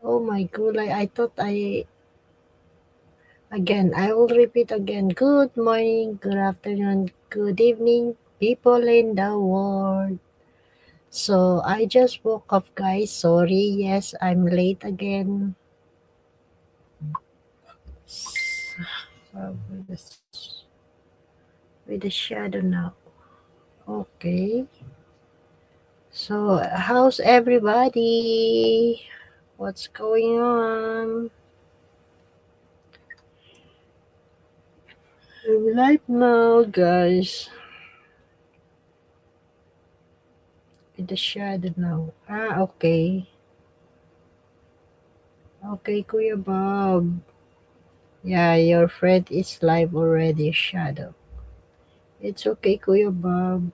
Oh my gulay, I thought I will repeat again. Good morning, good afternoon, good evening, people in the world. So, I just woke up, guys. Sorry, yes, I'm late again. So, with the shadow now. Okay. So, how's everybody? What's going on? I'm live now, guys. With the shadow now. Okay. Okay, Kuya Bob. Yeah, your friend is live already, Shadow. It's okay, Kuya Bob.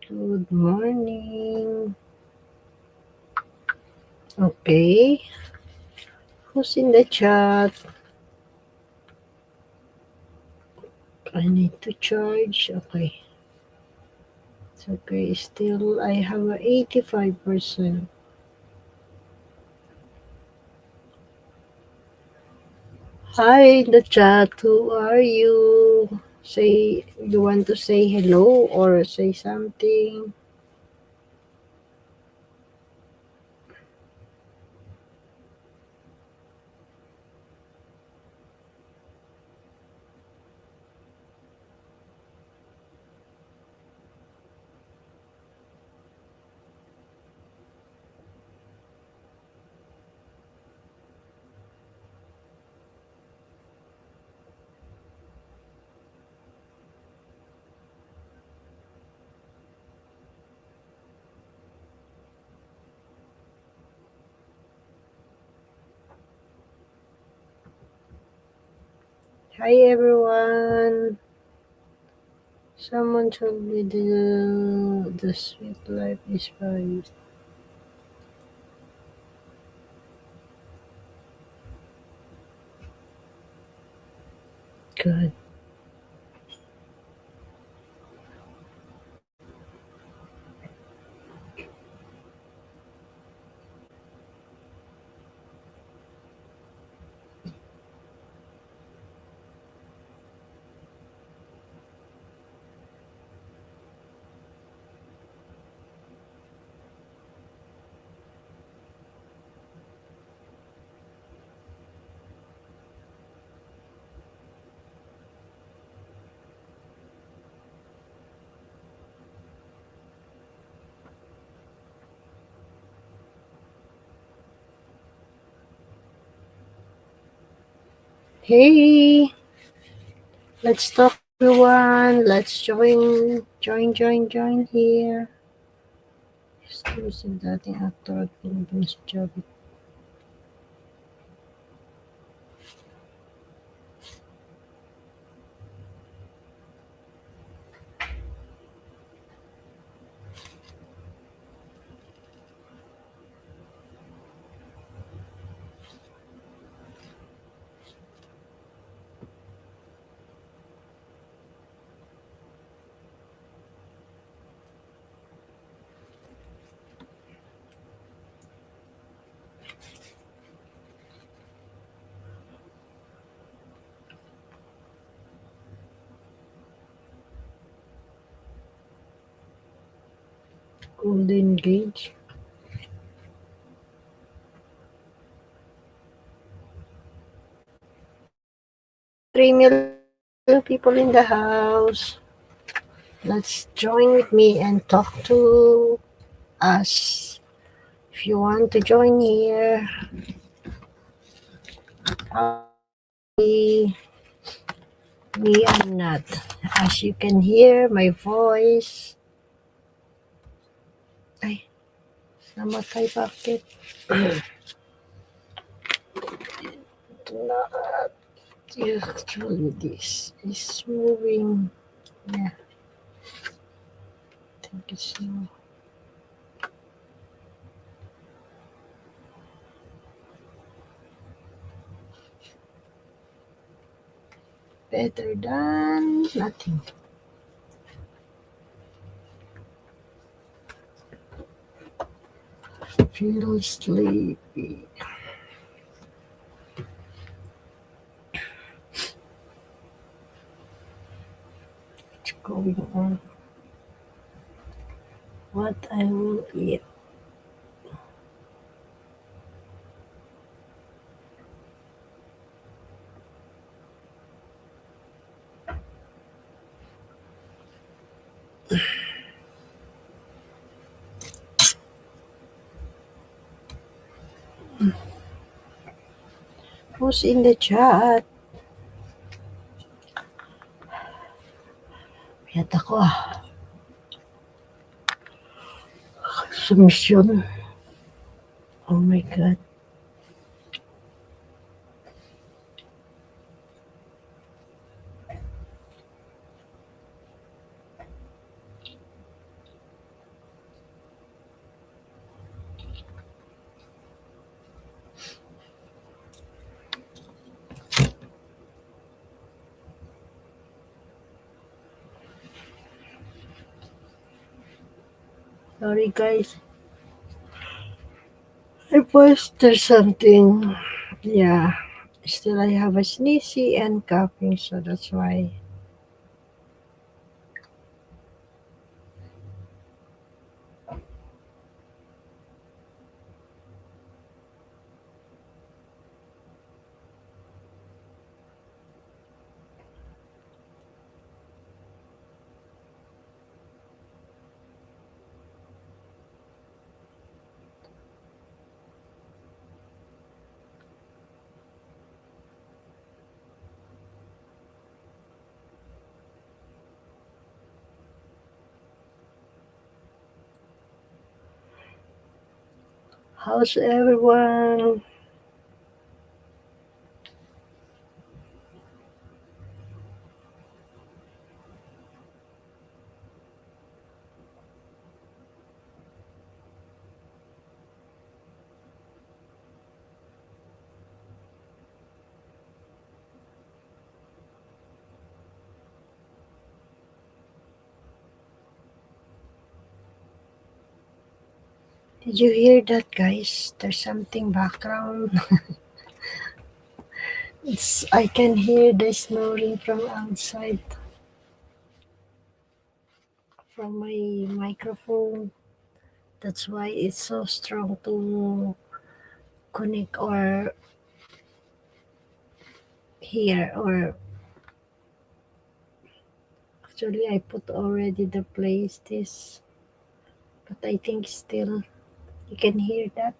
Good morning. Okay. Who's in the chat? I need to charge. Okay. It's okay. Still, I have a 85%. Hi in the chat. Who are you? Say, you want to say hello or say something? Hi everyone. Someone told me the sweet life is fine. Good. Hey, let's talk everyone. Let's join here. Still si dating aktor at Pilipinas job. Golden Gauge. 3 million people in the house. Let's join with me and talk to us. If you want to join here, me, I'm not. As you can hear, my voice. Ay, namatay bakit? not actually this is moving. Yeah, I think it's no better than nothing. Feel sleepy. What's going on? What I will eat. Who's in the chat? Piyat ako ah. Submission. Oh my god. Sorry guys. I posted something. Yeah. Still I have a sneezy and coughing, so that's why. How's everyone? Did you hear that, guys? There's something background. I can hear the snoring from outside from my microphone. That's why it's so strong to connect or hear. Or actually, I put already the playlist, but I think still you can hear that.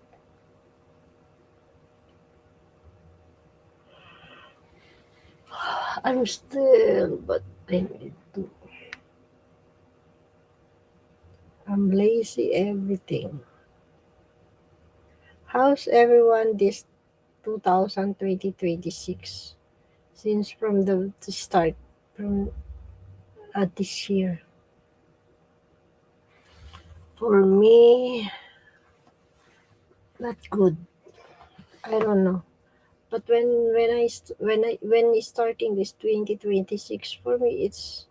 I'm still, but I need to. I'm lazy. Everything. How's everyone this 2026? Since from the start from this year. For me, not good. I don't know. But when I starting this 2026, for me it's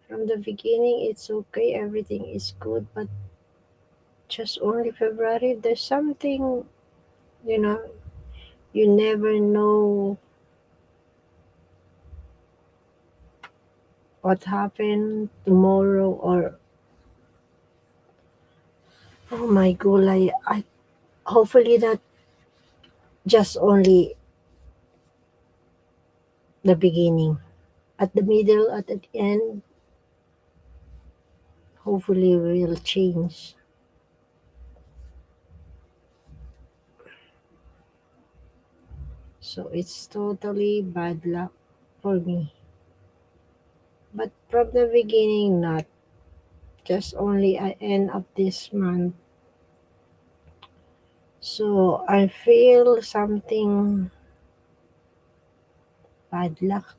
from the beginning it's okay, everything is good, but just only February there's something, you know, you never know what happened tomorrow. Or oh my god, I hopefully not just only the beginning. At the middle, at the end, hopefully will change. So it's totally bad luck for me. But from the beginning, not just only at end of this month. So I feel something padlock,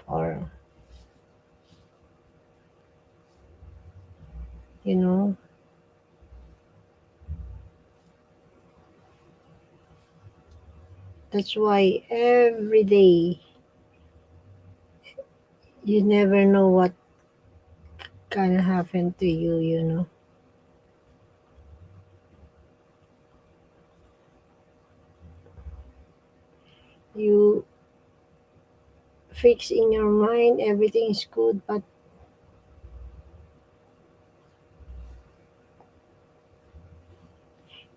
or you know, that's why every day you never know what gonna happen to you, you know. You fix in your mind everything is good, but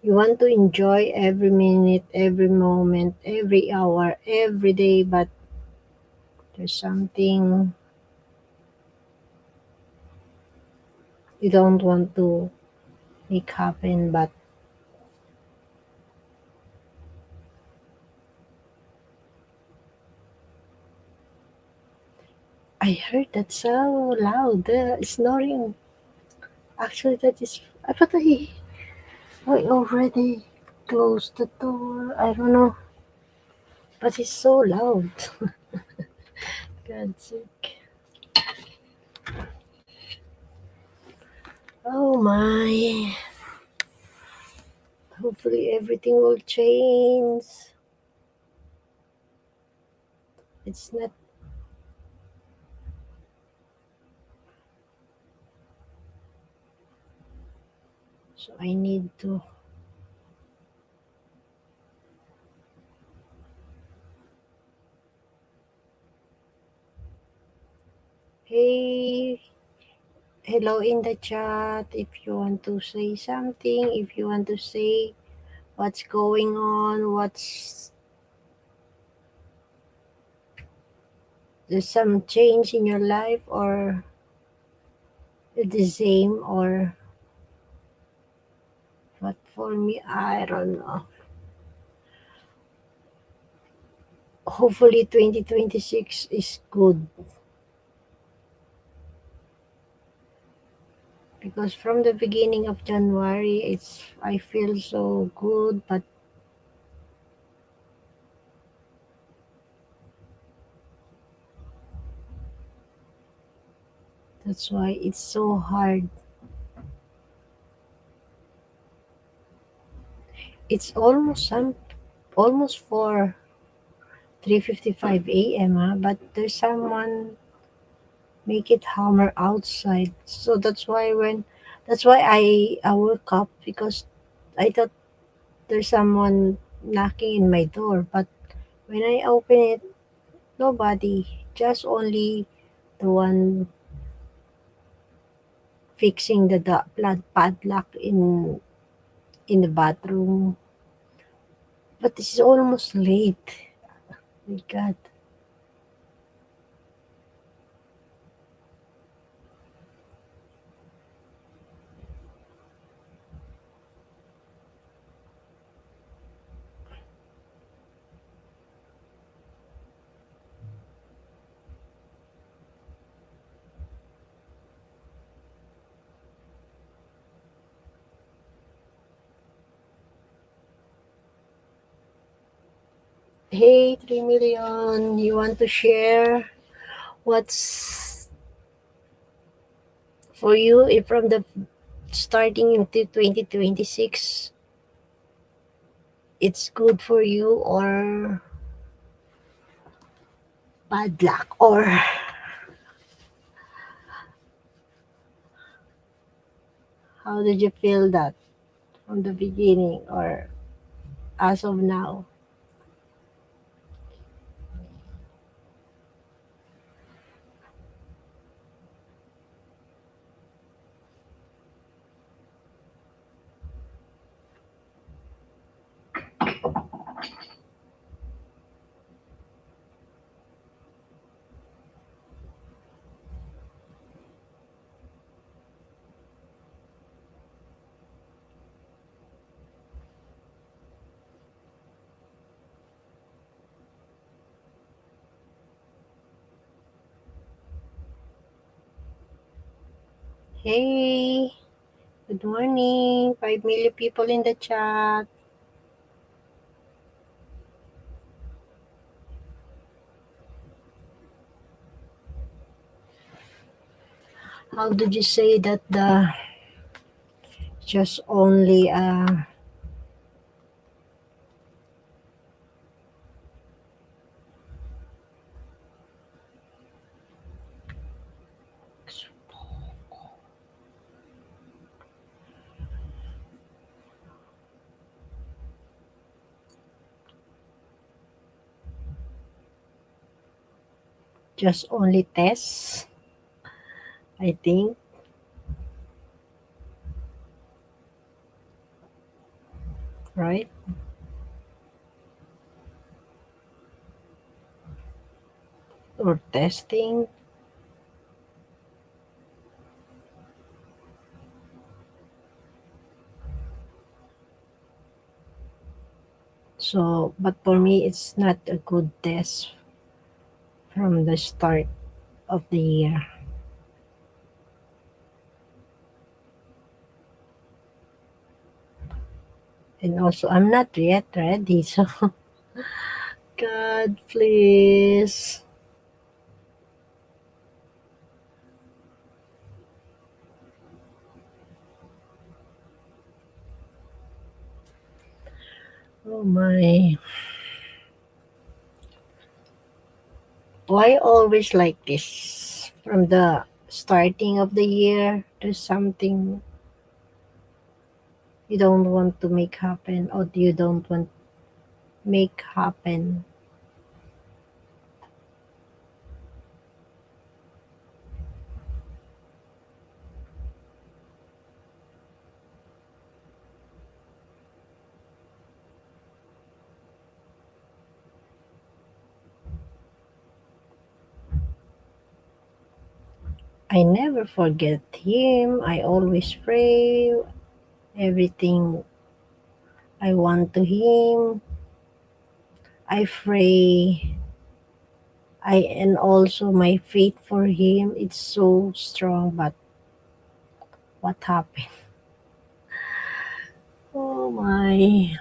you want to enjoy every minute, every moment, every hour, every day, but there's something you don't want to make happen. But I heard that so loud, snoring. Actually, that is. I thought I already closed the door. I don't know, but it's so loud. God's sake. Oh my. Hopefully everything will change. It's not. So I need to. Hey, hello in the chat. If you want to say something, if you want to say what's going on, what's there's some change in your life, or the same, or what for me, I don't know. Hopefully 2026 is good, because from the beginning of January it's I feel so good, but that's why it's so hard. It's almost for 3:55 a.m. But there's someone make it hammer outside. So that's why I woke up, because I thought there's someone knocking in my door. But when I open it, nobody, just only the one fixing the padlock in the bathroom. But it's almost late. My God. Hey, 3 million, you want to share what's for you if from the starting into 2026, it's good for you or bad luck, or how did you feel that from the beginning or as of now? Hey, good morning. 5 million people in the chat. how did you say that the just only just only tests, I think, right? Or testing. So, but for me, it's not a good test from the start of the year. And also, I'm not yet ready. So, God, please. Oh my. Why always like this? From the starting of the year, there's something you don't want to make happen or you don't want make happen. I never forget him. I always pray everything I want to him. I pray. I and also my faith for him. It's so strong. But what happened? Oh my!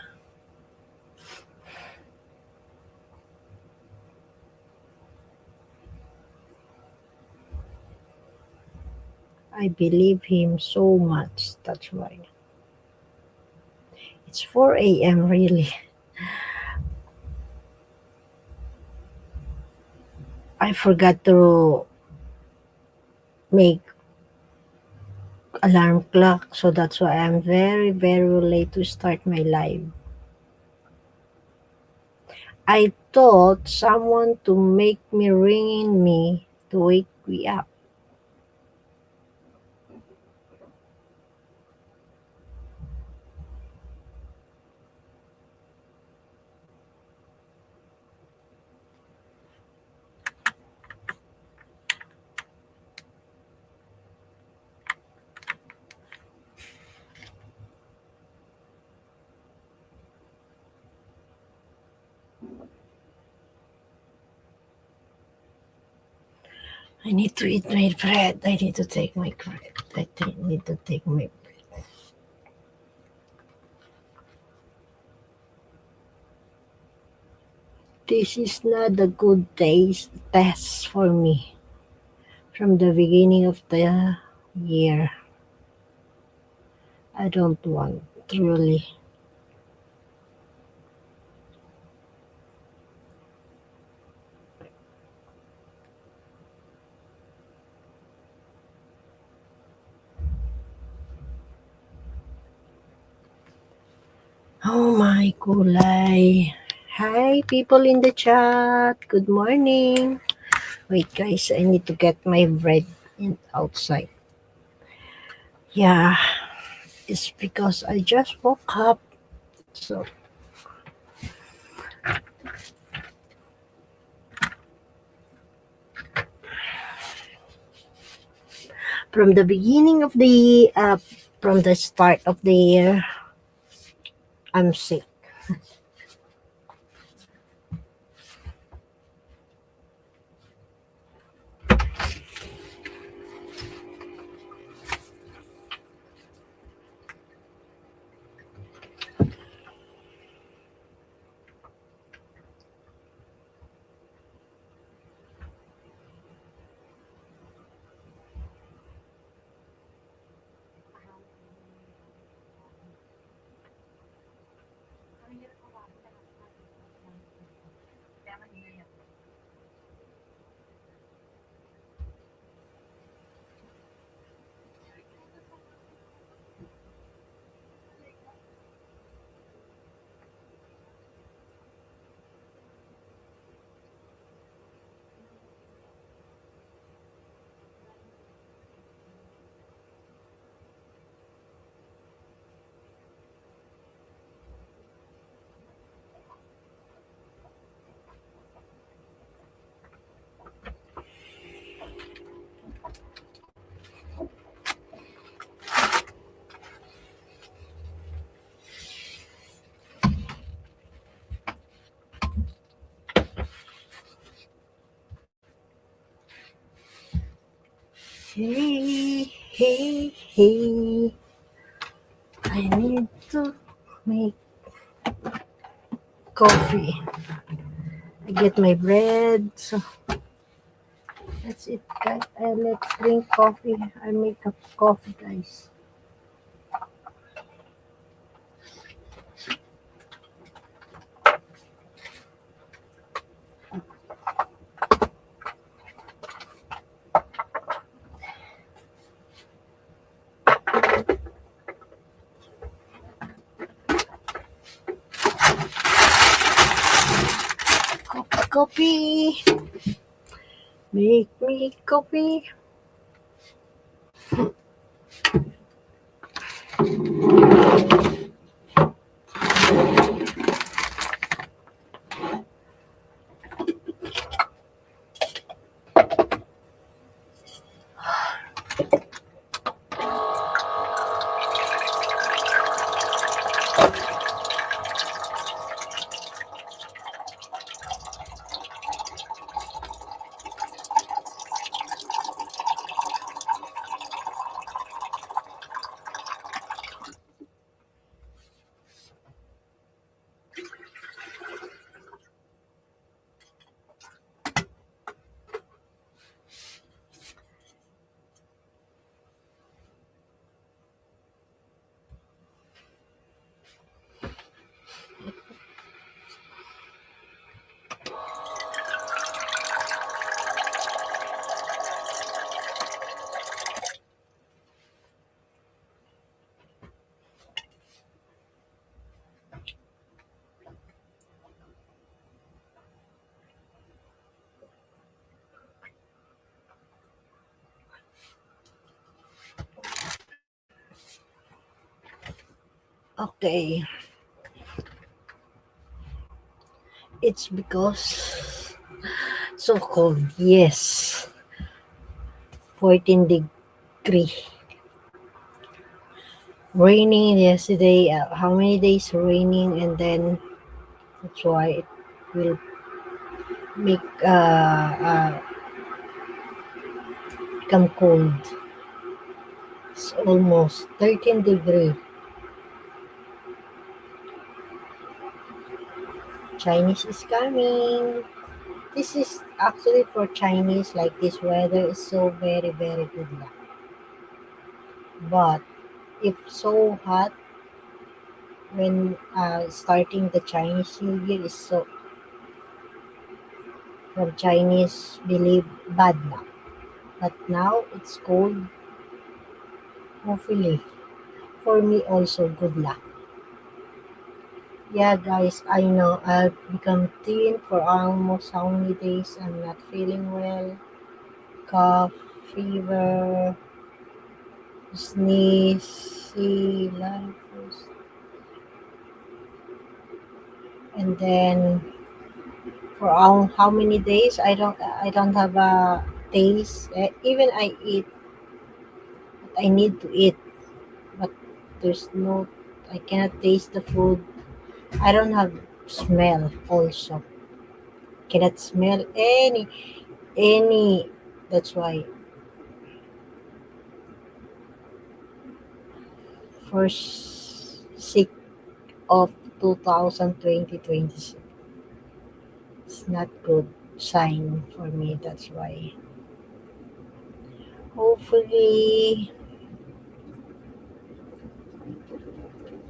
I believe him so much. That's why it's 4 a.m. Really. I forgot to make alarm clock, so that's why I'm very very late to start my live. I thought someone to make me ringing me to wake me up. I need to eat my bread. I need to take my bread. Need to take my bread. This is not a good test for me from the beginning of the year. I don't want truly. Oh my kulay. Hi people in the chat. Good morning. Wait guys, I need to get my bread in outside. Yeah, it's because I just woke up. So from the beginning of the from the start of the year, I'm sick. Hey, hey, hey. I need to make coffee. I get my bread. So that's it, guys. Let's drink coffee. I make a coffee, guys. Coffee. Make me coffee. Okay. It's because so cold. Yes. 14-degree. Raining yesterday. How many days raining, and then that's why it will make become cold. It's almost 13-degree. Chinese is coming. This is actually for Chinese, like this weather is so very, very good luck. But if so hot when starting the Chinese New Year is so from Chinese believe bad luck. But now it's cold, hopefully for me also good luck. Yeah, guys, I know I've become thin for almost how many days. I'm not feeling well. Cough, fever, sneeze, and then for how many days I don't have a taste. Even I eat, I need to eat, but there's no. I cannot taste the food. I don't have smell also. Cannot smell any. That's why first sick of 2020 it's not good sign for me. That's why hopefully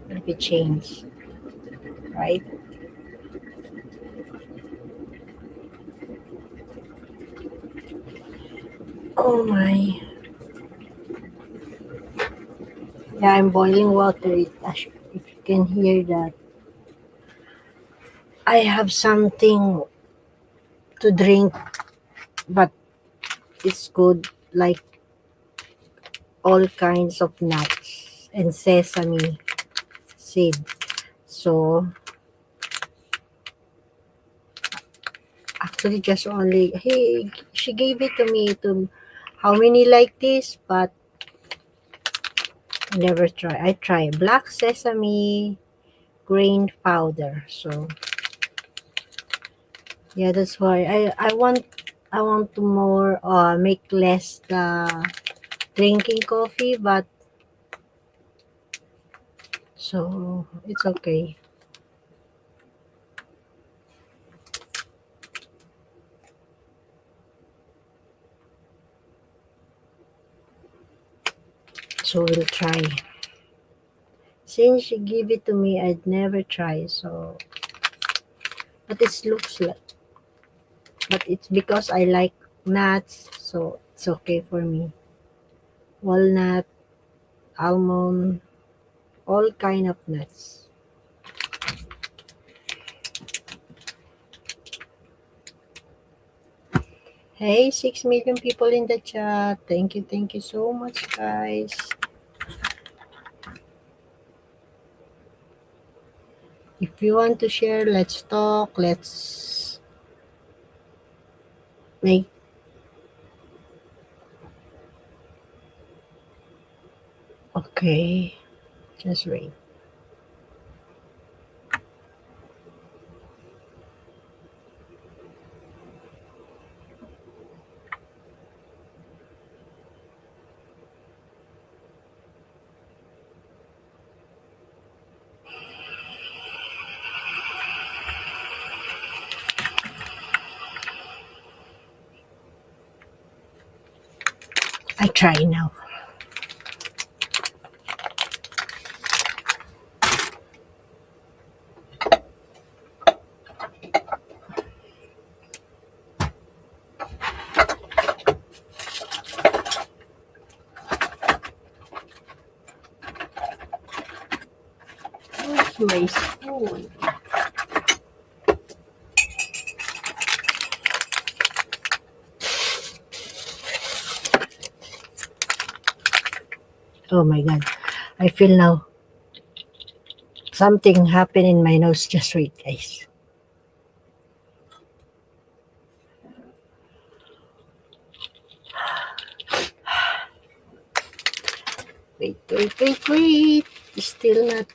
it'll be changed, right? Oh my. Yeah, I'm boiling water. If you can hear that, I have something to drink, but it's good, like all kinds of nuts and sesame seed. So actually, just only hey, she gave it to me to how many like this, but I never try. I try black sesame grain powder. So yeah, that's why I want to more make less the drinking coffee, but so it's okay. So we'll try. Since she gave it to me, I'd never try. So, but it looks like, but it's because I like nuts, so it's okay for me. Walnut, almond, all kind of nuts. Hey, 6 million people in the chat. Thank you so much, guys. If you want to share, let's talk. Let's make. Okay, just wait. I try now. Where's my spoon? Oh my god. I feel now something happened in my nose. Just wait, guys. Wait. Still not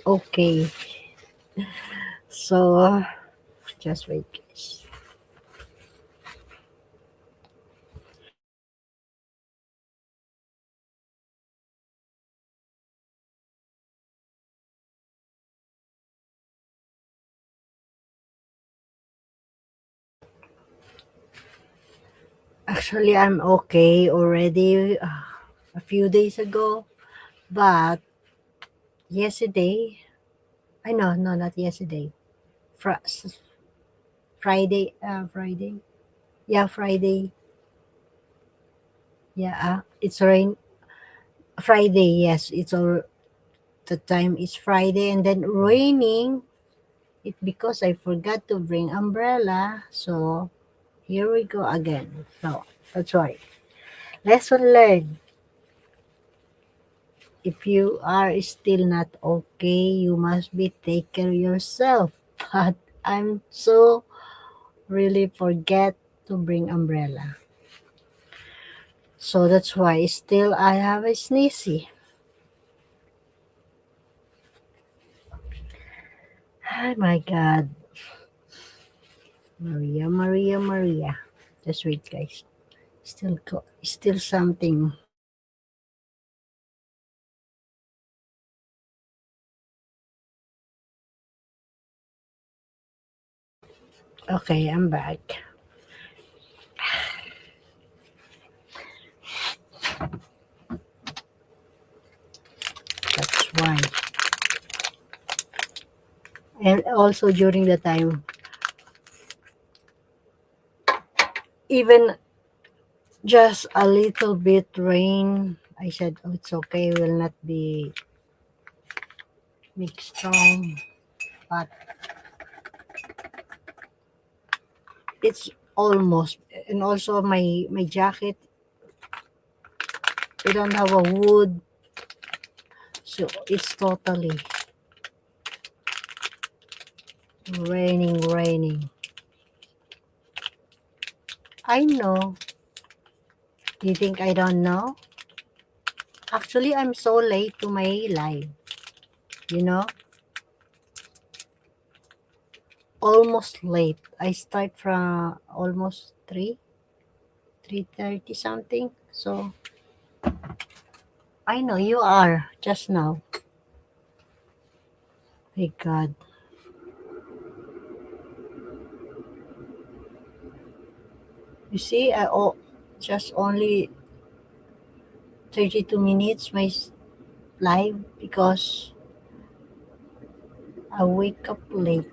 okay. So, just wait, guys. Actually, I'm okay already a few days ago, but yesterday, I know, no, not yesterday. Fr- Friday. Yeah, Friday. Yeah, it's rain. Friday, yes, it's all the time is Friday and then raining. It because I forgot to bring umbrella. So here we go again. So that's why. Lesson learned. If you are still not okay, you must be take care of yourself. But I'm so really forget to bring umbrella. So that's why still I have a sneezy. Oh my god. Maria. Just wait, guys. Still something. Okay, I'm back. That's why. And also during the time, even just a little bit rain, I said, oh, it's okay, will not be mixed strong, but it's almost. And also my jacket, we don't have a wood, so it's totally raining. I know. You think I don't know? Actually, I'm so late to my live. You know, almost late. I start from almost 3:30 something. So, I know you are just now. My God. You see, just only 32 minutes my live because I wake up late.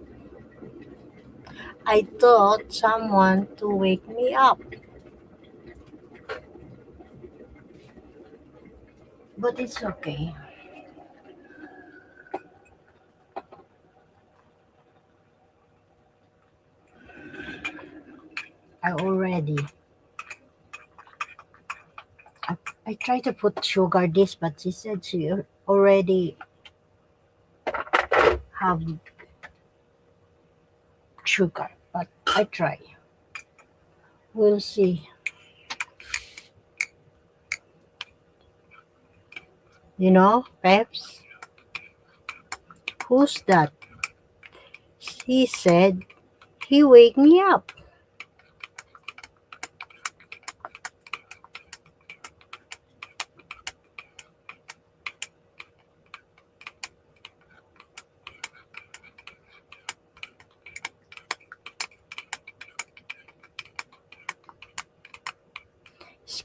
I thought someone to wake me up, but it's okay. I already. I tried to put sugar this, but she said she already have sugar. But I try. We'll see. You know, Peps, who's that? He said he wake me up.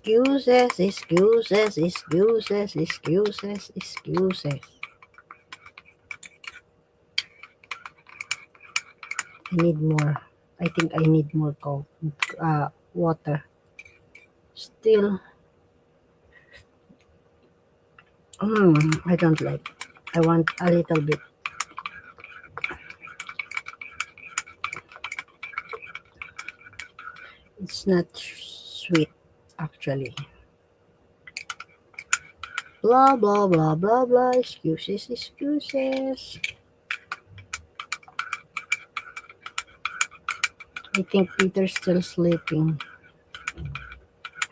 Excuses, excuses, excuses, excuses, excuses. I need more. I think I need more water. Still, I don't like. I want a little bit. It's not sweet, actually. Blah, blah, blah, blah, blah. Excuses, excuses. I think Peter's still sleeping.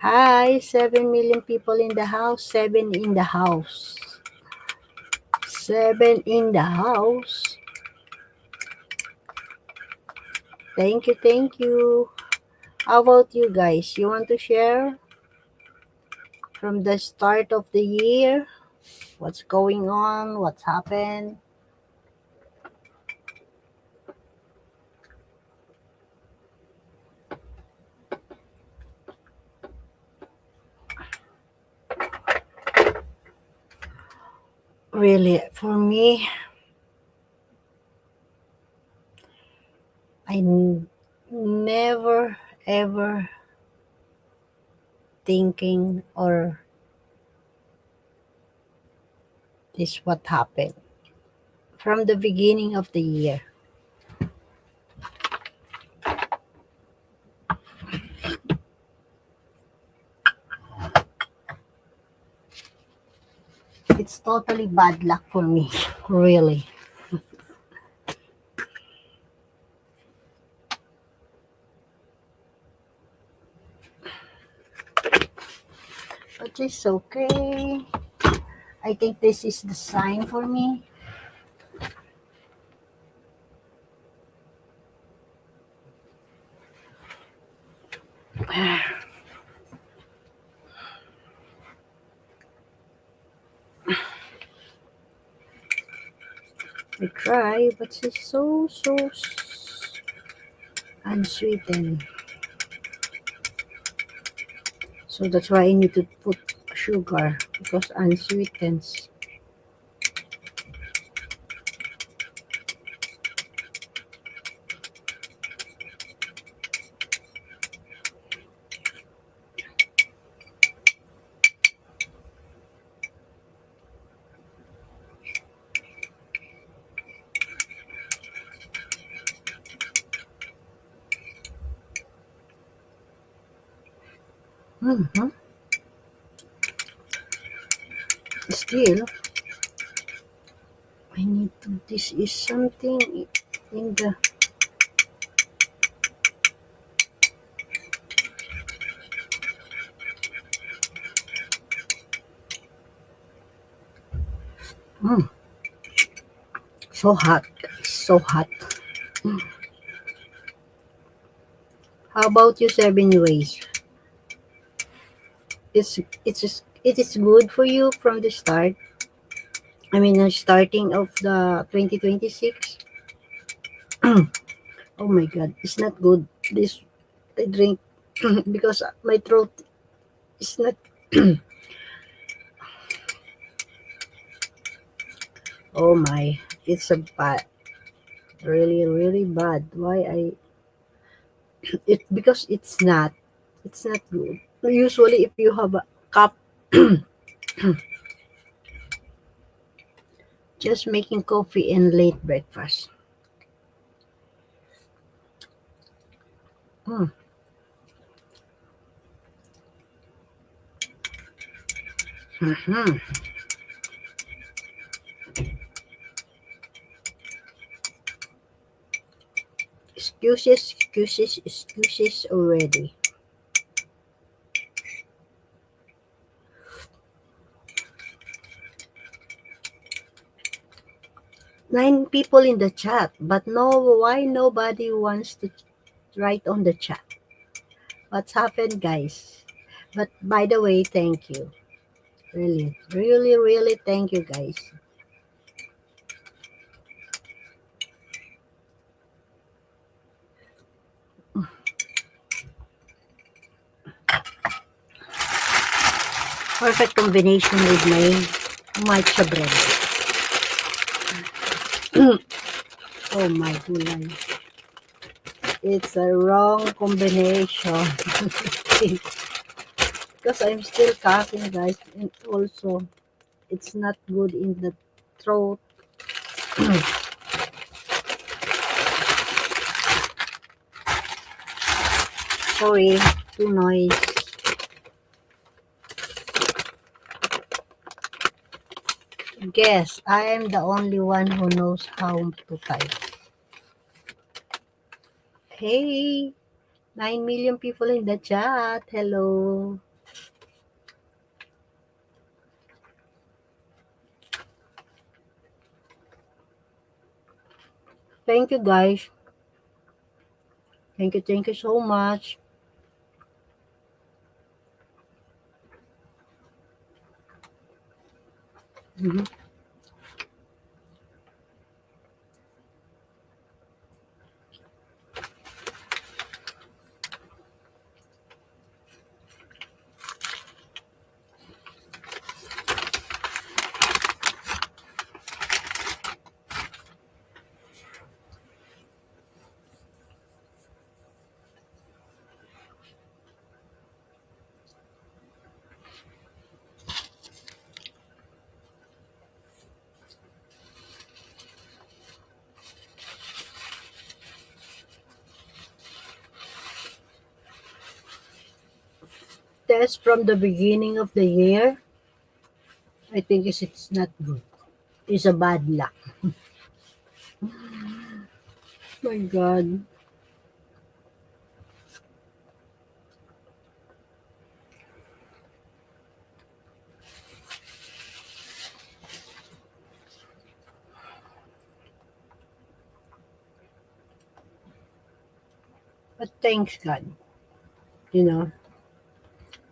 Hi, 7 million people in the house. 7 in the house. 7 in the house. Thank you, thank you. How about you guys? You want to share from the start of the year? What's going on? What's happened? Really, for me, never ever thinking or this what happened from the beginning of the year. It's totally bad luck for me, really. But it's okay. I think this is the sign for me. I try, but it's so unsweetened. So that's why I need to put sugar because unsweetened. Mm-hmm. Still, I need to. This is something in the. Mm, so hot. So hot. How about you, 7 ways? it is good for you from the start. I mean, starting of the 2026. Oh my God, it's not good. This I drink because my throat is not. Oh my, it's a bad, really really bad. Why I it because it's not good. Usually, if you have a cup, just making coffee and late breakfast. Mm. Mhm. Excuses, excuses, excuses already. 9 people in the chat, but why nobody wants to write on the chat? What's happened, guys? But by the way, thank you. Really, really, really thank you, guys. Perfect combination with my matcha bread. Oh my gulay. It's a wrong combination. Because I'm still coughing, guys. And also, it's not good in the throat. Sorry, too noise. Guess, I am the only one who knows how to type. Hey, 9 million people in the chat. Hello. Thank you, guys. Thank you so much. Mhm. Test from the beginning of the year. I think it's not good. It's a bad luck. My God. But thanks God, you know,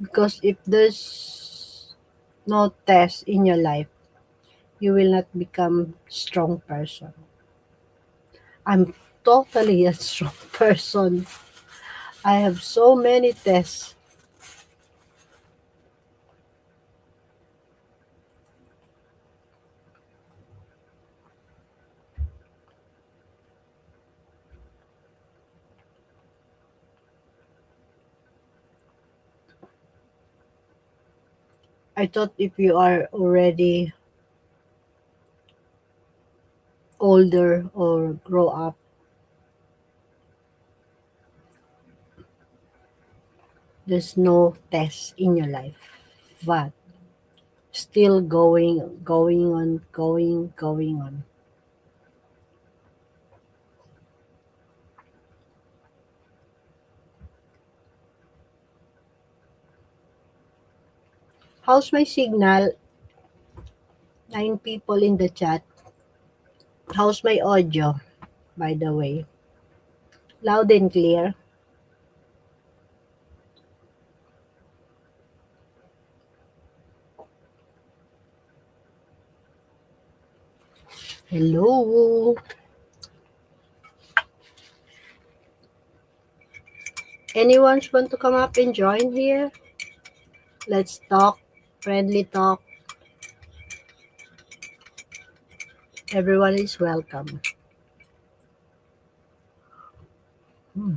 because if there's no test in your life, you will not become strong person. I'm totally a strong person. I have so many tests. I thought if you are already older or grow up, there's no test in your life. But still going on, going on. How's my signal? 9 people in the chat. How's my audio, by the way? Loud and clear. Hello. Anyone want to come up and join here? Let's talk. Friendly talk. Everyone is welcome. Hmm.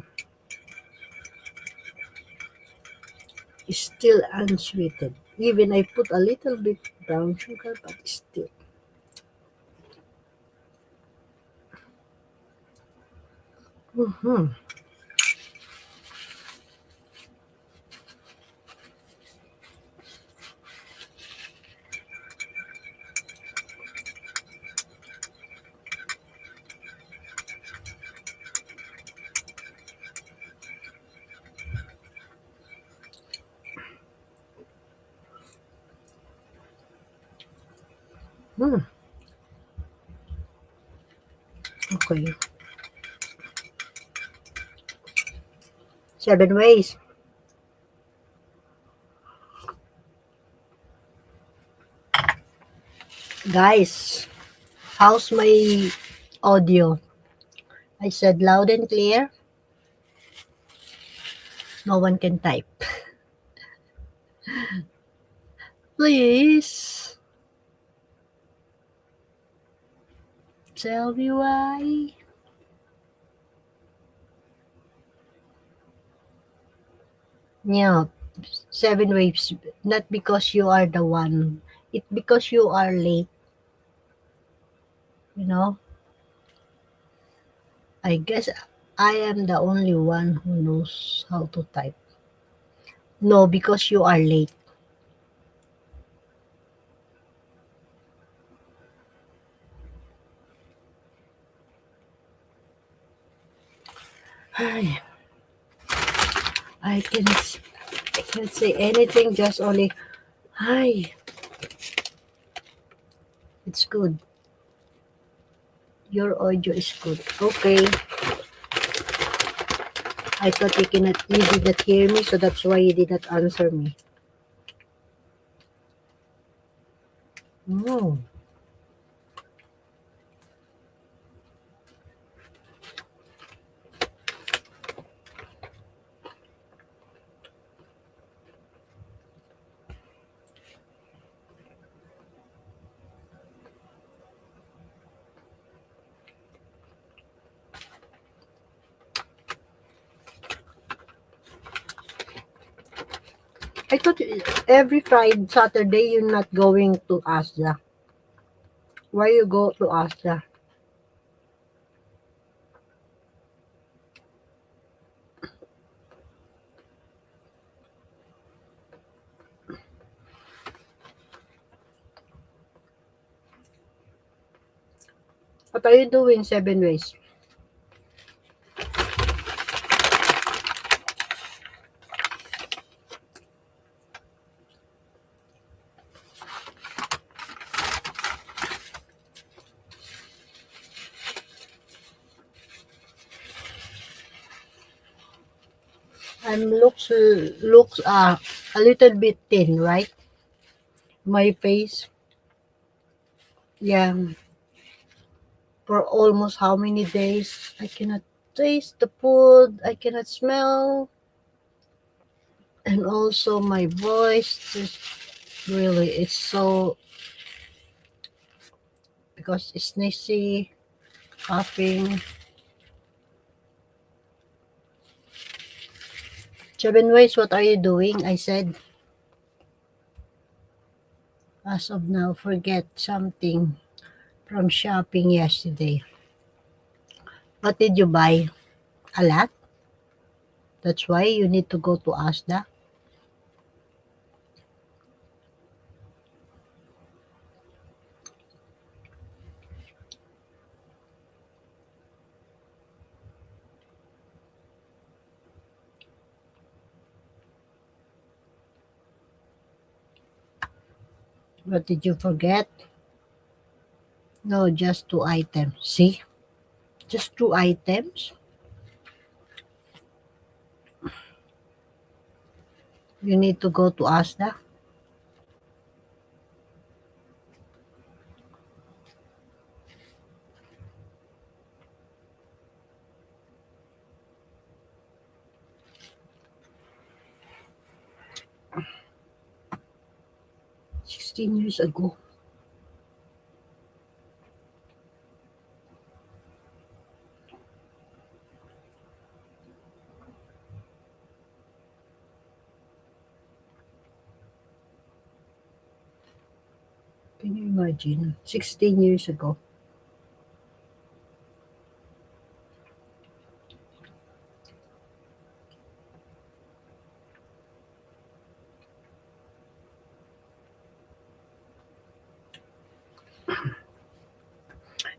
It's still unsweetened. Even I put a little bit brown sugar, but still. Mm-hmm. Hmm. Okay. 7 ways. Guys, how's my audio? I said loud and clear. No one can type. Please tell me why. Yeah, 7 waves. Not because you are the one. It's because you are late, you know? I guess I am the only one who knows how to type. No, because you are late. Ay, I can I can't say anything, just only hi. It's good. Your audio is good. Okay. I thought you did not hear me, so that's why you did not answer me. No. I thought every Friday, Saturday, you're not going to Asda. Why you go to Asda? What are you doing 7 ways? I'm looks a little bit thin, right? My face, yeah, for almost how many days I cannot taste the food, I cannot smell, and also my voice is really it's so because it's sneezy, coughing. 7 ways, what are you doing? I said, as of now, forget something from shopping yesterday. What did you buy? A lot? That's why you need to go to Asda. What did you forget? No, just 2 items. See? Just 2 items. You need to go to Asda. 16 years ago. Can you imagine? 16 years ago.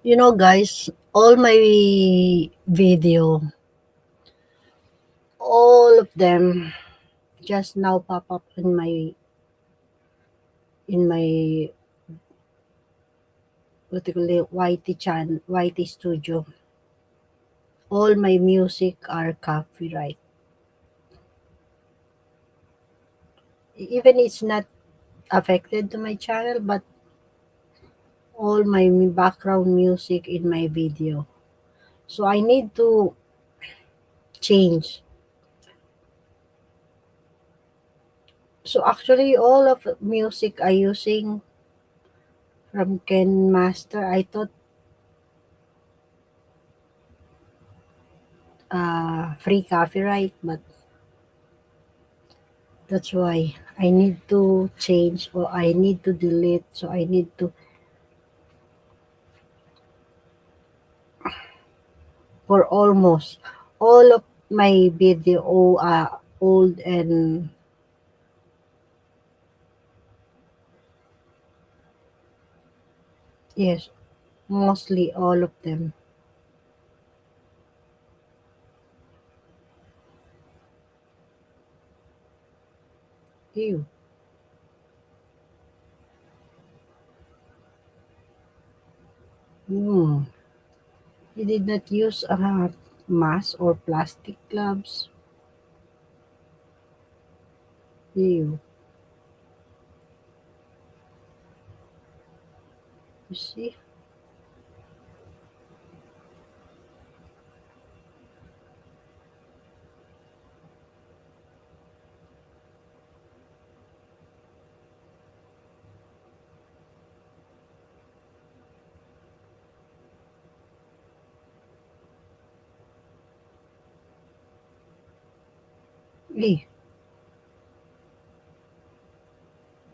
You know, guys, all my video, all of them just now pop up in my what do you call it, YT studio. All my music are copyright. Even it's not affected to my channel, but all my background music in my video. So I need to change. So actually, all of the music I using from Ken Master, I thought free copyright, but that's why I need to change or I need to delete. So I need to for almost all of my video old and yes, mostly all of them. Ew. Hmm. You did not use mask or plastic gloves. Ew. You see? Eh.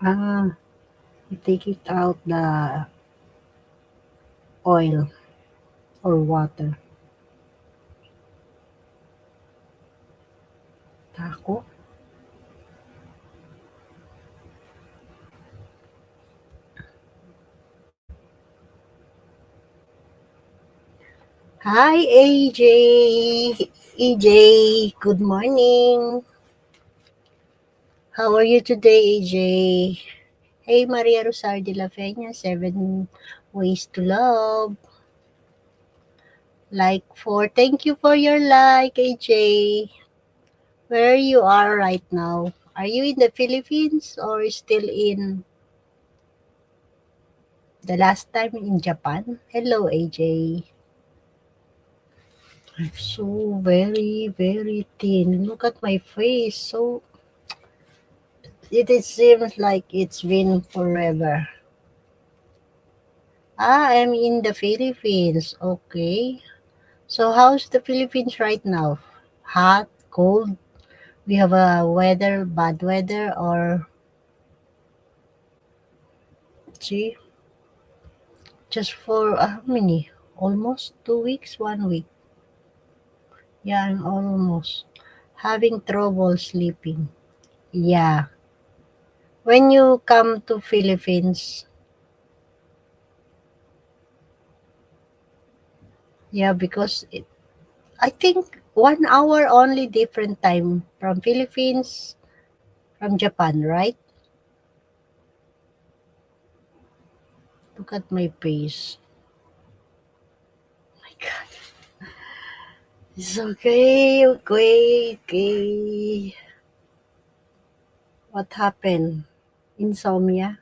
Ah, you take it out the oil or water. Taco? Hi, AJ. EJ, good morning. How are you today, AJ? Hey, Maria Rosario de la Peña, 7 Ways to Love. Thank you for your like, AJ. Where you are right now? Are you in the Philippines or still in the last time in Japan? Hello, AJ. I'm so very, very thin. Look at my face. So it seems like it's been forever. I'm in the Philippines. Okay. So how's the Philippines right now? Hot, cold? We have a bad weather, or see, just for how many? Almost 2 weeks, 1 week. Yeah, I'm almost having trouble sleeping. Yeah. When you come to Philippines, yeah, because I think 1 hour only different time from Philippines, from Japan, right? Look at my face. My God. It's okay, okay, okay. What happened? Insomnia?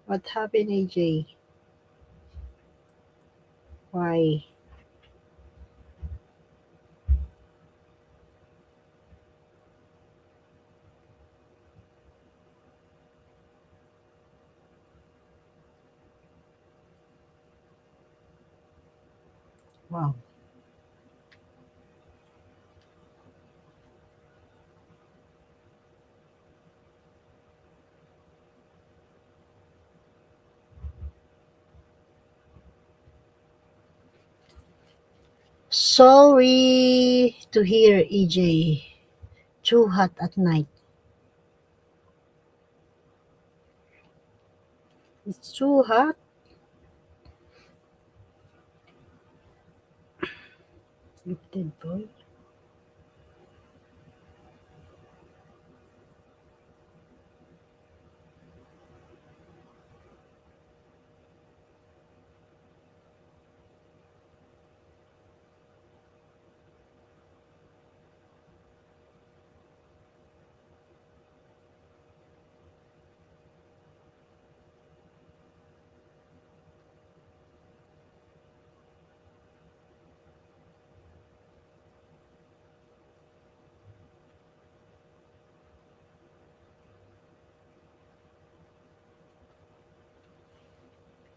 What happened, AJ? Why? Wow. Sorry to hear, EJ. Too hot at night. It's too hot. Lifted boy.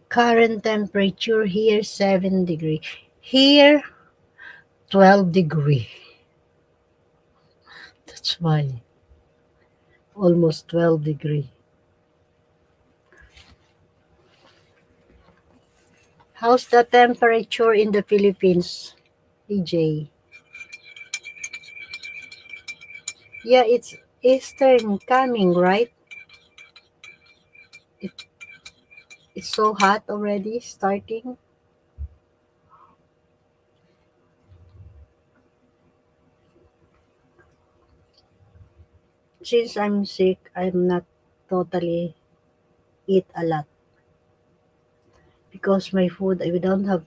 Current temperature here 7 degree. Here 12 degree. That's why almost 12 degree. How's the temperature in the Philippines, EJ? Yeah, it's Eastern coming, right? It, it's so hot already starting. Since I'm sick, I'm not totally eat a lot because my food I don't have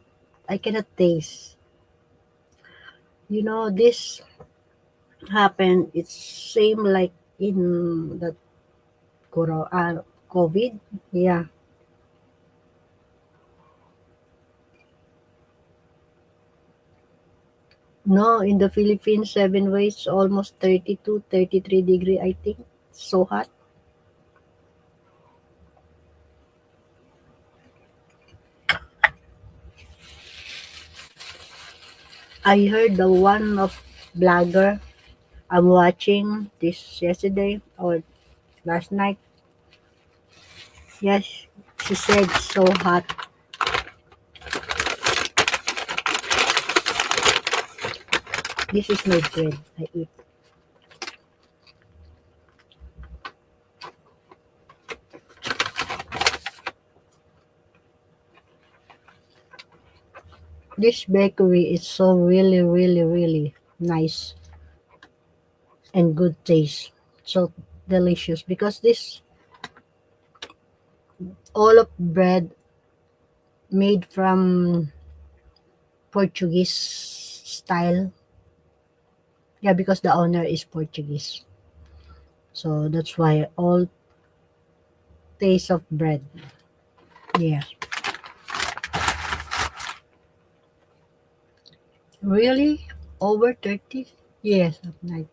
I cannot taste. This happened. It's same like in the COVID. Yeah. No, in the Philippines, 7 ways, almost 32, 33 degree, I think. So hot. I heard the one of blogger I'm watching this yesterday or last night. Yes, she said so hot. This is my bread I eat. This bakery is so really, really, really nice and good taste. So delicious because this all of bread made from Portuguese style. Yeah, because the owner is Portuguese. So that's why all taste of bread. Yeah. Really? Over 30? Yes, at night.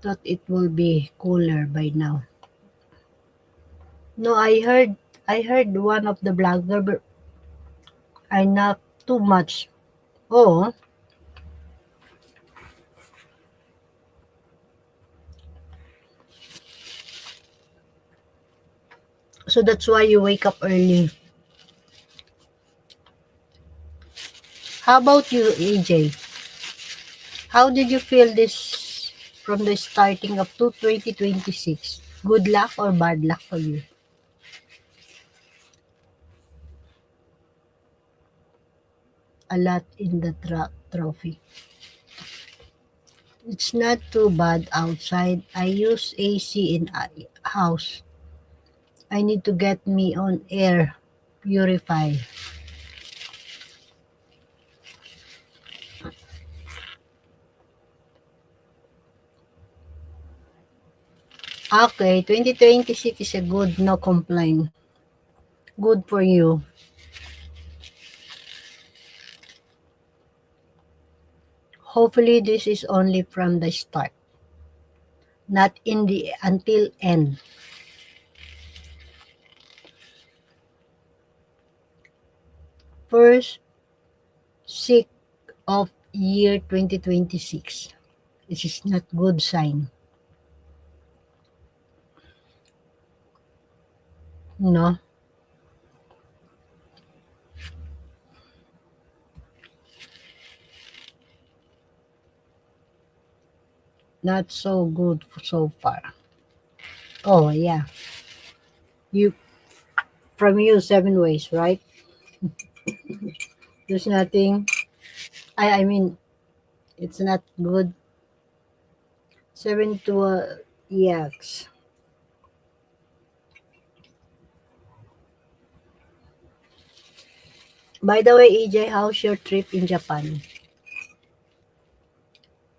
Thought it will be cooler by now. No, I heard one of the blogger, but I not too much. Oh, so that's why you wake up early. How about you, AJ? How did you feel this from the starting of 2026? Good luck or bad luck for you? A lot in the trophy. It's not too bad outside. I use AC in house. I need to get me on air purify. Okay, 2026 is a good no complaint. Good for you. Hopefully this is only from the start, not in the until end. First sick of year 2026. This is not good sign. No, not so good so far. Oh yeah, you from you 7 ways, right? There's nothing. I mean, it's not good. 7 to yes. By the way, AJ, how's your trip in Japan?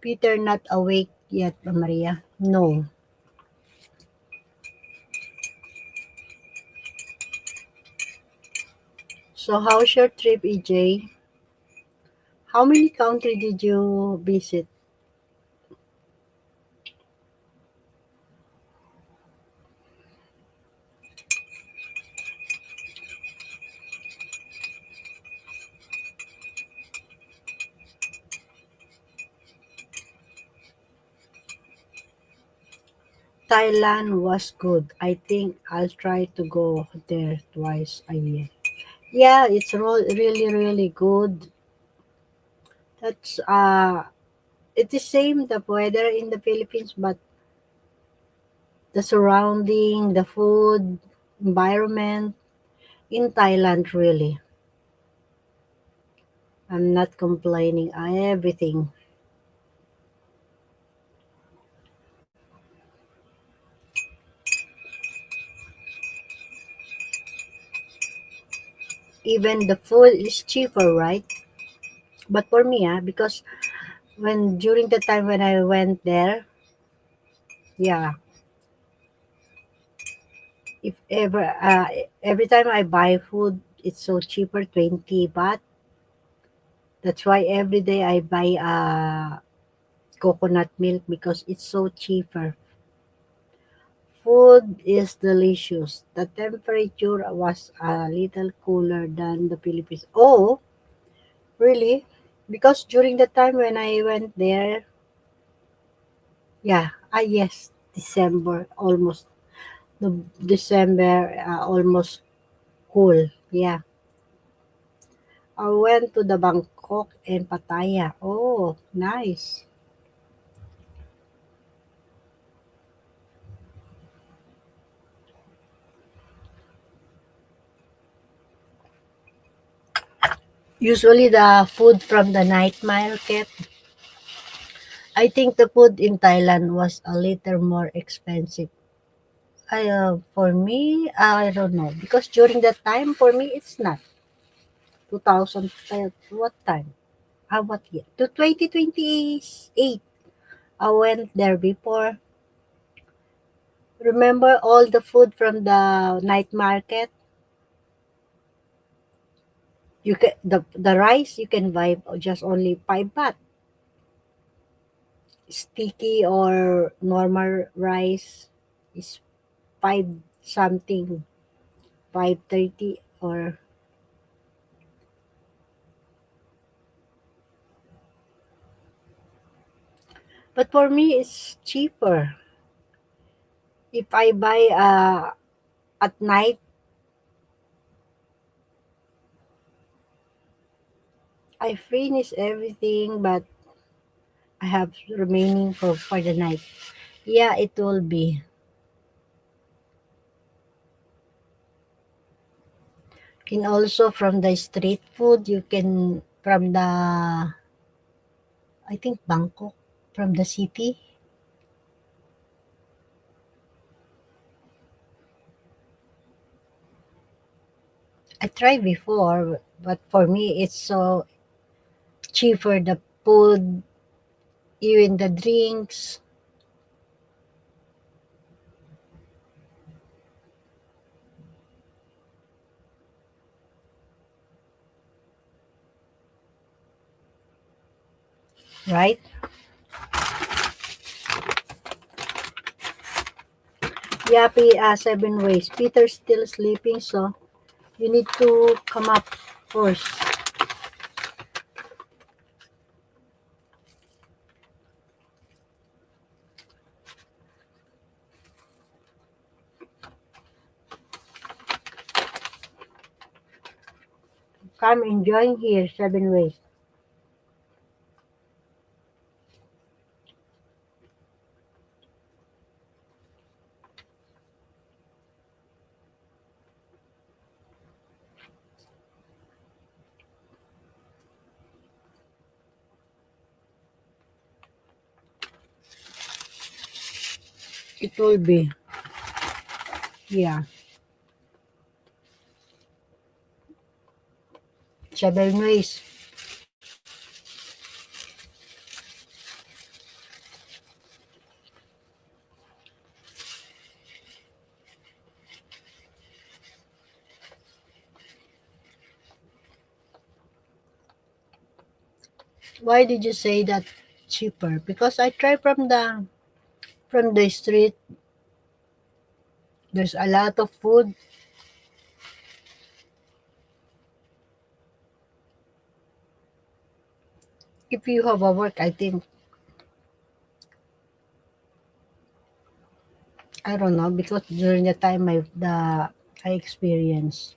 Peter not awake yet, Maria? No. So how's your trip, EJ? How many country did you visit? Thailand was good. I think I'll try to go there twice a year. Yeah, it's really really good. That's it's the same the weather in the Philippines, but the surrounding, the food, environment in Thailand really. I'm not complaining. Everything, even the food is cheaper, right? But for me, because when during the time when I went there, yeah, if ever every time I buy food, it's so cheaper, 20 baht. That's why every day I buy coconut milk because it's so cheaper. Food is delicious. The temperature was a little cooler than the Philippines. Oh, really? Because during the time when I went there, yeah, yes, December almost. The December almost cool. Yeah, I went to the Bangkok and Pattaya. Oh, nice. Usually the food from the night market. I think the food in Thailand was a little more expensive. For me, I don't know because during that time for me it's not 2000. What time? What year? To 2028. I went there before. Remember all the food from the night market? You can the rice you can buy just only 5 baht. Sticky or normal rice is five something, 5.30 or. But for me it's cheaper. If I buy at night, I finish everything but I have remaining for the night. Yeah, it will be. And also from the street food you can from the I think Bangkok from the city. I tried before, but for me it's so cheaper the food, even the drinks. right? Yappy, 7 ways. Peter's still sleeping, so you need to come up first. Come enjoying here, 7 ways. It will be, yeah, 7 ways. Why did you say that cheaper? Because I try from the street. There's a lot of food. If you have a work, I think, I don't know, because during the time I experienced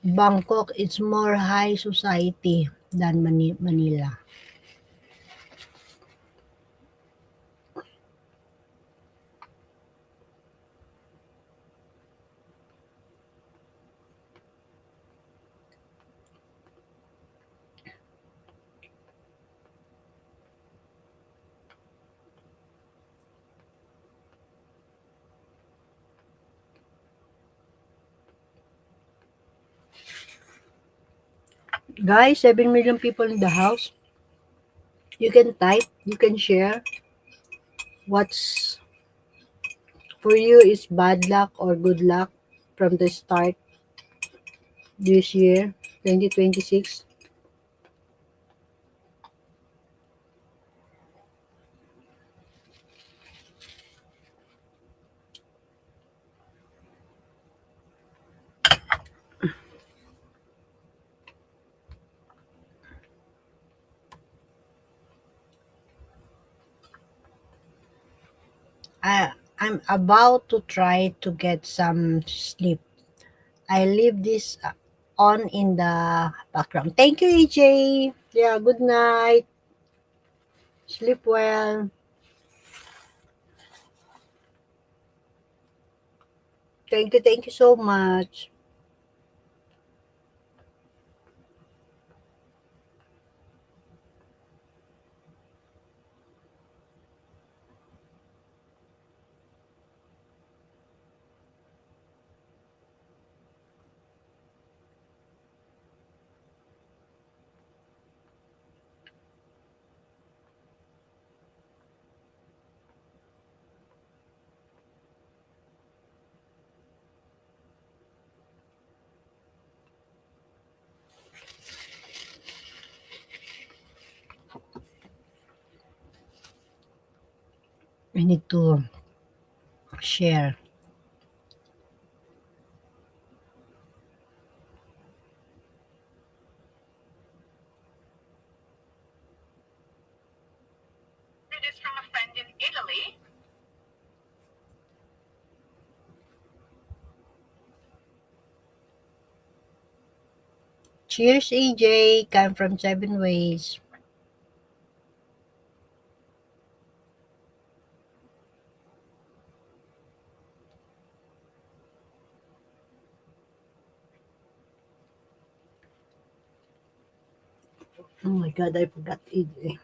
Bangkok, it's more high society than Manila. Guys, 7 million people in the house. You can type, you can share what's for you is bad luck or good luck from the start this year, 2026. I'm about to try to get some sleep. I leave this on in the background. Thank you, EJ. Yeah, good night. Sleep well. Thank you so much. I need to share. This from a friend in Italy. Cheers, AJ. Come from 7 ways. Oh my God, I forgot AJ.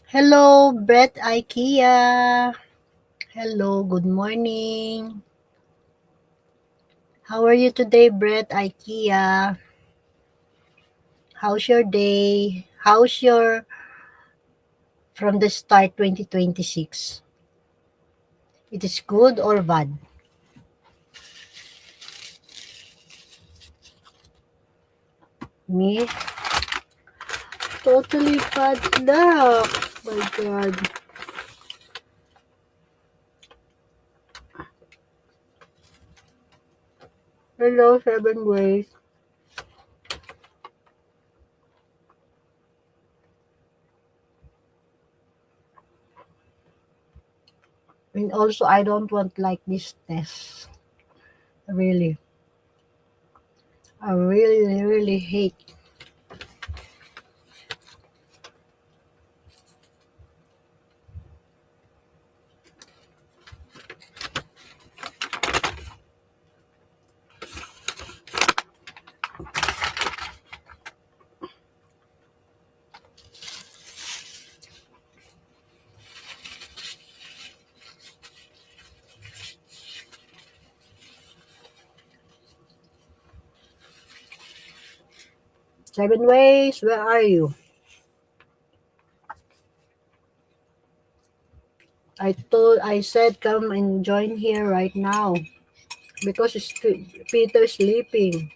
Hello, Brett IKEA. Hello, good morning. How are you today, Brett IKEA? How's your day? How's your from the start 2026? It is good or bad? Me? Totally bad luck. My God. Hello, Seven Ways. And also, I don't want like this test. Really. I really, really hate. 7 Ways, where are you? I said come and join here right now because Peter's sleeping.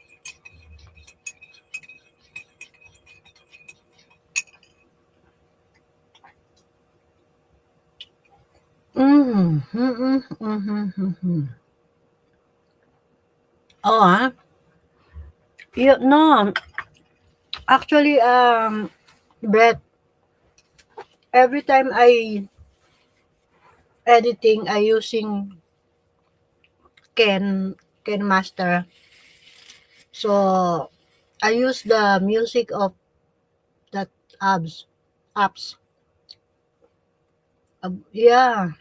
Mm, mm, mm, mm, mm, mm. Oh, no, actually, Brett, every time I editing, I using Ken Master. So I use the music of that apps. Apps. Yeah.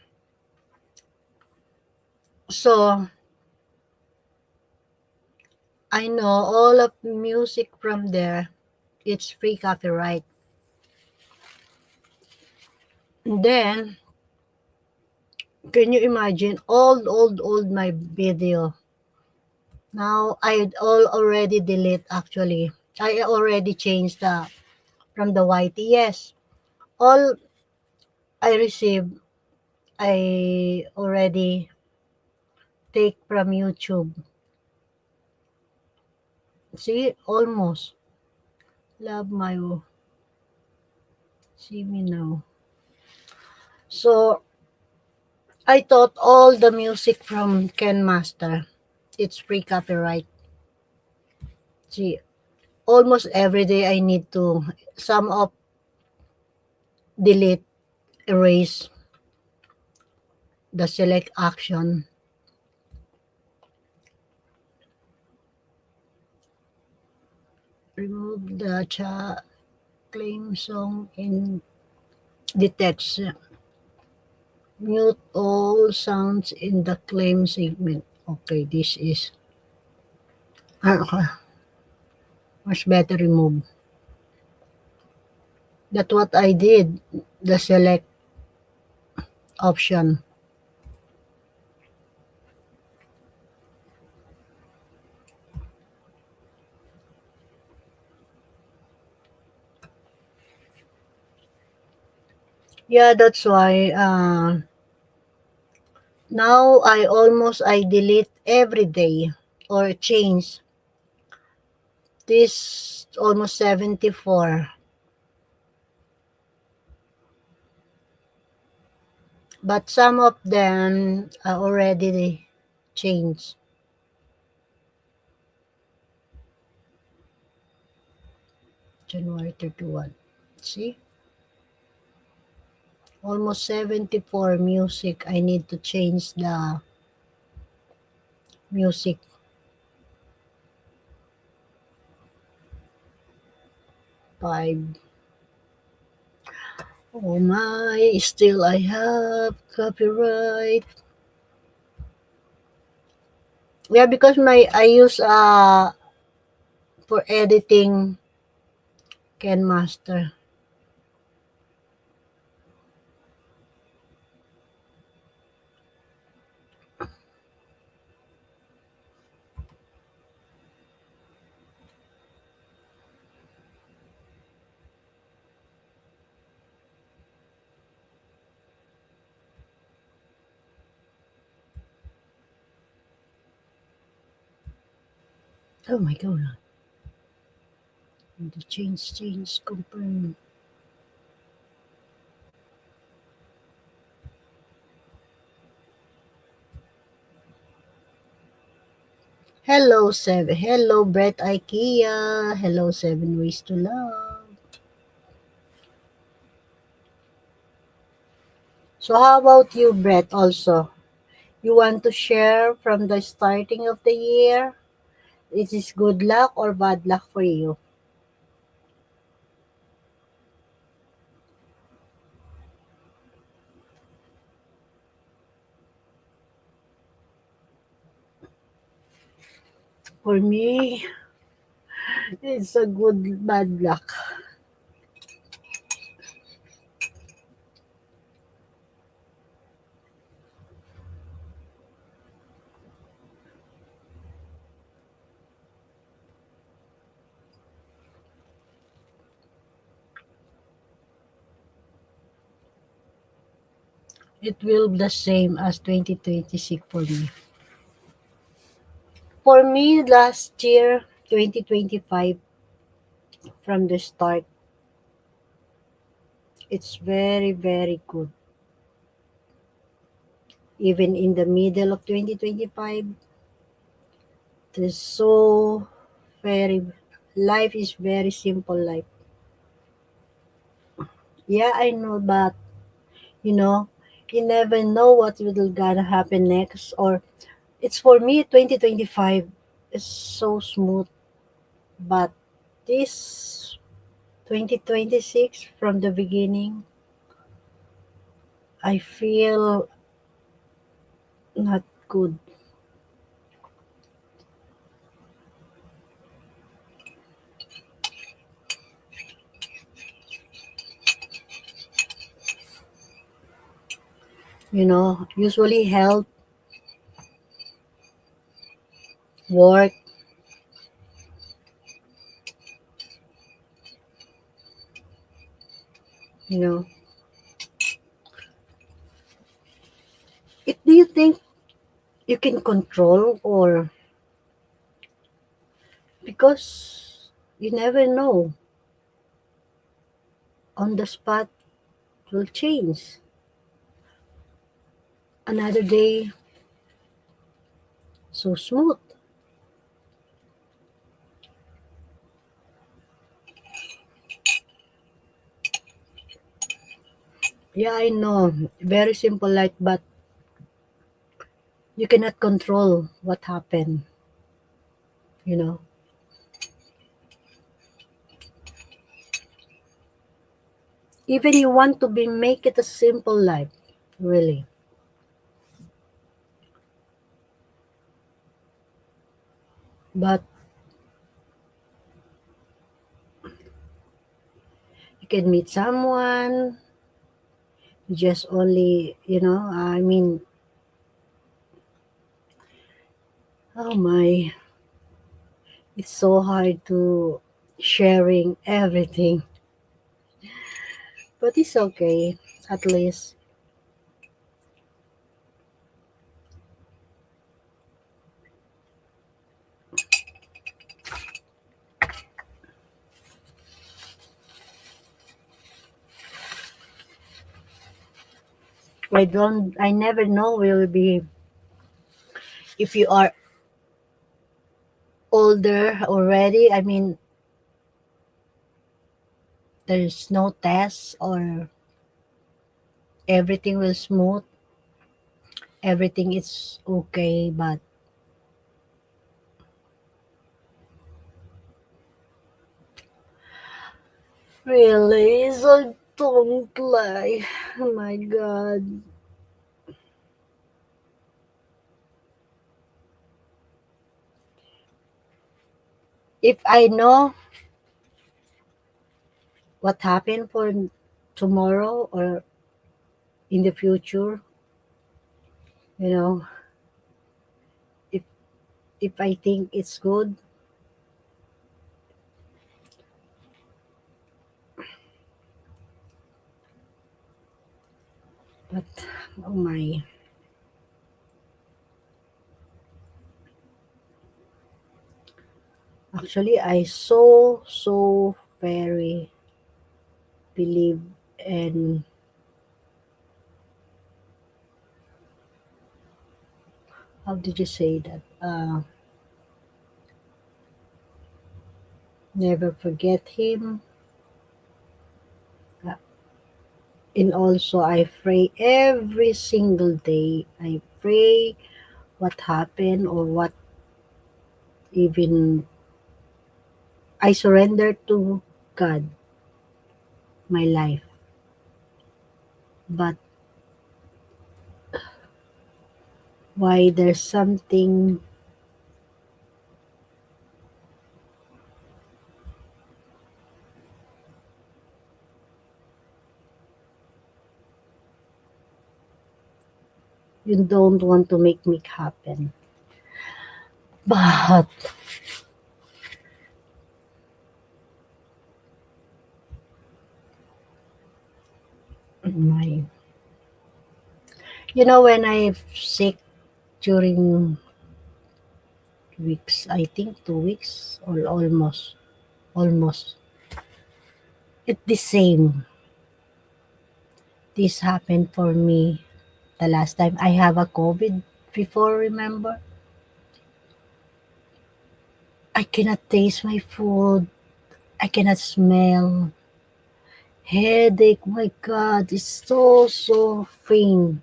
So I know all of music from there. It's free copyright. And then, can you imagine old my video? Now I all already delete actually. I already changed the from the YT. Yes, all I received I already take from YouTube. See, almost love my see me now. So I thought all the music from Ken Master, it's free copyright. See, almost every day I need to sum up, delete, erase the select action, remove the claim song in the text, mute all sounds in the claim segment. Okay, this is okay, much better remove. That's what I did, the select option. Yeah, that's why now I delete every day or change this almost 74, but some of them are already changed. January 31. See? Almost 74 music. I need to change the music. 5. Oh my, still I have copyright. Yeah, because my I use for editing Ken Master. Oh my god. The change, confirm. Hello, seven. Hello, Brett IKEA. Hello, Seven Ways to Love. So, how about you, Brett, also? You want to share from the starting of the year? Is this good luck or bad luck for you? For me, it's a good bad luck. It will be the same as 2026 for me. For me, last year, 2025, from the start, it's very, very good. Even in the middle of 2025, it is so very, life is very simple life. Yeah, I know, but you know, you never know what will gonna happen next. Or it's for me, 2025 is so smooth, but this 2026 from the beginning, I feel not good. Usually health, work, you know. If do you think you can control, or because you never know, on the spot will change. Another day, so smooth. Yeah, I know. Very simple life, but you cannot control what happened, you know. Even you want to be make it a simple life, really. But you can meet someone, you just only, I mean, oh my, it's so hard to sharing everything. But it's okay, at least. I never know will be, if you are older already, I mean, there's no test or everything will smooth, everything is okay, but really, so don't lie. Oh my god. If I know what happened for tomorrow or in the future, you know, if if I think it's good, but oh my, Actually, I so very believe, and how did you say that? Never forget him. Uh, and also, I pray every single day. I pray what happened or what even I surrender to God, my life. But why there's something you don't want to make me happen. But my, when I sick during weeks, I think 2 weeks or almost. It's the same. This happened for me the last time I have a COVID before, remember? I cannot taste my food. I cannot smell. Headache, my God, it's so faint.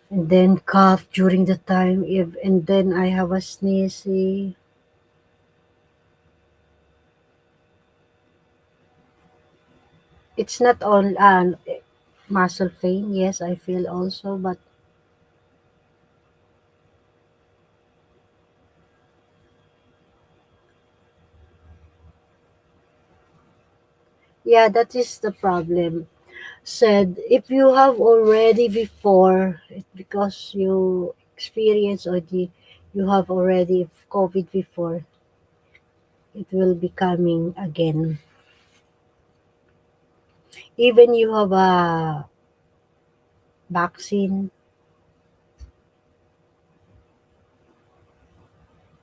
And then cough during the time, if and then I have a sneezy. It's not all muscle pain. Yes, I feel also, but yeah, that is the problem. Said if you have already before, it's because you experience or you have already COVID before, it will be coming again. Even you have a vaccine,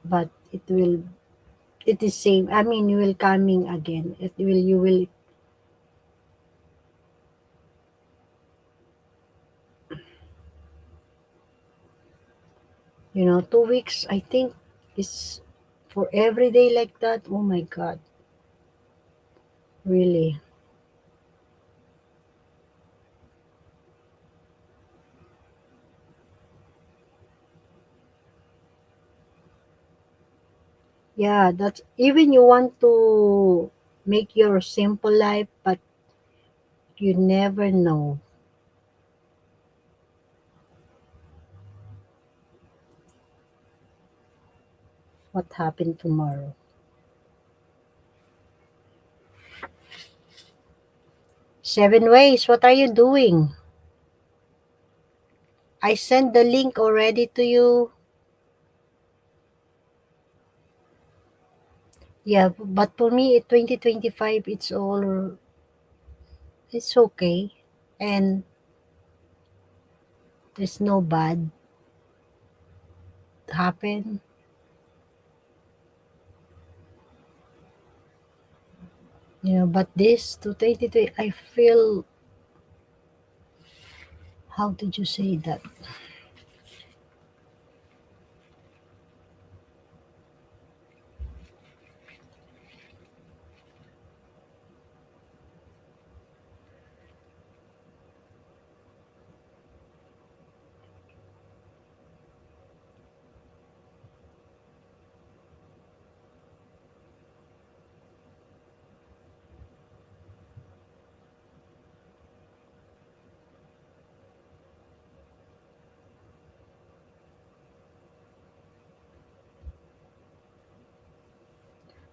but it is same. I mean, you will coming again. It will you will 2 weeks. I think is for every day like that. Oh my God, really? Yeah, that's even you want to make your simple life, but you never know what happened tomorrow. 7 ways. What are you doing? I sent the link already to you. Yeah, but for me, 2025, it's okay, and there's no bad happen. But this to 2020, I feel. How did you say that?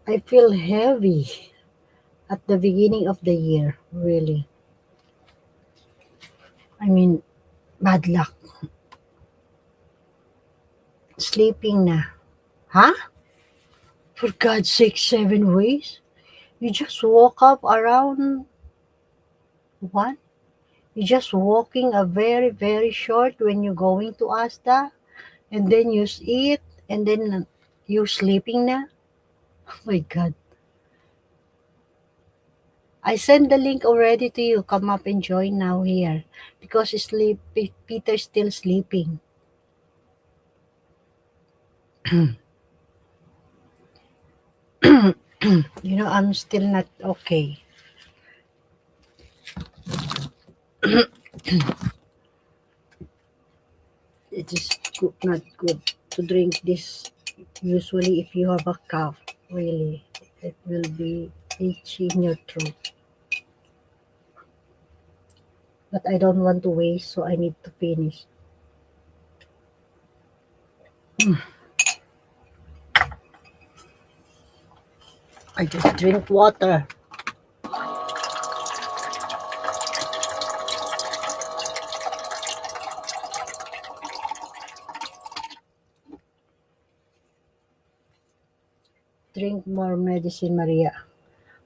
I feel heavy at the beginning of the year. Really, I mean, bad luck. Sleeping na. Huh? For God's sake, 7 ways? You just woke up around what? You just walking a very short when you're going to Asta, and then you eat, and then you sleeping na. Oh my God. I sent the link already to you. Come up and join now here. Because Peter's still sleeping. I'm still not okay. It is not good to drink this. Usually, if you have a cough, really, it will be itchy in your throat. But I don't want to waste, so I need to finish. I just drink water. Drink more medicine, Maria.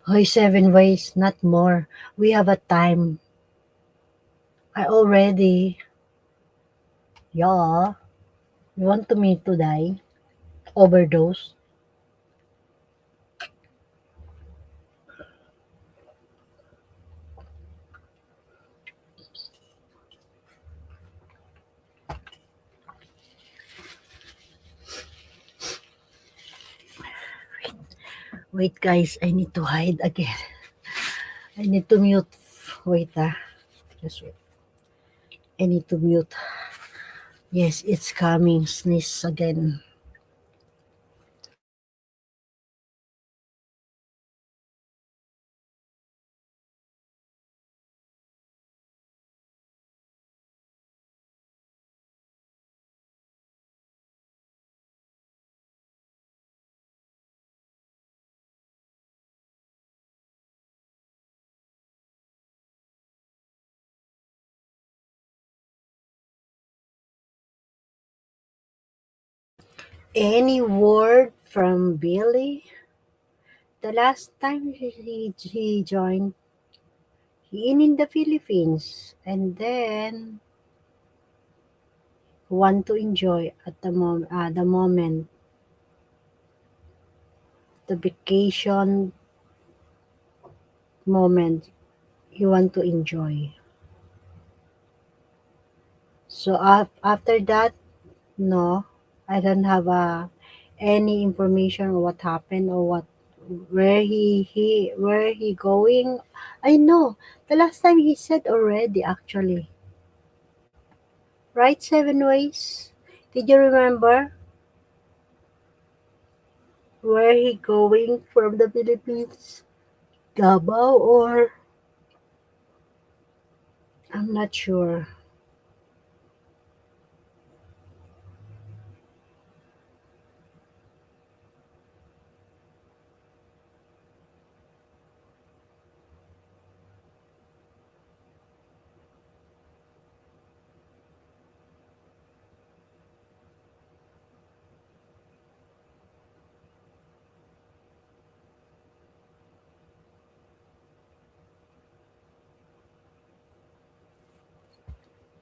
Hoy, 7 ways, not more. We have a time. I already. Yeah. You want to me to die? Overdose? Wait, guys. I need to hide again. I need to mute. Wait, just wait. I need to mute. Yes, it's coming. Sneeze again. Any word from Billy? The last time he joined, he in the Philippines, and then want to enjoy at the moment, the vacation moment. You want to enjoy. So after that, no, I don't have any information on what happened or what where he going. I know the last time he said already actually, right? 7 ways. Did you remember where he going from the Philippines? Davao or I'm not sure.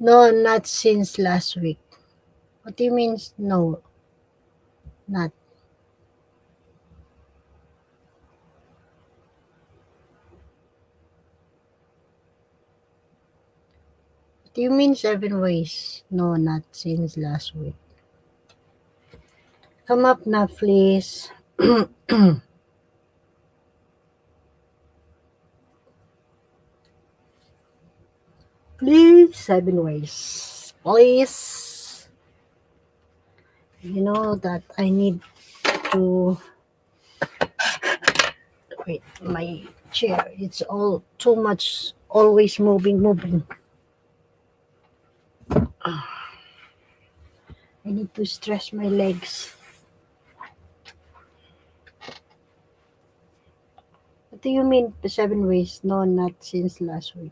No, not since last week. What do you mean? No, not. What do you mean 7 ways? No, not since last week. Come up now, please. Please, 7 ways. Please. You know that I need to wait. My chair. It's all too much. Always moving. I need to stretch my legs. What do you mean 7 ways? No, not since last week.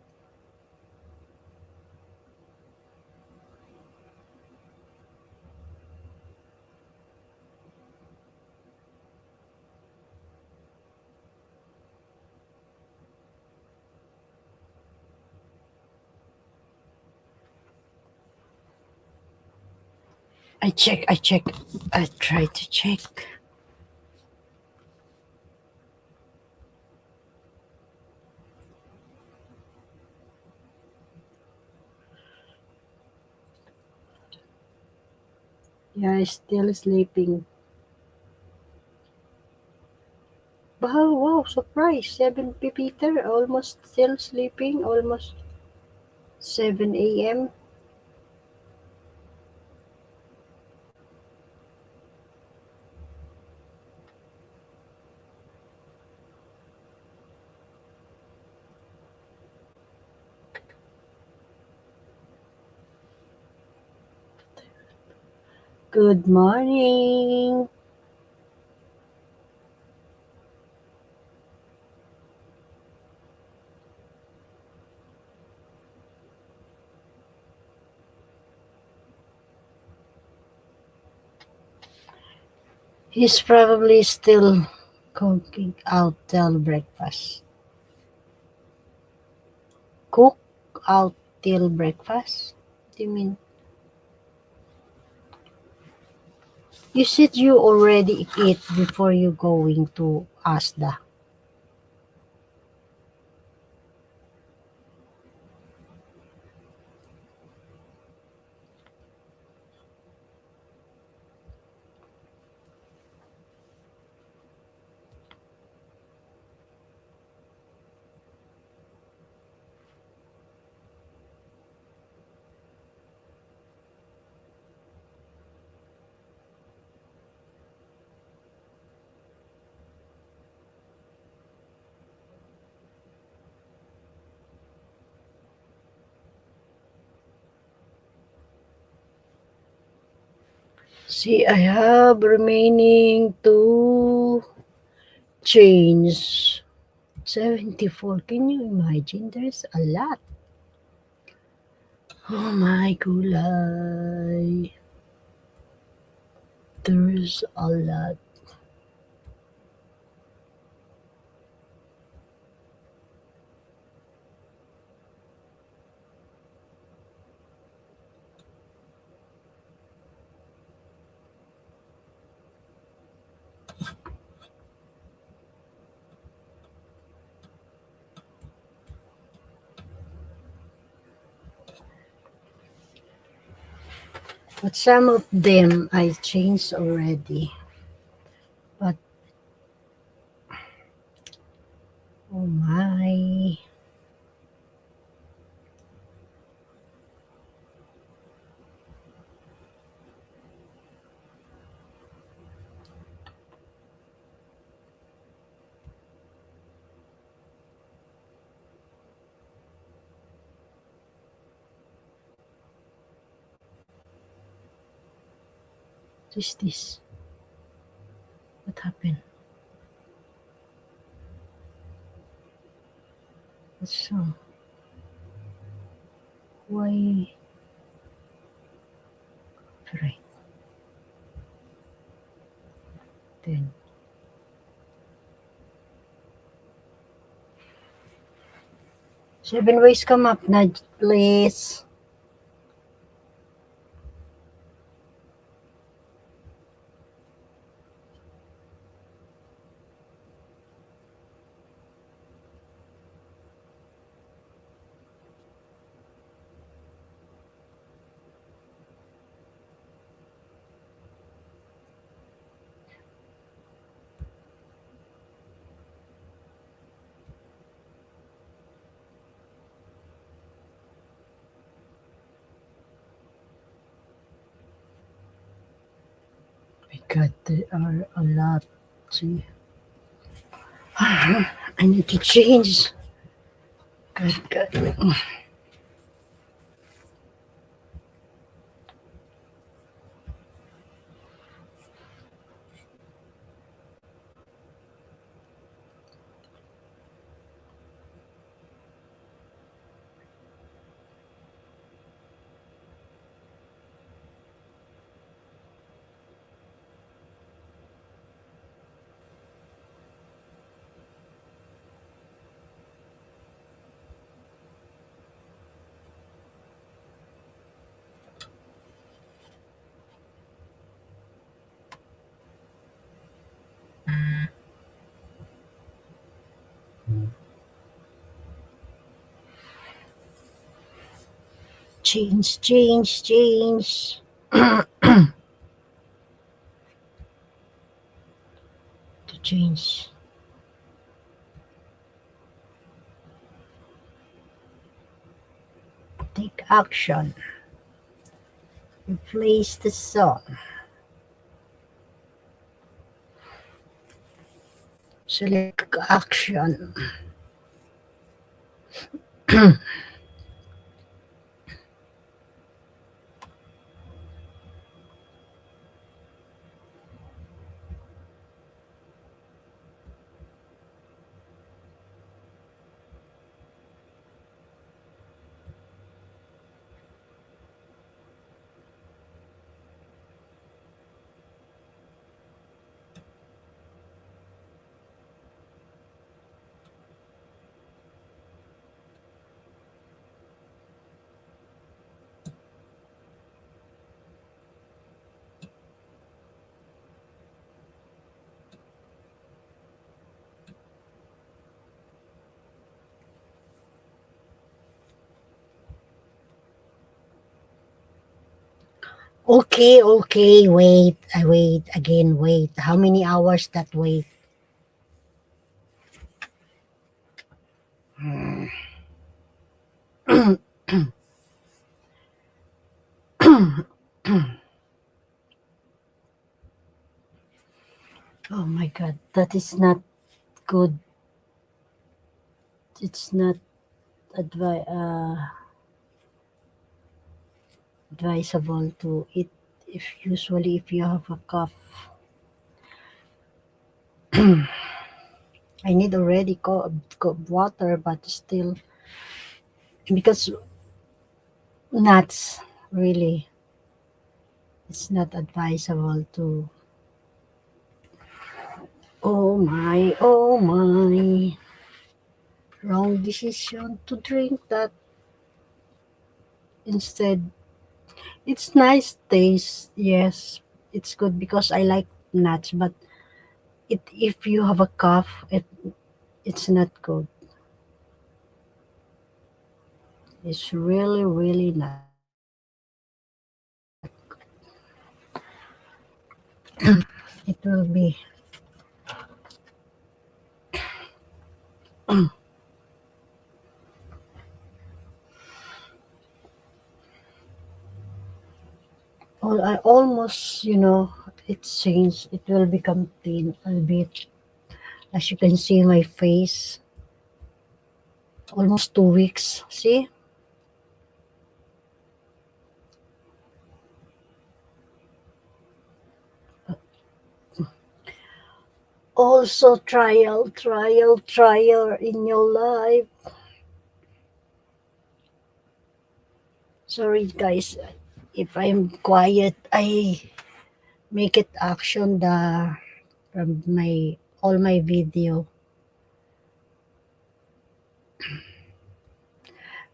I check. I try to check. Yeah, still sleeping. Wow, wow, surprise. 7 Peter, almost still sleeping, almost 7 a.m. Good morning. He's probably still cooking out till breakfast. Cook out till breakfast? What do you mean? You said you already eat before you going to ASDA. See, I have remaining to change 74. Can you imagine? There's a lot. Oh my gulay. There's a lot. But some of them I changed already. But oh my. What is this? What happened? What's wrong? Why? Right. Then. 7 ways come up na, please. God, there are a lot. See, I need to change. God, God. Change, change, change. to change. Take action. Replace the song. Select action. Okay, okay, wait. I wait again, wait. How many hours that wait? Oh my god, that is not good. It's not advisable to eat if usually if you have a cough. I need already water, but still because nuts really it's not advisable to. Oh my, wrong decision to drink that instead. It's nice taste, yes, it's good because I like nuts, but it if you have a cough, it's not good. It's really really not. It will be I almost, it changed. It will become thin a bit. As you can see, my face almost 2 weeks. See, also trial in your life. Sorry, guys, if I'm quiet. I make it action the from my all my video.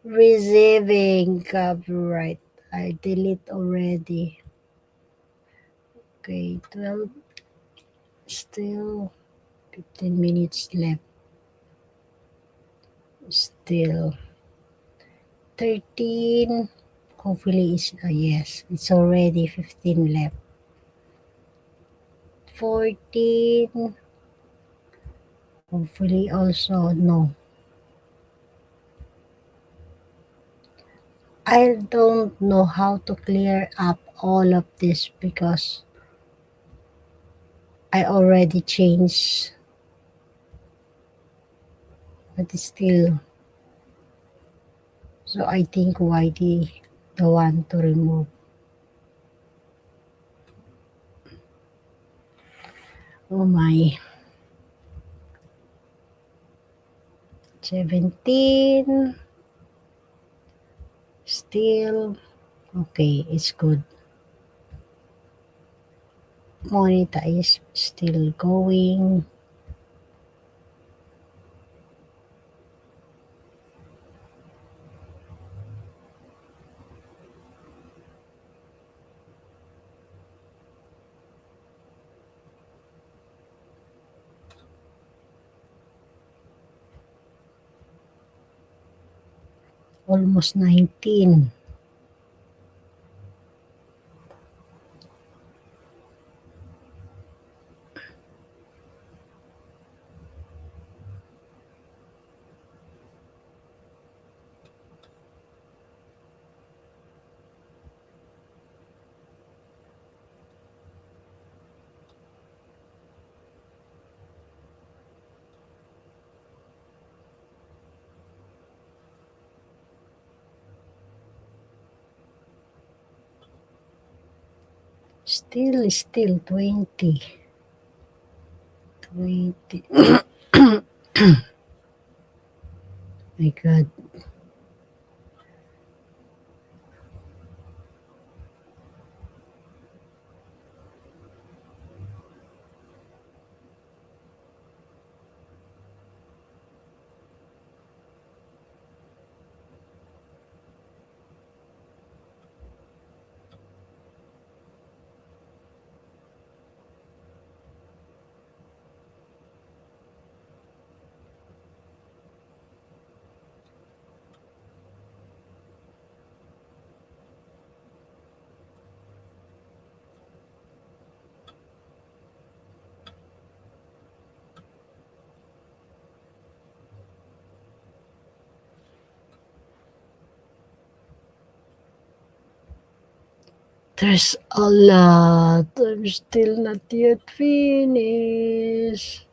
Receiving copyright. I delete already. Okay, 12 still 15 minutes left. Still 13. Hopefully it's yes. It's already 15 left. 14. Hopefully also no. I don't know how to clear up all of this because I already changed, but it's still. So I think the one to remove. Oh my. 17. Still. Okay, it's good. Monitor is still going. Almost 19. Still 20. 20. My God. There's a lot. I'm still not yet finished.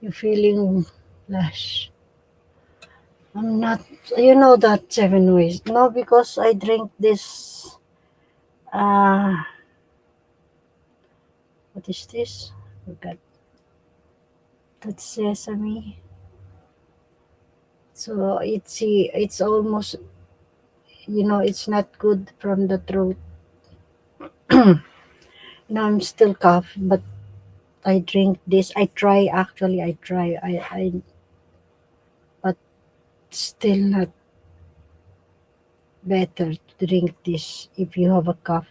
You feeling flash? I'm not. You know that 7 ways? No, because I drink this. Uh, what is this? Forgot. That's sesame. So it's almost, it's not good from the throat. Now I'm still cough, but I drink this. I try actually. I try. But still not better to drink this if you have a cough.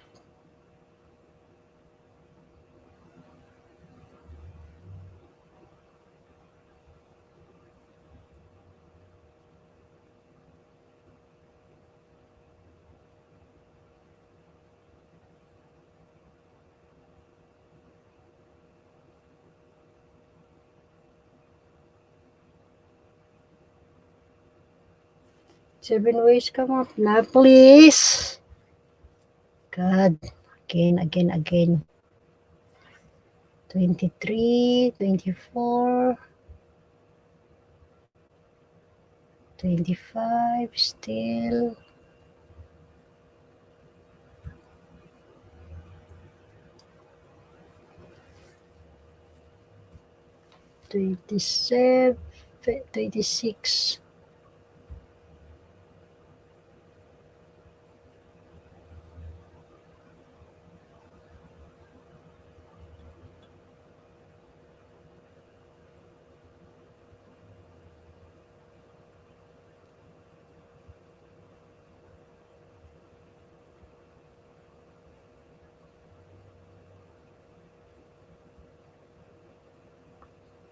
7 ways, come up na, please. God, again. 23, 24, 25, still. 27, 26,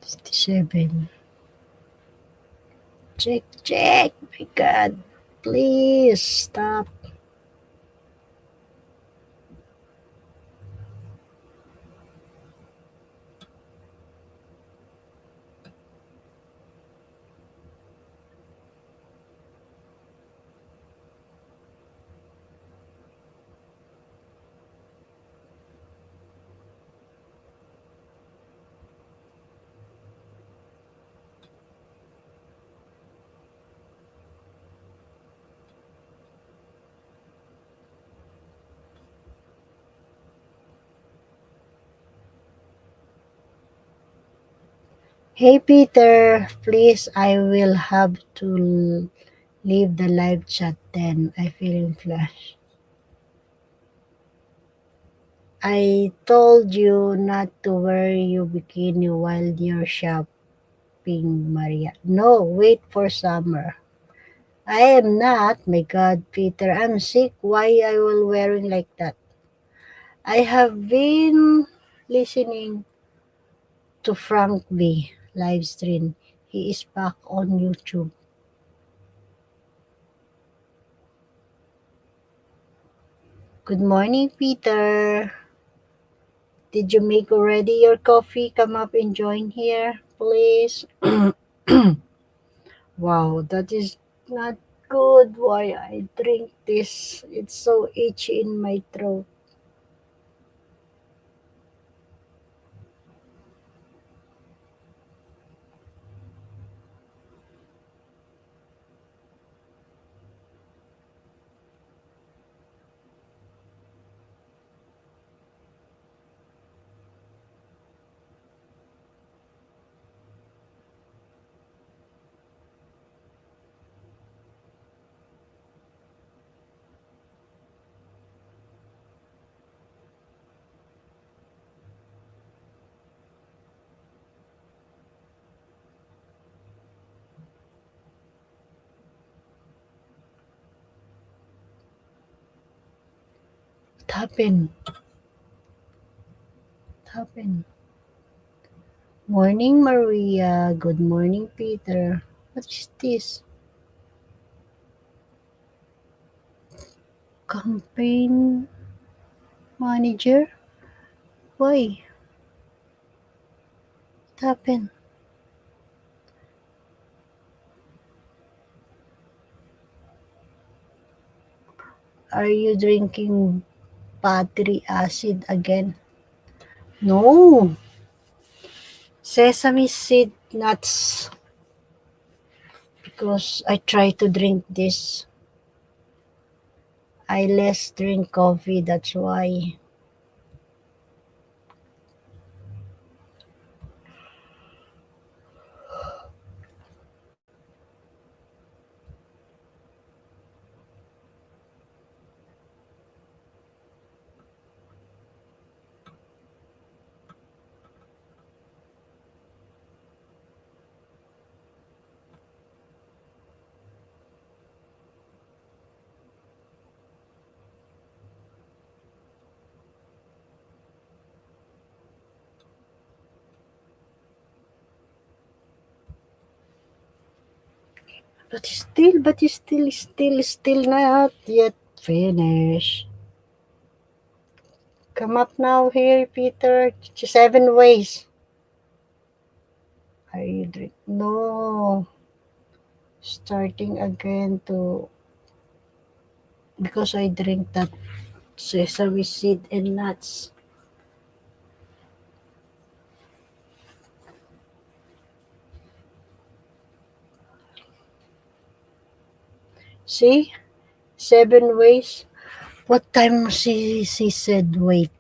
57. Check. My God, please stop. 'Hey Peter, please, I will have to leave the live chat then. I feel flash. I told you not to wear your bikini while you're shopping, Maria. No, wait for summer. I am not. My God, Peter, I'm sick. Why I will wearing like that? I have been listening to Frank B live stream. He is back on YouTube. Good morning, Peter. Did you make already your coffee? Come up and join here, please. Wow, that is not good. Why I drink this? It's so itchy in my throat. What happened? What happened? Morning, Maria. Good morning, Peter. What is this? Campaign manager? Why? What happened? Are you drinking battery acid again? No. Sesame seed nuts. Because I try to drink this. I less drink coffee, that's why. But still not yet finished. Come up now here, Peter. 7 ways. Are you drink? No. Starting again to because I drink that sesame seed and nuts. See? 7 ways. What time she said wait?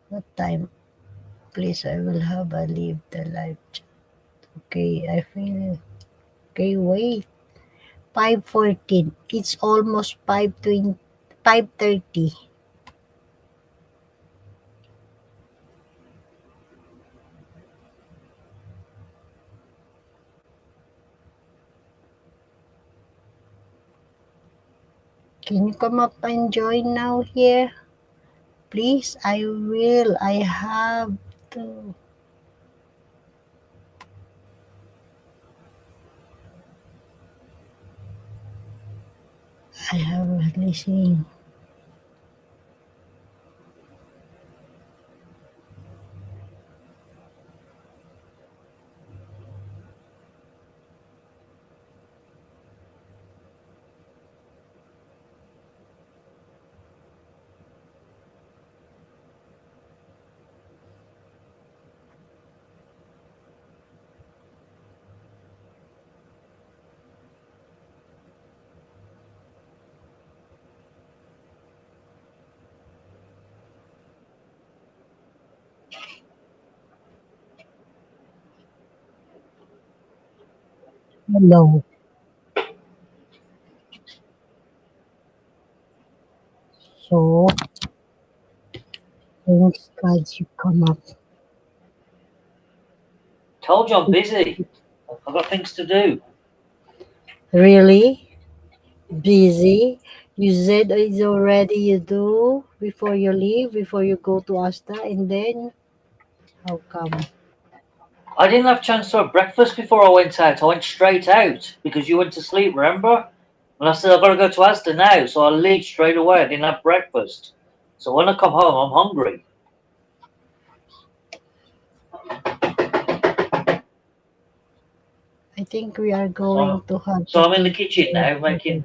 What time? Please, I will have a leave the live chat. Okay, I feel okay, wait. 5:14. It's almost 5:20, 5:30. Can you come up and join now here? Please, I will. I have to. I have listening. Hello. So, thanks God you come up. Told you I'm busy. I've got things to do. Really? Busy? You said it's already you do before you leave, before you go to Asta, and then how come? I didn't have a chance to have breakfast before I went out. I went straight out because you went to sleep, remember? And I said, I've got to go to Asda now, so I'll leave straight away. I didn't have breakfast. So when I come home, I'm hungry. I think we are So going to have so to I'm in the take kitchen now Peter. making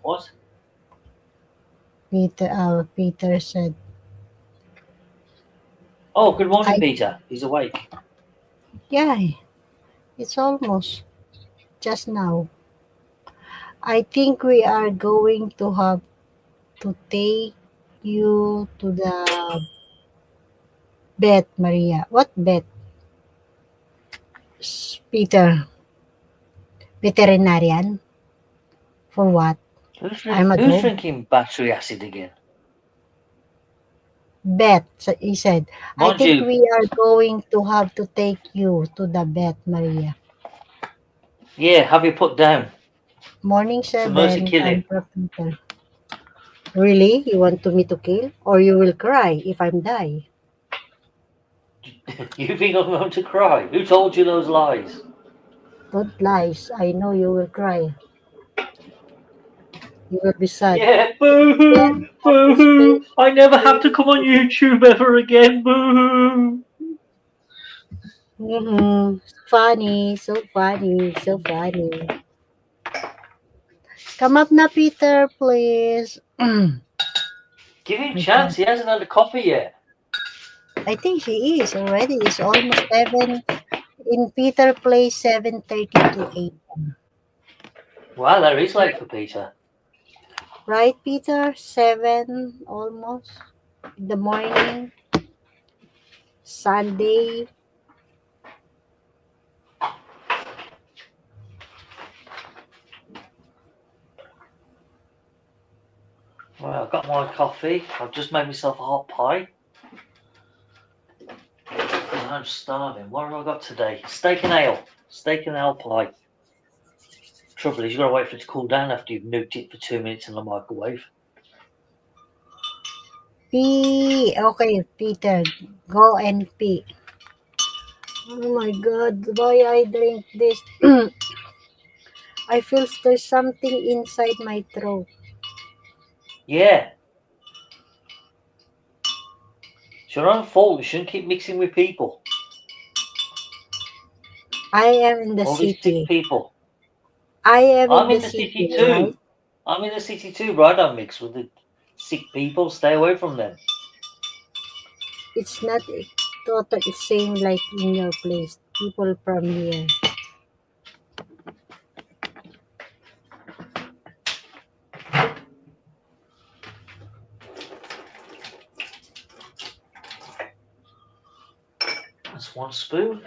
what? Peter said, Oh, good morning, I Peter. He's awake. yeah, it's almost just now. I think we are going to have to take you to the vet, Maria. What vet? Peter, veterinarian? For what? I'm a Who's dog. drinking battery acid again? Vet, he said. I Mind think you, we are going to have to take you to the vet, Maria. yeah, have you put down Morning some mercy 7, time killing? for Peter. Really? You want me to kill? Or you will cry if I'm die? You think I'm going to cry? Who told you those lies? Don't lies. I know you will cry. You will be sad. Yeah, Then boo-hoo, have to boo-hoo. stay. I never have to come on YouTube ever again, boo-hoo. Mm-hmm. Funny, so funny, so funny. Come up na, Peter, please. Give him a My God. chance, he hasn't had a coffee yet. I think she is already. It's almost 7 in Peter Place, 7:32 a.m. Wow, that is late for Peter. Right, Peter? 7 almost in the morning, Sunday. Well, I've got my coffee. I've just made myself a hot pie. I'm starving. What have I got today? Steak and ale. Steak and ale pie. Trouble is, you've got to wait for it to cool down after you've nuked it for 2 minutes in the microwave. Pee. Okay, Peter. Go and pee. Oh my God. Why I drink this? I feel there's something inside my throat. Yeah, it's your own fault. You shouldn't keep mixing with people. I am in the All these sick city. people. I am in I'm the in the city, city right? too. I'm in the city too, but I don't mix with the sick people. Stay away from them. It's not totally same like in your place. People from here. That's one spoon.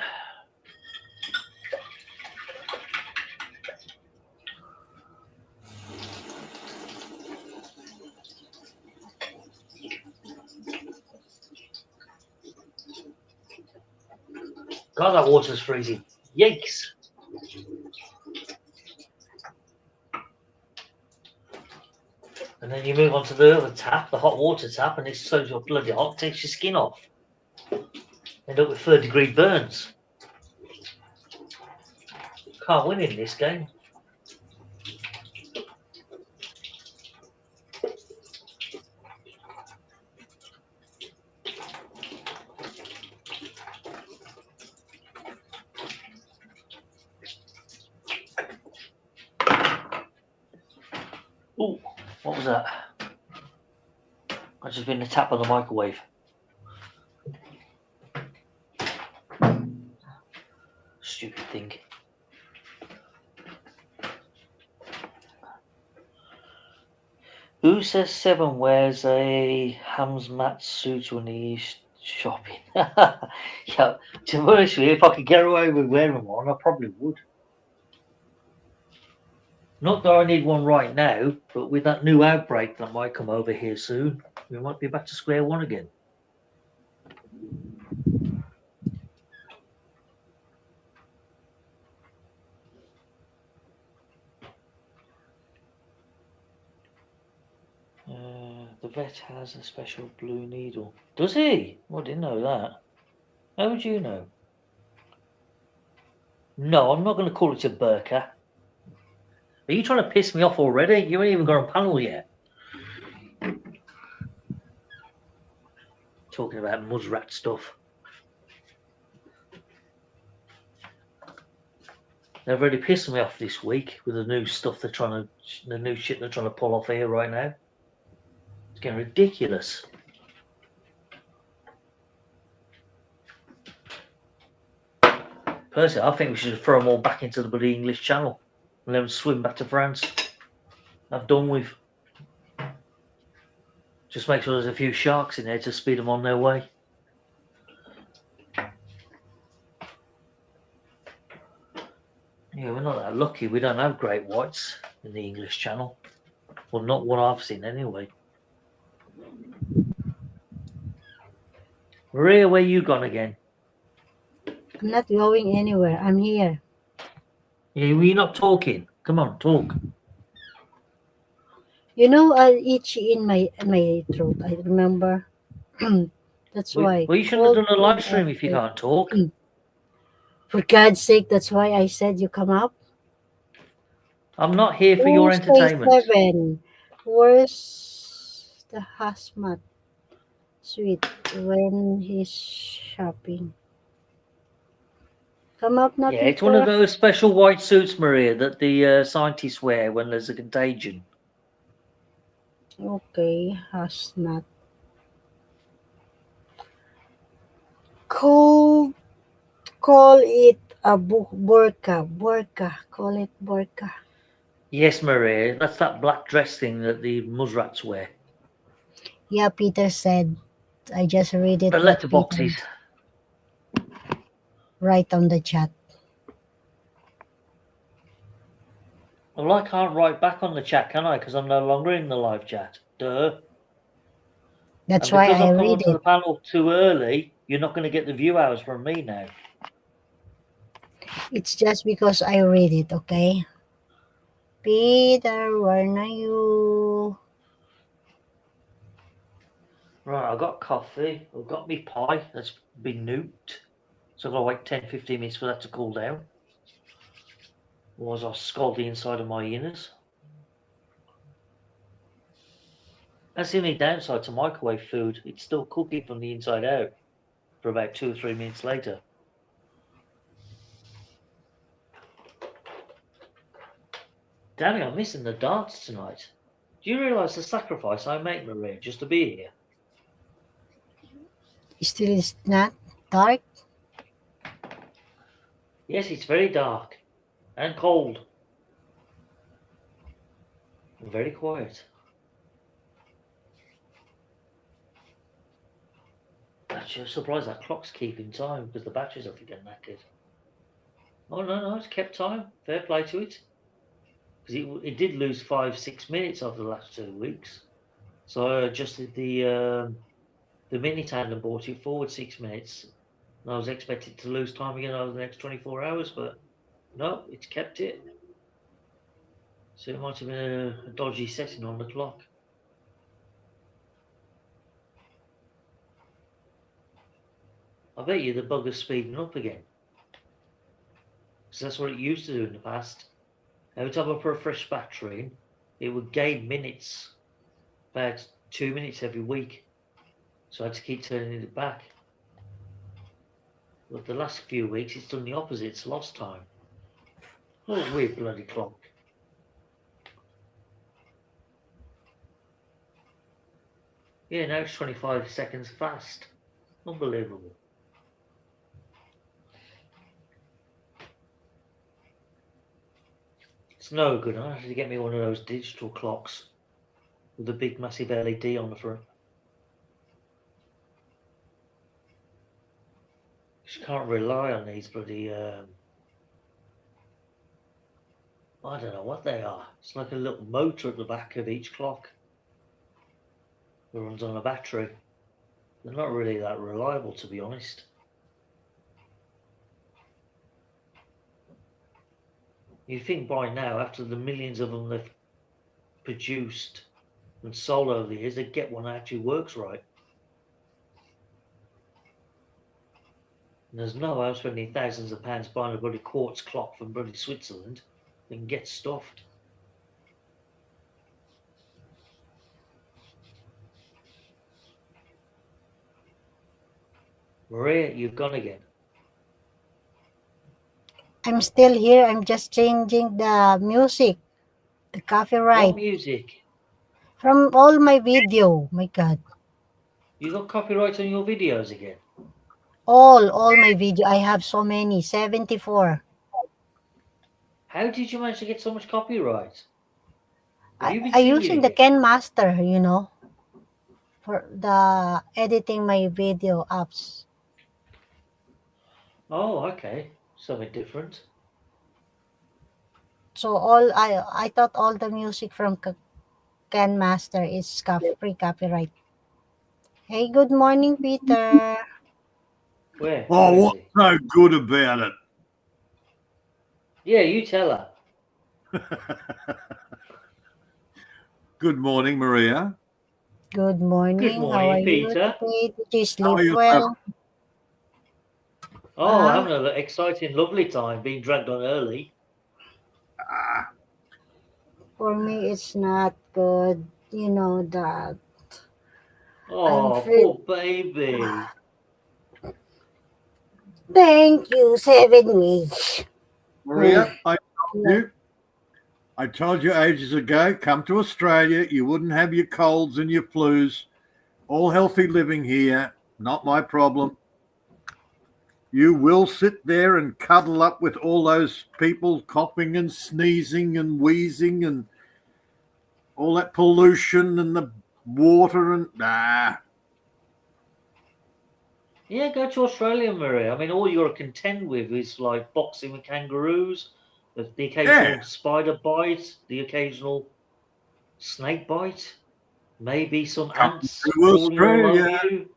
God, that water's freezing. Yikes. And then you move on to the other tap, the hot water tap, and it's so bloody hot, takes your skin off. End up with third-degree burns. Can't win in this game. Ooh, what was that? I just been a tap on the microwave. Stupid thing. Who says Seven wears a hazmat suit when he's shopping? Yeah, to be honest with you, if I could get away with wearing one, I probably would. Not that I need one right now, but with that new outbreak that might come over here soon, we might be back to square one again. The vet has a special blue needle. Does he? Well, I didn't know that. How would you know? No, I'm not going to call it a burqa. Are you trying to piss me off already? You ain't even got a panel yet. Talking about muzzrat stuff. They've really pissed me off this week with the new stuff the new shit they're trying to pull off here right now. It's getting ridiculous. Personally, I think we should throw them all back into the bloody English Channel and let them swim back to France. I'm done with. Just make sure there's a few sharks in there to speed them on their way. Yeah, we're not that lucky. We don't have great whites in the English Channel. Well, not what I've seen anyway. Maria, where you gone again? I'm not going anywhere. I'm here. Yeah, were you not talking? Come on, talk. You know, itchy in my throat. I remember. That's why Well, you shouldn't have cold done a live stream if you forever. can't talk. For God's sake, that's why I said you come up. I'm not here for your Tuesday entertainment. 7. Where's the hazmat suite when he's shopping? Come up now, Yeah, it's one of Peter. those special white suits, Maria, that the scientists wear when there's a contagion. Okay, hazmat. Call call it a burka. Burka. Call it burka. Yes, Maria, that's that black dress thing that the musrats wear. Yeah, Peter said. I just read The it what Peter letterboxes. write on the chat. Well, I can't write back on the chat, can I? Because I'm no longer in the live chat. Duh. That's And why because I I've come read onto it. the panel too early, you're not going to get the view hours from me now. It's just because I read it, okay? Peter, where are you? Right, I've got coffee. I've got me pie that's been nuked. So I've got to wait 10, 15 minutes for that to cool down. Otherwise I'll scald the inside of my inners. That's the only downside to microwave food. It's still cooking from the inside out for about 2 or 3 minutes later. Damn it, I'm missing the darts tonight. Do you realise the sacrifice I make, Maria, just to be here? Still is not dark? Yes, it's very dark and cold and very quiet. Actually, I'm surprised that clock's keeping time because the batteries have to get knackered. Oh, no, it's kept time. Fair play to it. Because it did lose 5, 6 minutes over the last 2 weeks. So I adjusted the minute hand and brought it forward 6 minutes. And I was expected to lose time again over the next 24 hours, but no, it's kept it. So it might have been a dodgy setting on the clock. I bet you the bugger's speeding up again. Because that's what it used to do in the past. Every time I put a fresh battery in, it would gain minutes, about 2 minutes every week. So I had to keep turning it back. But the last few weeks, it's done the opposite. It's lost time. What a weird bloody clock. Yeah, now it's 25 seconds fast. Unbelievable. It's no good. I have to get me one of those digital clocks with a big massive LED on the front. You can't rely on these bloody, I don't know what they are. It's like a little motor at the back of each clock that runs on a battery. They're not really that reliable, to be honest. You'd think by now, after the millions of them they've produced and sold over the years, they'd get one that actually works right. And there's no way I'm spending thousands of pounds buying a bloody quartz clock from bloody Switzerland that can get stuffed. Maria, you've gone again. I'm still here. I'm just changing the music, the What copyright music? from all my video. My God, You got copyright on your videos again? all my video. I have so many, 74. How did you manage to get so much copyright? Have you been I singing using the again? Ken Master, for the editing my video apps. Oh, okay. Something different. So I thought all the music from Ken Master is free copyright. Hey, good morning, Peter. Where? Oh, Where is what's he? so good about it? Yeah, you tell her. Good morning, Maria. Good Good morning. How are morning, you Peter. today? Did you How sleep are you? well? Oh, Huh? having an exciting, lovely time being dragged on early. For me, it's not good. You know that. I'm Oh, free. poor baby. Thank you, 7 weeks. Maria, Yeah. you, I told you ages ago, come to Australia. You wouldn't have your colds and your flus. All healthy living here. Not my problem. You will sit there and cuddle up with all those people coughing and sneezing and wheezing and all that pollution and the water and Yeah, go to Australia, Maria. I mean, all you're contend with is like boxing with kangaroos, the yeah. occasional spider bite, the occasional snake bite, maybe some Come ants to crawling all over Australia, you.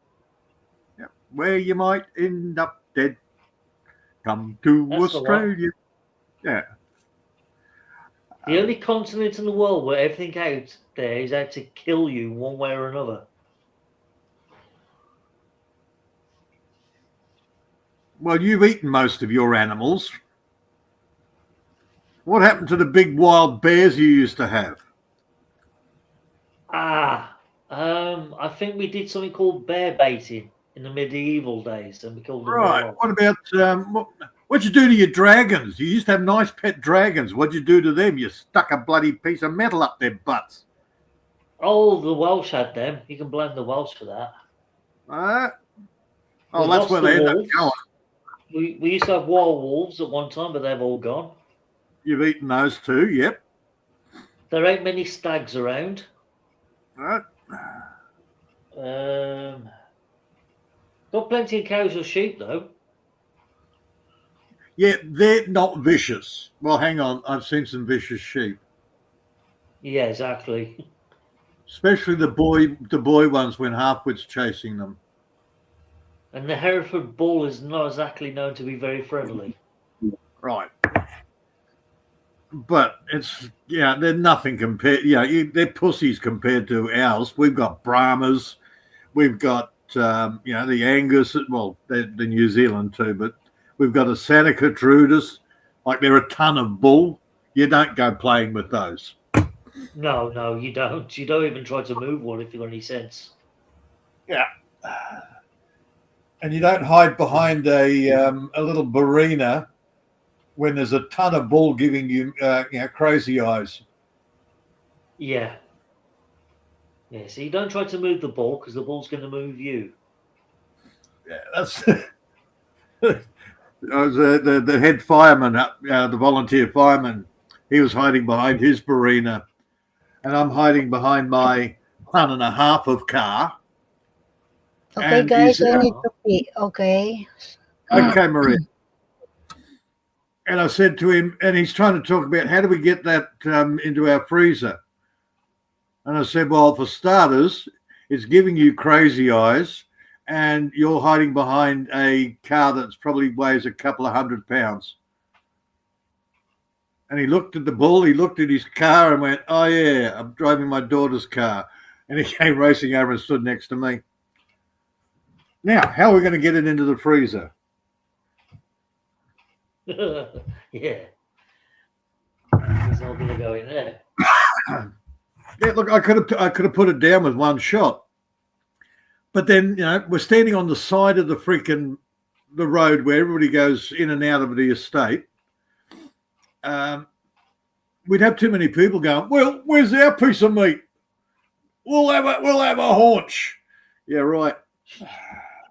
where you might end up dead. Come to That's the one. Australia. Yeah. The only continent in the world where everything out there is out to kill you one way or another. Well, you've eaten most of your animals. What happened to the big wild bears you used to have? I think we did something called bear baiting in the medieval days, and we killed them all Right. off. What about what'd you do to your dragons? You used to have nice pet dragons. What'd you do to them? You stuck a bloody piece of metal up their butts. Oh, the Welsh had them. You can blame the Welsh for that. Uh, We oh, that's lost where the they end up going. wolves. We used to have wild wolves at one time, but they've all gone. You've eaten those too. Yep. There ain't many stags around. Right. Got plenty of cows or sheep though. Yeah, they're not vicious. Well, hang on. I've seen some vicious sheep, Yeah, exactly. especially the boy ones when Halfwit's chasing them. And the Hereford bull is not exactly known to be very friendly. Right. But they're nothing compared. They're pussies compared to ours. We've got Brahmas, we've got the Angus. Well, they're New Zealand too, but we've got a Santa Gertrudis. Like they're a ton of bull. You don't go playing with those. No, you don't. You don't even try to move one if you've got any sense. Yeah. And you don't hide behind a little barina when there's a ton of bull giving you crazy eyes. Yeah. Yeah, so you don't try to move the ball because the ball's going to move you. Yeah, that's. I was the head fireman, the volunteer fireman. He was hiding behind his barina, and I'm hiding behind my ton and a half of car. Okay, And he's guys, I need to pee. Okay. okay, Maria. And I said to him, and he's trying to talk about how do we get that into our freezer. And I said, well, for starters, it's giving you crazy eyes, and you're hiding behind a car that's probably weighs a couple of 100 pounds. And he looked at the bull, he looked at his car and went, oh, yeah, I'm driving my daughter's car. And he came racing over and stood next to me. Now, how are we going to get it into the freezer? Yeah. It's not going to go in there. Yeah, look, I could have put it down with one shot. But then, we're standing on the side of the road where everybody goes in and out of the estate. We'd have too many people going, well, where's our piece of meat? We'll have a haunch. Yeah, right.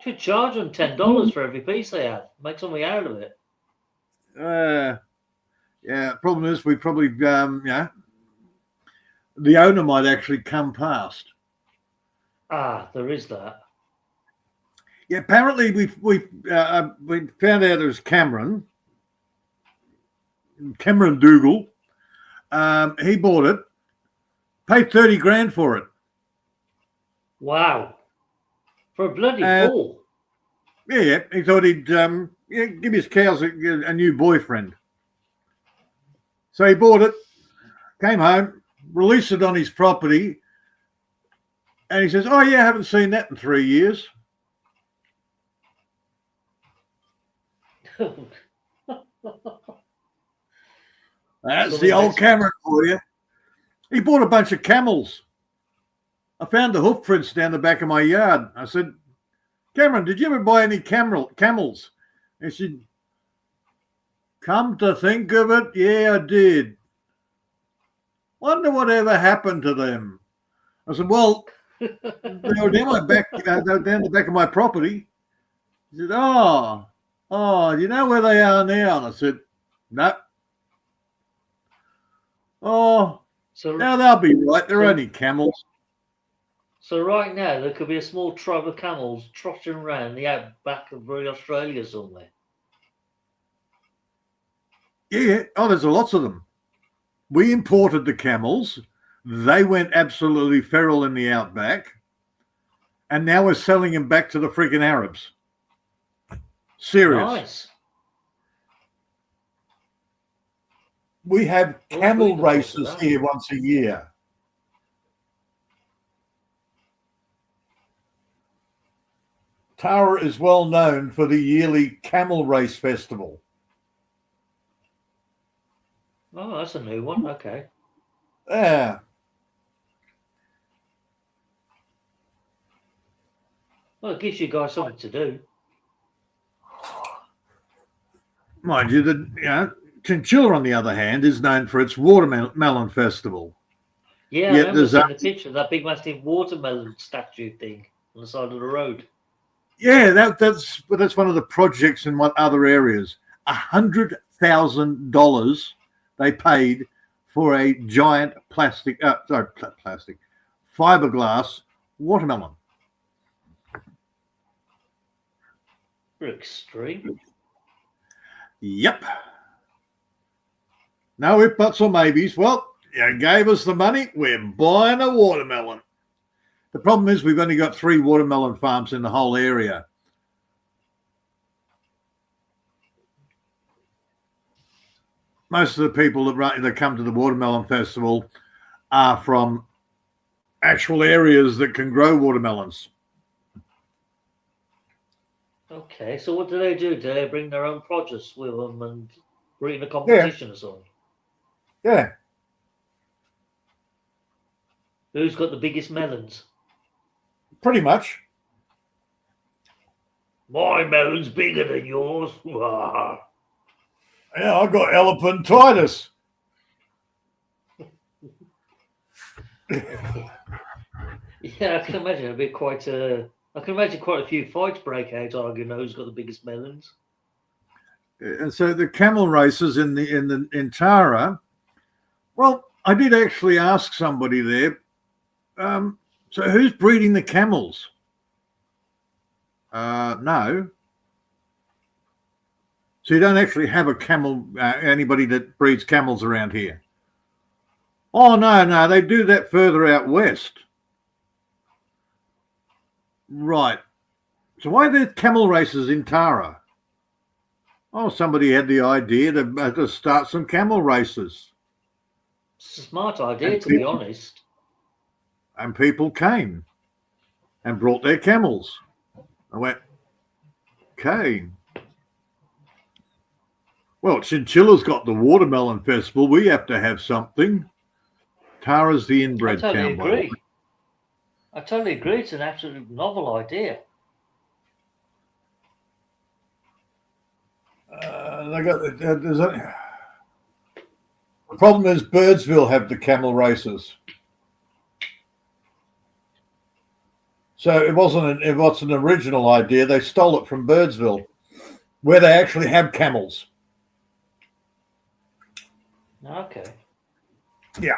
Should charge them $10 for every piece they have. Make something out of it. Yeah, problem is we probably, the owner might actually come past. There is that. Yeah, apparently we found out it was Cameron Dougal. He bought it, paid 30 grand for it. Wow. For a bloody bull. Yeah, he thought he'd give his cows a new boyfriend. So he bought it, came home, release it on his property. And he says, oh, yeah, I haven't seen that in 3 years. That's So the old that's- Cameron for you. He bought a bunch of camels. I found the hoof prints down the back of my yard. I said, Cameron, did you ever buy any camels? He said, come to think of it, yeah, I did. Wonder whatever happened to them. I said, well, they were down my back, they were down the back of my property. He said, oh, do you know where they are now? And I said, no. Oh, So now they'll be right. They're only camels. So right now there could be a small tribe of camels trotting around the outback of Australia somewhere. Yeah. Oh, there's lots of them. We imported the camels. They went absolutely feral in the outback. And now we're selling them back to the freaking Arabs. Serious. Nice. We have Well, camel we can talk to races that. here once a year. Tara is well known for the yearly camel race festival. Oh, that's a new one. Okay. Yeah. Well, it gives you guys something to do. Mind you, Chinchilla, on the other hand, is known for its watermelon festival. Yeah, Yeah, I remember there's seeing the picture of that big massive watermelon statue thing on the side of the road. Yeah, that's one of the projects in what other areas. $100,000 they paid for a giant fiberglass watermelon. Pretty extreme. Yep. No if, buts, or maybes. Well, you gave us the money. We're buying a watermelon. The problem is we've only got 3 watermelon farms in the whole area. Most of the people that come to the watermelon festival are from actual areas that can grow watermelons. Okay, so what do? Do they bring their own produce with them and bring a competition or something? Yeah. Who's got the biggest melons? Pretty much. My melon's bigger than yours. Yeah, I got elephantitis. Yeah, I can imagine it'd be quite a. I can imagine quite a few fights break out arguing who's got the biggest melons. And so the camel races in Tara. Well, I did actually ask somebody there. So who's breeding the camels? No. So you don't actually have a camel, anybody that breeds camels around here. Oh, no, they do that further out west. Right. So why are there camel races in Tara? Oh, somebody had the idea to start some camel races. It's a smart idea, to be honest. And people came and brought their camels. I went, okay. Well, Chinchilla's got the watermelon festival. We have to have something. Tara's the inbred I town. totally agree. I totally agree. It's an absolutely novel idea. The problem is Birdsville have the camel races. So it wasn't an original idea. They stole it from Birdsville, where they actually have camels. Okay. Yeah.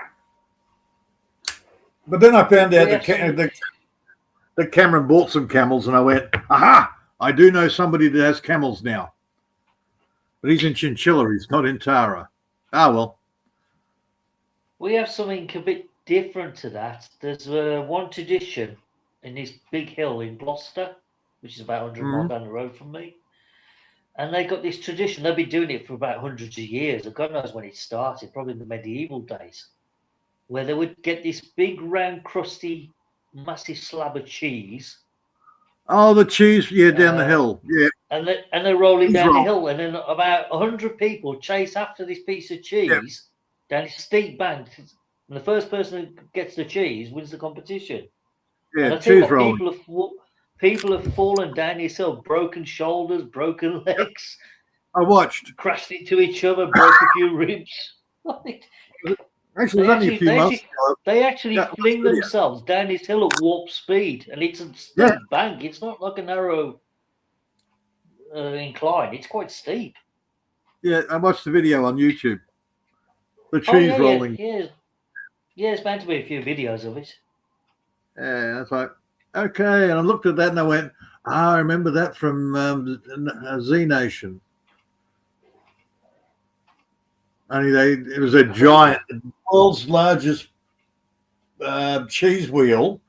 But then I found out that Cameron bought some camels, and I went, aha, I do know somebody that has camels now. But he's in Chinchilla. He's not in Tara. Ah, well. We have something a bit different to that. There's one tradition in this big hill in Gloucester, which is about 100 miles down the road from me. And they got this tradition. They've been doing it for about hundreds of years. God knows when it started, probably in the medieval days. where they would get this big, round, crusty, massive slab of cheese, Oh, the cheese, yeah, down the uh, hill. Yeah, and they roll it cheese down the roll. hill, and then about 100 people chase after this piece of Yeah, cheese down this steep bank, and the first person who gets the cheese wins the competition. yeah, And I tell you cheese what, rolling. people have fallen down this hill, broken shoulders, broken legs, I watched. crashed into each other, broke a few ribs. Actually, it They was only a actually, few they months actually, ago. they actually Yeah, I watched fling the video. themselves down this hill at warp speed, and it's a Yeah, steep bank. It's not like a narrow incline. It's quite steep. yeah, I watched the video on YouTube. The Oh cheese rolling. yeah. There's bound to be a few videos of it. Yeah, that's like, okay. And I looked at that and I went, I remember that from Z Nation. Only it was a giant, the world's largest cheese wheel.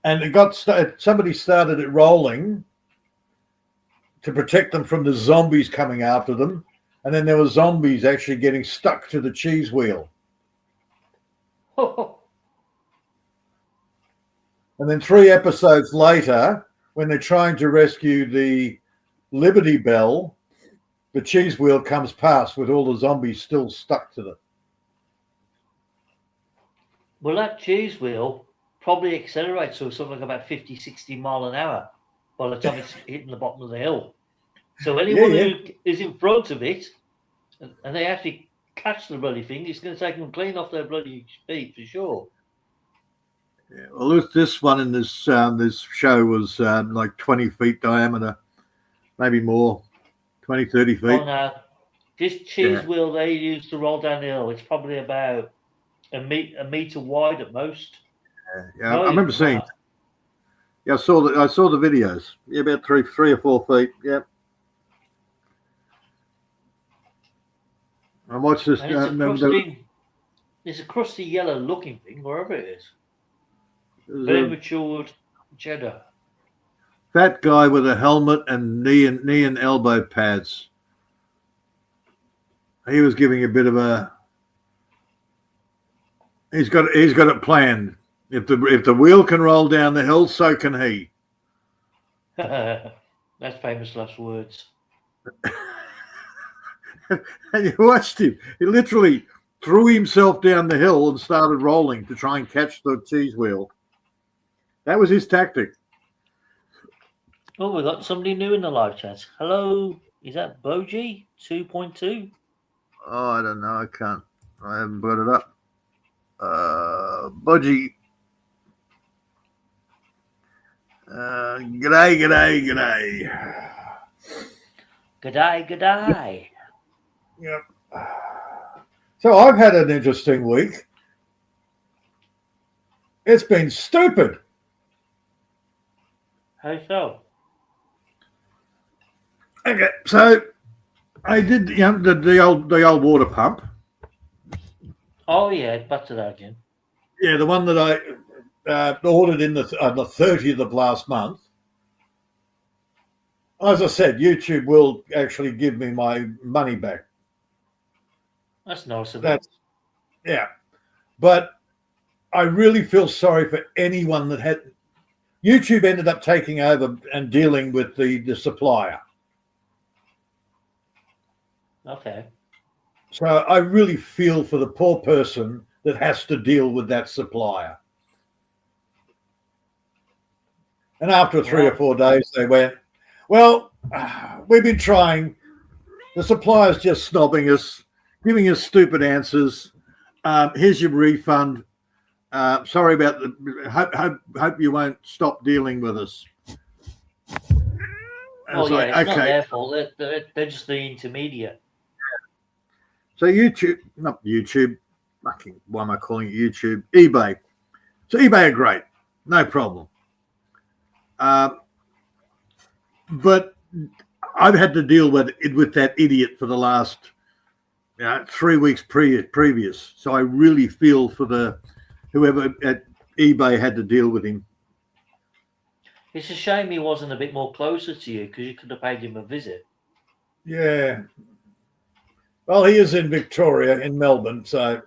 And it got somebody started it rolling to protect them from the zombies coming after them. And then there were zombies actually getting stuck to the cheese wheel. And then 3 episodes later, when they're trying to rescue the Liberty Bell, the cheese wheel comes past with all the zombies still stuck to them. Well, that cheese wheel probably accelerates to something like about 50, 60 mile an hour by the time it's hitting the bottom of the hill. So anyone who is in front of it, and they actually catch the bloody thing, it's going to take them clean off their bloody feet for sure. Yeah, well, this one in this show was like 20 feet diameter, maybe more, 20, 30 feet. Oh, no. This cheese wheel they use to roll down the hill, it's probably about a meter wide at most. Yeah, I remember seeing. Yeah, I saw the videos. Yeah, about three or 4 feet. Yeah. I watched this. It's a crusty yellow looking thing, wherever it is. Very matured JEDDAH. Fat guy with a helmet and knee and elbow pads. He was giving a bit of a. He's got it planned. If the wheel can roll down the hill, so can he. That's famous last words. And you watched him. He literally threw himself down the hill and started rolling to try and catch the cheese wheel. That was his tactic. Oh, we got somebody new in the live chat. Hello, is that Boji 2.2? Oh, I don't know. I haven't brought it up. Boji. G'day. G'day. Yep. So I've had an interesting week. It's been stupid. How so? Okay, so I did the old water pump. Oh yeah, back to that again. Yeah, the one that I ordered on the 30th of last month. As I said, YouTube will actually give me my money back. That's nice of it. Yeah, but I really feel sorry for anyone that had. YouTube ended up taking over and dealing with the supplier. Okay. So I really feel for the poor person that has to deal with that supplier. And after 3 or 4 days, they went, well, we've been trying. The supplier's just snobbing us, giving us stupid answers. Here's your refund. Sorry about hope you won't stop dealing with us. Well, yeah, it's not their fault. They're just the intermediate. So not YouTube. Fucking, why am I calling it YouTube? eBay. So eBay are great, no problem. But I've had to deal with that idiot for the last 3 weeks previous. So I really feel for whoever at eBay had to deal with him. It's a shame he wasn't a bit more closer to you, because you could have paid him a visit. Yeah. Well, he is in Victoria, in Melbourne, so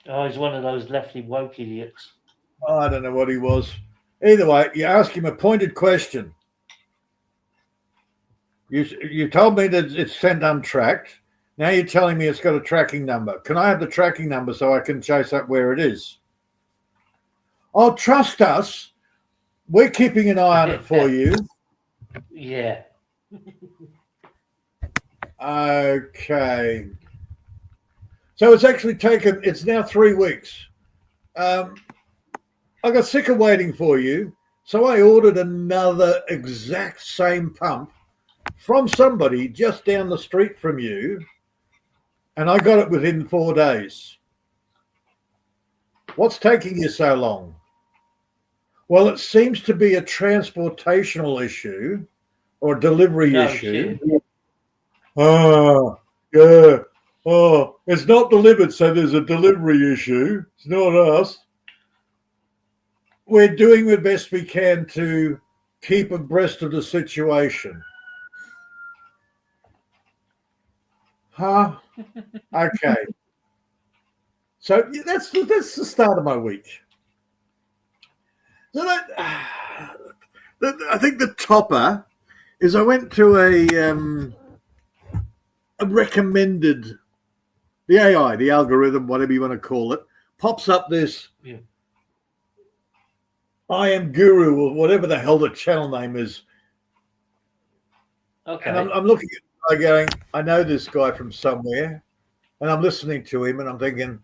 Oh, he's one of those lefty woke idiots. I don't know what he was. Either way, you ask him a pointed question. You told me that it's sent untracked. Now you're telling me it's got a tracking number. Can I have the tracking number so I can chase up where it is? Oh, trust us. We're keeping an eye on it for you. Yeah. Okay. So it's actually taken, it's now 3 weeks. I got sick of waiting for you. So I ordered another exact same pump from somebody just down the street from you. And I got it within 4 days. What's taking you so long? Well, it seems to be a transportational issue or delivery issue. Shit. Oh, yeah. Oh, it's not delivered, so there's a delivery issue. It's not us. We're doing the best we can to keep abreast of the situation. Huh? Okay. So that's the start of my week. So I think the topper is I went to a recommended, the AI, the algorithm, whatever you want to call it, pops up this I am Guru or whatever the hell the channel name is. Okay. And I'm looking at it going, I know this guy from somewhere. And I'm listening to him and I'm thinking,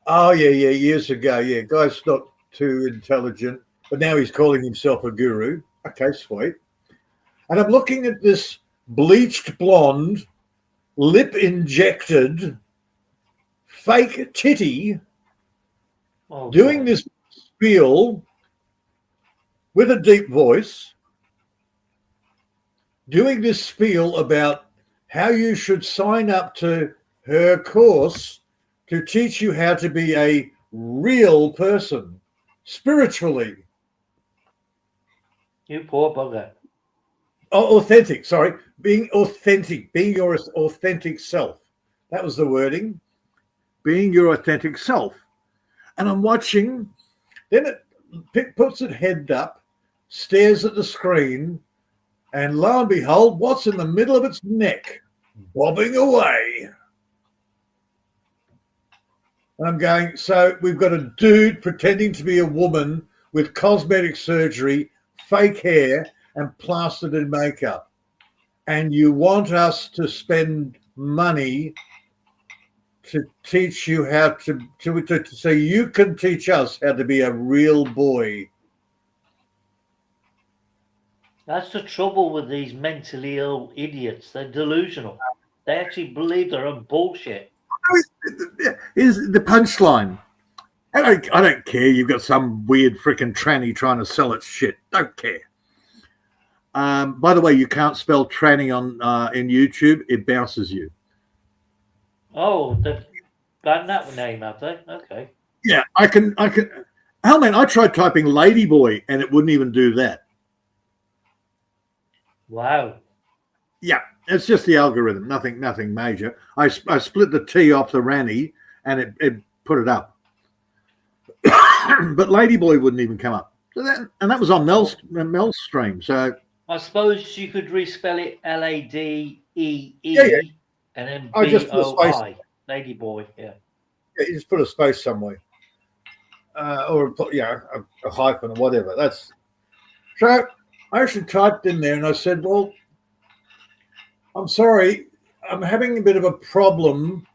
oh, yeah, years ago, yeah, guy's not too intelligent, but now he's calling himself a guru. Okay, sweet. And I'm looking at this bleached blonde, lip injected, fake titty doing this spiel with a deep voice, doing this spiel about how you should sign up to her course to teach you how to be a real person spiritually. You poor bugger. Oh, authentic, sorry. Being authentic, being your authentic self. That was the wording. Being your authentic self. And I'm watching, then it puts its head up, stares at the screen, and lo and behold, what's in the middle of its neck? Bobbing away. And I'm going, so we've got a dude pretending to be a woman with cosmetic surgery, fake hair, and plastered in makeup. And you want us to spend money to teach you how to so you can teach us how to be a real boy. That's the trouble with these mentally ill idiots. They're delusional. They actually believe their own bullshit. Is the punchline. I don't care. You've got some weird freaking tranny trying to sell its shit. Don't care. By the way, you can't spell tranny on in YouTube. It bounces you. Oh, they've gotten that name, have they? Okay. Yeah, I can. Hell, man, I tried typing ladyboy and it wouldn't even do that. Wow. Yeah, it's just the algorithm. Nothing major. I split the T off the Ranny and it put it up. But ladyboy wouldn't even come up. So that was on Mel's stream. So I suppose you could respell it Ladee Yeah. and then I just put a space. BOI. Ladyboy, yeah. Yeah, you just put a space somewhere. Or a hyphen or whatever. That's so I actually typed in there and I said, well, I'm sorry, I'm having a bit of a problem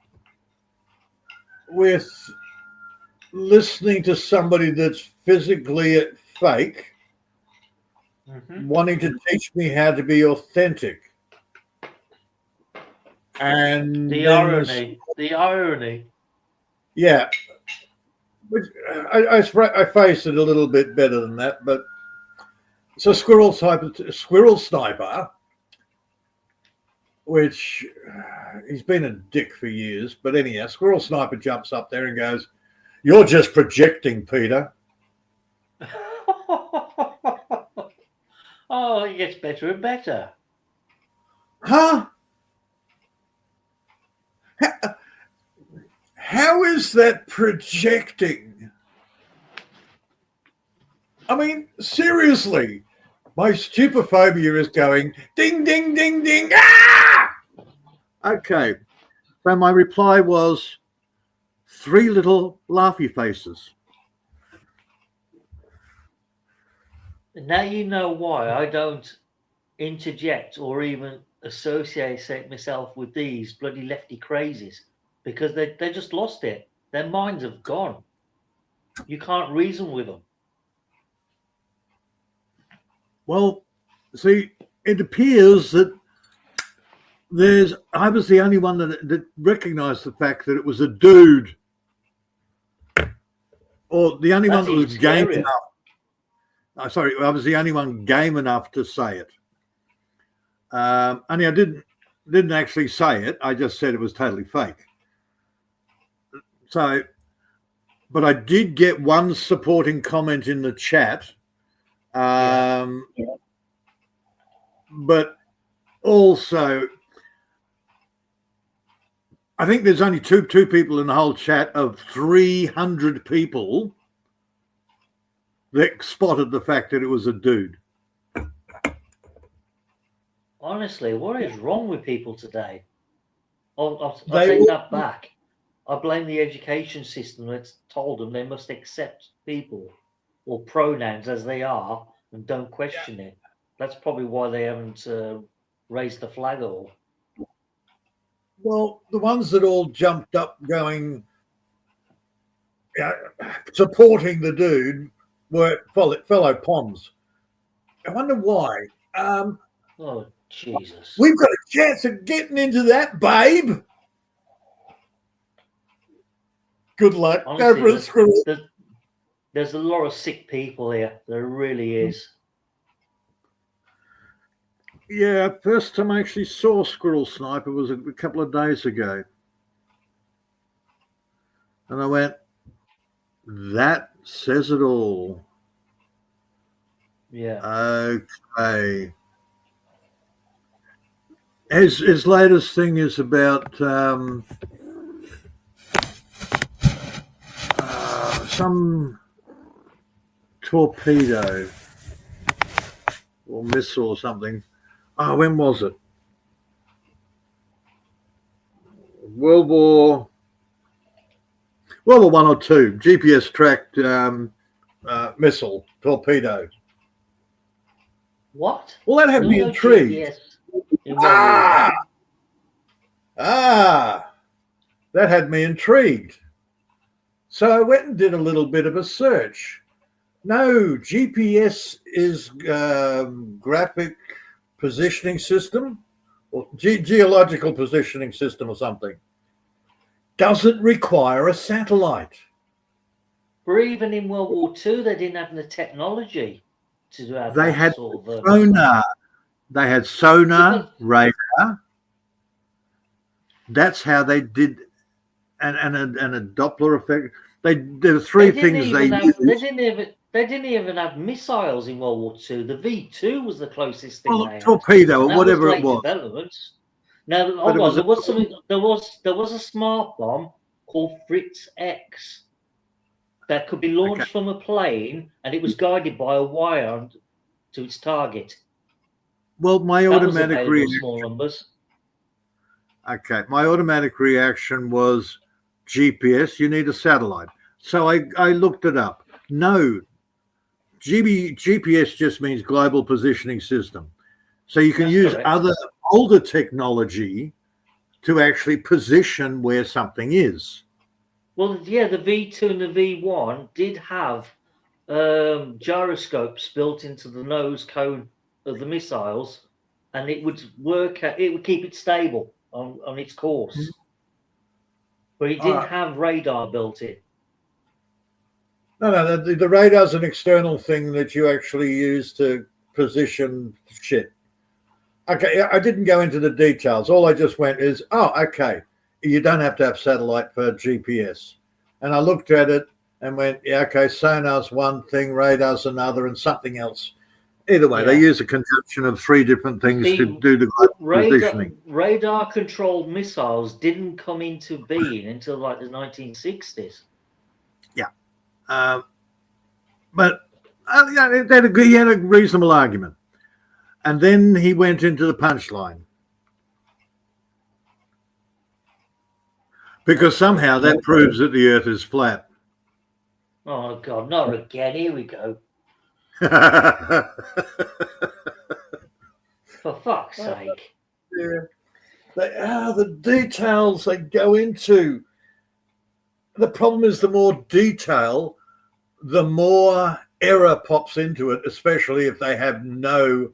with listening to somebody that's physically fake, wanting to teach me how to be authentic. And the irony. Yeah. Which I faced it a little bit better than that, but so Squirrel Sniper, which he's been a dick for years, but anyhow, Squirrel Sniper jumps up there and goes, "You're just projecting, Peter." Oh, it gets better and better. Huh? How is that projecting? I mean, seriously, my stupophobia is going ding, ding, ding, ding. Ah! Okay. So my reply was 3 little laughy faces. Now you know why I don't interject or even associate myself with these bloody lefty crazies, because they just lost it. Their minds have gone. You can't reason with them. Well, see, it appears that I was the only one that recognized the fact that it was a dude, or the only one that was game enough. Sorry, I was the only one game enough to say it. Only I didn't actually say it. I just said it was totally fake. So, but I did get one supporting comment in the chat. But also, I think there's only two people in the whole chat of 300 people that spotted the fact that it was a dude. Honestly, what is wrong with people today? I'll take that back. I blame the education system that's told them they must accept people or pronouns as they are and don't question it. That's probably why they haven't raised the flag at all. Well, the ones that all jumped up going, supporting the dude were fellow Poms. I wonder why. Oh, Jesus. We've got a chance of getting into that, babe. Good luck. Honestly, Go for a squirrel. There's a lot of sick people here. There really is. Yeah, first time I actually saw squirrel sniper was a couple of days ago. And I went, that says it all. Yeah. Okay. His latest thing is about some torpedo or missile or something. Oh, when was it? World War One or two, GPS tracked missile torpedo. What? Well, that had me intrigued. That had me intrigued. So I went and did a little bit of a search. No, GPS is graphic positioning system or geological positioning system or something. Doesn't require a satellite. But even in World War II, they didn't have the technology to have They that had sort of sonar. They had sonar, radar. That's how they did, and a Doppler effect. There were three things they used. They didn't even have missiles in World War II. The V2 was the closest thing they had. Torpedo or whatever it was. Developments. Now, hold on. There was a smart bomb called Fritz X that could be launched from a plane, and it was guided by a wire to its target. Well, my automatic reaction. Small numbers. Okay, my automatic reaction was GPS. You need a satellite. So I looked it up. No, GPS just means global positioning system. So you can use other older technology to actually position where something is. Well, yeah, the V2 and the V1 did have gyroscopes built into the nose cone of the missiles, and it would keep it stable on its course. But it didn't have radar built in. No, the radar's an external thing that you actually use to position shit. Okay, I didn't go into the details. All I just went is, okay, you don't have to have satellite for GPS. And I looked at it and went, yeah, okay, sonar's one thing, radar's another, and something else. Either way, they Yeah. use a conjunction of three different things to See, do the global positioning. radar controlled missiles didn't come into being until like the 1960s. Yeah. But yeah, he had a reasonable argument. And then he went into the punchline. Because somehow that proves that the earth is flat. Oh God, not again! Here we go. For fuck's sake! Yeah. The details they go into. The problem is the more detail, the more error pops into it, especially if they have no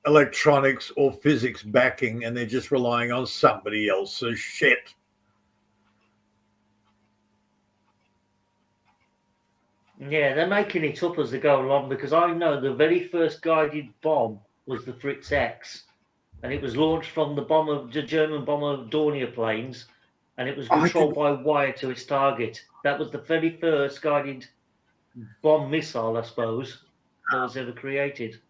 electronics or physics backing and they're just relying on somebody else's shit. Yeah, they're making it up as they go along because I know the very first guided bomb was the Fritz X, and it was launched from the German bomber Dornier planes, and it was controlled by wire to its target. That was the very first guided bomb missile, I suppose, that was ever created.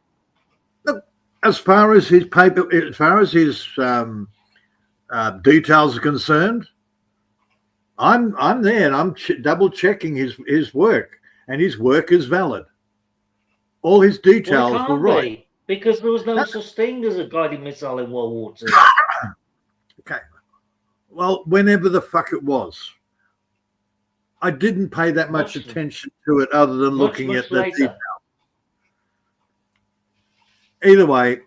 Look, as far as his paper, as far as his details are concerned, I'm there and I'm double checking his work, and his work is valid. All his details were right. Because there was no such thing as a guided missile in World War II. Okay. Well, whenever the fuck it was, I didn't pay that much attention to it other than looking at the detail. Either way,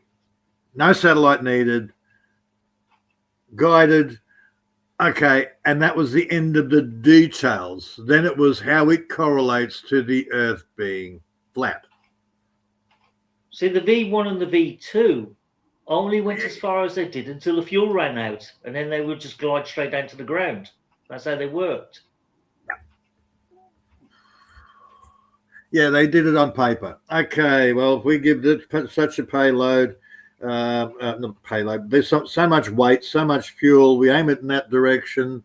no satellite needed, guided. Okay, and that was the end of the details. Then it was how it correlates to the Earth being flat. See, the V1 and the V2 only went as far as they did until the fuel ran out, and then they would just glide straight down to the ground. That's how they worked. Yeah, they did it on paper. Okay, well, if we give such a payload, not payload, there's so much weight, so much fuel, we aim it in that direction,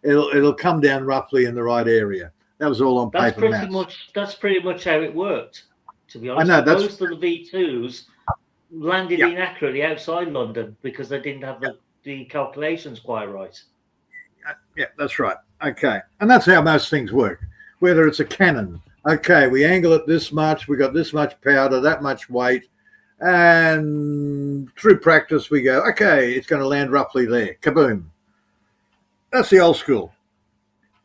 it'll come down roughly in the right area. That was all on paper. That's pretty much how it worked. To be honest, I know, most of the V2s landed inaccurately outside London because they didn't have the calculations quite right. Yeah, that's right. Okay, and that's how most things work. Whether it's a cannon, okay, we angle it this much, we got this much powder, that much weight, and through practice we go, okay, it's going to land roughly there. Kaboom. That's the old school.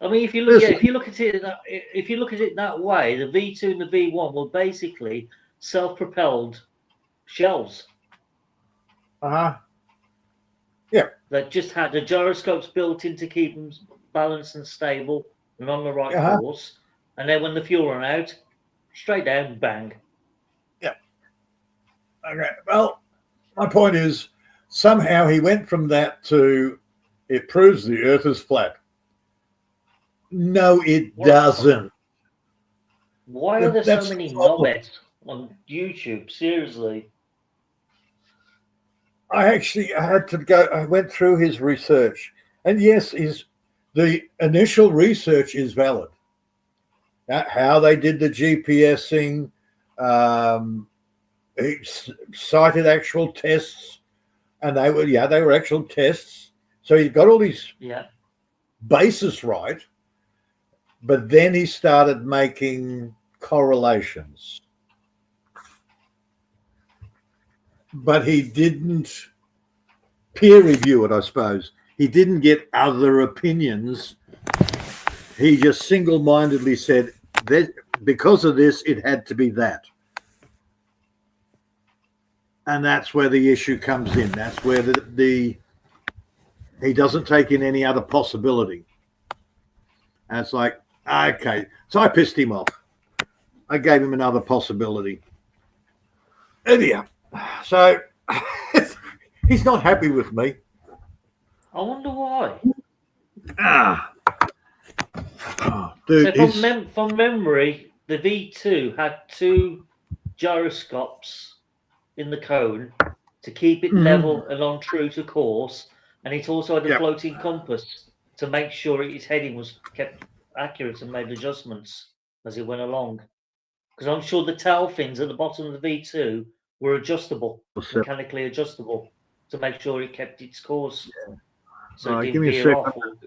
I mean, if you look at it that way, the V2 and the V1 were basically self-propelled shells. Yeah. That just had the gyroscopes built in to keep them balanced and stable and on the right course. And then when the fuel ran out, straight down, bang. Yeah. Okay. Well, my point is, somehow he went from that to it proves the Earth is flat. No, it doesn't. Why are there so many knobheads on YouTube? Seriously. I had to go. I went through his research, and yes, the initial research is valid. How they did the GPSing, he cited actual tests, and they were actual tests. So he got all these bases right, but then he started making correlations. But he didn't peer review it, I suppose. He didn't get other opinions. He just single-mindedly said that because of this, it had to be that. And that's where the issue comes in. That's where he doesn't take in any other possibility. And it's like, okay. So I pissed him off. I gave him another possibility. Anyhow. So he's not happy with me. I wonder why. Dude, so from memory, the V2 had 2 gyroscopes in the cone to keep it level and on true to course, and it also had a floating compass to make sure its heading was kept accurate and made adjustments as it went along. Because I'm sure the tail fins at the bottom of the V2 were adjustable, So, mechanically adjustable, to make sure it kept its course. So Right, it give didn't me a veer second. off.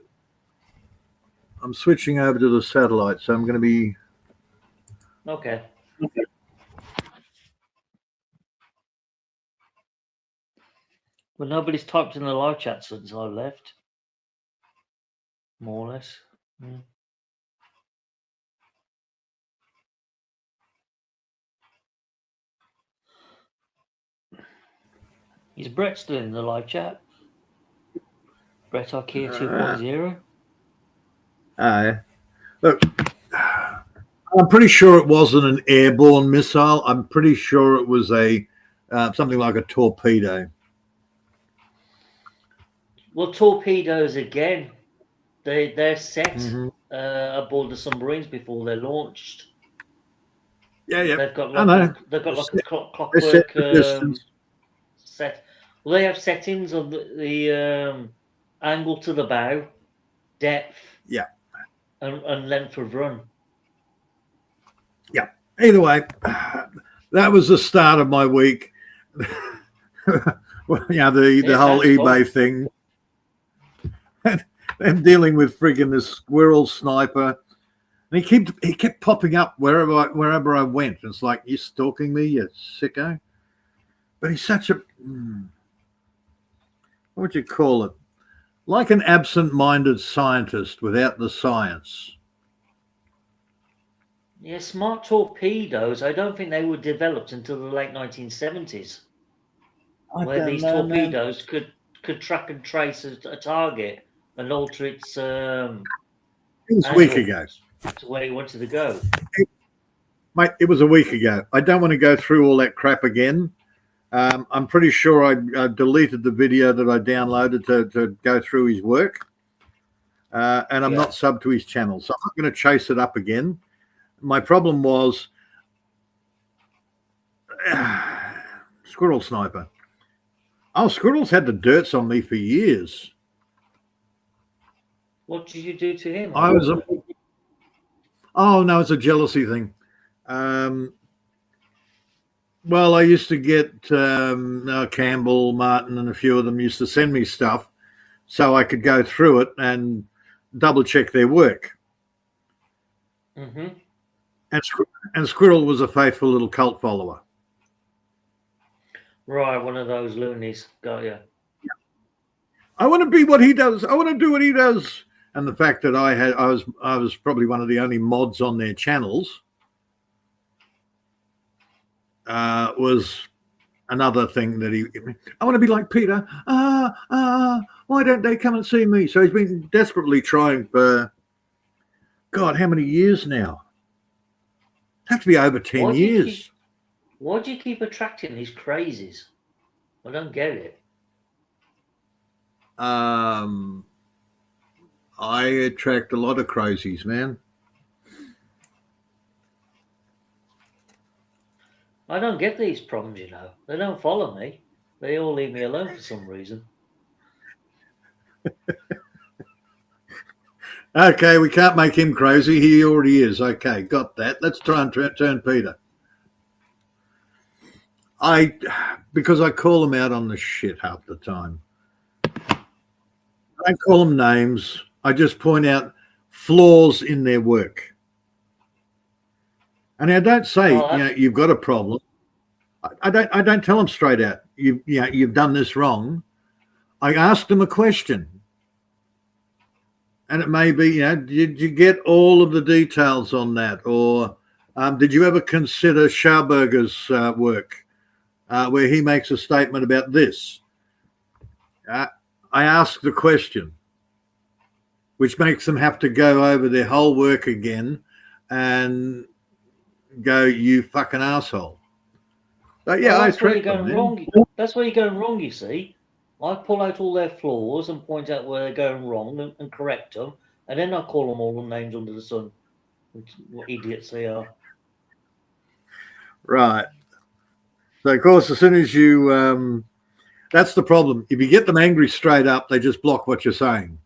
I'm switching over to the satellite, so I'm going to be. Okay. Well, nobody's typed in the live chat since I left. More or less. Mm. Is Brett still in the live chat? Brett IKEA 2.0? Look, I'm pretty sure it wasn't an airborne missile. I'm pretty sure it was a something like a torpedo. Well, torpedoes again. They're set Mhm. aboard the submarines before they're launched. Yeah. They've got I know. like a They set clockwork the distance. set. Well, they have settings on the angle to the bow, depth, Yeah. and length of run. Yeah. Either way, that was the start of my week. Well, yeah, the whole sounds eBay fun. thing. And dealing with friggin' this squirrel sniper. And he kept popping up wherever I went. It's like, you stalking me, you sicko. But he's such a what would you call it? Like an absent-minded scientist without the science. Yeah, smart torpedoes. I don't think they were developed until the late 1970s, where these torpedoes could track and trace a target and alter its It was a week ago. to where it wanted to go. Mate, it was a week ago. I don't want to go through all that crap again. I'm pretty sure I deleted the video that I downloaded to go through his work. And I'm not subbed to his channel, so I'm not going to chase it up again. My problem was squirrel sniper. Oh, squirrels had the dirts on me for years. What did you do to him? Oh, no, it's a jealousy thing. Well, I used to get Campbell, Martin, and a few of them used to send me stuff so I could go through it and double check their work. Mm-hmm. And Squirrel was a faithful little cult follower. Right, one of those loonies. Got you. I want to be what he does. I want to do what he does. And the fact that I was probably one of the only mods on their channels was another thing that I want to be like Peter. Why don't they come and see me? So he's been desperately trying for, God, how many years now? It has to be over 10 years. Why do you keep attracting these crazies? I don't get it. I attract a lot of crazies, man. I don't get these problems, you know. They don't follow me. They all leave me alone for some reason. Okay, we can't make him crazy. He already is. Okay, got that. Let's try and turn Peter. Because I call them out on the shit half the time. I don't call them names. I just point out flaws in their work. And I don't say, you've got a problem. I don't tell them straight out, you've done this wrong. I ask them a question. And it may be, did you get all of the details on that? Or did you ever consider Scharberger's work where he makes a statement about this? I ask the question, which makes them have to go over their whole work again and go, you fucking asshole. But yeah, that's where you're going wrong. That's where you're going wrong, you see. I pull out all their flaws and point out where they're going wrong and correct them, and then I call them all the names under the sun. What idiots they are. Right. So, of course, as soon as you... that's the problem. If you get them angry straight up, they just block what you're saying.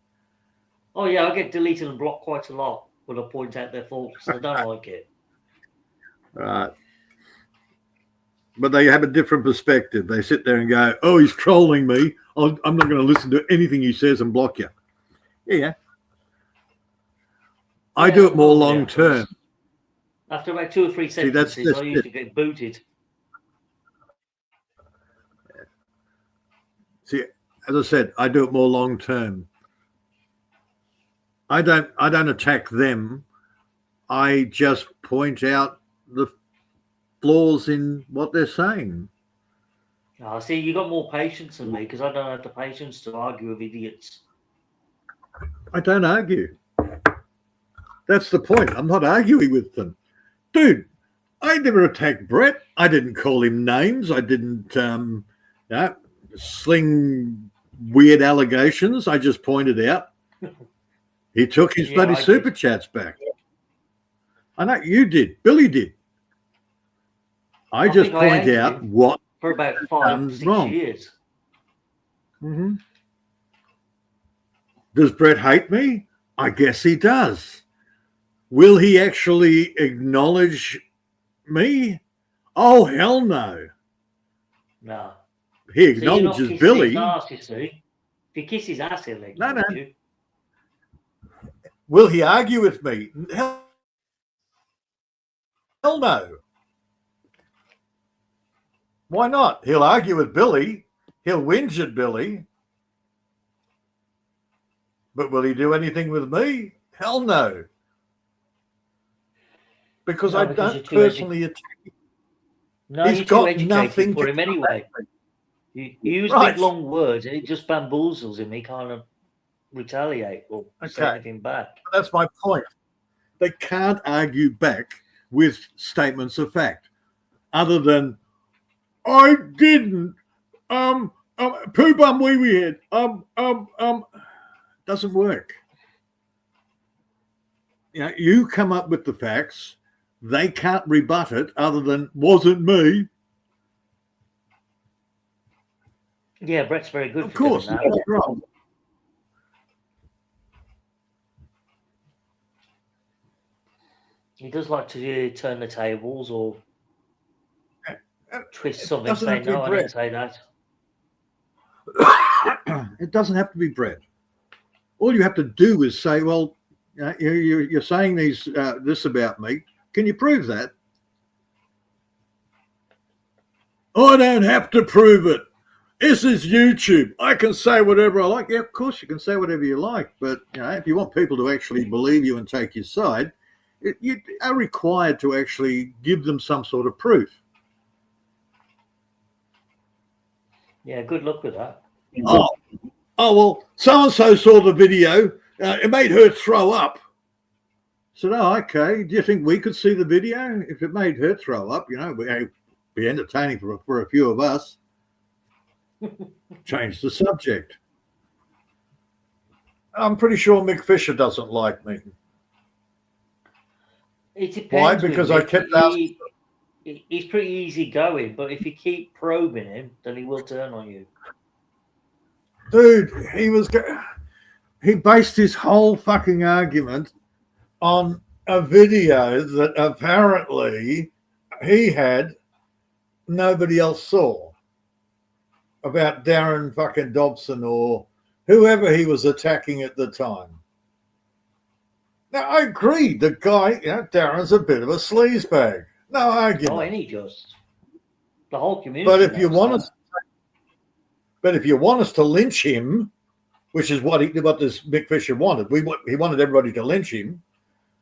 Oh, yeah, I get deleted and blocked quite a lot when I point out their faults. I don't like it. Right. But they have a different perspective. They sit there and go, "Oh, he's trolling me. I'm not going to listen to anything he says and block you." Yeah. I do it more long term. After about 2 or 3 sentences, I usually get booted. See, as I said, I do it more long term. I don't attack them. I just point out the flaws in what they're saying. Oh, see, you got more patience than me because I don't have the patience to argue with idiots. I don't argue. That's the point. I'm not arguing with them. Dude, I never attacked Brett. I didn't call him names. I didn't sling weird allegations. I just pointed out he took his bloody super chats back. I know you did. Billy did. I just point out what for about 5, 6 years. Mm-hmm. Does Brett hate me? I guess he does. Will he actually acknowledge me? Oh, hell no. No. He acknowledges Billy. His ass, you see. If he kisses his ass, he'll acknowledge you. Will he argue with me? Hell no. Why not? He'll argue with Billy. He'll whinge at Billy. But will he do anything with me? Hell no. Because I don't personally attack him. No, he's got nothing for him anyway. You use big long words and it just bamboozles him. He can't retaliate or say anything back. That's my point. They can't argue back with statements of fact, other than I didn't. Poo bum wee wee head. Doesn't work. You know, you come up with the facts. They can't rebut it, other than wasn't me. Yeah, Brett's very good. Of course, that's right. He does like to turn the tables or twist something, say, no, I didn't say that. It doesn't have to be Brett. All you have to do is say, well, you're saying this about me. Can you prove that? I don't have to prove it. This is YouTube. I can say whatever I like. Yeah, of course you can say whatever you like. But if you want people to actually believe you and take your side, you are required to actually give them some sort of proof. Yeah, good luck with that. Oh well, so-and-so saw the video. It made her throw up. I said, oh, okay. Do you think we could see the video? If it made her throw up, it'd be entertaining for a few of us. Change the subject. I'm pretty sure Mick Fisher doesn't like me. It depends. Why? Because I kept asking. He's pretty easygoing, but if you keep probing him, then he will turn on you. Dude, he based his whole fucking argument on a video that apparently he had nobody else saw about Darren fucking Dobson or whoever he was attacking at the time. Now, I agree, the guy, Darren's a bit of a sleazebag. No argument. Oh, and he just the whole community. But if you want us to lynch him, which is what this Mick Fisher wanted, he wanted everybody to lynch him.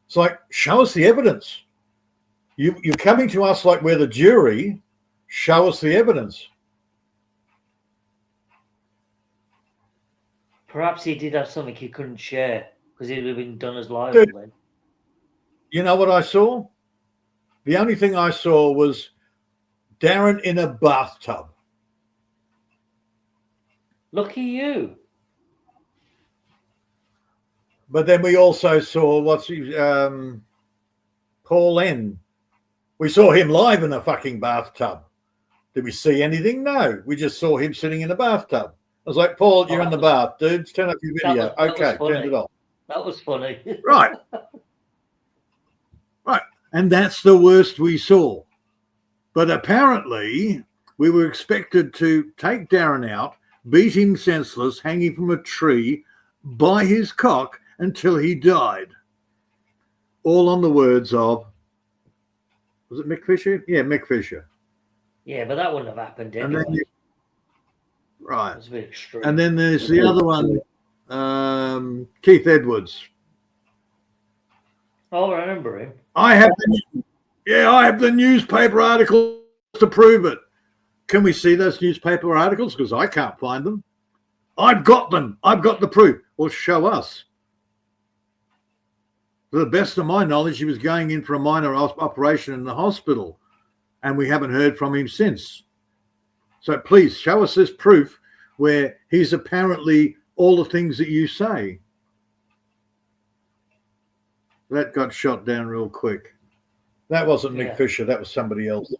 It's like, show us the evidence. You're coming to us like we're the jury. Show us the evidence. Perhaps he did have something he couldn't share because he would have been done as liable then. You know what I saw? The only thing I saw was Darren in a bathtub. Lucky you. But then we also saw Paul N. We saw him live in a fucking bathtub. Did we see anything? No. We just saw him sitting in a bathtub. I was like, Paul, you're in the bath, dude. Turn up your video. Okay, turn it off. That was funny. Right. And that's the worst we saw. But apparently, we were expected to take Darren out, beat him senseless, hanging from a tree by his cock until he died. All on the words of, was it Mick Fisher? Yeah, Mick Fisher. Yeah, but that wouldn't have happened And anyway. then right. It's a bit extreme. And then there's the other one, Keith Edwards. Oh, I remember him. I have the newspaper articles to prove it. Can we see those newspaper articles? Because I can't find them. I've got them. I've got the proof. Well, show us. To the best of my knowledge, he was going in for a minor operation in the hospital, and we haven't heard from him since. So please show us this proof where he's apparently all the things that you say. That got shot down real quick. That wasn't Mick Fisher. That was somebody else.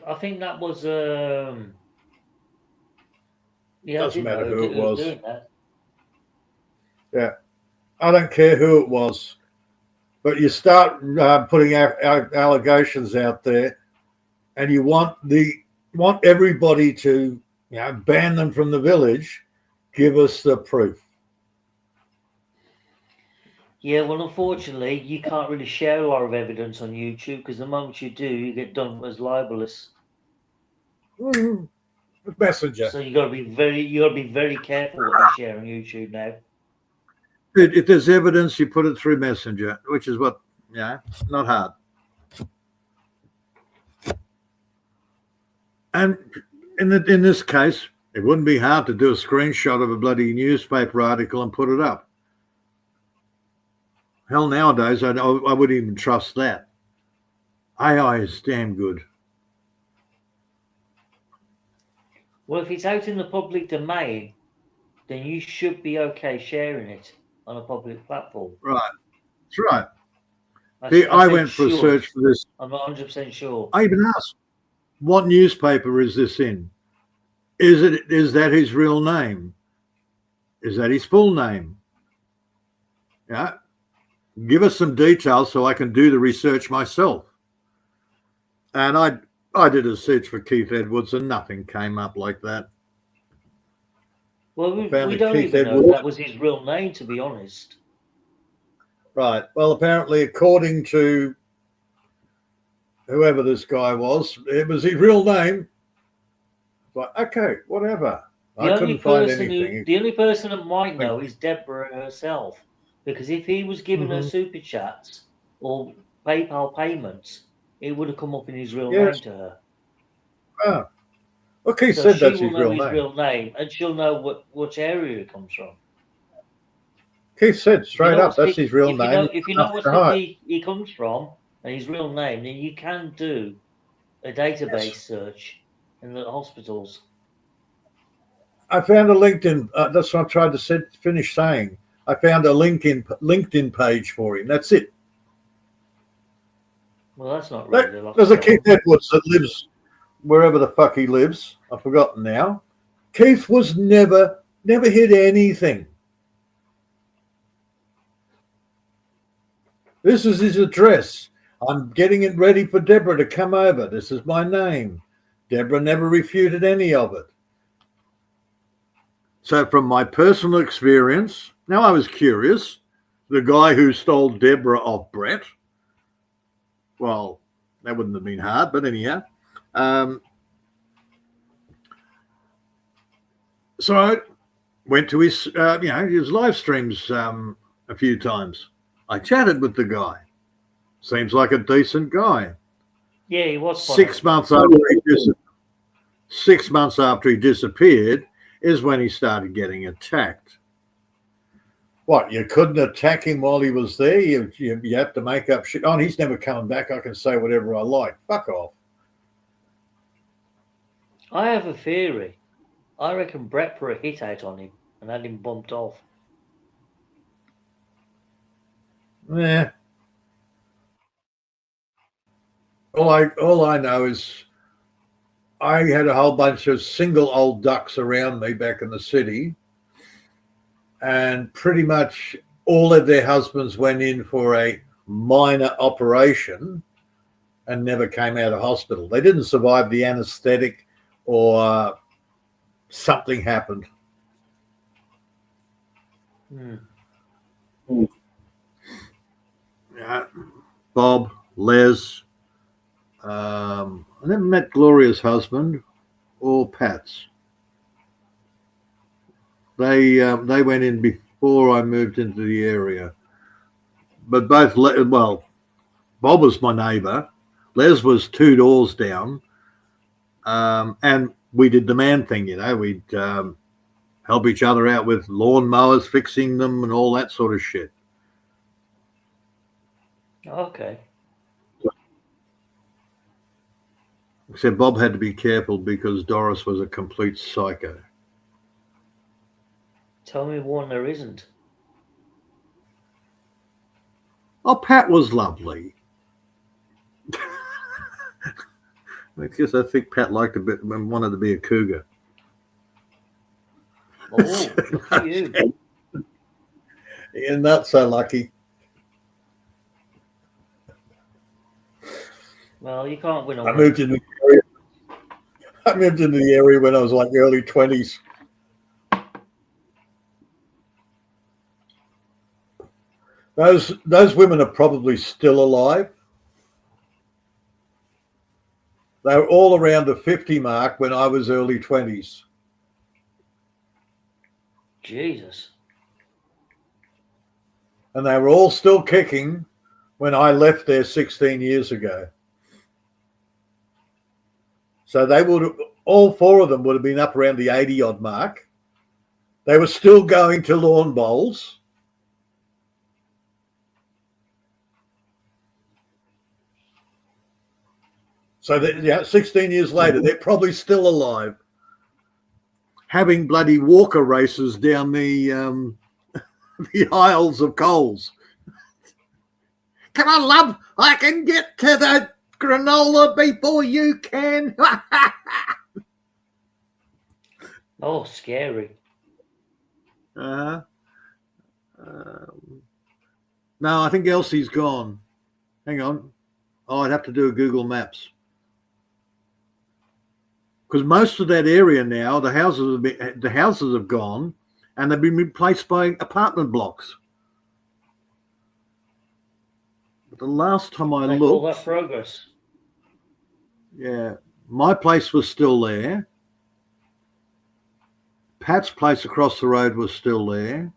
I think that was. Doesn't matter who it was. Doing that. Yeah, I don't care who it was, but you start putting allegations out there, and you want everybody to ban them from the village. Give us the proof. Yeah, well, unfortunately, you can't really share a lot of evidence on YouTube because the moment you do, you get done as libelous. Messenger. So you got to be very careful what you share on YouTube now. If there's evidence, you put it through Messenger, which is what, not hard. And in this case, it wouldn't be hard to do a screenshot of a bloody newspaper article and put it up. Hell, nowadays, I wouldn't even trust that. AI is damn good. Well, if it's out in the public domain, then you should be okay sharing it on a public platform. Right. That's right. I went for a search for this. I'm not 100% sure. I even asked, what newspaper is this in? Is that his real name? Is that his full name? Yeah. Give us some details so I can do the research myself. And I did a search for Keith Edwards and nothing came up like that. Well, we don't even know if that was his real name, to be honest. Right. Well, apparently, according to whoever this guy was, it was his real name. But okay, whatever. I couldn't find anything. The only person that might know is Deborah herself. Because if he was giving her super chats or PayPal payments, it would have come up in his real name to her. Oh. Well, Keith said that's his real name. His real name, and she'll know which area it comes from. Keith said straight up that's his real name. If you know what city he comes from and his real name, then you can do a database search in the hospitals. I found a LinkedIn. That's what I tried to finish saying. I found a LinkedIn page for him. That's it. Well, that's not really. There's a Keith Edwards that lives wherever the fuck he lives. I've forgotten now. Keith was never hid anything. This is his address. I'm getting it ready for Deborah to come over. This is my name. Deborah never refuted any of it. So from my personal experience, now I was curious, the guy who stole Deborah off Brett, well, that wouldn't have been hard, but anyhow. So I went to his live streams a few times. I chatted with the guy. Seems like a decent guy. Yeah, he was. 6 months after he disappeared is when he started getting attacked. What, you couldn't attack him while he was there? You have to make up shit. Oh, he's never coming back. I can say whatever I like. Fuck off. I have a theory. I reckon Brett put a hit out on him and had him bumped off. Yeah. All I know is I had a whole bunch of single old ducks around me back in the city, and pretty much all of their husbands went in for a minor operation and never came out of hospital. They didn't survive the anesthetic or something happened. Bob, Les, I never met Gloria's husband or Pat's. They went in before I moved into the area. But both, well, Bob was my neighbour. Les was 2 doors down. And we did the man thing, you know. We'd help each other out with lawn mowers, fixing them and all that sort of shit. Okay. Except Bob had to be careful because Doris was a complete psycho. Tell me one there isn't. Oh, Pat was lovely. I guess I think Pat liked a bit and wanted to be a cougar. Oh, good for you. You're not so lucky. Well, you can't win I all. moved into the area when I was like early 20s. Those women are probably still alive. They were all around the 50 mark when I was early 20s. Jesus. And they were all still kicking when I left there 16 years ago. So they all 4 of them would have been up around the 80 odd mark. They were still going to lawn bowls. So that, 16 years later, they're probably still alive, having bloody walker races down the the aisles of Coles. Come on, love, I can get to the granola before you can. Oh, scary. No, I think Elsie's gone. Hang on. Oh, I'd have to do a Google Maps. Because most of that area now, the houses have gone and they've been replaced by apartment blocks. But the last time I Make looked, all that progress. yeah, my place was still there. Pat's place across the road was still there.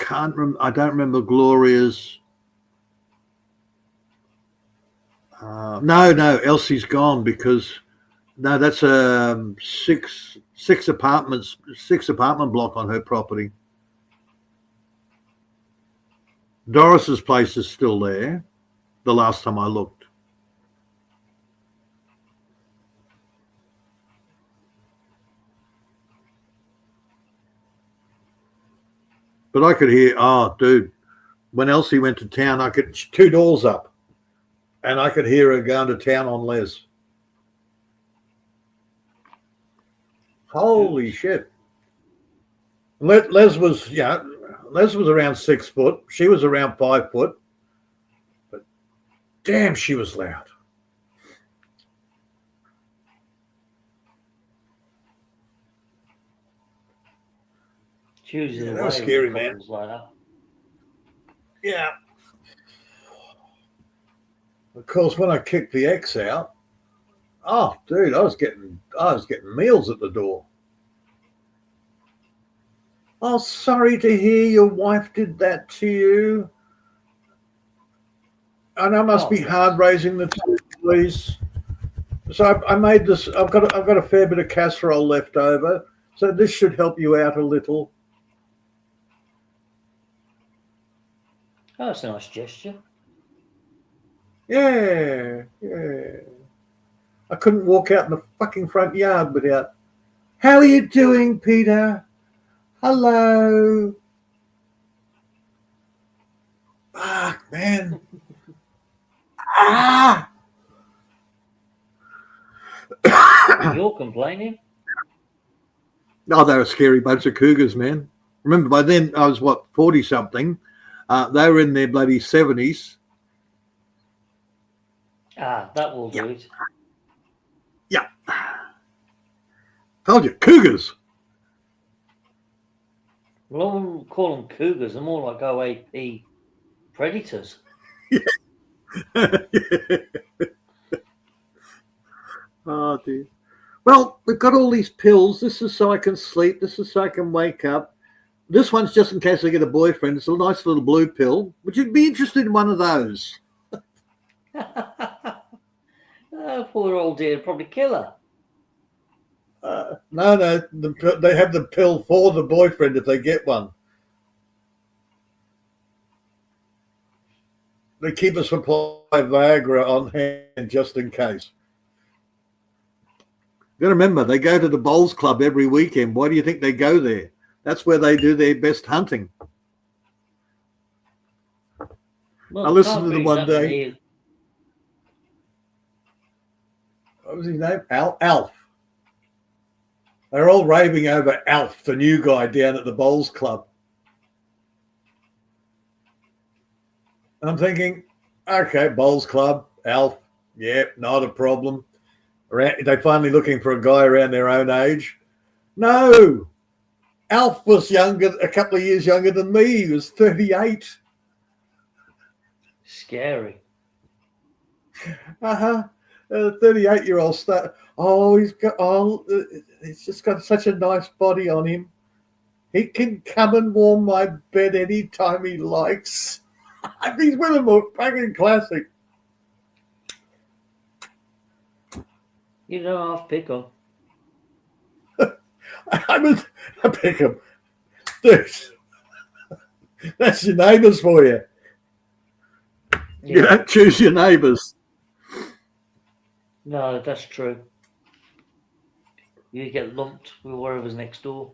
I don't remember Gloria's. No, Elsie's gone because no, that's a six apartment block on her property. Doris's place is still there. The last time I looked. But I could hear, oh, dude, when Elsie went to town, I could 2 doors up. And I could hear her going to town on Les. Holy shit. Les was around 6 foot. She was around 5 foot. But damn, she was loud. Choosing that was scary, man. Like that. Yeah. Of course, when I kicked the ex out, oh, dude, I was getting meals at the door. Oh, sorry to hear your wife did that to you. And I must be hard raising the two, please. So I made this. I've got a fair bit of casserole left over, so this should help you out a little. Oh, that's a nice gesture. Yeah. I couldn't walk out in the fucking front yard without, how are you doing, Peter? Hello. Fuck, man. You're complaining? Oh, they're a scary bunch of cougars, man. Remember, by then I was, 40-something. They were in their bloody 70s. Ah, that will do Yeah. it. Yeah. Told you, cougars. Well, I wouldn't call them cougars. They're more like OAP predators. Oh, dear. Well, we've got all these pills. This is so I can sleep. This is so I can wake up. This one's just in case I get a boyfriend. It's a nice little blue pill. Would you be interested in one of those? Poor old dear, probably kill her. No, they have the pill for the boyfriend if they get one. They keep a supply of Viagra on hand just in case. You got to remember, they go to the bowls club every weekend. Why do you think they go there? That's where they do their best hunting. Well, I listened to them one day. What was his name? Alf. They're all raving over Alf, the new guy down at the bowls club. And I'm thinking, okay, bowls club, Alf, yeah, not a problem. They're finally looking for a guy around their own age. No, Alf was a couple of years younger than me. He was 38. Scary. 38-year-old star. He's just got such a nice body on him. He can come and warm my bed anytime he likes. These women were fucking classic. You know, I'll pick on. I pick him. Dude, that's your neighbours for you. Yeah. You don't choose your neighbours. No, that's true. You get lumped with whatever's next door.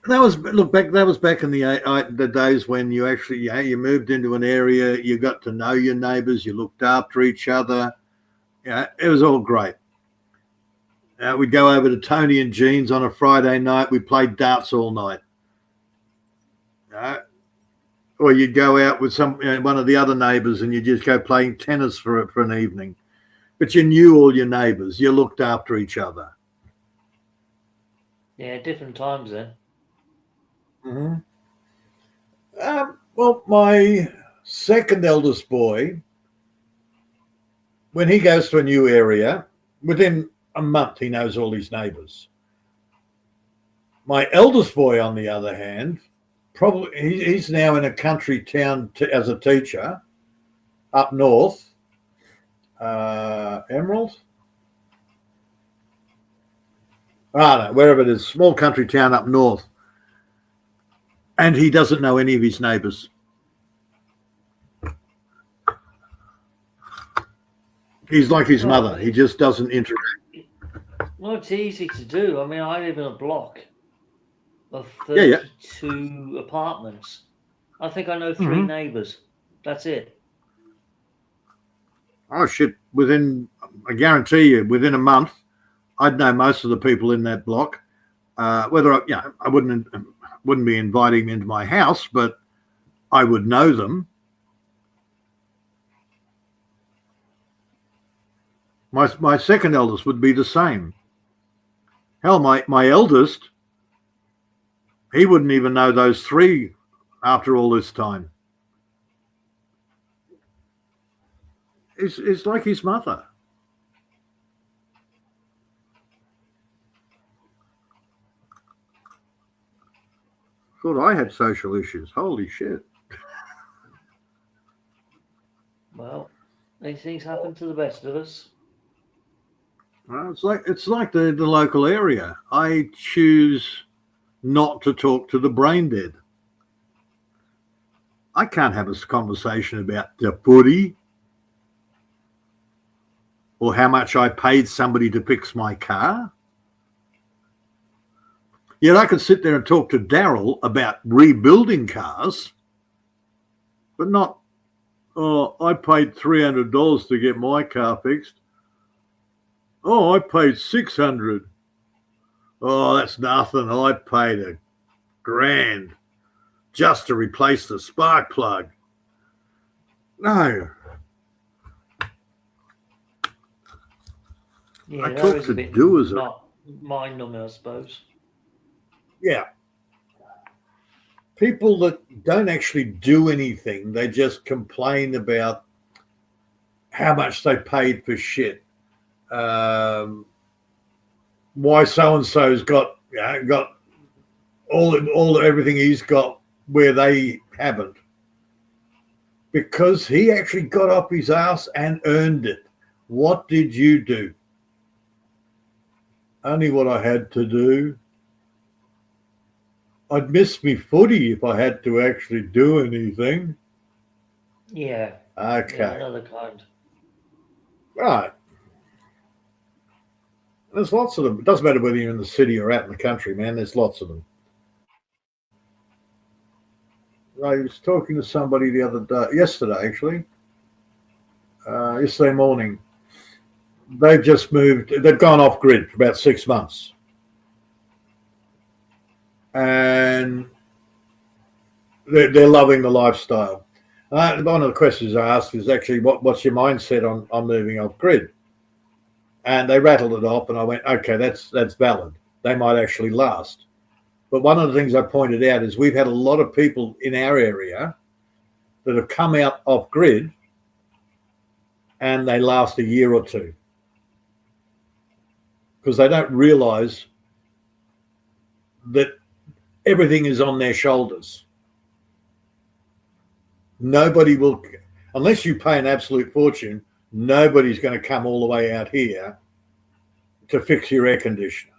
That was back in the days when you actually you moved into an area, you got to know your neighbours, you looked after each other. Yeah, it was all great. We'd go over to Tony and Jean's on a Friday night. We played darts all night. Or you'd go out with one of the other neighbours and you just go playing tennis for an evening. But you knew all your neighbours. You looked after each other. Yeah, different times then. Mm-hmm. Well, my second eldest boy, when he goes to a new area, within a month he knows all his neighbours. My eldest boy, on the other hand, he's now in a country town as a teacher up north. Emerald? I don't know, wherever it is, small country town up north. And he doesn't know any of his neighbours. He's like his mother. He just doesn't interact. Well, it's easy to do. I mean, I live in a block of 32 apartments. I think I know 3 neighbours. That's it. Oh, shit. I guarantee you, within a month, I'd know most of the people in that block. I wouldn't be inviting them into my house, but I would know them. My second eldest would be the same. Hell, my eldest, he wouldn't even know those 3 after all this time. It's like his mother. Thought I had social issues. Holy shit. Well, these things happen to the best of us. Well, it's like the local area. I choose not to talk to the brain dead. I can't have a conversation about the footy or how much I paid somebody to fix my car. Yet I could sit there and talk to Daryl about rebuilding cars, but not, I paid $300 to get my car fixed. Oh, I paid $600. Oh, that's nothing. I paid $1,000. just to replace the spark plug. No. Yeah, I that talk is to a bit doers. not mind numbing, I suppose. Yeah. People that don't actually do anything, they just complain about how much they paid for shit. Why so and so's got all everything he's got where they haven't, because he actually got up his ass and earned it. What did you do? Only what I had to do. I'd miss me footy if I had to actually do anything. Yeah. Okay. Yeah, another kind. Right. There's lots of them. It doesn't matter whether you're in the city or out in the country, man. There's lots of them. I was talking to somebody the other day, yesterday actually, yesterday morning. They've just moved. They've gone off grid for about 6 months, and they're loving the lifestyle. One of the questions I asked is actually, what's your mindset on moving off grid? And they rattled it off, and I went, okay, that's valid. They might actually last. But one of the things I pointed out is we've had a lot of people in our area that have come out off grid, and they last a year or two because they don't realise that everything is on their shoulders. Nobody will, unless you pay an absolute fortune, nobody's going to come all the way out here to fix your air conditioner.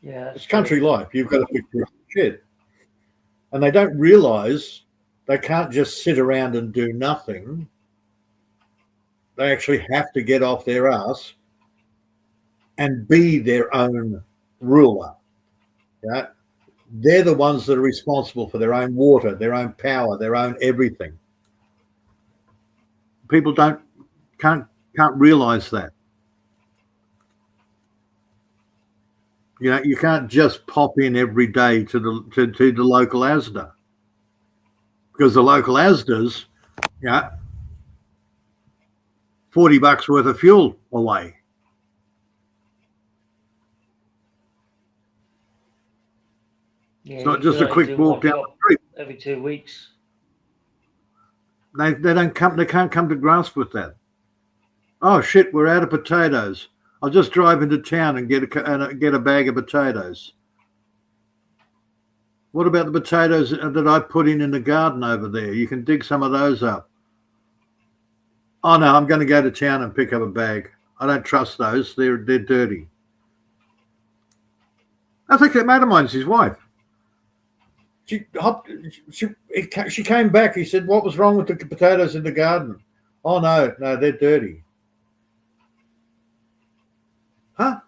Yeah, it's country life. You've got to fix your shit. And they don't realise they can't just sit around and do nothing. They actually have to get off their ass and be their own ruler. Yeah? They're the ones that are responsible for their own water, their own power, their own everything. People can't realise that. You know, you can't just pop in every day to the local ASDA, because the local ASDA's, $40 worth of fuel away. Yeah, it's not just a quick walk down the street. Every 2 weeks. They don't come. They can't come to grasp with that. Oh shit, we're out of potatoes. I'll just drive into town and get a bag of potatoes. What about the potatoes that I put in the garden over there? You can dig some of those up. Oh no, I'm going to go to town and pick up a bag. I don't trust those. They're dirty. I think that mate of mine's his wife. She came back. He said, "What was wrong with the potatoes in the garden?" Oh no, they're dirty. Huh?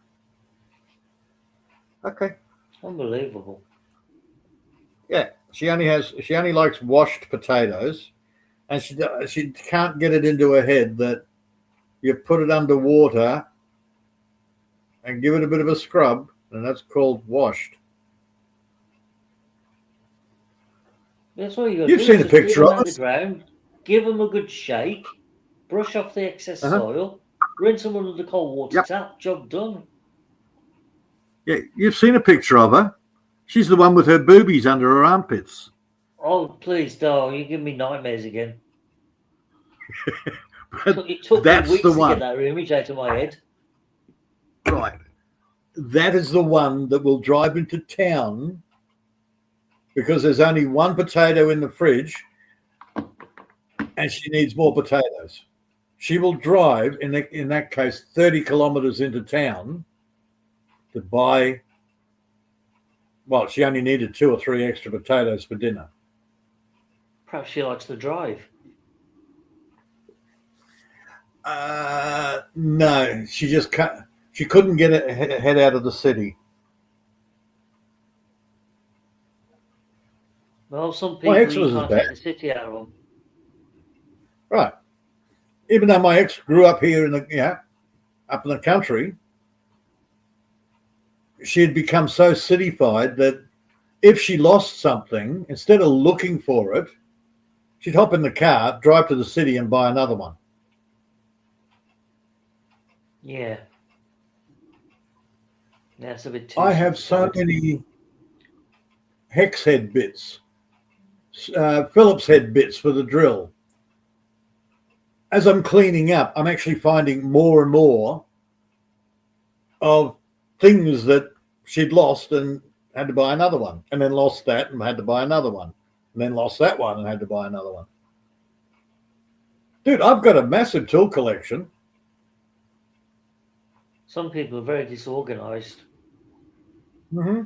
Okay. Unbelievable. Yeah, she only likes washed potatoes, and she can't get it into her head that you put it under water and give it a bit of a scrub, and that's called washed. That's all you got to do. You've seen a picture of it. Ground, give them a good shake, brush off the excess soil, rinse them under the cold water tap, job done. Yeah, you've seen a picture of her. She's the one with her boobies under her armpits. Oh, please, don't. You give me nightmares again. It took that's me weeks the to one. get that image out of my head. Right. That is the one that will drive into town because there's only one potato in the fridge and she needs more potatoes. She will drive, in that case, 30 kilometres into town to buy, well, she only needed 2 or 3 extra potatoes for dinner. Perhaps she likes the drive. No, she couldn't get her head out of the city. Well, some people you can't take the city out of them. Right. Even though my ex grew up here up in the country, she had become so cityfied that if she lost something, instead of looking for it, she'd hop in the car, drive to the city, and buy another one. Yeah. That's a bit too I have so simplified. many hex head bits, Phillips head bits for the drill. As I'm cleaning up, I'm actually finding more and more of things that she'd lost and had to buy another one, and then lost that and had to buy another one, and then lost that one and had to buy another one. Dude, I've got a massive tool collection. Some people are very disorganized. Mm-hmm.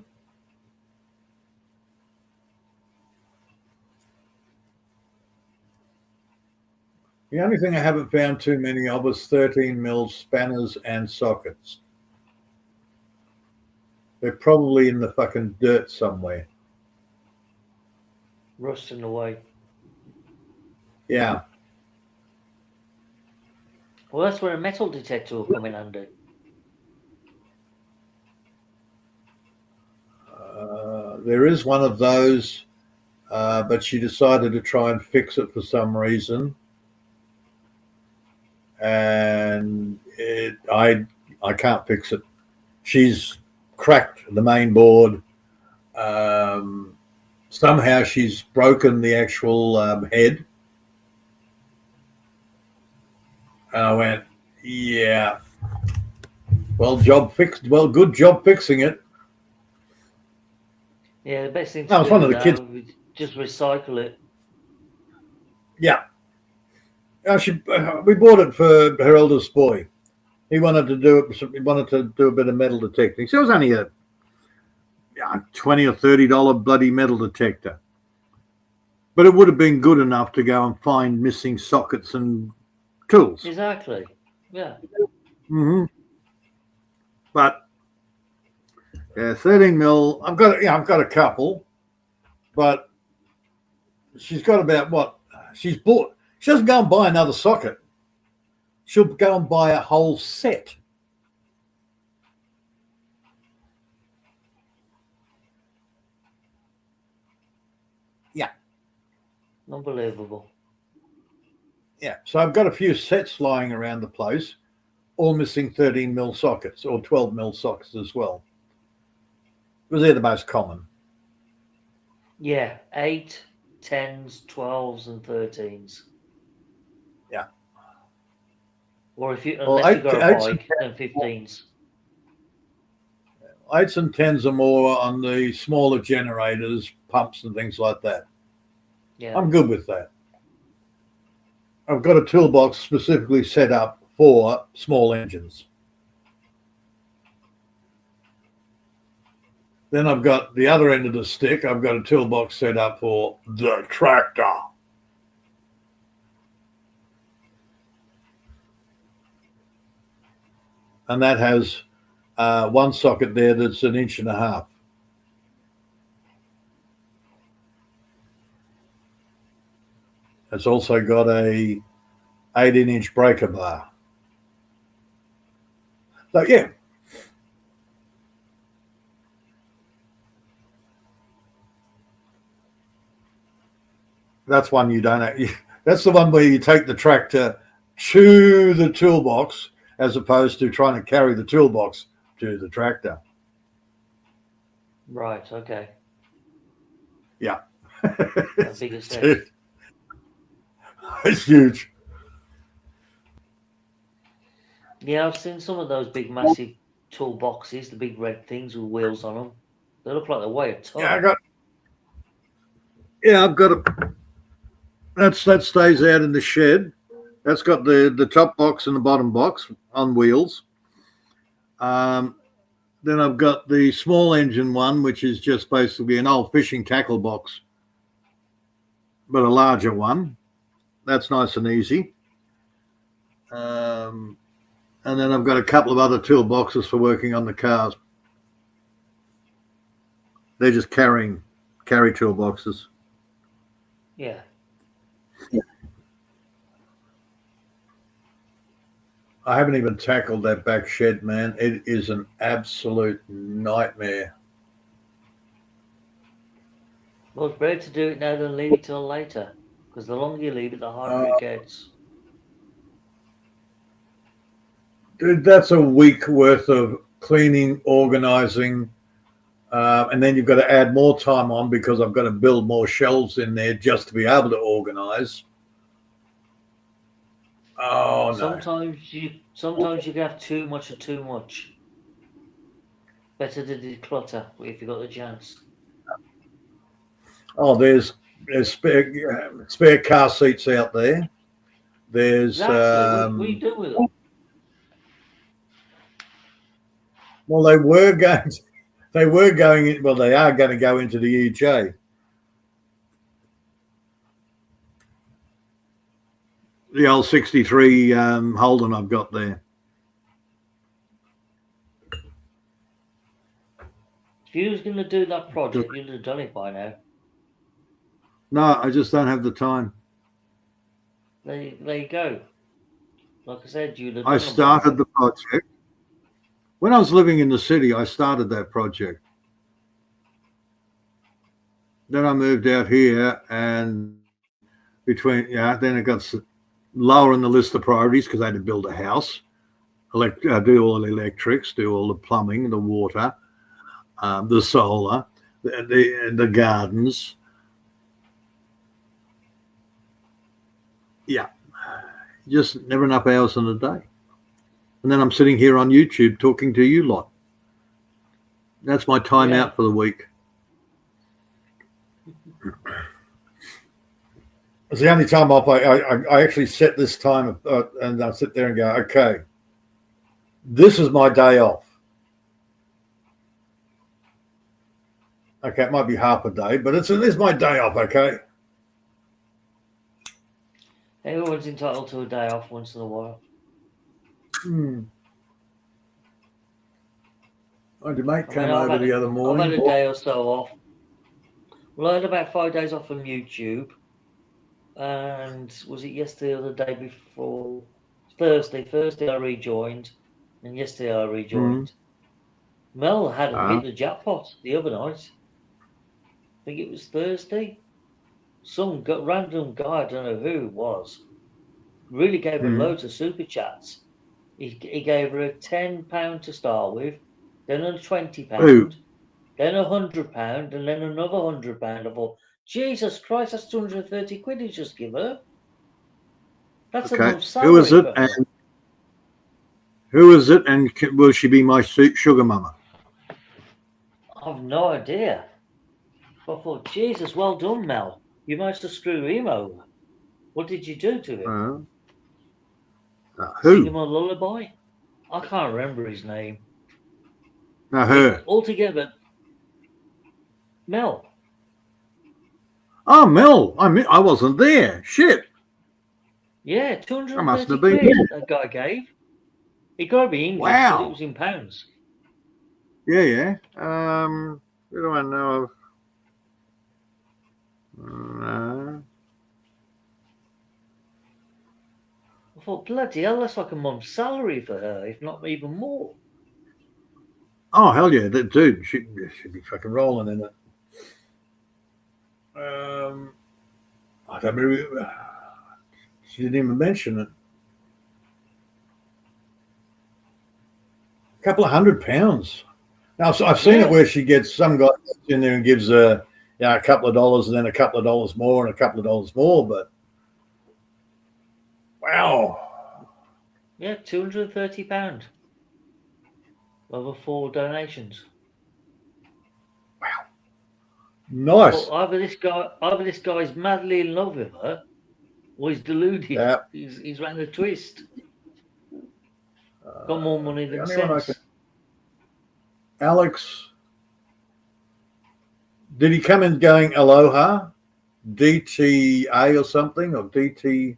The only thing I haven't found too many of is 13 mil spanners and sockets. They're probably in the fucking dirt somewhere. Rusting away. Yeah. Well, that's where a metal detector will come in handy. There is one of those, but she decided to try and fix it for some reason. And I can't fix it. She's cracked the main board. Somehow she's broken the actual head. And I went, yeah. Well, good job fixing it. Yeah, the best thing to That was do one of the now kids. is just recycle it. Yeah. We bought it for her eldest boy. He wanted to do it. He wanted to do a bit of metal detecting. So it was only a $20 or $30 bloody metal detector, but it would have been good enough to go and find missing sockets and tools. Exactly. Yeah. Mm-hmm. But yeah, 13 mil. I've got a couple, but she's got about what she's bought. She doesn't go and buy another socket. She'll go and buy a whole set. Yeah. Unbelievable. Yeah. So I've got a few sets lying around the place, all missing 13 mil sockets or 12 mil sockets as well. Because they're the most common. Yeah, 8, 10s, 12s, and 13s. Yeah. Or Well, unless you got a bike, then 15s. 8s and 10s are more on the smaller generators, pumps and things like that. Yeah. I'm good with that. I've got a toolbox specifically set up for small engines. Then I've got the other end of the stick. I've got a toolbox set up for the tractor. And that has one socket there that's 1.5 inches. It's also got a 18-inch breaker bar. So yeah. That's one you don't have. That's the one where you take the tractor to the toolbox as opposed to trying to carry the toolbox to the tractor. Right, okay. Yeah. A bigger set. It's huge. Yeah, I've seen some of those big, massive toolboxes, the big red things with wheels on them. They look like they weigh a ton. I've got a. That stays out in the shed. That's got the top box and the bottom box on wheels. Then I've got the small engine one, which is just basically an old fishing tackle box, but a larger one. That's nice and easy. And then I've got a couple of other toolboxes for working on the cars. They're just carry toolboxes. Yeah. I haven't even tackled that back shed, man. It is an absolute nightmare. Well, it's better to do it now than leave it till later. Because the longer you leave it, the harder it gets. Dude, that's a week worth of cleaning, organising, and then you've got to add more time on because I've got to build more shelves in there just to be able to organise. Oh no! Sometimes you can have too much of too much. Better to declutter if you've got the chance. Oh, there's spare car seats out there. There's Exactly. What do you do with them? well, they were going. They were going. Well, they are going to go into the EJ. The old '63 Holden I've got there. If you was going to do that project, you'd have done it by now. No, I just don't have the time. There you go. Like I said, you'd have. I started the project when I was living in the city. I started that project. Then I moved out here, and then it got lower in the list of priorities because I had to build a house, do all the electrics, do all the plumbing, the water, the solar, the gardens. Yeah, just never enough hours in a day. And then I'm sitting here on YouTube talking to you lot. That's my time out for the week. It's the only time off. I actually set this time and I sit there and go, okay, this is my day off. Okay, it might be half a day, but it's my day off, okay? Everyone's entitled to a day off once in a while. My mate came over the other morning. I've had a day or so off. Well, I had about 5 days off from YouTube. And was it yesterday or the day before? Thursday. Thursday I rejoined. And yesterday I rejoined. Mel had hit the jackpot the other night. I think it was Thursday. Some random guy, I don't know who it was, really gave her loads of super chats. He gave her a £10 to start with, then a £20, then £100, and then another £100. I thought, Jesus Christ, that's 230 quid he just give her. That's a month's salary. Who is it? And who is it? And will she be my sugar mama? I've no idea. I thought, Jesus, well done, Mel. You managed to screw him over. What did you do to him? Who? Sing him a lullaby? I can't remember his name. No, her. Altogether, Mel. Oh, Mel. I wasn't there. Shit. Yeah, 230 quid that guy gave. It got to be English, but it was in pounds. Yeah. Who do I know of? I thought, bloody hell, that's like a month's salary for her, if not even more. Oh, hell yeah. That dude, she'd be fucking rolling in it. I don't remember. She didn't even mention it. A couple of £100. Now, so I've seen it where she gets some guy in there and gives a couple of dollars and then a couple of dollars more and a couple of dollars more, but wow. Yeah, £230 over 4 donations. Wow. Nice. Well, either this guy's madly in love with her, or he's deluded. Yeah. He's ran a twist. Got more money than sense. Alex, did he come in going Aloha? DTA or something? Or DT?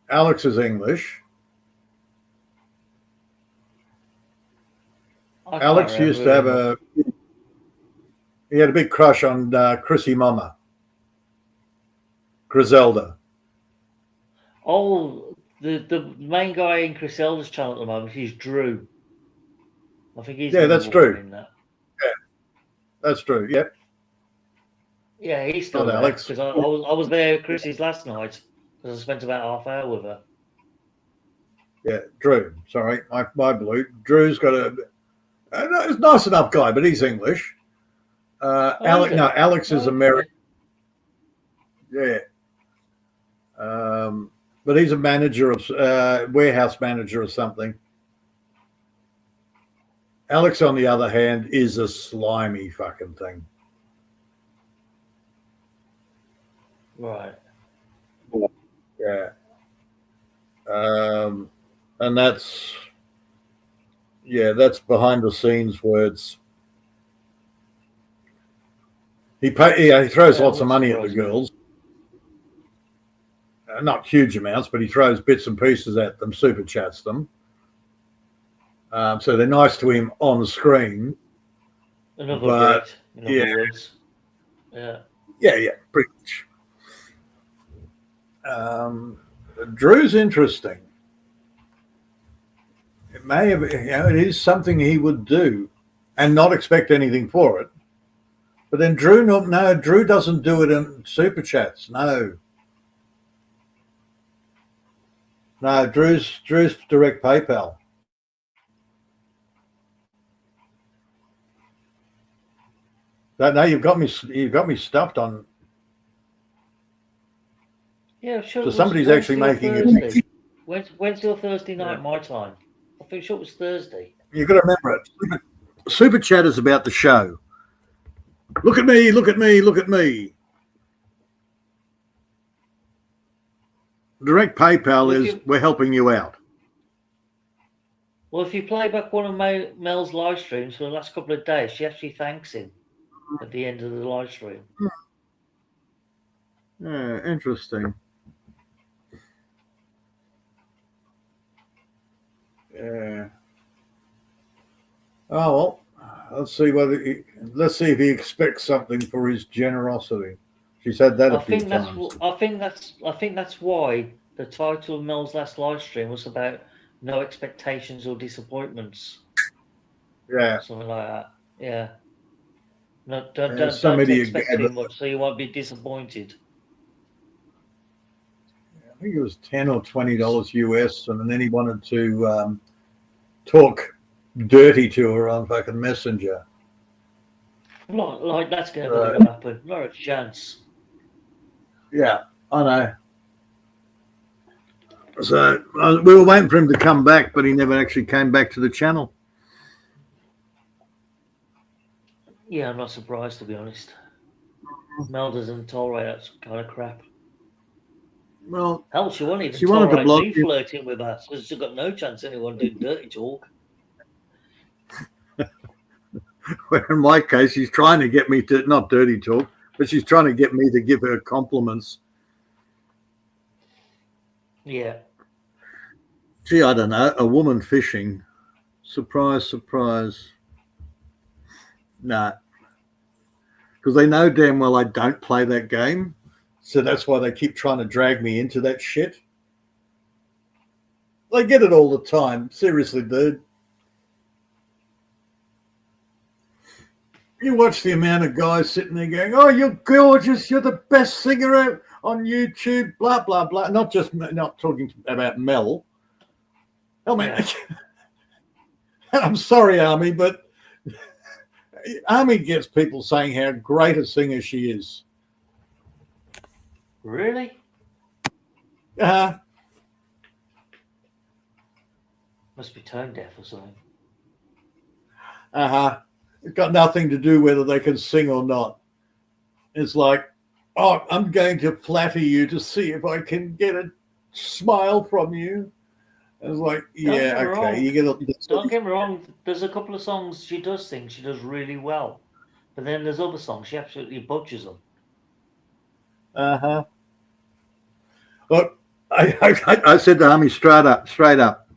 Alex is English. Alex used to have he had a big crush on Chrissy Mama. Griselda. Oh, the main guy in Griselda's channel at the moment, he's Drew. I think he's that's Drew. In that. That's true. Yep. Yeah, he's still Not there Alex. because I was there at Chrissy's last night because I spent about half hour with her. Yeah, Drew. Sorry, my blue. Drew's got a he's a nice enough guy, but he's English. Alex is American. Yeah. But he's a manager of warehouse manager or something. Alex, on the other hand, is a slimy fucking thing. Right. Yeah. And that's behind the scenes words. He throws lots of money at the girls. Not huge amounts, but he throws bits and pieces at them, super chats them. So they're nice to him on the screen. Another date, in other words. Yeah. Yeah, pretty much. Drew's interesting. It may have, it is something he would do and not expect anything for it. But then Drew doesn't do it in super chats. No, Drew's direct PayPal. No, you've got me stuffed on. Yeah, sure. So somebody's actually making it. When's your Thursday night, my time? I think sure it was Thursday. You've got to remember it. Super chat is about the show. Look at me, look at me, look at me. Direct PayPal is we're helping you out. Well, if you play back one of Mel's live streams for the last couple of days, she actually thanks him at the end of the live stream. Yeah, interesting. Yeah. Oh well, let's see if he expects something for his generosity. She said that a few times. I think that's why the title of Mel's last live stream was about no expectations or disappointments. Yeah. Something like that. Yeah. No, don't expect too much, so you won't be disappointed. I think it was $10 or $20 US, and then he wanted to talk dirty to her on fucking Messenger. Like that's never going to happen. Not a chance. Yeah, I know. So we were waiting for him to come back, but he never actually came back to the channel. Yeah, I'm not surprised, to be honest. Mel doesn't tolerate that kind of crap. Well, hell, she won't even tolerate me flirting with her, so she's got no chance anyone doing dirty talk. Where in my case, she's trying to get me to, not dirty talk, but she's trying to get me to give her compliments. Yeah. Gee, I don't know. A woman fishing. Surprise, surprise. Nah. Because they know damn well I don't play that game. So that's why they keep trying to drag me into that shit. They get it all the time. Seriously, dude. You watch the amount of guys sitting there going, oh, you're gorgeous. You're the best singer on YouTube, blah, blah, blah. Not talking about Mel. Oh, man. I'm sorry, Army, but Army gets people saying how great a singer she is. Really? Must be tone deaf or something. It's got nothing to do whether they can sing or not. It's like, oh, I'm going to flatter you to see if I can get a smile from you. It's like, yeah, okay. Don't get me wrong. There's a couple of songs she does sing. She does really well. But then there's other songs. She absolutely butchers them. Look, I said to Army straight up,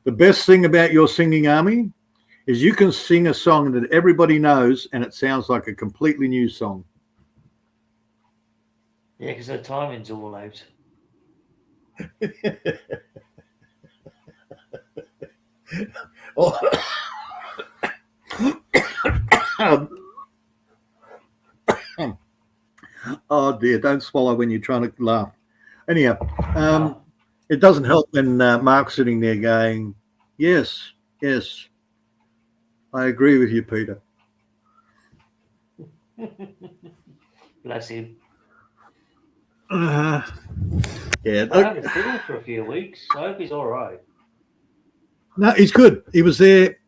the best thing about your singing, Army, is you can sing a song that everybody knows and it sounds like a completely new song. Yeah, because her timing's all out. Oh dear, don't swallow when you're trying to laugh. Anyhow, No. it doesn't help when Mark's sitting there going, yes, yes, I agree with you, Peter. Bless him. Yeah. I haven't seen him for a few weeks. I hope he's all right. No, he's good. He was there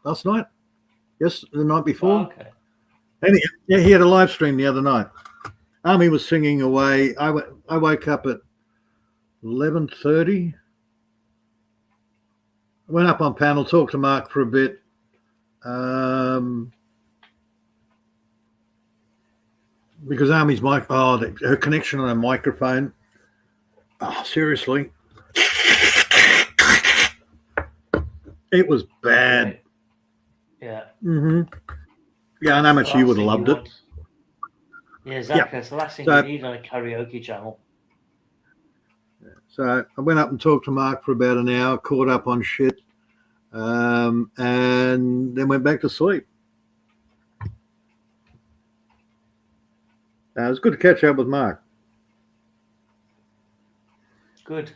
last night. Yes, the night before. Oh, okay. Anyhow, yeah, he had a live stream the other night. Army was singing away. I woke up at 11:30. Went up on panel, talked to Mark for a bit. Because Army's her connection on her microphone. Oh, seriously. It was bad. Yeah. Mm-hmm. Yeah, I know how much you would have loved it. Yeah, exactly. It's the last thing you need on a karaoke channel. So I went up and talked to Mark for about an hour, caught up on shit, and then went back to sleep. It was good to catch up with Mark. Good.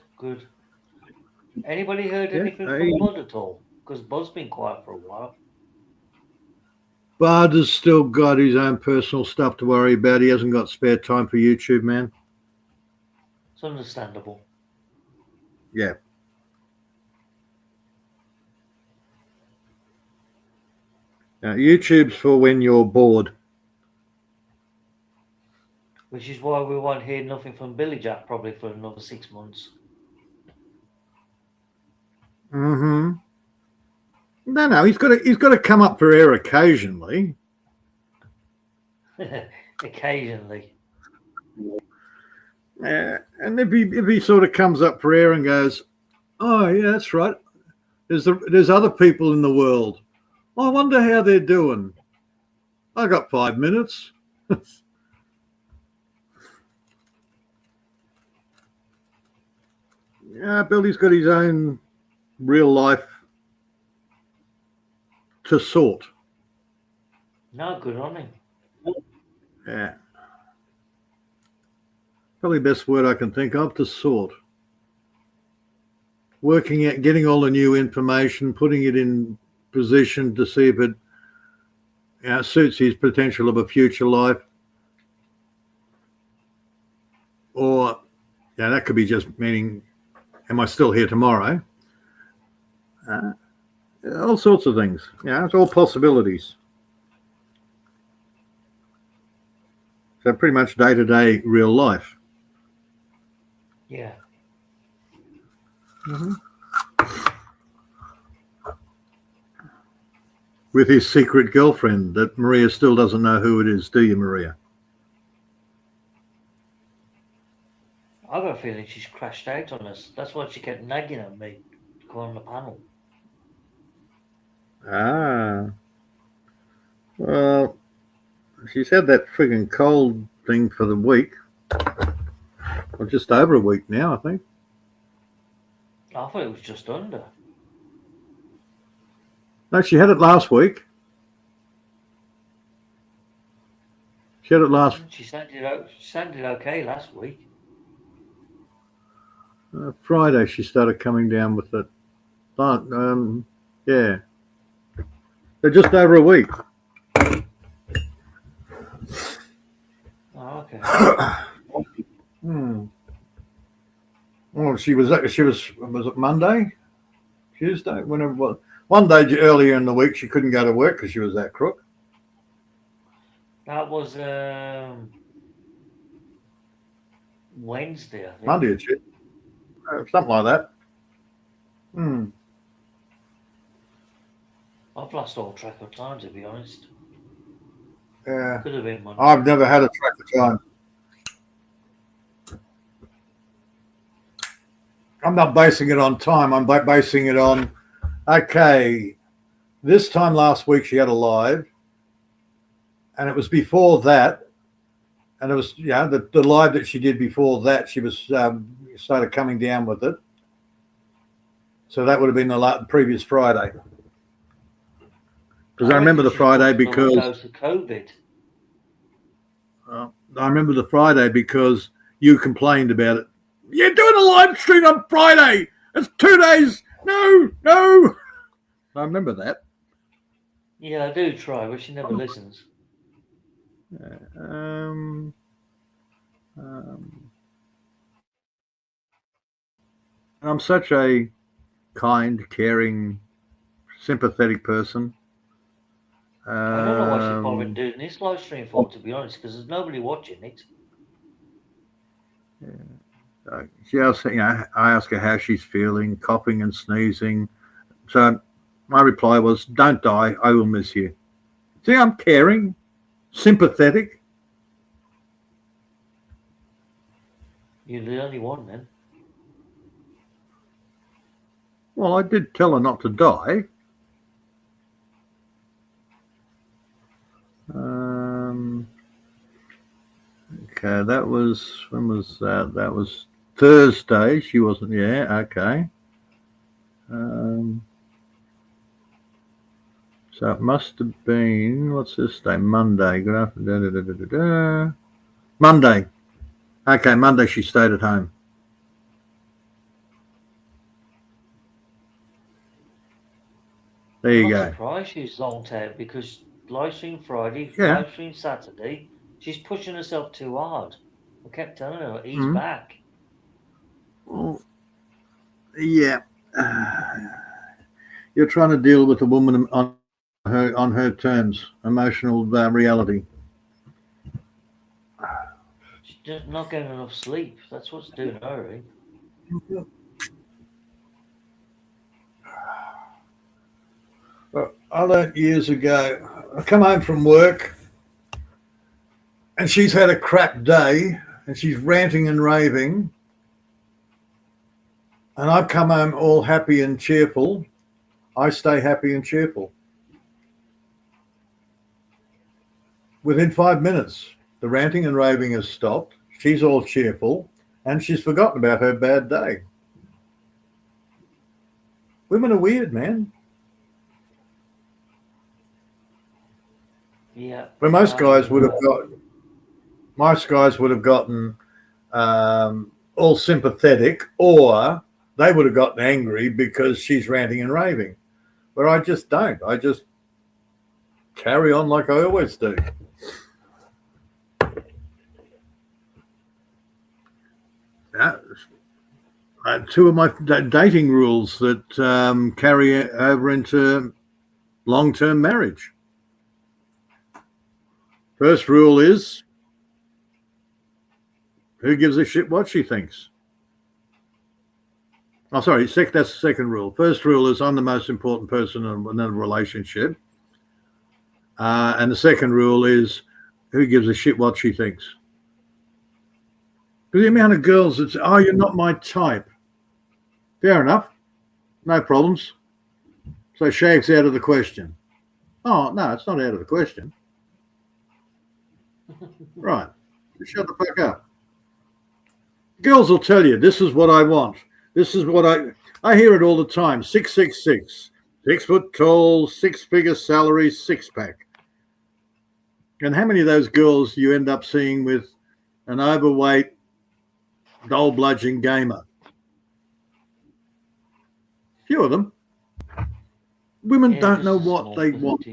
Anybody heard anything from Bud at all? Because Bud's been quiet for a while. Bud has still got his own personal stuff to worry about. He hasn't got spare time for YouTube, man. It's understandable. Yeah. Now, YouTube's for when you're bored. Which is why we won't hear nothing from Billy Jack probably for another 6 months. Mm-hmm. No, he's got to come up for air occasionally. Occasionally. And if he sort of comes up for air and goes, oh yeah, that's right. There's other people in the world. I wonder how they're doing. I got 5 minutes. Yeah, Billy's got his own real life to sort. No, good on him. Yeah. Probably the best word I can think of, to sort. Working out, getting all the new information, putting it in position to see if it suits his potential of a future life. Or, that could be just meaning, am I still here tomorrow? All sorts of things. It's all possibilities. So pretty much day-to-day real life. Yeah. Mm-hmm. With his secret girlfriend that Maria still doesn't know who it is, do you, Maria? I've got a feeling she's crashed out on us. That's why she kept nagging at me to go on the panel. Well, she's had that frigging cold thing for the week. Or just over a week now, I think. I thought it was just under. No, she had it last week. She had it last. She sounded okay last week. Friday she started coming down with it. But, yeah. So just over a week. Oh, okay. Well, was it Monday? Tuesday? Whenever it was. One day earlier in the week she couldn't go to work because she was that crook. That was Wednesday, I think. Monday or Tuesday. Something like that. I've lost all track of time, to be honest. Yeah. Could have been Monday. I've never had a track of time. I'm not basing it on time. I'm basing it on, okay, this time last week she had a live, and it was before that, and it was, the live that she did before that, she was started coming down with it. So that would have been the previous Friday. Because I remember the Friday because of COVID. I remember the Friday because you complained about it. You're doing a live stream on Friday. It's 2 days. No. I remember that. Yeah, I do try, but she never listens. And I'm such a kind, caring, sympathetic person. I don't know why she's bothering doing this live stream for, to be honest, because there's nobody watching it. She asked, I asked her how she's feeling, coughing and sneezing. So my reply was, "Don't die. I will miss you." See, I'm caring, sympathetic. You're the only one then. Well, I did tell her not to die. Okay, that was, when was that? That was Thursday. She wasn't, okay. So it must have been, what's this day? Monday. Good afternoon. Monday. Okay, Monday she stayed at home. There you go. I'm surprised she's lonked out because live stream Friday, Yeah. live stream Saturday, she's pushing herself too hard. I kept telling her, ease back. Well, yeah. You're trying to deal with a woman on her terms, emotional reality. She's just not getting enough sleep. That's what's doing her, eh? Well, I learned years ago, I come home from work and she's had a crap day and she's ranting and raving, and I've come home all happy and cheerful. I stay happy and cheerful. Within 5 minutes, the ranting and raving has stopped. She's all cheerful and she's forgotten about her bad day. Women are weird, man. Yeah. But most guys would have gotten all sympathetic, or they would have gotten angry because she's ranting and raving. But I just don't. I just carry on like I always do. Two of my dating rules that carry over into long-term marriage. First rule is, who gives a shit what she thinks? Oh, sorry, that's the second rule. First rule is, I'm the most important person in a relationship. And the second rule is, who gives a shit what she thinks? Because the amount of girls that say, "Oh, you're not my type." Fair enough. No problems. So shag's out of the question. Oh, no, it's not out of the question. Right. Shut the fuck up. Girls will tell you, this is what I want. This is what I hear it all the time. 666. 6 foot tall, 6-figure salary, 6-pack. And how many of those girls you end up seeing with an overweight, dull-bludgeon gamer? Few of them. Women don't know what they want.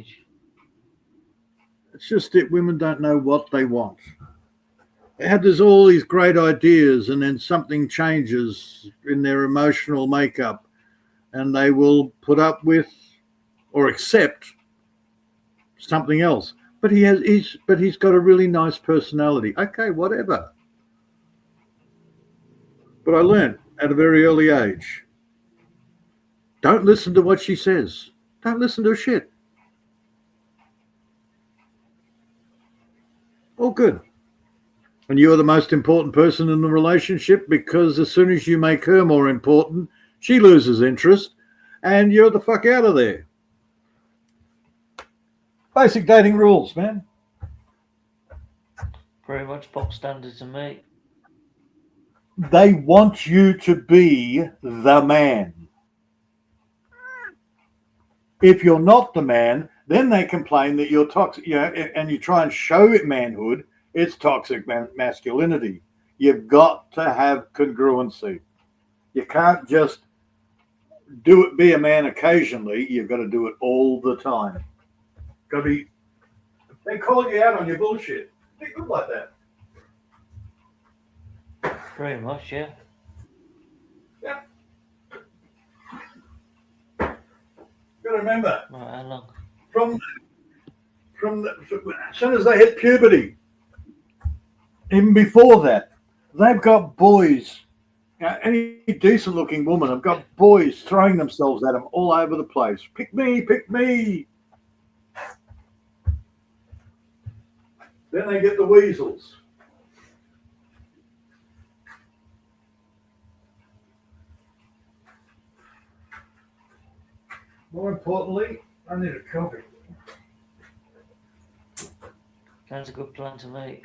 It's just that women don't know what they want. There's all these great ideas, and then something changes in their emotional makeup, and they will put up with or accept something else. But he's got a really nice personality. Okay, whatever. But I learned at a very early age, don't listen to what she says. Don't listen to her shit. All good. And you're the most important person in the relationship, because as soon as you make her more important, she loses interest and you're the fuck out of there. Basic dating rules, man. Pretty much pop standard to me. They want you to be the man. If you're not the man, then they complain that you're toxic, and you try and show it manhood It's toxic masculinity. You've got to have congruency. You can't just be a man occasionally. You've got to do it all the time. Got to be. They call you out on your bullshit. Be good like that. Pretty much, yeah. Yeah. Got to remember. Right, how long? As soon as they hit puberty, even before that, they've got boys. Any decent-looking woman have got boys throwing themselves at them all over the place. Pick me, pick me. Then they get the weasels. More importantly, I need a coffee. Sounds a good plan to me.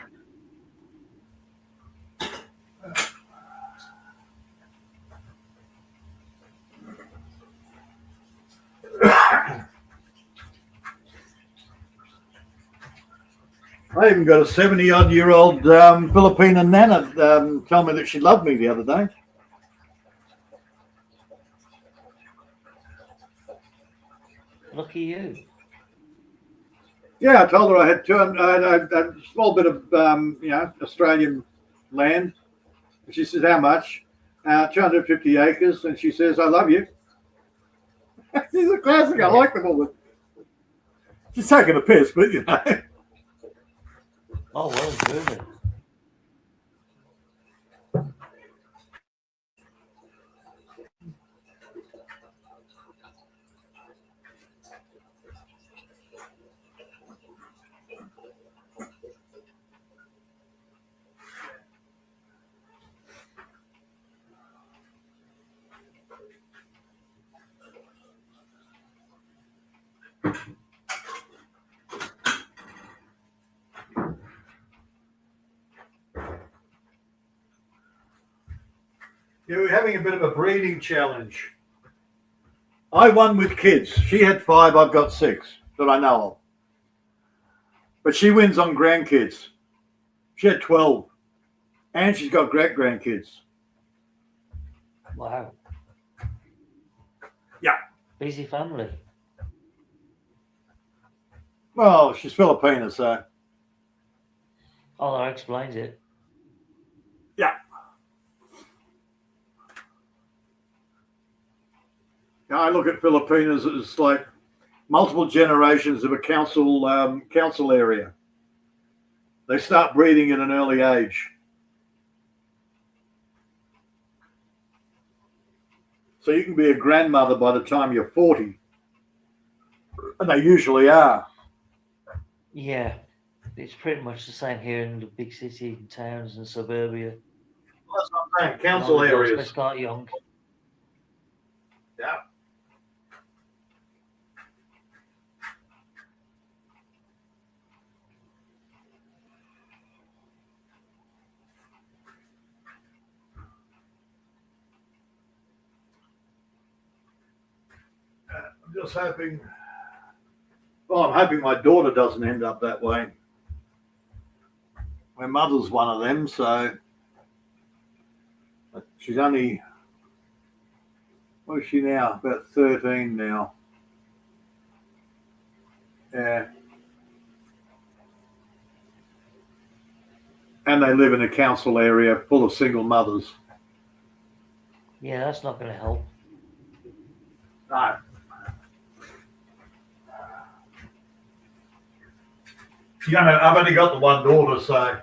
I even got a 70-odd-year-old Filipina nana tell me that she loved me the other day. Lucky you. Yeah, I told her I had a small bit of Australian land. And she says, how much? 250 acres. And she says, I love you. She's a classic. I like the woman. She's taking a piss, but you know. Oh, well and truly. You were having a bit of a breeding challenge. I won with kids. She had 5, I've got 6 that I know of. But she wins on grandkids. She had 12. And she's got great-grandkids. Wow. Yeah. Busy family. Well, she's Filipina, so. Oh, that explains it. Yeah. I look at Filipinas as like multiple generations of a council area. They start breeding at an early age. So you can be a grandmother by the time you're 40. And they usually are. Yeah. It's pretty much the same here in the big city towns and suburbia. That's what I'm saying. Council areas. They start young. Yeah. I'm just hoping. Well, I'm hoping my daughter doesn't end up that way. My mother's one of them, so she's only, what is she now? About 13 now. Yeah. And they live in a council area full of single mothers. Yeah, that's not going to help. No. You know, I've only got the one daughter, so.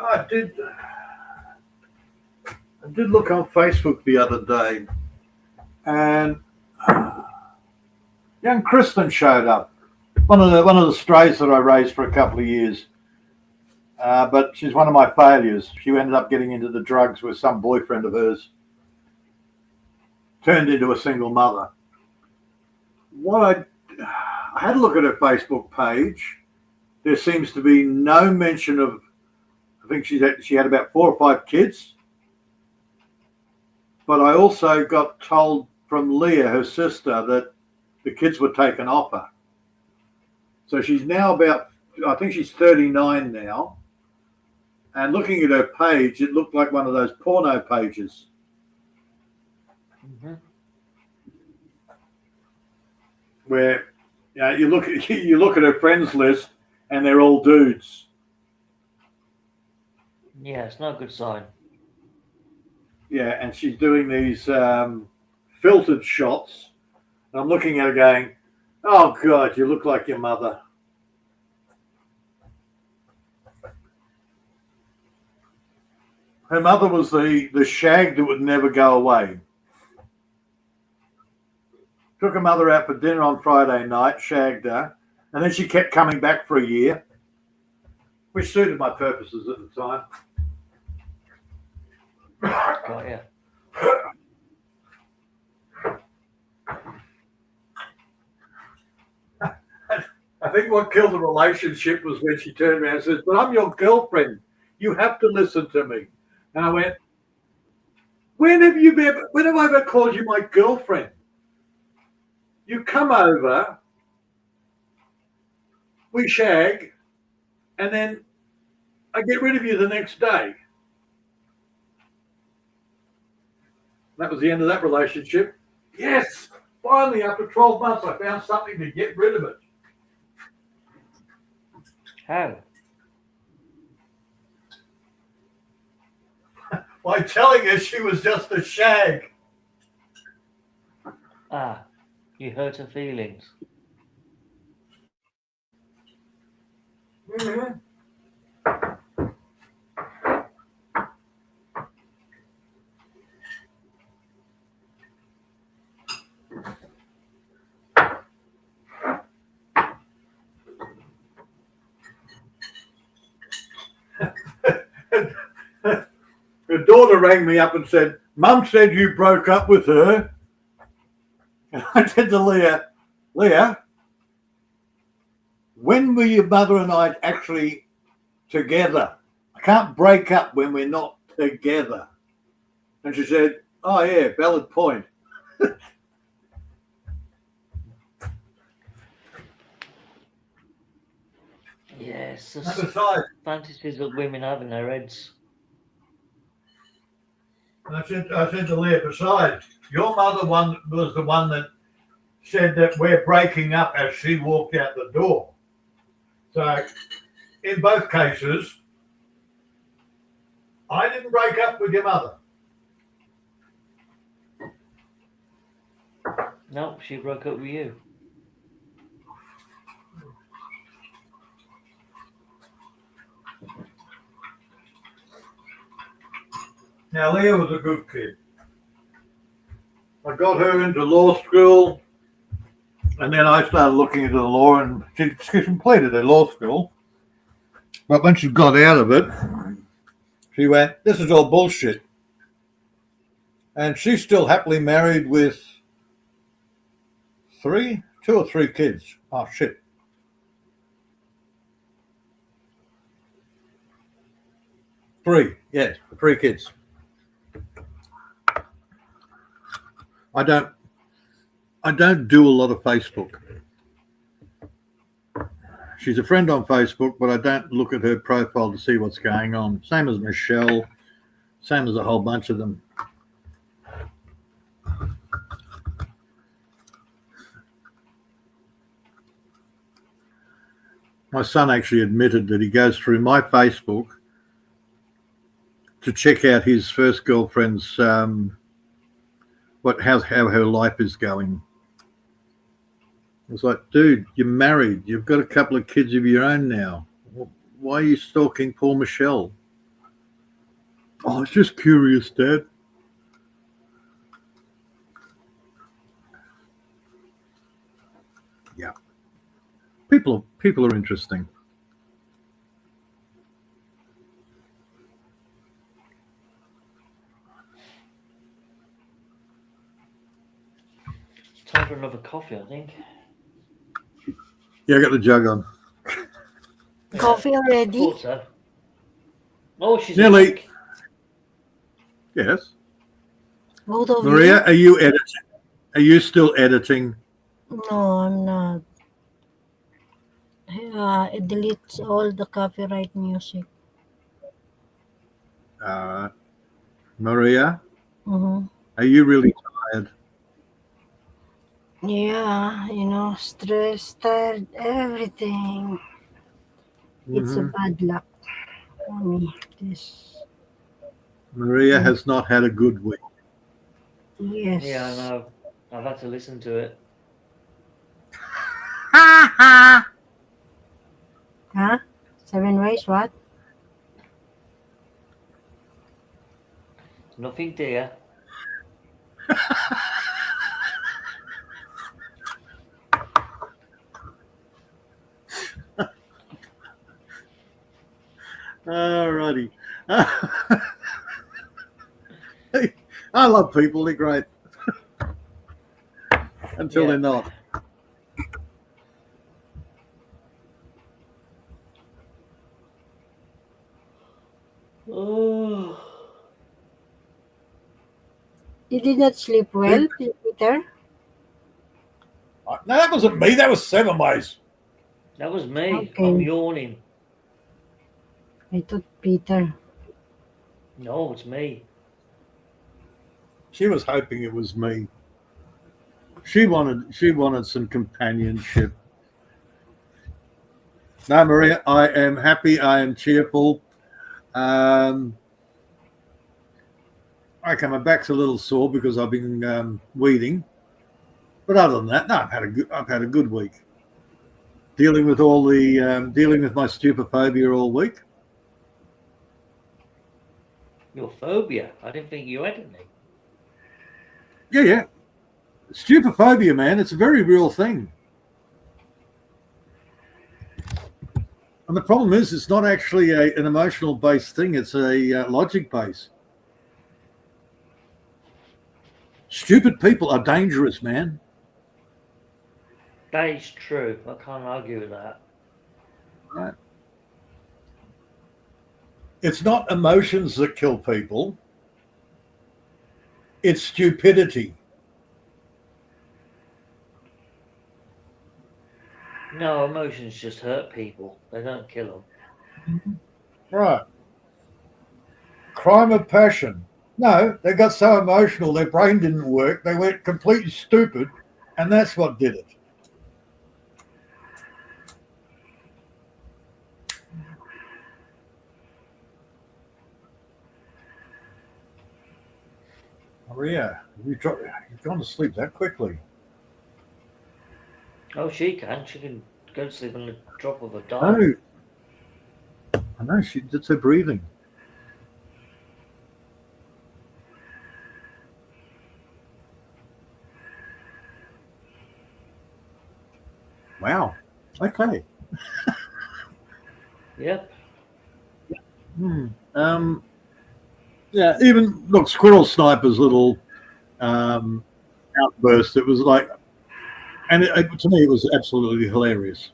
I did look on Facebook the other day, and young Kristen showed up. One of the strays that I raised for a couple of years, but she's one of my failures. She ended up getting into the drugs with some boyfriend of hers. Turned into a single mother. I had a look at her Facebook page. There seems to be no mention of. I think she had about 4 or 5 kids. But I also got told from Leah, her sister, that the kids were taken off her. So she's now about, I think she's 39 now. And looking at her page, it looked like one of those porno pages. Mm-hmm. Where you look at her friends list and they're all dudes. Yeah, it's not a good sign. Yeah, and she's doing these filtered shots. And I'm looking at her going, oh God, you look like your mother. Her mother was the shag that would never go away. Took her mother out for dinner on Friday night, shagged her, and then she kept coming back for a year, which suited my purposes at the time. Got ya. I think what killed the relationship was when she turned around and says, but I'm your girlfriend. You have to listen to me. And I went, when have I ever called you my girlfriend? You come over, we shag, and then I get rid of you the next day. That was the end of that relationship. Yes, finally, after 12 months, I found something to get rid of it. How? By telling her she was just a shag. Ah, you hurt her feelings. Mm-hmm. Her daughter rang me up and said, Mum said you broke up with her. And I said to Leah, when were your mother and I actually together? I can't break up when we're not together. And she said, oh yeah, valid point. Yes, the Besides, fantasies that women have in their heads. I said to Leah, besides, your mother was the one that said that we're breaking up as she walked out the door. So in both cases, I didn't break up with your mother. No, she broke up with you. Now, Leah was a good kid. I got her into law school, and then I started looking into the law, and she completed her law school. But when she got out of it, she went, this is all bullshit. And she's still happily married with 2 or 3 kids. Oh, shit. 3, yes, 3 kids. I don't do a lot of Facebook. She's a friend on Facebook, but I don't look at her profile to see what's going on. Same as Michelle, same as a whole bunch of them. My son actually admitted that he goes through my Facebook to check out his first girlfriend's how her life is going. It's like, dude, you're married. You've got a couple of kids of your own now. Why are you stalking poor Michelle? Oh, I was just curious, Dad. Yeah. People are interesting. Time for another coffee, I think. Yeah, I got the jug on. Coffee already? Thought so. Oh, she's Nearly. awake. Yes. Both of Maria, you? are you editing? Are you still editing? No, I'm not. It deletes all the copyright music. Maria, Mm-hmm. are you really tired? Yeah, stress, tired, everything. It's a Hmm. bad luck for me. This. Maria Mm, has not had a good week. Yeah, I yes. know. I've had to listen to it. Huh? 7 ways, what? Nothing, dear. Alrighty. I love people, they're great. Until they're not. Oh. You did not sleep well, Peter? No, that wasn't me, that was 7 ways. That was me. I'm Okay. yawning. I thought Peter. No, it's me. She was hoping it was me. She wanted some companionship. No, Maria, I am happy, I am cheerful. Okay, my back's a little sore because I've been weeding. But other than that, no, I've had a good week. Dealing with dealing with my stupophobia all week. Your phobia. I didn't think you had any. Yeah. Stupophobia, man, it's a very real thing. And the problem is, it's not actually an emotional based thing. It's a logic based. Stupid people are dangerous, man. That is true. I can't argue with that. Right. It's not emotions that kill people. It's stupidity. No, emotions just hurt people. They don't kill them. Right. Crime of passion. No, they got so emotional, their brain didn't work. They went completely stupid, and that's what did it. Maria, you've gone to sleep that quickly. Oh, she can. She can go to sleep on the drop of a dime. No, I know she did her breathing. Wow. Okay. Yep. Yeah. Even look, Squirrel Sniper's little outburst. It was like, and to me, it was absolutely hilarious.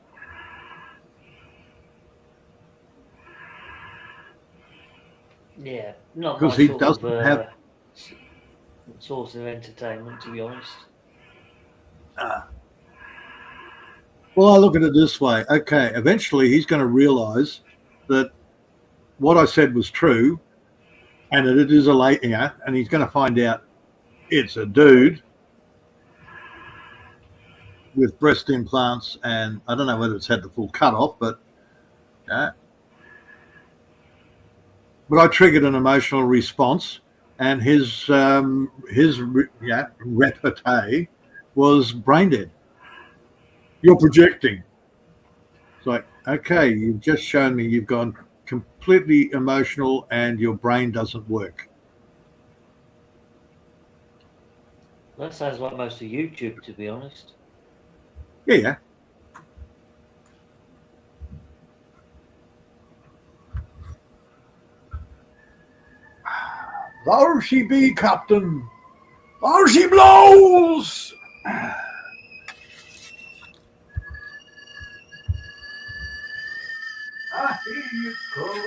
Yeah. Not Because my he sort doesn't of have. source of entertainment, to be honest. Well, I look at it this way. Okay, eventually he's going to realise that what I said was true, and that it is a late, and he's going to find out it's a dude with breast implants, and I don't know whether it's had the full cut off, but but I triggered an emotional response, and his repartee was brain dead. You're projecting. It's like, okay, you've just shown me you've gone completely emotional and your brain doesn't work. That sounds like most of YouTube, to be honest. Yeah. There she be, Captain. There she blows. I hear you calling.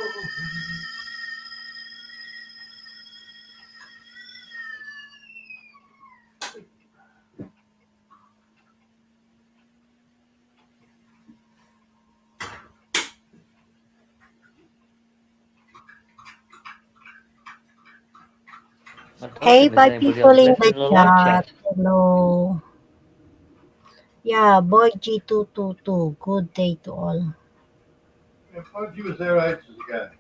I don't Hey, think there's bye anybody people else in left the in the live chat. chat. Hello. Yeah, boy G222. Good day to all. I thought you was there ages ago.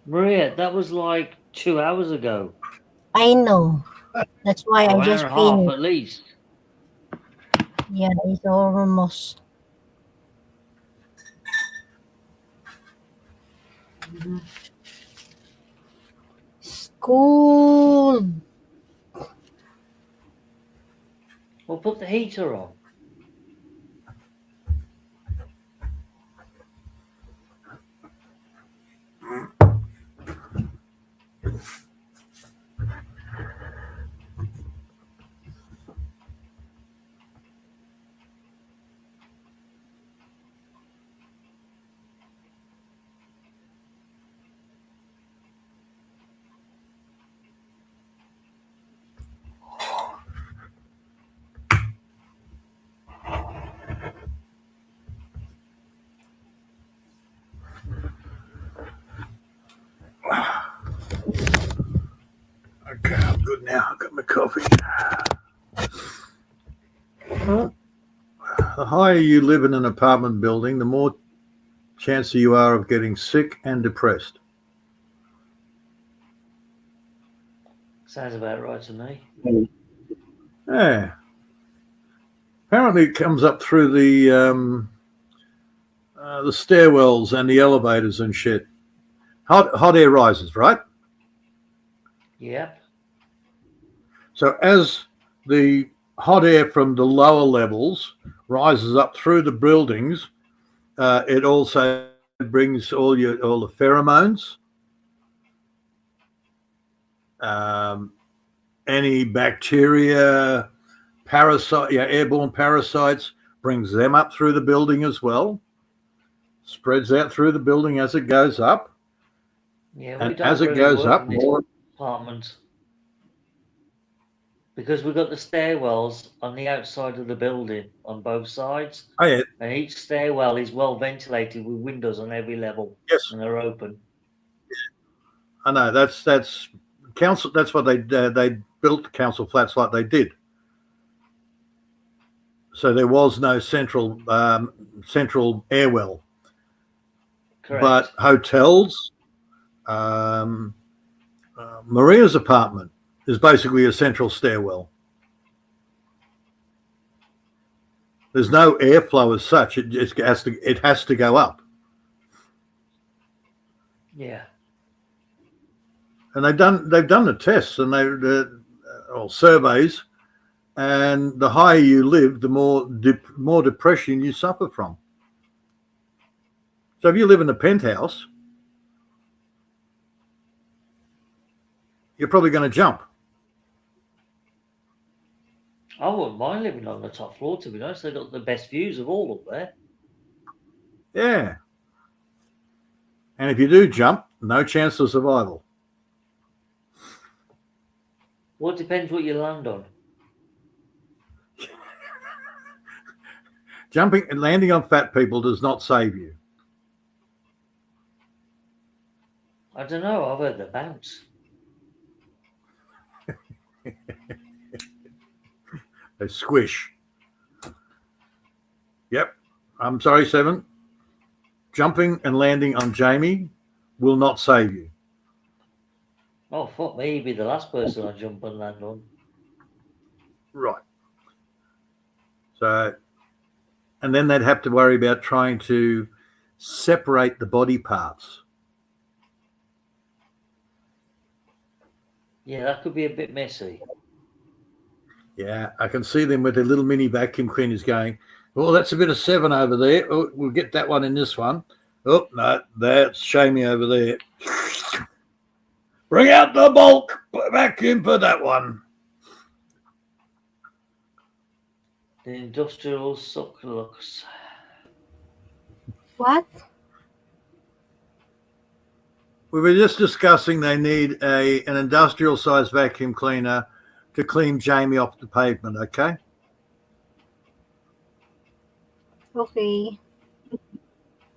Maria, that was like 2 hours ago. I know. That's why I Or an hour just and a half finished. at least. Yeah, it's almost. School. Well, put the heater on. Okay, I'm good now. I got my coffee. The higher you live in an apartment building, the more chance you are of getting sick and depressed. Sounds about right to me. Yeah. Apparently, it comes up through the stairwells and the elevators and shit. Hot air rises, right? Yep. So as the hot air from the lower levels rises up through the buildings, it also brings all the pheromones, um, any bacteria, airborne parasites, brings them up through the building as well. Spreads out through the building as it goes up, Yeah, we and don't as it really goes work up, in this more. apartment because we've got the stairwells on the outside of the building on both sides, Oh yeah, and each stairwell is well ventilated with windows on every level, yes, and they're open. I know. That's council. That's what they built council flats like they did. So there was no central airwell, but Correct. hotels, um, Maria's apartment is basically a central stairwell. There's no airflow as such. It has to go up. Yeah. And they've done the tests and surveys, and the higher you live, the more depression you suffer from. So if you live in a penthouse, you're probably going to jump. I wouldn't mind living on the top floor, to be honest. They've got the best views of all up there. Yeah. And if you do jump, no chance of survival. Well, it depends what you land on. Jumping and landing on fat people does not save you. I don't know. I've heard the bounce. They squish. Yep. I'm sorry, Seven. Jumping and landing on Jamie will not save you. Oh, fuck me. He'd be the last person I jump and land on. Right. So, and then they'd have to worry about trying to separate the body parts. Yeah, that could be a bit messy. Yeah, I can see them with their little mini vacuum cleaners going, oh, that's a bit of Seven over there. Oh, we'll get that one in this one. Oh, no, that's Shamey over there. Bring out the bulk vacuum for that one. The industrial suck looks. What? We were just discussing they need an industrial-sized vacuum cleaner to clean Jamie off the pavement, okay? Okay.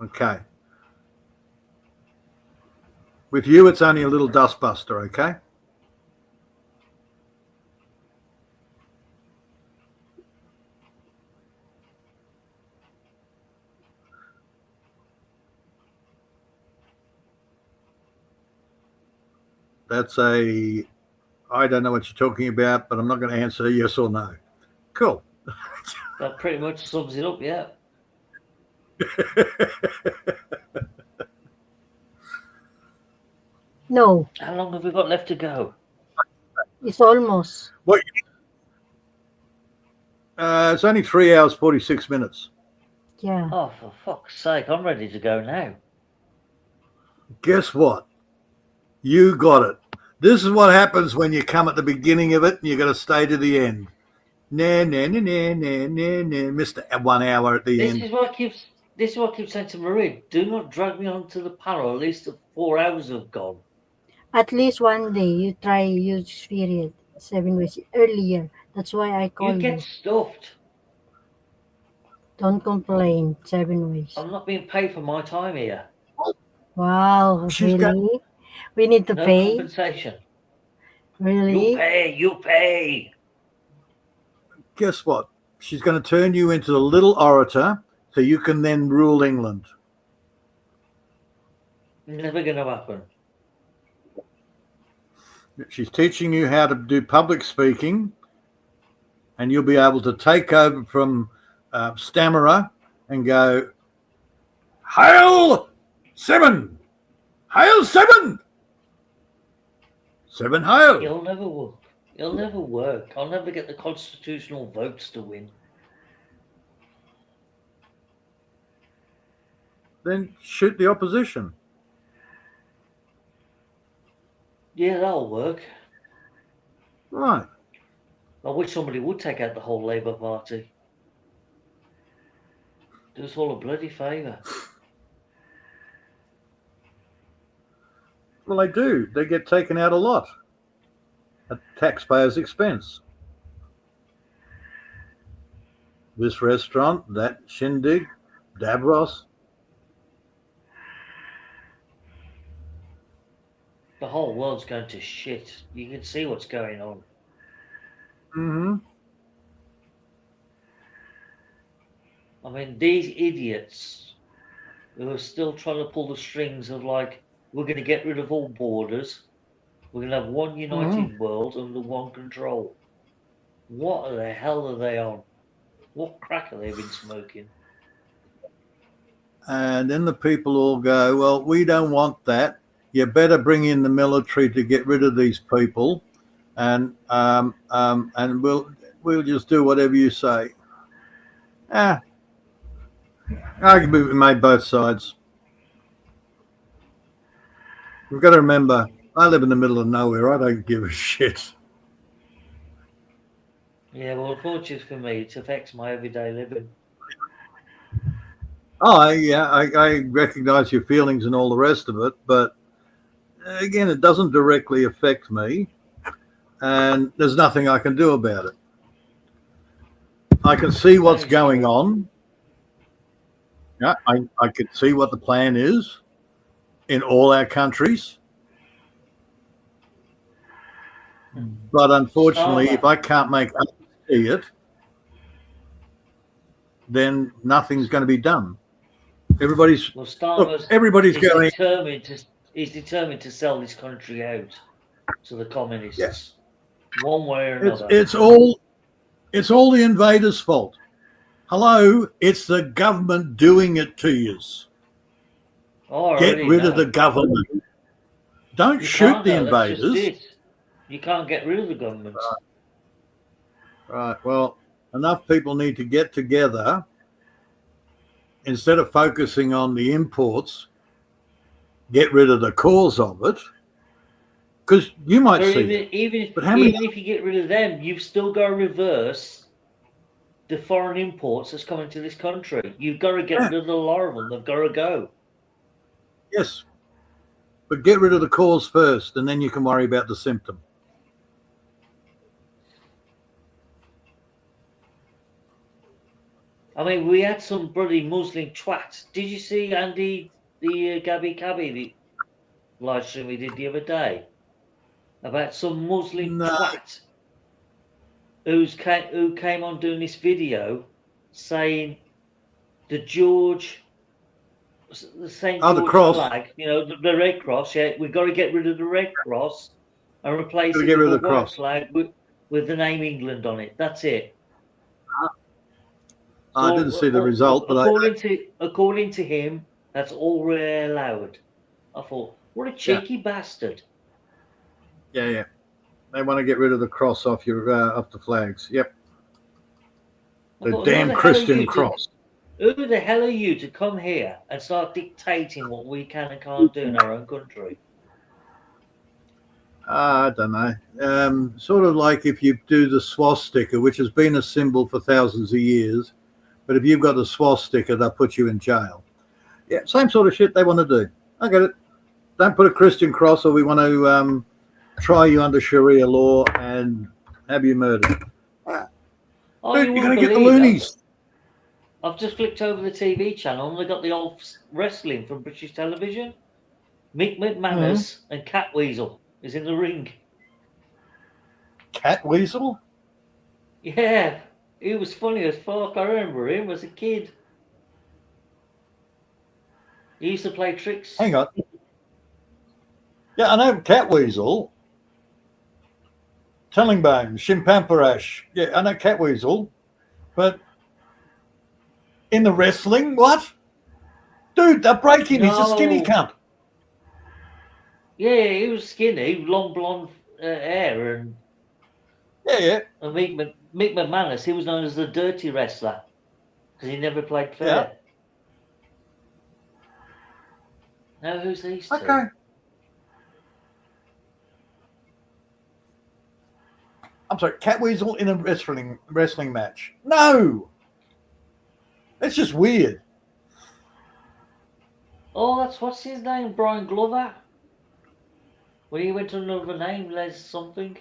Okay. With you, it's only a little dustbuster, okay? That's I don't know what you're talking about, but I'm not going to answer yes or no. Cool. That pretty much sums it up, yeah. No, How long have we got left to go? it's almost. What? It's only 3 hours, 46 minutes. Yeah. Oh, for fuck's sake, I'm ready to go now. Guess what? You got it. This is what happens when you come at the beginning of it and you got to stay to the end. Nah, nah, nah, nah, nah, nah, nah. Missed 1 hour at the This end. is what I keep saying to Marie. Do not drag me onto the panel. At least the 4 hours have gone. At least one day you try use period 7 weeks earlier. That's why I call You get stuffed. Don't complain. 7 weeks. I'm not being paid for my time here. Wow, She's got- really? We need to No pay? compensation. Really? You pay. Guess what? She's going to turn you into a little orator so you can then rule England. Never gonna happen. She's teaching you how to do public speaking, and you'll be able to take over from Stammerer and go, Hail 7! Hail 7! 7 hail! It'll never work. It'll never work. I'll never get the constitutional votes to win. Then shoot the opposition. Yeah, that'll work. Right. I wish somebody would take out the whole Labour Party. Do us all a bloody favour. Well, they do. They get taken out a lot at taxpayers' expense. This restaurant, that shindig, Davros. The whole world's going to shit. You can see what's going on. Mm-hmm. I mean, these idiots who are still trying to pull the strings of like, we're going to get rid of all borders. We're going to have one united world under one control. What the hell are they on? What crack have they been smoking? And then the people all go, well, we don't want that. You better bring in the military to get rid of these people, and we'll just do whatever you say. Argument made both sides. We've got to remember, I live in the middle of nowhere. I don't give a shit. Yeah, well, unfortunately for me, it affects my everyday living. Oh, I recognise your feelings and all the rest of it, but again, it doesn't directly affect me, and there's nothing I can do about it. I can see what's going on. Yeah, I can see what the plan is in all our countries. But unfortunately, if I can't make others see it, then nothing's going to be done. Everybody's Well, Starmer's going. He's determined to sell this country out to the communists, one way or another. It's all the invaders' fault. Hello, it's the government doing it to you. Get rid of the government. Don't shoot the invaders. You can't get rid of the government. Right. Well, enough people need to get together instead of focusing on the imports. Get rid of the cause of it, because you might see. Even if you get rid of them, you've still got to reverse the foreign imports that's coming to this country. You've got to get rid of a lot of them. They've got to go. Yes. But get rid of the cause first, and then you can worry about the symptom. I mean, we had some bloody Muslim twat. Did you see Andy, the Gabby Cabby, the live stream we did the other day? About some Muslim No. twat who came on doing this video saying the St. Oh, the George cross. flag, you know, the Red Cross, yeah, we've got to get rid of the Red Cross and replace Gotta it get with rid a of the white cross. flag with the name England on it. That's it. I didn't see the result, but according to him, that's all we're allowed. I thought, what a cheeky bastard. yeah. They want to get rid of the cross off the flags. Yep. I thought, Damn Christian cross. Who the hell are you to come here and start dictating what we can and can't do in our own country? I don't know. Sort of like if you do the swastika, which has been a symbol for thousands of years, but if you've got the swastika, they'll put you in jail. Yeah, same sort of shit they want to do. I get it. Don't put a Christian cross, or we want to try you under Sharia law and have you murdered. Oh, Dude, you're going to wouldn't get the believe loonies. I've just flicked over the TV channel and they got the old wrestling from British television. Mick McManus and Cat Weasel is in the ring. Cat Weasel? Yeah, he was funny as fuck. I remember him as a kid. He used to play tricks. Hang on. Yeah, I know Cat Weasel. Tellingbone, Shimpamparash. Yeah, I know Cat Weasel. But in the wrestling, what? Dude, they're breaking. He's a skinny cunt. Yeah, he was skinny, long blonde hair, and yeah. And Mick McManus, he was known as the dirty wrestler because he never played fair. Yeah. Now who's these two? Okay. I'm sorry, Cat Weasel in a wrestling match. No. That's just weird. Oh, what's his name? Brian Glover. When he went under another name, Les something.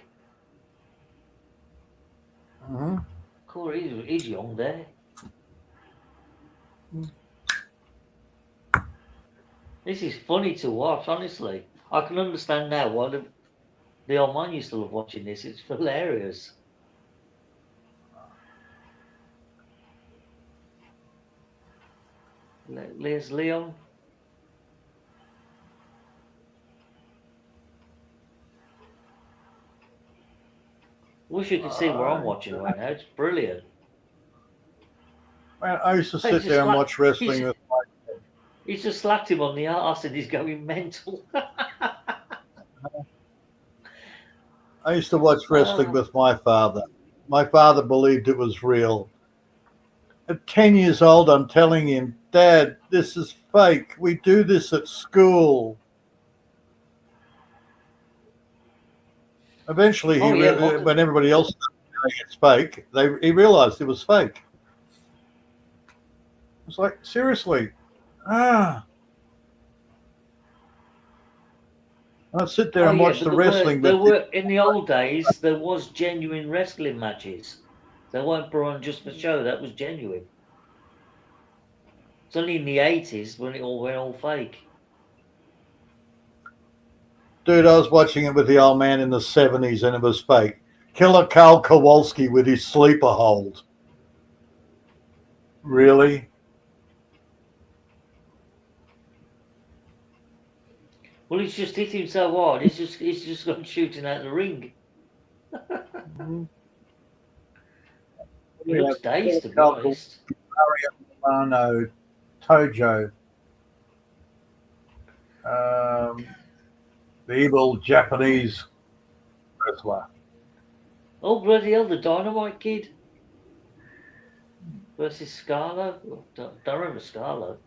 Cool, he's young there. This is funny to watch, honestly. I can understand now why the old man used to love watching this. It's hilarious. Les Leon. Wish you could see what I'm watching right now. It's brilliant. Man, I used to sit there and watch wrestling with my dad. He's just slapped him on the arse and he's going mental. I used to watch wrestling with my father. My father believed it was real. At 10 years old, I'm telling him, Dad, this is fake. We do this at school. Eventually, when everybody else started saying it's fake, he realized it was fake. It's like, seriously. I'd sit there and watch the wrestling. In the old days, there was genuine wrestling matches. They weren't put on just for show. That was genuine. It's only in the 80s when it all went all fake. Dude, I was watching it with the old man in the 70s and it was fake. Killer Karl Kowalski with his sleeper hold. Really? Well, he's just hit him so hard. He's just gone shooting out the ring. He looks dazed, to be honest. Barbaria, Tojo. The evil Japanese wrestler. Oh, bloody hell, the Dynamite Kid versus Scarlo. Don't remember Scarlo.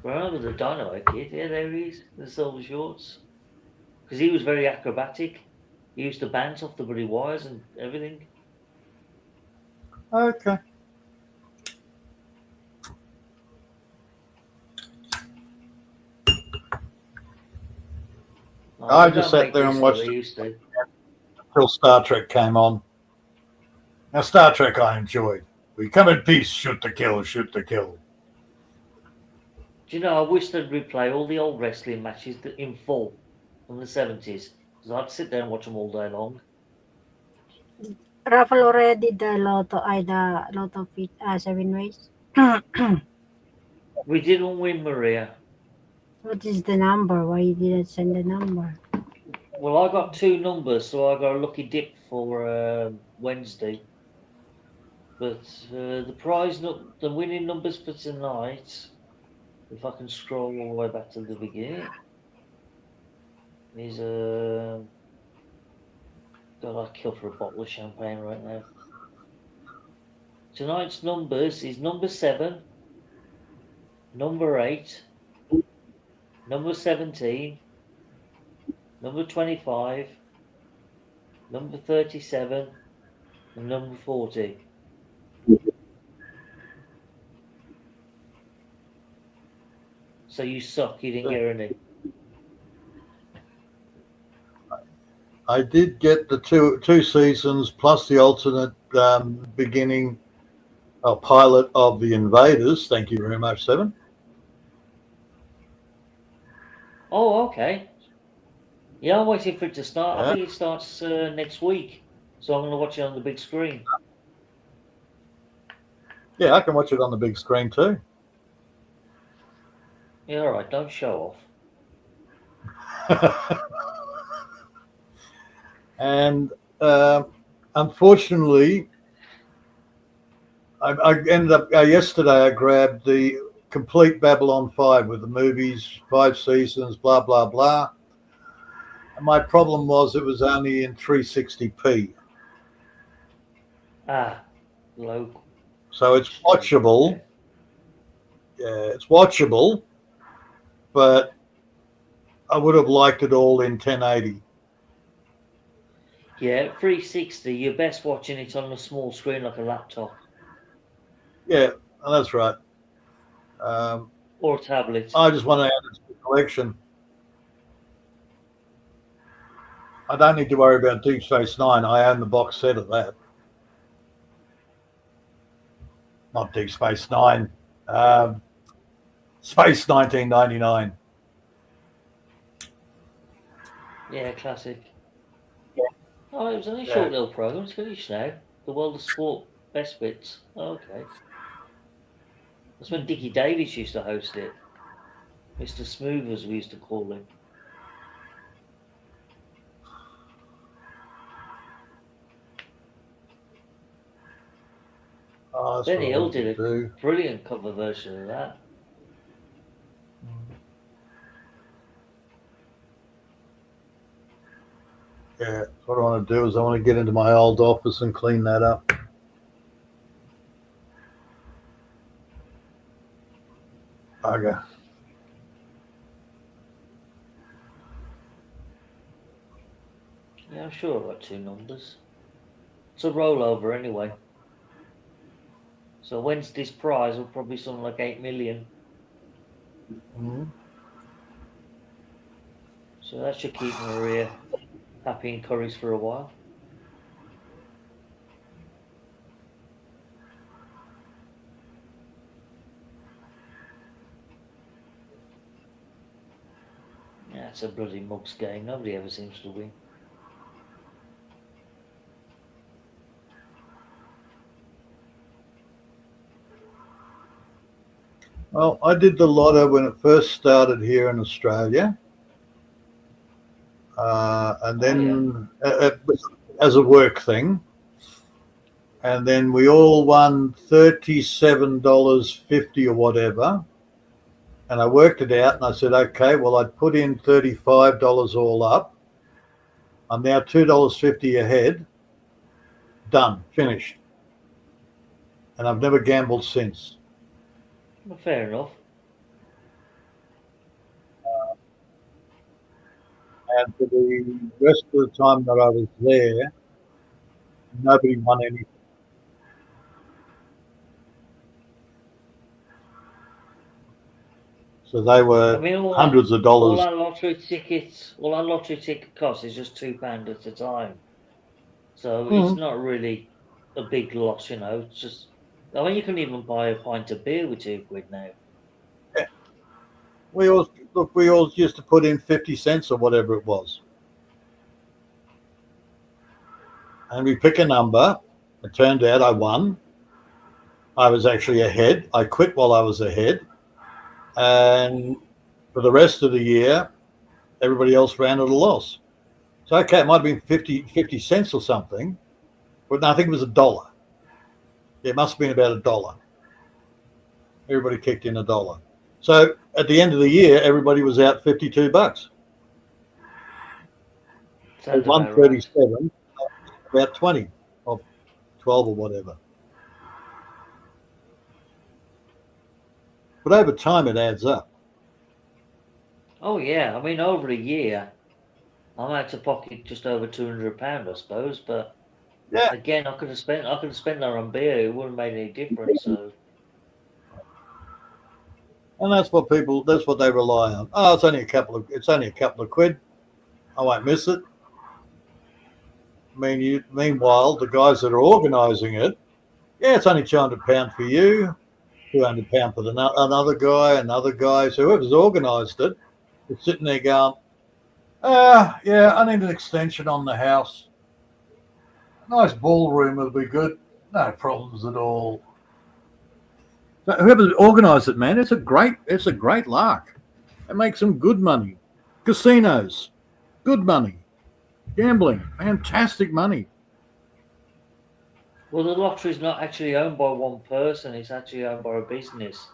Remember the Dynamite Kid? Yeah, there he is, the silver shorts. Because he was very acrobatic. He used to bounce off the bloody wires and everything. Okay. Oh, I they just don't sat make there this and like watched they it used to. until Star Trek came on. Now, Star Trek I enjoyed. We come in peace, shoot to kill, shoot to kill. Do you know, I wish they'd replay all the old wrestling matches in full from the 70s. Because I'd sit there and watch them all day long. Raffle already the lotto pit 7 ways. We didn't win, Maria. What is the number? Why you didn't send the number? Well, I got 2 numbers, so I got a lucky dip for Wednesday. But the winning numbers for tonight, if I can scroll all the way back to the beginning, is God, I'd kill for a bottle of champagne right now. Tonight's numbers is number 7, number 8, number 17, number 25, number 37, and number 40. So you suck, you didn't get any. I did get the two seasons plus the alternate beginning pilot of The Invaders. Thank you very much, Seven. Oh, okay. Yeah, I'm waiting for it to start. I Yeah. think it starts next week. So I'm going to watch it on the big screen. Yeah, I can watch it on the big screen too. Yeah, all right. Don't show off. And unfortunately, I ended up yesterday. I grabbed the complete Babylon 5 with the movies, 5 seasons, blah blah blah. And my problem was it was only in 360p, Ah, low. so it's watchable. Yeah, it's watchable, but I would have liked it all in 1080. Yeah, 360. You're best watching it on a small screen like a laptop. Yeah, that's right. Or a tablet. I just want to add it to the collection. I don't need to worry about Deep Space Nine. I own the box set of that. Not Deep Space Nine. Space 1999. Yeah, classic. Oh, it was only a short little program. It's finished now. The World of Sport Best Bits. Oh, okay. That's when Dickie Davies used to host it. Mr. Smooth, as we used to call him. Oh, Benny Hill did a brilliant cover version of that. Yeah, what I want to do is I want to get into my old office and clean that up. Okay. Yeah, I'm sure I got 2 numbers. It's a rollover anyway. So Wednesday's prize will probably be something like 8 million. Mm-hmm. So that should keep Maria happy in curries for a while. Yeah, it's a bloody mugs game. Nobody ever seems to win. Well, I did the lotto when it first started here in Australia. And then it was as a work thing. And then we all won $37.50 or whatever. And I worked it out and I said, okay, well, I'd put in $35 all up. I'm now $2.50 ahead. Done, finished. And I've never gambled since. Well, fair enough. And for the rest of the time that I was there, nobody won anything. So they were I mean, hundreds of all dollars. our lottery tickets, all our lottery ticket cost is just £2 at a time. So it's Mm. not really a big loss, you know. It's just, I mean, you can even buy a pint of beer with £2 now. We all used to put in 50 cents or whatever it was. And we pick a number. It turned out I won. I was actually ahead. I quit while I was ahead. And for the rest of the year, everybody else ran at a loss. So, okay, it might have been 50 cents or something, but no, I think it was $1. It must have been about $1. Everybody kicked in $1. So at the end of the year, everybody was out $52. Sounds about right. 137, about 20 or 12 or whatever. But over time, it adds up. Oh yeah, I mean, over a year, I'm out to pocket just over £200, I suppose. But Yeah. again, I could have spent that on beer. It wouldn't have made any difference. So And that's what they rely on. Oh, it's only a couple of quid. I won't miss it. Meanwhile, the guys that are organising it, yeah, it's only £200 for you, £200 for another guy. So whoever's organised it is sitting there going, yeah, I need an extension on the house. A nice ballroom would be good. No problems at all. But whoever organised it, man, it's a great lark. It makes some good money. Casinos, good money. Gambling, fantastic money. well, the lottery's not actually owned by one person. It's actually owned by a business.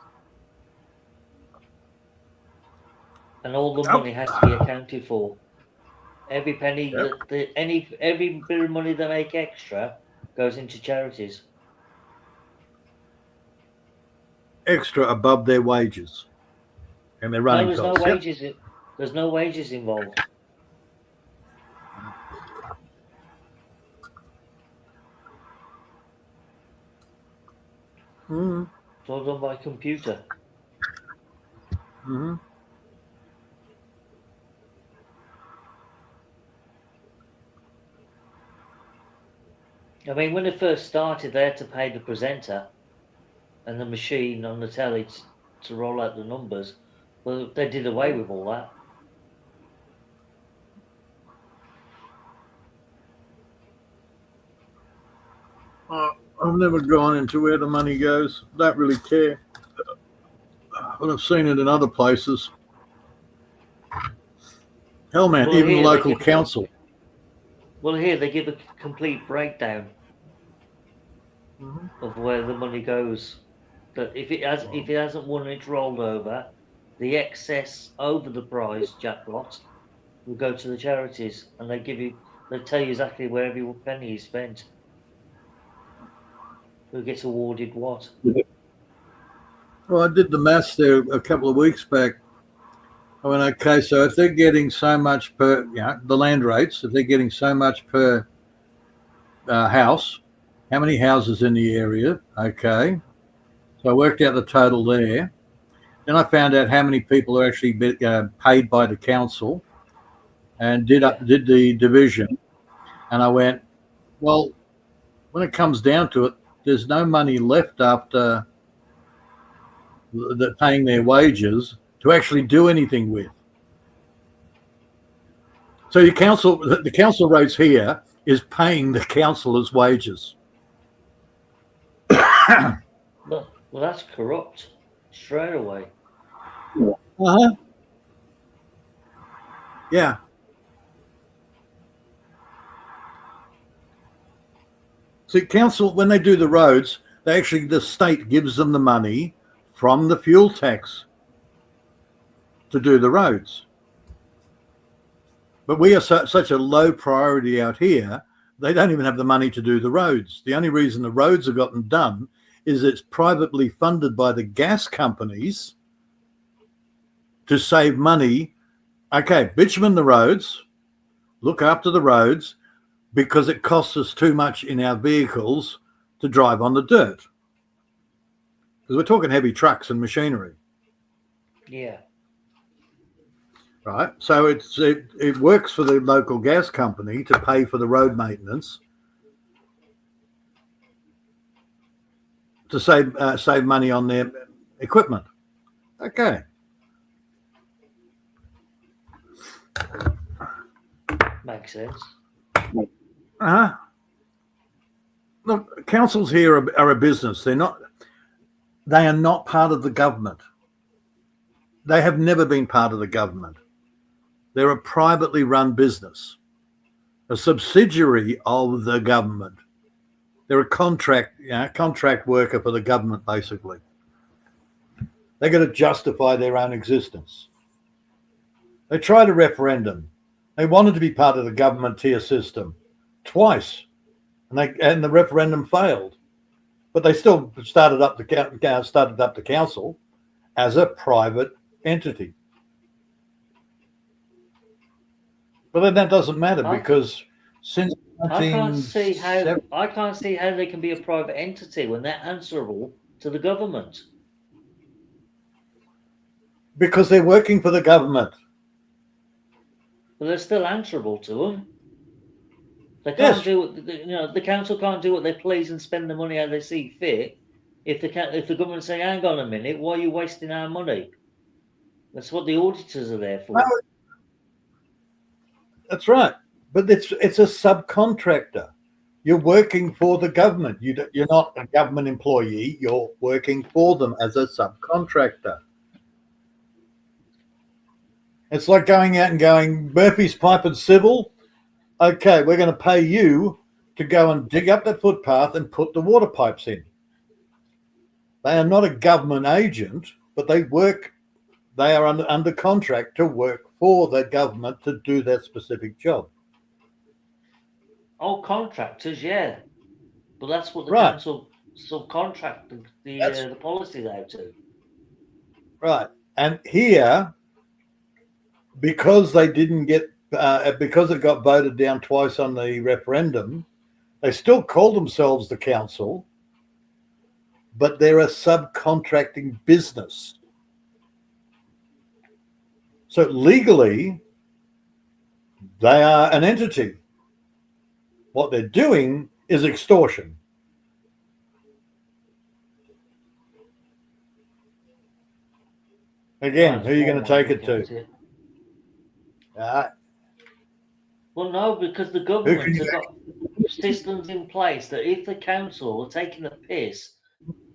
And all the money has to be accounted for. Every penny every bit of money they make extra goes into charities. Extra above their wages and their running there's costs. no wages. There's no wages involved. Mm-hmm. It's all done by computer. Mm-hmm. I mean, when they first started, they had to pay the presenter and the machine on the telly to roll out the numbers. Well, they did away with all that. I've never gone into where the money goes. Don't really care. But I've seen it in other places. Hell, man, Well, even the here local council. Well, here they give a complete breakdown of where the money goes. But if it hasn't won, it's rolled over. The excess over the prize jackpot will go to the charities, and they tell you exactly where every penny is spent. Who gets awarded what? Well, I did the maths there a couple of weeks back. I went, okay, so if they're getting so much per, the land rates, if they're getting so much per house, how many houses in the area? Okay. So I worked out the total there. Then I found out how many people are actually paid by the council and did the division. And I went, well, when it comes down to it, there's no money left after paying their wages to actually do anything with. So the council rates here is paying the councillors' wages. Well, that's corrupt straight away. Yeah. See, council, when they do the roads, the state gives them the money from the fuel tax to do the roads. But we are such a low priority out here, they don't even have the money to do the roads. The only reason the roads have gotten done is it's privately funded by the gas companies to save money. Okay, bitumen the roads, look after the roads, because it costs us too much in our vehicles to drive on the dirt. Because we're talking heavy trucks and machinery. Yeah. right? So it works for the local gas company to pay for the road maintenance to save money on their equipment. Okay. Makes sense. Uh-huh. Look, councils here are a business. They are not part of the government. They have never been part of the government. They're a privately run business, a subsidiary of the government. They're a contract worker for the government, basically. They got to justify their own existence. They tried a referendum. They wanted to be part of the government tier system twice, and the referendum failed. But they still started up the council as a private entity. But then that doesn't matter because since I can't see how they can be a private entity when they're answerable to the government. Because they're working for the government. But they're still answerable to them. They can't the council can't do what they please and spend the money how they see fit. If the government say, "Hang on a minute, why are you wasting our money?" That's what the auditors are there for. That's right. But it's a subcontractor. You're working for the government. You're not a government employee. You're working for them as a subcontractor. It's like going out and going, Murphy's Pipe and Civil. Okay, we're going to pay you to go and dig up the footpath and put the water pipes in. They are not a government agent, but they are under contract to work for the government to do that specific job. Oh, contractors, yeah. But that's what the Right. council subcontracted the policies out to. Right. And here, because they didn't get, because it got voted down twice on the referendum, they still call themselves the council, but they're a subcontracting business. So legally, they are an entity. What they're doing is extortion. Again, who are you going to take it to? Well, no, because the government has got systems in place that if the council are taking the piss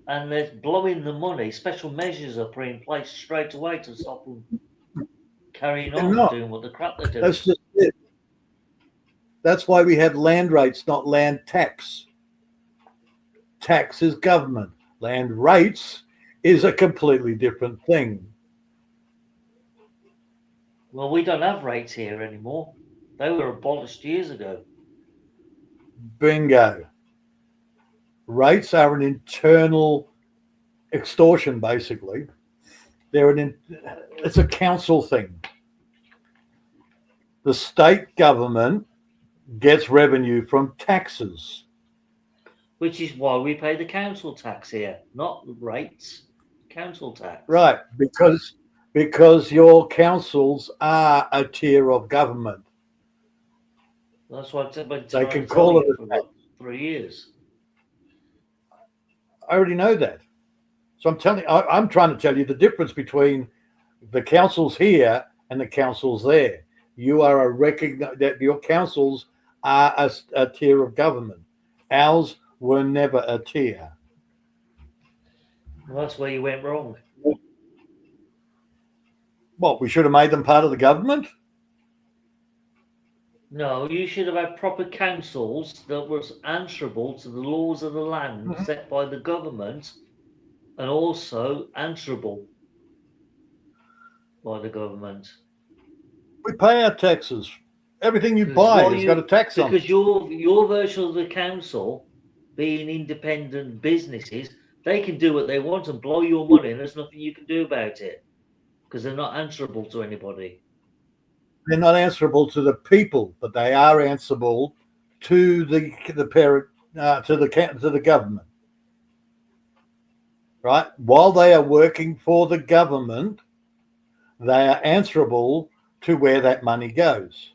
and they're blowing the money, special measures are put in place straight away to stop them carrying on doing what the crap they're doing. That's just it. That's why we have land rates, not land tax. Tax is government. Land rates is a completely different thing. Well, we don't have rates here anymore. They were abolished years ago. Bingo. Rates are an internal extortion, basically. It's a council thing. The state government gets revenue from taxes. Which is why we pay the council tax here, not rates, council tax. Right, because your councils are a tier of government. That's what they can call it for 3 years. I already know that. So I'm trying to tell you the difference between the councils here and the councils there. You are that your councils are a tier of government. Ours were never a tier. Well, that's where you went wrong. What, we should have made them part of the government? No, you should have had proper councils that was answerable to the laws of the land set by the government and also answerable by the government. We pay our taxes. Everything you buy has got a tax on it. Because your version of the council being independent businesses, they can do what they want and blow your money and there's nothing you can do about it because they're not answerable to anybody. They're not answerable to the people, but they are answerable to the parent, to the government. Right? While they are working for the government, they are answerable to where that money goes.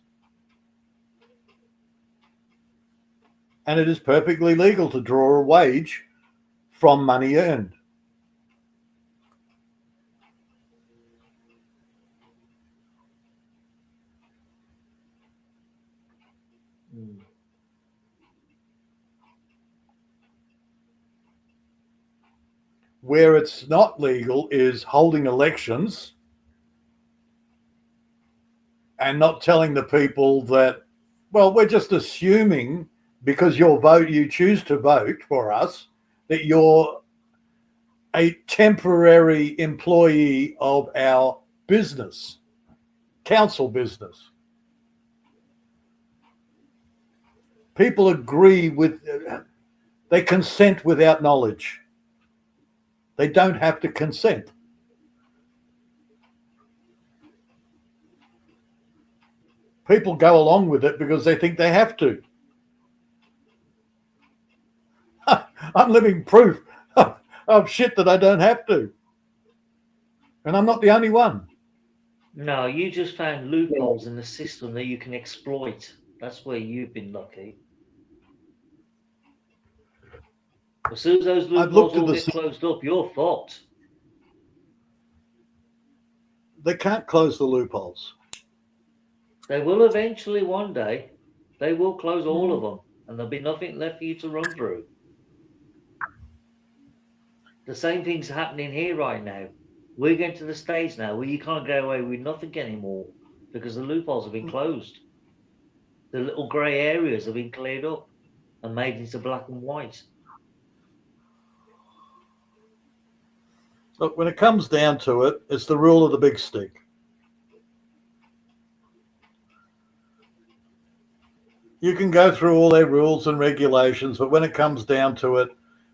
And it is perfectly legal to draw a wage from money earned. Where it's not legal is holding elections and not telling the people that, well, we're just assuming because you choose to vote for us, that you're a temporary employee of our business, council business. People agree with, they consent without knowledge. They don't have to consent. People go along with it because they think they have to. I'm living proof of shit that I don't have to. And I'm not the only one. No, you just found loopholes in the system that you can exploit. That's where you've been lucky. As soon as those loopholes all get closed up, you're fucked. They can't close the loopholes. They will eventually one day. They will close all of them, and there'll be nothing left for you to run through. The same thing's happening here right now. We're getting to the stage now where you can't go away with nothing anymore because the loopholes have been closed. The little grey areas have been cleared up and made into black and white. Look, when it comes down to it, it's the rule of the big stick. You can go through all their rules and regulations, but when it comes down to it,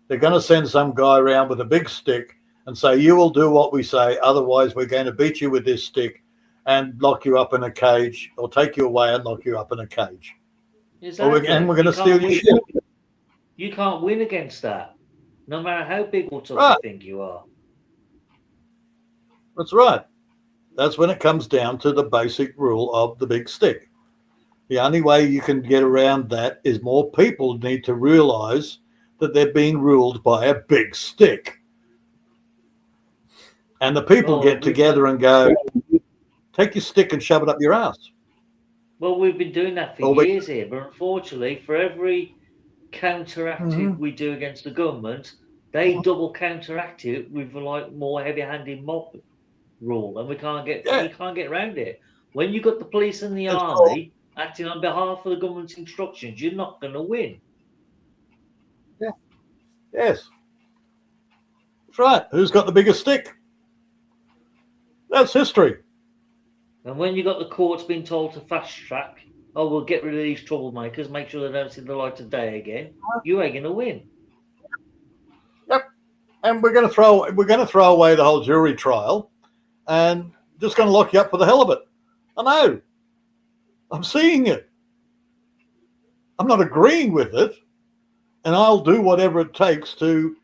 they're going to send some guy around with a big stick and say, you will do what we say, otherwise we're going to beat you with this stick and lock you up in a cage, or take you away and lock you up in a cage. Exactly. And we're going to steal your shit. You can't win against that, no matter how big or tough you think you are. That's right. That's when it comes down to the basic rule of the big stick. The only way you can get around that is more people need to realize that they're being ruled by a big stick. And the people get together and go, take your stick and shove it up your ass. Well, we've been doing that for years here, but unfortunately, for every counteractive we do against the government, they double counteract it with like more heavy-handed mob rule, and we can't get around it. When you got the police and the army acting on behalf of the government's instructions, you're not going to win. Yeah. Yes. That's right. Who's got the biggest stick? That's history. And when you got the courts being told to fast track, oh, we'll get rid of these troublemakers, make sure they don't see the light of day again, you ain't going to win. Yep. And we're going to throw away the whole jury trial and just going to lock you up for the hell of it. I know. I'm seeing it. I'm not agreeing with it, and I'll do whatever it takes to,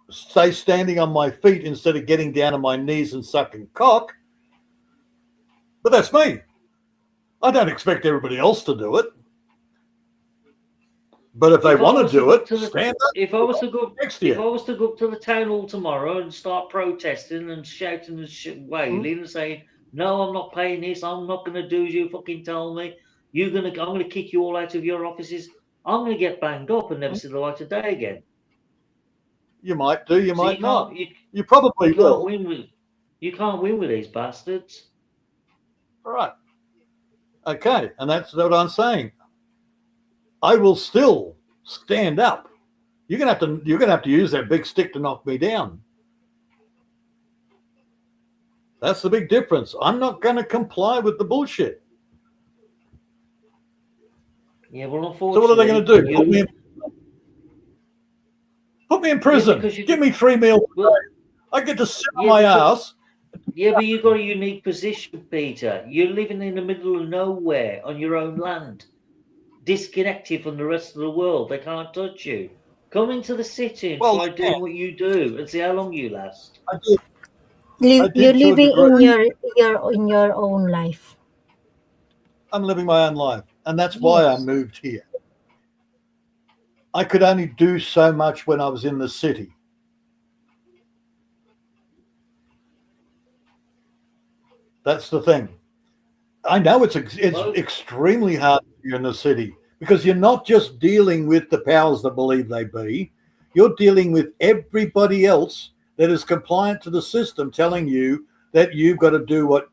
stay standing on my feet instead of getting down on my knees and sucking cock. But that's me. I don't expect everybody else to do it. But if they want to do it, stand up. If I was to go up to the town hall tomorrow and start protesting and shouting and wailing and saying, no, I'm not paying this, I'm not going to do as you fucking tell me, I'm going to kick you all out of your offices, I'm going to get banged up and never see the light of day again. You might do, you might not. You probably will. You can't win with these bastards. All right. Okay, and that's what I'm saying. I will still stand up. You're gonna have to use that big stick to knock me down. That's the big difference. I'm not going to comply with the bullshit. Yeah, well, unfortunately. So what are they going to do? Put me in prison. Give me 3 meals a day. I get to sit on my ass. Yeah, but you've got a unique position, Peter. You're living in the middle of nowhere on your own land, disconnected from the rest of the world. They can't touch you. Come into the city and try doing what you do and see how long you last. I do. You're did to a living degree. in your own life. I'm living my own life, and that's why I Yes. moved here. I could only do so much when I was in the city. That's the thing. I know it's Well, extremely hard if you're in the city because you're not just dealing with the powers that believe they be. You're dealing with everybody else that is compliant to the system, telling you that you've got to do what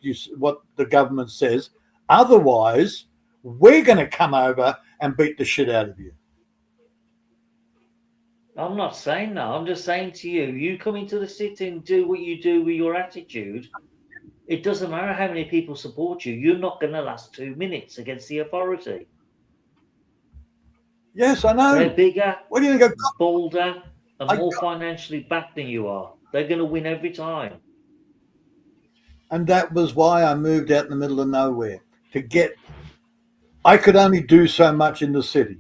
the government says. Otherwise, we're going to come over and beat the shit out of you. I'm not saying that. I'm just saying to you, you come into the city and do what you do with your attitude. It doesn't matter how many people support you. You're not going to last 2 minutes against the authority. Yes, I They're know. bigger, What do you think? bolder, and I, more financially backed than you are. They're going to win every time. and that was why I moved out in the middle of nowhere to get. I could only do so much in the city.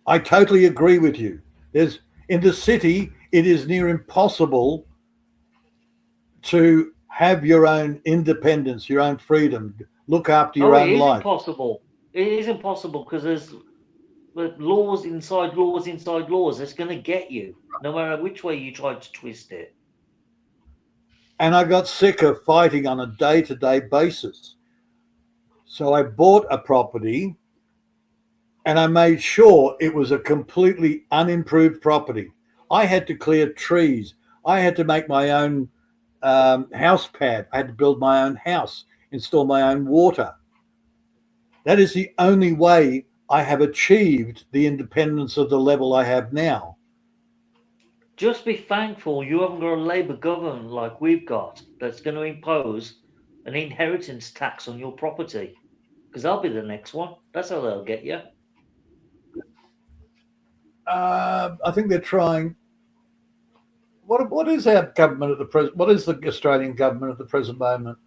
I totally agree with you. There's in the city, it is near impossible to have your own independence, your own freedom, look after Oh, your it own is life. impossible. It is impossible because there's laws inside laws inside laws. That's going to get you, no matter which way you try to twist it. And I got sick of fighting on a day-to-day basis. So I bought a property and I made sure it was a completely unimproved property. I had to clear trees. I had to make my own house pad. I had to build my own house, install my own water. That is the only way I have achieved the independence of the level I have now. Just be thankful you haven't got a Labour government like we've got that's going to impose an inheritance tax on your property. Because I'll be the next one. That's how they'll get you. I think they're trying. What is our government at the present? What is the Australian government at the present moment?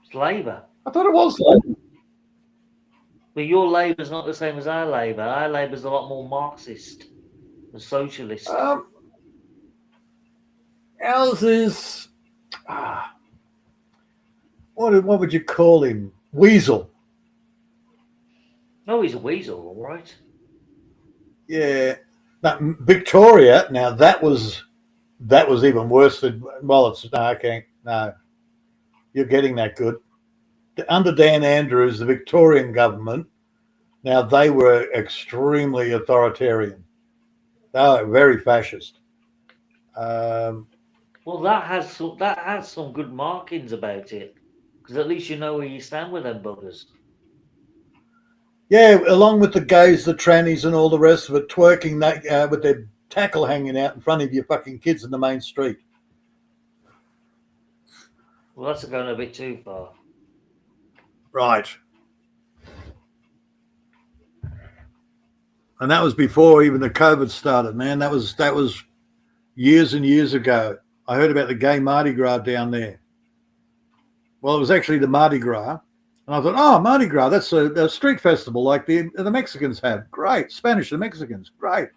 It's Labour. I thought it was. But your Labour's not the same as our Labour. Our Labour's a lot more Marxist and socialist. Ours is. Ah, what would you call him? Weasel. No, he's a weasel, all right. Yeah. Now, Victoria. Now that was even worse than. Well, it's no. Okay, no. You're getting that good. Under Dan Andrews, the Victorian government. Now they were extremely authoritarian. They were very fascist. Well, that has some good markings about it, because at least you know where you stand with them buggers. Yeah, along with the gays, the trannies, and all the rest of it, twerking with their tackle hanging out in front of your fucking kids in the main street. Well, that's going a bit too far. Right. And that was before even the COVID started, man. That was years and years ago. I heard about the gay Mardi Gras down there. Well, it was actually the Mardi Gras. And I thought, oh, Mardi Gras, that's a street festival like the Mexicans have. Great. Spanish and Mexicans. Great.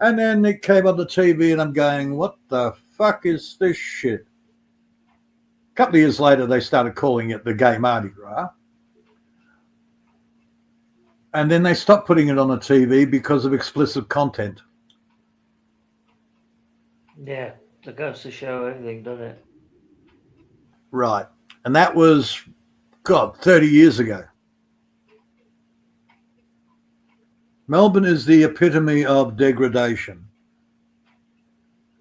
And then it came on the TV and I'm going, what the fuck is this shit? A couple of years later, they started calling it the gay Mardi Gras. And then they stopped putting it on the TV because of explicit content. Yeah, that goes to show everything, doesn't it? Right. And that was, God, 30 years ago. Melbourne is the epitome of degradation.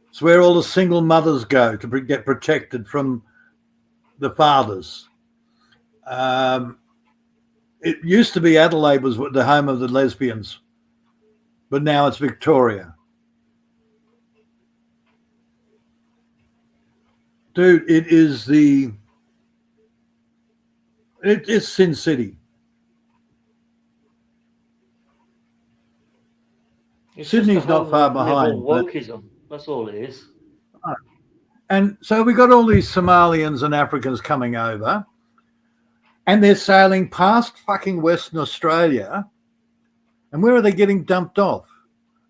It's where all the single mothers go to get protected from the fathers. It used to be Adelaide was the home of the lesbians, but now it's Victoria. Dude, it's Sin City. It's Sydney's just a not home far of liberal behind. But, wokeism. That's all it is. and so we got all these Somalians and Africans coming over, and they're sailing past fucking Western Australia. And where are they getting dumped off?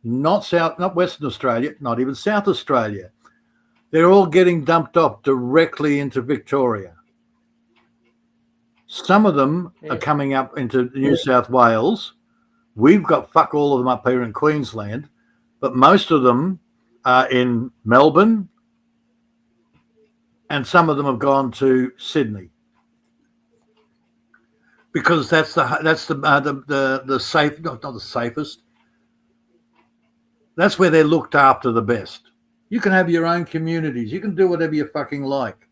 not Western Australia, not even South Australia. They're all getting dumped off directly into Victoria. Some of them are coming up into New South Wales. We've got fuck all of them up here in Queensland, but most of them are in Melbourne, and some of them have gone to Sydney because that's the safe, not the safest. That's where they're looked after the best. You can have your own communities. You can do whatever you fucking like.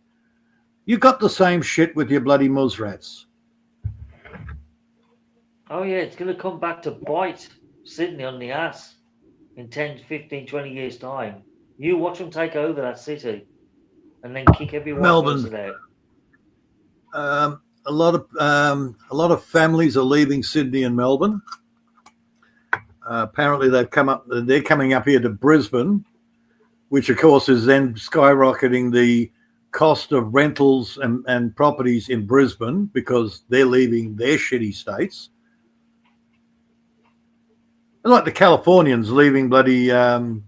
You got the same shit with your bloody Musrats. Oh, yeah, it's going to come back to bite Sydney on the ass in 10, 15, 20 years' time. You watch them take over that city and then kick every white person out. A lot of families are leaving Sydney and Melbourne. Apparently, they're coming up here to Brisbane, which of course is then skyrocketing the cost of rentals and properties in Brisbane because they're leaving their shitty states. Like the Californians leaving bloody and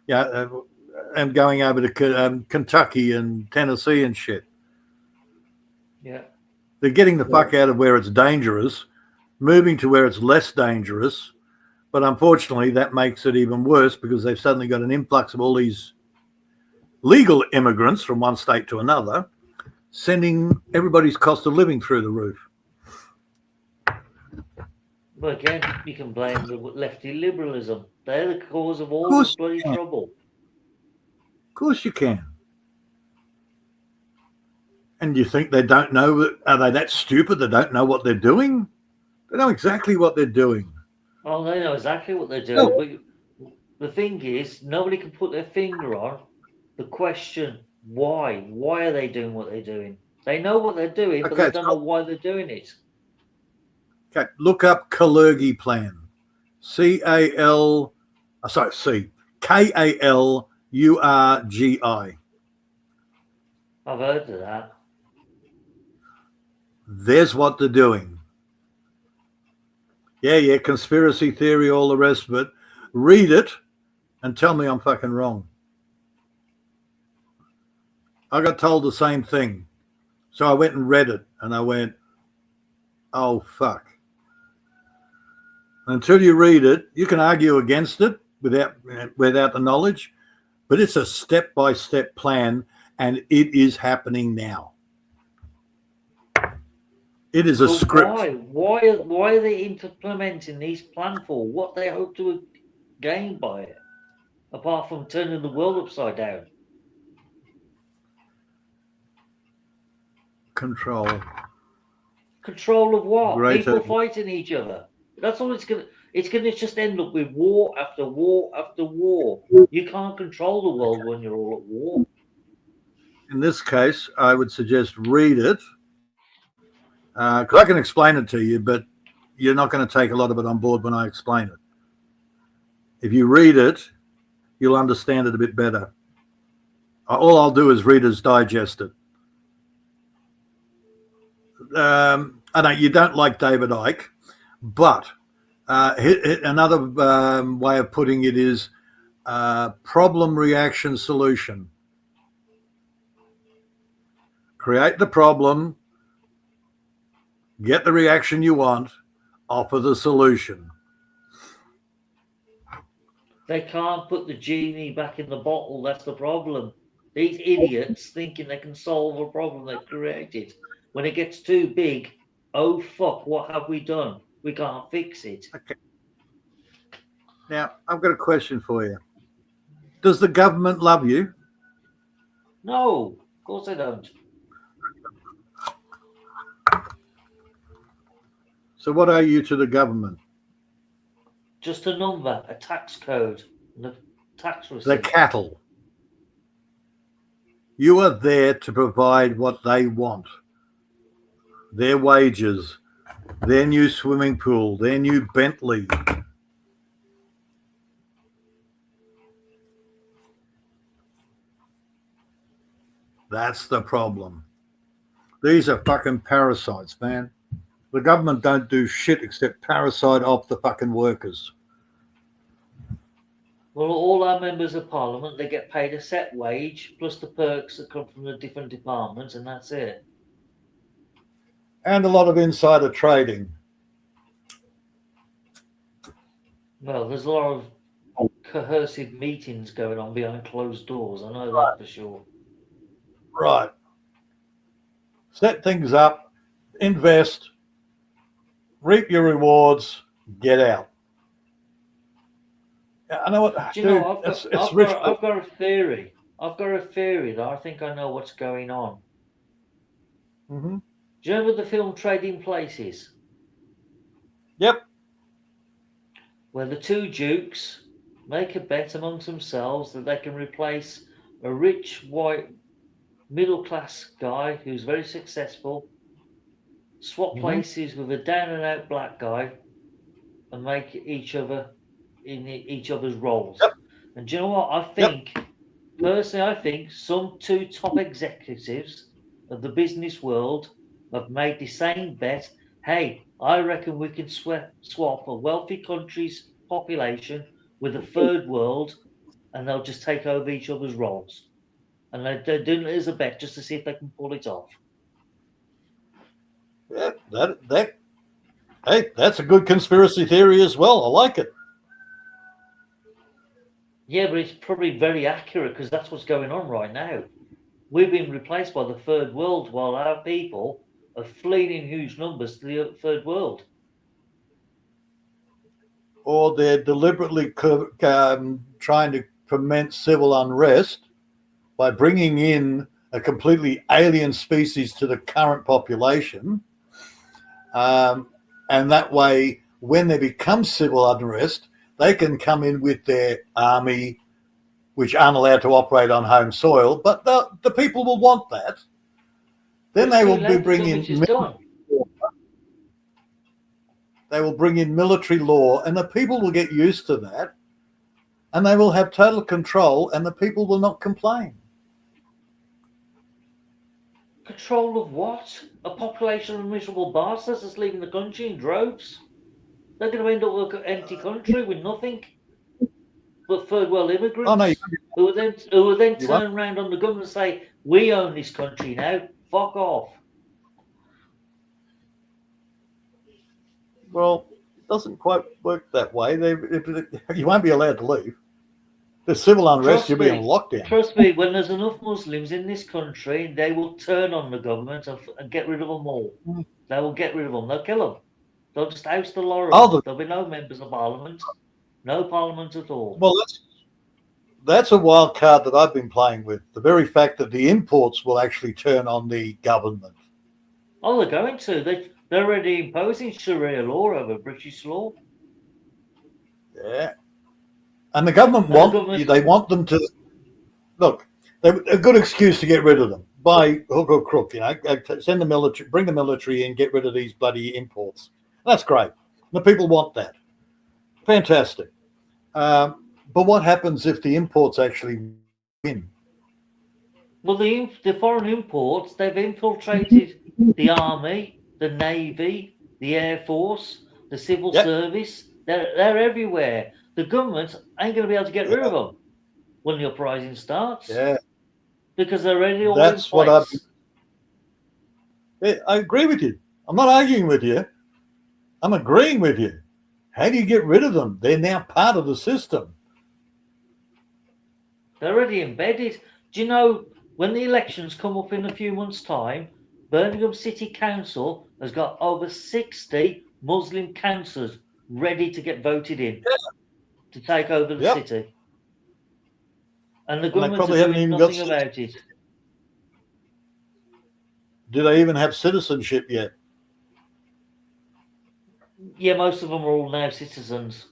going over to Kentucky and Tennessee and shit. Yeah. They're getting the fuck out of where it's dangerous, moving to where it's less dangerous. But unfortunately, that makes it even worse because they've suddenly got an influx of all these legal immigrants from one state to another, sending everybody's cost of living through the roof. But again, you can blame the lefty liberalism. They're the cause of all this bloody trouble. Of course you can. And you think they don't know? Are they that stupid they don't know what they're doing? They know exactly what they're doing. Oh, they know exactly what they're doing. But the thing is, nobody can put their finger on the question, why? Why are they doing what they're doing? They know what they're doing, but they don't know why they're doing it. Okay, look up Kalurgi plan. Kalurgi. I've heard of that. There's what they're doing. Yeah, conspiracy theory, all the rest of it. Read it and tell me I'm fucking wrong. I got told the same thing. So I went and read it and I went, oh, fuck. Until you read it, you can argue against it without the knowledge, but it's a step-by-step plan and it is happening now. It is a script. Why are they implementing these plans for? What they hope to gain by it, apart from turning the world upside down? Control. Control of what? People fighting each other. That's all it's gonna just end up with war after war after war. You can't control the world when you're all at war. In this case, I would suggest read it. Because I can explain it to you, but you're not going to take a lot of it on board when I explain it. If you read it, you'll understand it a bit better. All I'll do is Reader's Digest it. I know you don't like David Icke, but another way of putting it is problem, reaction, solution. Create the problem, get the reaction you want, offer the solution. They can't put the genie back in the bottle. That's the problem. These idiots thinking they can solve a problem they created. When it gets too big, oh, fuck, what have we done? We can't fix it. Okay. Now, I've got a question for you. Does the government love you? No, of course they don't. So what are you to the government? Just a number, a tax code, and a tax receipt. They're cattle. You are there to provide what they want. Their wages, their new swimming pool, their new Bentley. That's the problem. These are fucking parasites, man. The government don't do shit except parasite off the fucking workers. Well, all our members of parliament, they get paid a set wage plus the perks that come from the different departments, and that's it. And a lot of insider trading. Well, there's a lot of coercive meetings going on behind closed doors. I know that for sure. Right. Set things up, invest, reap your rewards, get out. Yeah, I know what. Do you Dude, know, it's I've rich. got a theory. I've got a theory that I think I know what's going on. Mm-hmm. Do you remember the film Trading Places? Yep. Where the two dukes make a bet amongst themselves that they can replace a rich white middle class guy who's very successful, swap places with a down and out black guy, and make each other in each other's roles. Yep. And do you know what? I think, personally, I think some two top executives of the business world have made the same bet. Hey, I reckon we can swap a wealthy country's population with a third world, and they'll just take over each other's roles. And they're doing it as a bet just to see if they can pull it off. Yeah, hey, that's a good conspiracy theory as well. I like it. Yeah, but it's probably very accurate because that's what's going on right now. We've been replaced by the third world while our people are fleeing in huge numbers to the third world. Or they're deliberately trying to foment civil unrest by bringing in a completely alien species to the current population. And that way, when there becomes civil unrest, they can come in with their army, which aren't allowed to operate on home soil, but the people will want that. Then they will be bringing military law, and the people will get used to that, and they will have total control, and the people will not complain. Control of what? A population of miserable bastards that's leaving the country in droves? They're going to end up with an empty country with nothing but third world immigrants. Oh, no, who will then turn around on the government and say, we own this country now, fuck off. Well, it doesn't quite work that way. You won't be allowed to leave. There's civil unrest, you'll be on lockdown. Trust me, when there's enough Muslims in this country, they will turn on the government and get rid of them all. They will get rid of them. They'll kill them. They'll just oust the lot of them. There'll be no members of parliament. No parliament at all. Well, that's a wild card that I've been playing with. The very fact that the imports will actually turn on the government. Oh, they're going to. They're already imposing Sharia law over British law. Yeah. And the government want them to look. They're a good excuse to get rid of them by hook or crook. Send the military, bring the military in, get rid of these bloody imports. That's great. The people want that. Fantastic. But what happens if the imports actually win? Well, the foreign imports, they've infiltrated the army, the navy, the air force, the civil service. They're everywhere. The government ain't going to be able to get rid of them when the uprising starts. Yeah. Because they're already all in place. I agree with you. I'm not arguing with you. I'm agreeing with you. How do you get rid of them? They're now part of the system. They're already embedded. Do you know, when the elections come up in a few months' time, Birmingham City Council has got over 60 Muslim councillors ready to get voted in to take over the city. And the government is doing nothing about it. Do they even have citizenship yet? Yeah, most of them are all now citizens.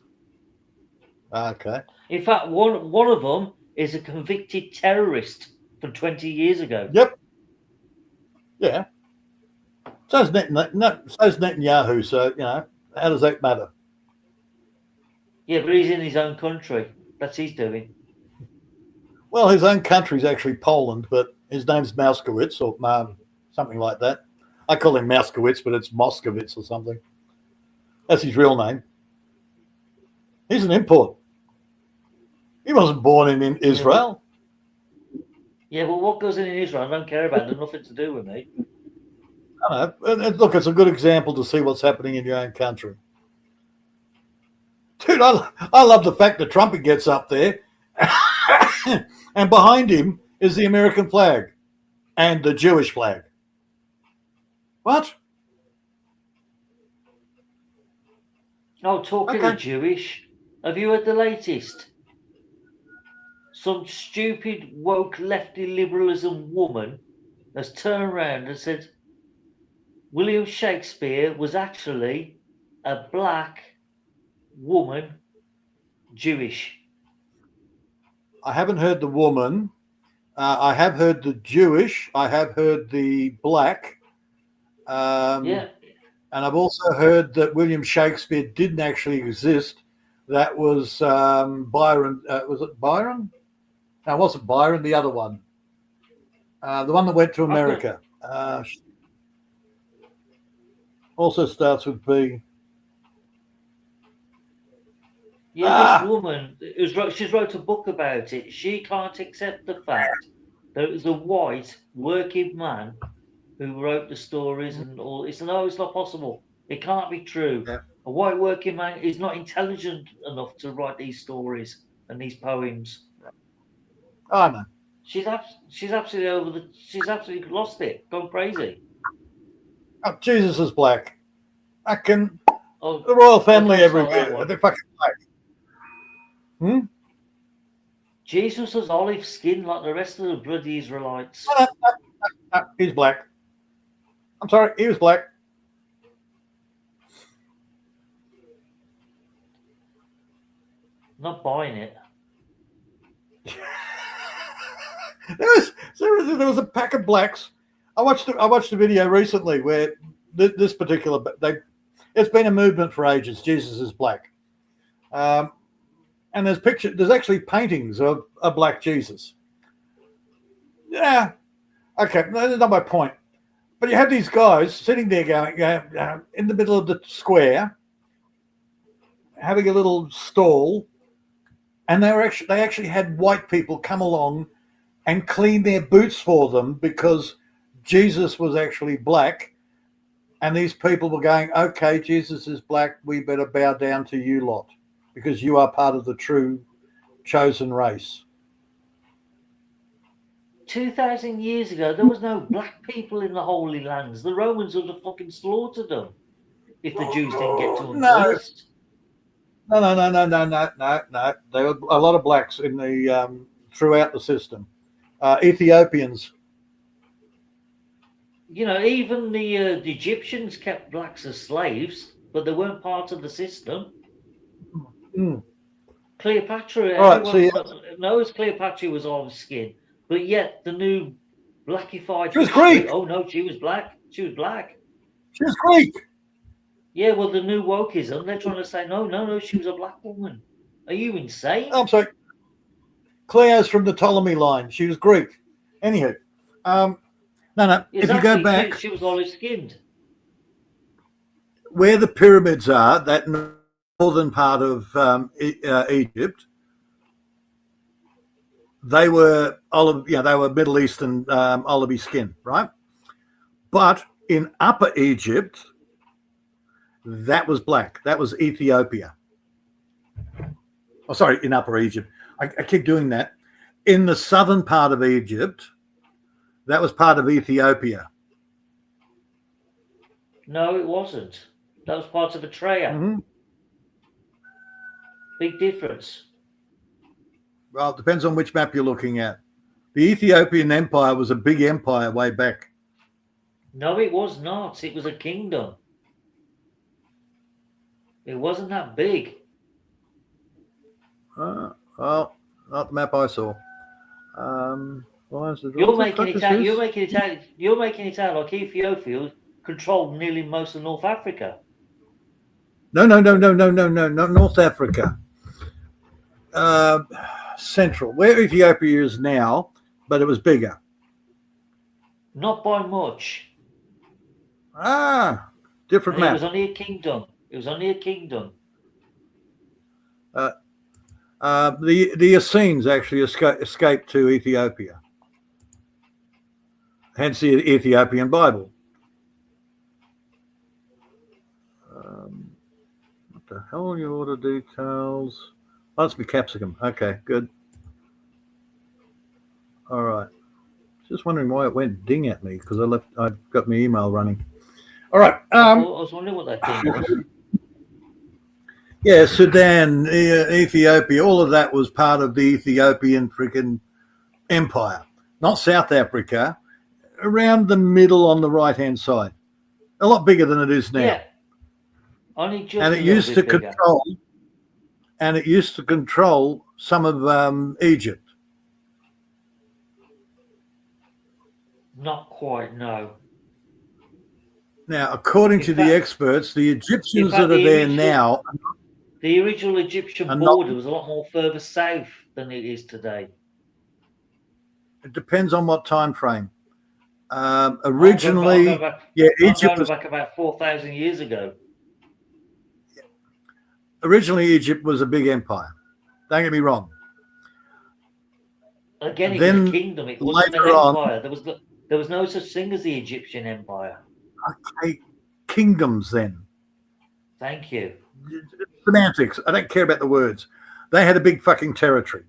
Okay. In fact, one of them is a convicted terrorist from 20 years ago. Yep. Yeah. So's Netanyahu, so, how does that matter? Yeah, but he's in his own country. That's what he's doing. Well, his own country's actually Poland, but his name's Mauskowitz or something like that. I call him Mauskowitz, but it's Moskowitz or something. That's his real name. He's an import. He wasn't born in Israel. Yeah, well, what goes in Israel, I don't care about. There's nothing to do with me. I know. And look, it's a good example to see what's happening in your own country. Dude, I love the fact that Trumpy gets up there and behind him is the American flag and the Jewish flag. What? Oh, talking of Jewish, have you heard the latest? Some stupid woke lefty liberalism woman has turned around and said William Shakespeare was actually a black woman, Jewish. I haven't heard the woman. I have heard the Jewish. I have heard the black. Yeah. And I've also heard that William Shakespeare didn't actually exist. That was Byron. Was it Byron? No, it wasn't Byron. The other one. The one that went to America. Also starts with B. Yeah, this woman, she's wrote a book about it. She can't accept the fact that it was a white working man who wrote the stories and all. It's no, it's not possible. It can't be true. Yeah. A white working man is not intelligent enough to write these stories and these poems. I know. She's absolutely she's absolutely lost it, gone crazy. Oh, Jesus is black. The royal family everywhere. They're fucking black. Jesus has olive skin like the rest of the bloody Israelites. No, he's black. I'm sorry, he was black. Not buying it. There was a pack of blacks. I watched a video recently where this particular it's been a movement for ages. Jesus is black, and there's actually paintings of a black Jesus. Yeah, okay, that's not my point. But you have these guys sitting there going in the middle of the square, having a little stall, and they actually had white people come along and clean their boots for them because Jesus was actually black. And these people were going, okay, Jesus is black. We better bow down to you lot because you are part of the true chosen race. 2,000 years ago, there was no black people in the Holy Lands. The Romans would have fucking slaughtered them if the Jews didn't get to them first. No. There were a lot of blacks in the throughout the system. Ethiopians. You know, even the Egyptians kept blacks as slaves, but they weren't part of the system. Cleopatra, everyone knows Cleopatra was olive skin, but yet the new blackified. She was Greek. Oh no, she was black. She was black. She was Greek. Yeah, well, the new wokeism, they're trying to say, no, she was a black woman. Are you insane? I'm sorry. Cleo's from the Ptolemy line. She was Greek. Anywho, no. Exactly. If you go back, she was olive-skinned. Where the pyramids are, that northern part of Egypt, they were they were Middle Eastern olivey skin, right? But in Upper Egypt, that was black. That was Ethiopia. Oh, sorry, in Upper Egypt. I keep doing that. In the southern part of Egypt, that was part of Ethiopia. No, it wasn't. That was part of Eritrea. Mm-hmm. Big difference. Well, it depends on which map you're looking at. The Ethiopian Empire was a big empire way back. No, it was not. It was a kingdom. It wasn't that big. Well, not the map I saw. You're making it out like Ethiopia controlled nearly most of North Africa. No, not North Africa. Central, where Ethiopia is now, but it was bigger. Not by much. Different map. It was only a kingdom. The Essenes actually escaped to Ethiopia, hence the Ethiopian Bible. What the hell are your order details? Oh, that's my capsicum. Okay, good. All right. Just wondering why it went ding at me because I got my email running. All right. I was wondering what that thing was. Yeah, Sudan, Ethiopia, all of that was part of the Ethiopian freaking empire, not South Africa, around the middle on the right-hand side. A lot bigger than it is now. Yeah. Only just And a it little used to bit bigger. control some of Egypt. Not quite, no. Now, according to the experts, the Egyptians that are there now, the original Egyptian border was a lot more further south than it is today. It depends on what time frame. Originally, Egypt was back about 4,000 years ago. Originally, Egypt was a big empire. Don't get me wrong. Again, it was a kingdom. It wasn't an empire. There was no such thing as the Egyptian Empire. Okay, kingdoms then. Thank you. Semantics. I don't care about the words. They had a big fucking territory.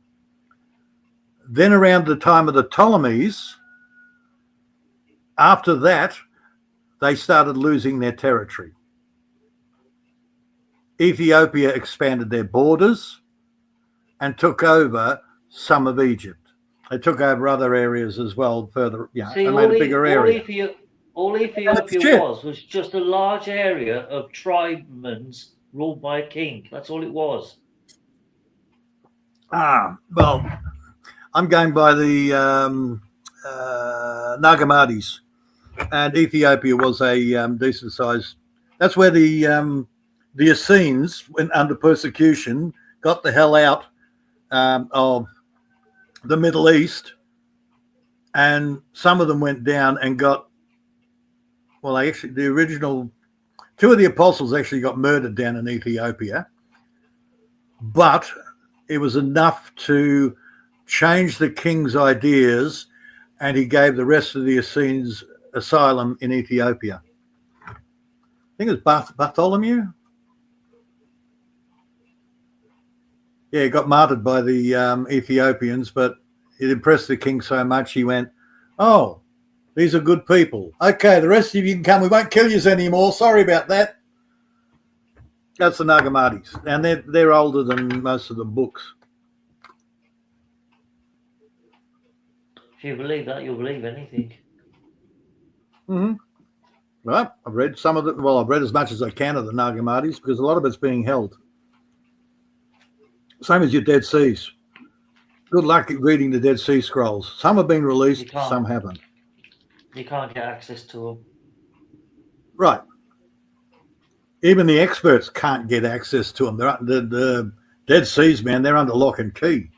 Then around the time of the Ptolemies, after that, they started losing their territory. Ethiopia expanded their borders and took over some of Egypt. They took over other areas as well further. Yeah, they made a bigger area. All Ethiopia was just a large area of tribesmen ruled by a king. That's all it was. Well, I'm going by the Nagamadis, and Ethiopia was a decent size. That's where the Essenes went under persecution, got the hell out of the Middle East, and some of them went down and got, well, actually the original, two of the apostles actually got murdered down in Ethiopia, but it was enough to change the king's ideas, and he gave the rest of the Essenes asylum in Ethiopia. I think it was Bartholomew. Yeah, he got martyred by the Ethiopians, but it impressed the king so much he went, oh, these are good people. Okay, the rest of you can come. We won't kill you anymore. Sorry about that. That's the Nagamadis, and they're older than most of the books. If you believe that, you'll believe anything. Mm-hmm. Well, I've read some of it. Well, I've read as much as I can of the Nagamadis because a lot of it's being held. Same as your Dead Seas. Good luck at reading the Dead Sea Scrolls. Some have been released, some haven't. You can't get access to them. Right. Even the experts can't get access to them. The Dead Seas, man, they're under lock and key.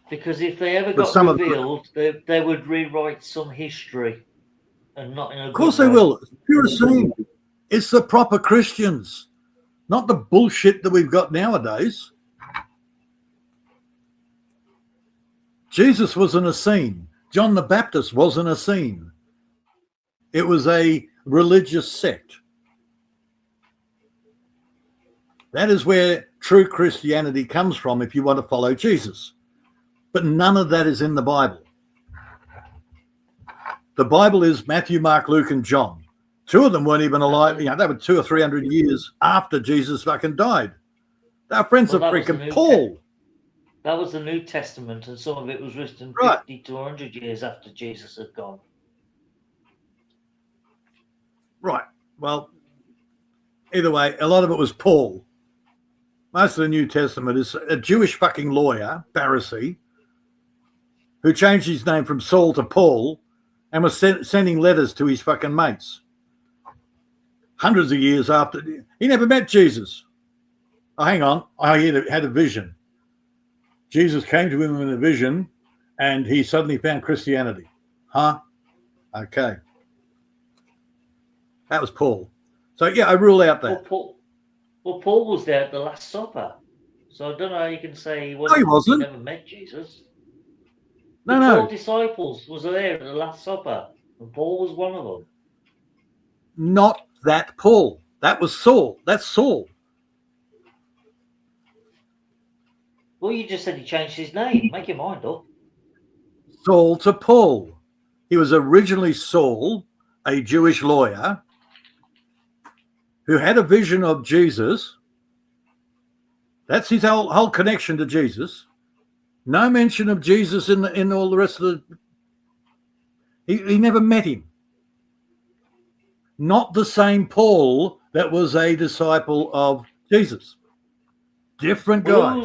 Because if they ever got revealed, they would rewrite some history, and not in a. Of course they will. It's pure scene. It's the proper Christians, not the bullshit that we've got nowadays. Jesus was an Essene. John the Baptist was an Essene. It was a religious sect. That is where true Christianity comes from if you want to follow Jesus. But none of that is in the Bible. The Bible is Matthew, Mark, Luke, and John. Two of them weren't even alive. You know, they were 200 or 300 years after Jesus fucking died. They're friends of freaking Paul. That was the New Testament, and some of it was written 50 to 100 years after Jesus had gone. Right. Well, either way, a lot of it was Paul. Most of the New Testament is a Jewish fucking lawyer, Pharisee, who changed his name from Saul to Paul and was sending letters to his fucking mates. Hundreds of years after. He never met Jesus. Oh, hang on. He had a vision. Jesus came to him in a vision and he suddenly found Christianity. Huh? Okay. That was Paul. So, yeah, I rule out that. Well, Paul was there at the Last Supper. So I don't know how you can say he No, he wasn't. never met Jesus. No, The 12 no, disciples was there at the Last Supper, and Paul was one of them. not that Paul. That was Saul. That's Saul. Well, you just said he changed his name. Make your mind up. Saul to Paul. He was originally Saul, a Jewish lawyer who had a vision of Jesus. That's his whole connection to Jesus. No mention of Jesus in all the rest of the. He never met him. Not the same Paul that was a disciple of Jesus. Different guy. Well,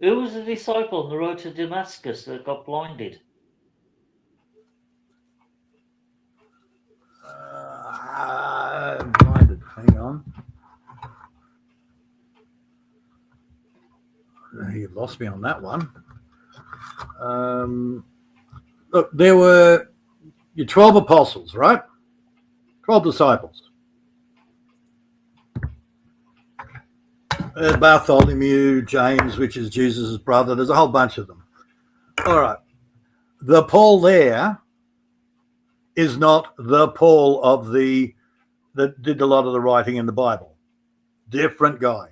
who was the disciple on the road to Damascus that got blinded? Blinded. Hang on. You lost me on that one. Look, there were your 12 apostles, right? 12 disciples. Bartholomew, James, which is Jesus' brother. There's a whole bunch of them. All right. The Paul there is not the Paul of that did a lot of the writing in the Bible. Different guy.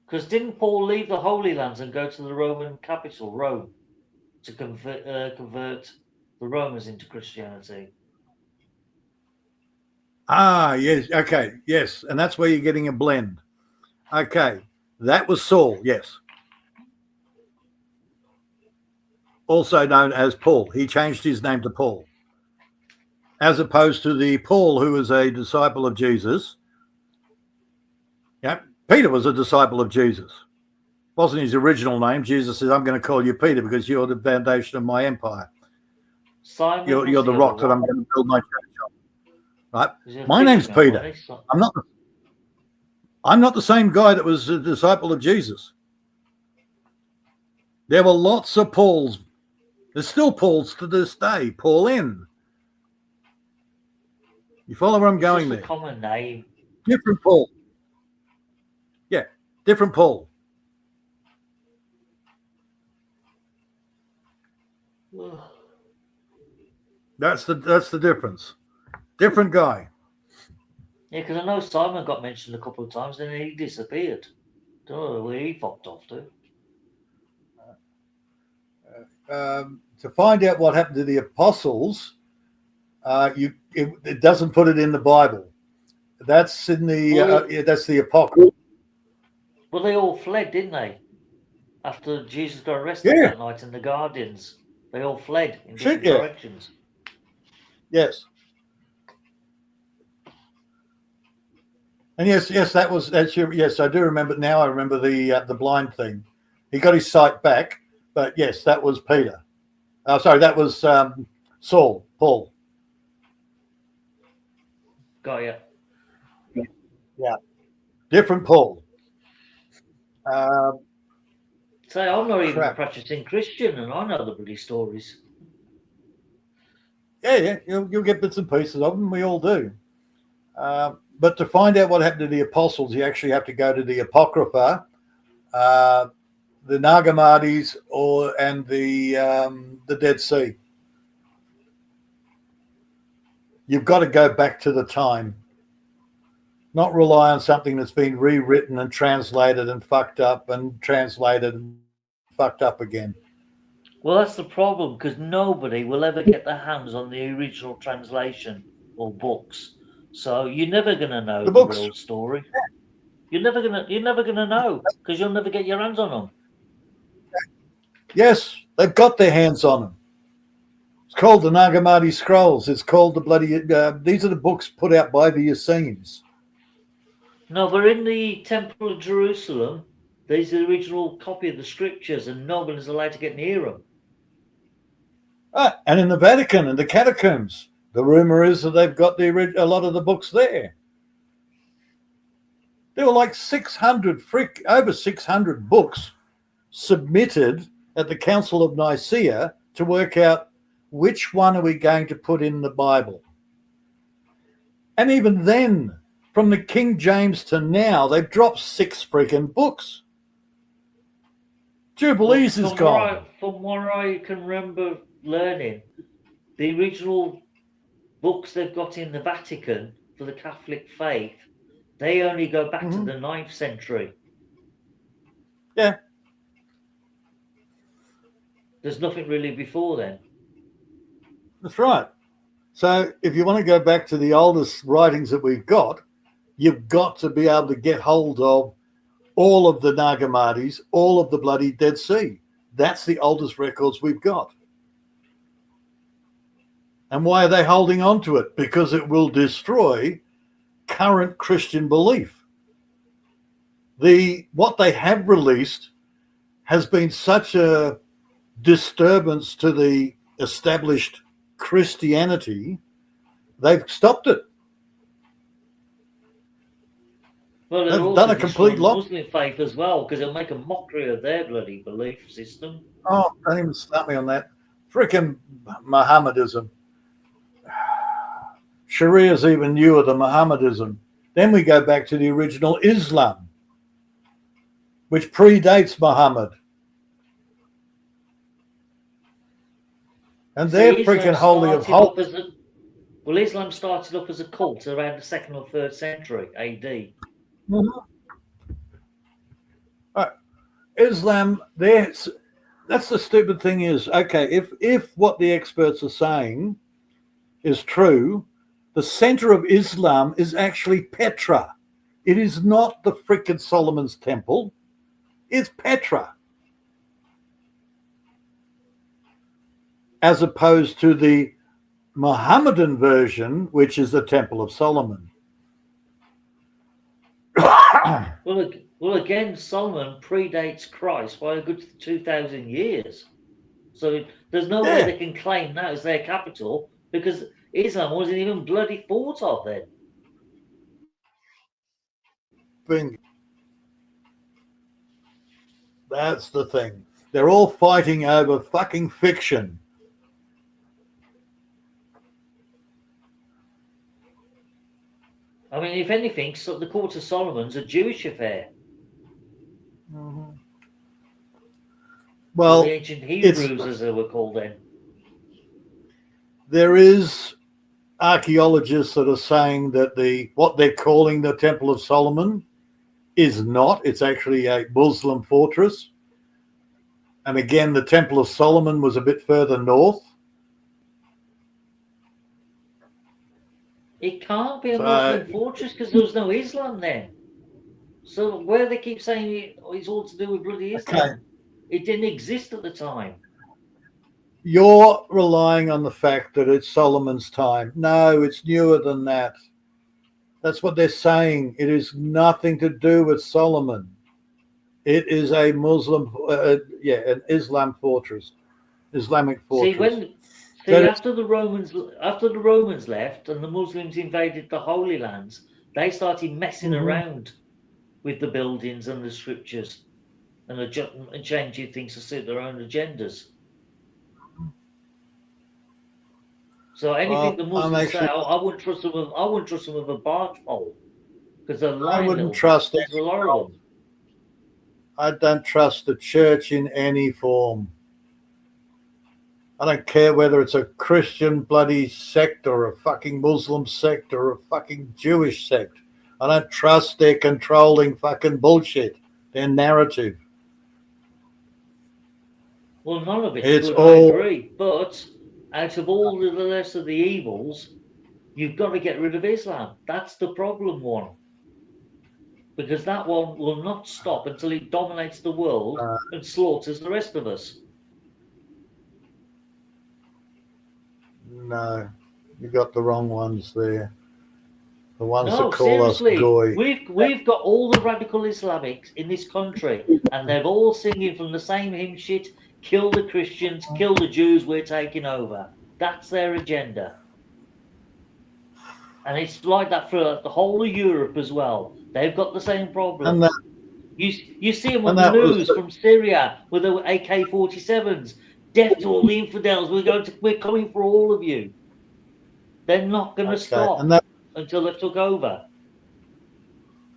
Because didn't Paul leave the Holy Lands and go to the Roman capital, Rome, to convert the Romans into Christianity? Ah, yes. Okay. Yes. And that's where you're getting a blend. Okay. That was Saul. Yes. Also known as Paul. He changed his name to Paul. As opposed to the Paul who was a disciple of Jesus. Yeah. Peter was a disciple of Jesus. Wasn't his original name. Jesus says, I'm going to call you Peter because you're the foundation of my empire. Simon, You're the rock that I'm going to build my church on. Right? My name's Peter. I'm not the same guy that was a disciple of Jesus. There were lots of Pauls. There's still Pauls to this day. Paul N. You follow where I'm going there? A common name. Different Paul. Yeah, different Paul. That's the difference. Different guy. Yeah, because I know Simon got mentioned a couple of times, and then he disappeared. Don't know where he popped off to. To find out what happened to the apostles, it doesn't put it in the Bible. That's in that's the Apocrypha. Well, they all fled, didn't they? After Jesus got arrested that night in the gardens, they all fled in different directions. Yes. And yes, yes, I do remember now. I remember the blind thing. He got his sight back, but yes, that was Peter. Sorry, that was Paul. Got you. Yeah, different Paul. Say, I'm not even a practicing Christian, and I know the bloody stories. Yeah, you'll get bits and pieces of them. We all do. But to find out what happened to the apostles, you actually have to go to the Apocrypha, the Nag Hammadis, and the Dead Sea. You've got to go back to the time, not rely on something that's been rewritten and translated and fucked up and translated and fucked up again. Well, that's the problem, because nobody will ever get their hands on the original translation or books. So you're never going to know the real story. You're never gonna know, because you'll never get your hands on them. Yes, they've got their hands on them. It's called the Nag Hammadi Scrolls. It's called the bloody. These are the books put out by the Essenes. No, but in the Temple of Jerusalem, there's the original copy of the scriptures, and no one is allowed to get near them. And in the Vatican and the catacombs, the rumor is that they've got a lot of the books there. There were like over 600 books submitted at the Council of Nicaea to work out which one are we going to put in the Bible. And even then, from the King James to now, they've dropped 6 freaking books. Jubilees is gone. From what I can remember learning, the original books they've got in the Vatican for the Catholic faith, they only go back to the 9th century. Yeah. There's nothing really before then. That's right. So if you want to go back to the oldest writings that we've got, you've got to be able to get hold of all of the Nag Hammadis, all of the bloody Dead Sea. That's the oldest records we've got. And why are they holding on to it? Because it will destroy current Christian belief. What they have released has been such a disturbance to the established Christianity, they've stopped it. Well, they've done a complete lot. Muslim faith as well, because it'll make a mockery of their bloody belief system. Oh, don't even start me on that. Freaking Mohammedism. Sharia is even newer than Mohammedism. Then we go back to the original Islam, which predates Muhammad. And they're freaking holy of holies. Well, Islam started up as a cult around the 2nd or 3rd century AD. Right. Islam, that's the stupid thing is, okay, if what the experts are saying is true, the center of Islam is actually Petra. It is not the freaking Solomon's temple. It's Petra. As opposed to the Mohammedan version, which is the Temple of Solomon. Well, again, Solomon predates Christ by a good 2,000 years. So there's no way they can claim that as their capital, because Islam wasn't even bloody thought of then. Bingo. That's the thing. They're all fighting over fucking fiction. I mean, if anything, so the Court of Solomon's a Jewish affair. Well, the ancient Hebrews, as they were called then. There is archaeologists that are saying that what they're calling the Temple of Solomon is not. It's actually a Muslim fortress. And again, the Temple of Solomon was a bit further north. It can't be a Muslim fortress because there was no Islam then. So where they keep saying it's all to do with bloody Islam, it didn't exist at the time. You're relying on the fact that it's Solomon's time. No, it's newer than that. That's what they're saying. It is nothing to do with Solomon. It is a Muslim, an Islam fortress, Islamic fortress. After the Romans left and the Muslims invaded the Holy Lands, they started messing around with the buildings and the scriptures and changing things to suit their own agendas. So anything the Muslims say, I wouldn't trust them with a barge pole because they're lying. I wouldn't trust it. I don't trust the church in any form. I don't care whether it's a Christian bloody sect or a fucking Muslim sect or a fucking Jewish sect. I don't trust their controlling fucking bullshit, their narrative. Well, none of it's good, I agree. But out of all the rest of the evils, you've got to get rid of Islam. That's the problem one. Because that one will not stop until it dominates the world and slaughters the rest of us. No, you got the wrong ones there. The ones that call us goy. We've got all the radical Islamics in this country, and they're all singing from the same hymn shit: kill the Christians, kill the Jews, we're taking over. That's their agenda. And it's like that for the whole of Europe as well. They've got the same problem. You see them on the news from Syria with the AK-47s. Death to all the infidels. We're coming for all of you. They're not going to stop until they've took over.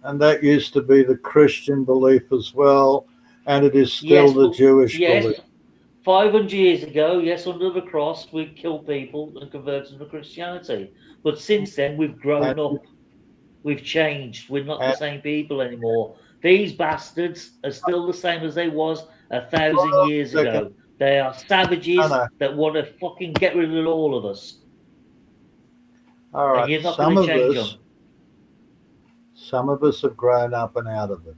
And that used to be the Christian belief as well. And it is still Yes, the but Jewish yes, belief. 500 years ago, yes, under the cross, we killed people and converted them to Christianity. But since then, we've And, grown up. We've changed. We're not the and same people anymore. These bastards are still the same as they was 1,000 years second, ago. They are no, savages no. that want to fucking get rid of all of us. All And right. you're not going to change them. Some of us have grown up and out of it.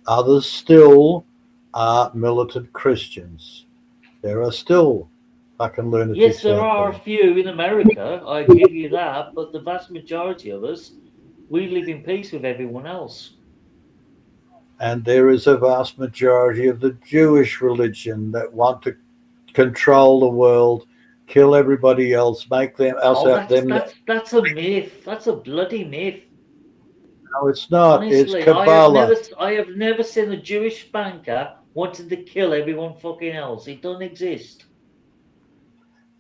Others still are militant Christians. There are still fucking Yes, lunatics there out are a there. few in America, I give you that, but the vast majority of us, we live in peace with everyone else. And there is a vast majority of the Jewish religion that want to control the world, kill everybody else, make them us Oh, out them. that's a myth. That's a bloody myth. No, it's not. It's Honestly, Kabbalah. I have never seen a Jewish banker wanting to kill everyone fucking else. It doesn't exist.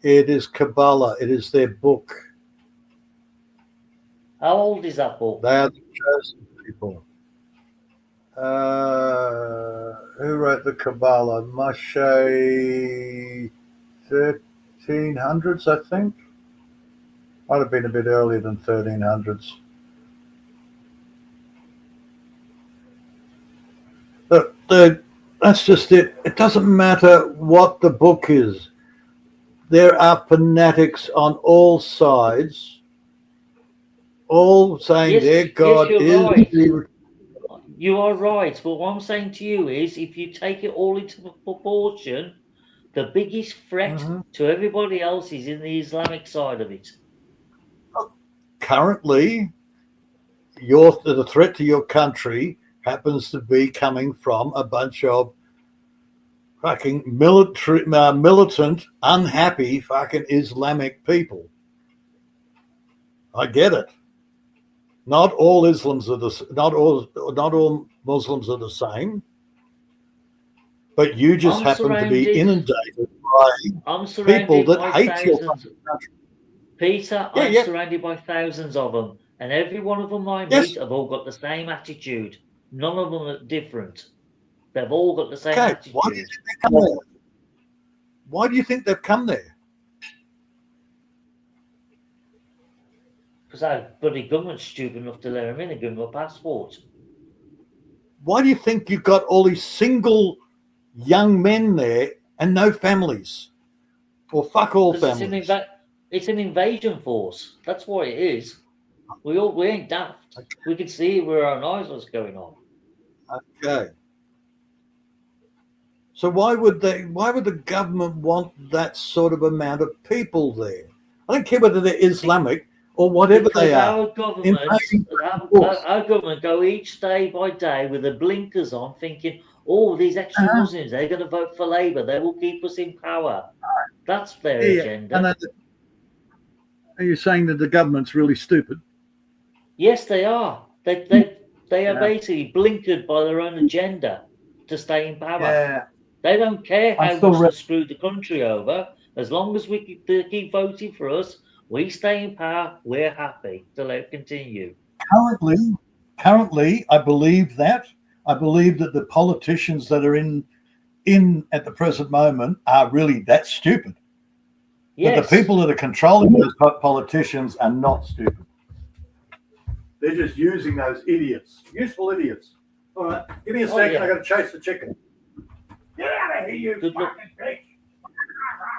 It is Kabbalah. It is their book. How old is that book? They are the chosen people. Who wrote the Kabbalah? Moshe, 1300s, I think. Might have been a bit earlier than 1300s. But that's just it. It doesn't matter what the book is. There are fanatics on all sides, all saying their Yes, God you're is right. the. You are right. But what I'm saying to you is, if you take it all into proportion, the biggest threat Mhm. to everybody else is in the Islamic side of it. Currently, the threat to your country happens to be coming from a bunch of fucking militant, unhappy fucking Islamic people. I get it. Not all Islams are not all Muslims are the same, but you just I'm happen to be surrounded. inundated by I'm people surrounded that by hate your thousands. fucking country. Peter, Yeah, I'm yeah, surrounded by thousands of them, and every one of them I yes. meet have all got the same attitude. None of them are different. They've all got the same Okay, why do you attitude. think they come there? Why do you think they've come there? Because our bloody government's stupid enough to let them in and give them a passport. Why do you think you've got all these single young men there and no families? Or fuck all Because families? it's an invasion force. That's what it is. We ain't daft. We can see with our eyes what's going on. Okay. So why would the government want that sort of amount of people there? I don't care whether they're Islamic or whatever they Because are. our government, Invading our, force. our government go each day by day with the blinkers on, thinking, "Oh, these extra Uh-huh. Muslims, they're going to vote for Labour. They will keep us in power." That's their Yeah, yeah. And agenda. are you saying that the government's really stupid? Yes, they are. They are Yeah. basically blinkered by their own agenda to stay in power. Yeah. They don't care I'm how still much they screw the country over. As long as they keep voting for us, we stay in power. We're happy to let it continue. currently currently I believe that. I believe that the politicians that are in at the present moment are really that stupid. But the Yes. people that are controlling those politicians are not stupid. They're just using those idiots, useful idiots. All right, give me a second. Yeah. I got to chase the chicken. Get out of here, you Good luck. fucking bitch!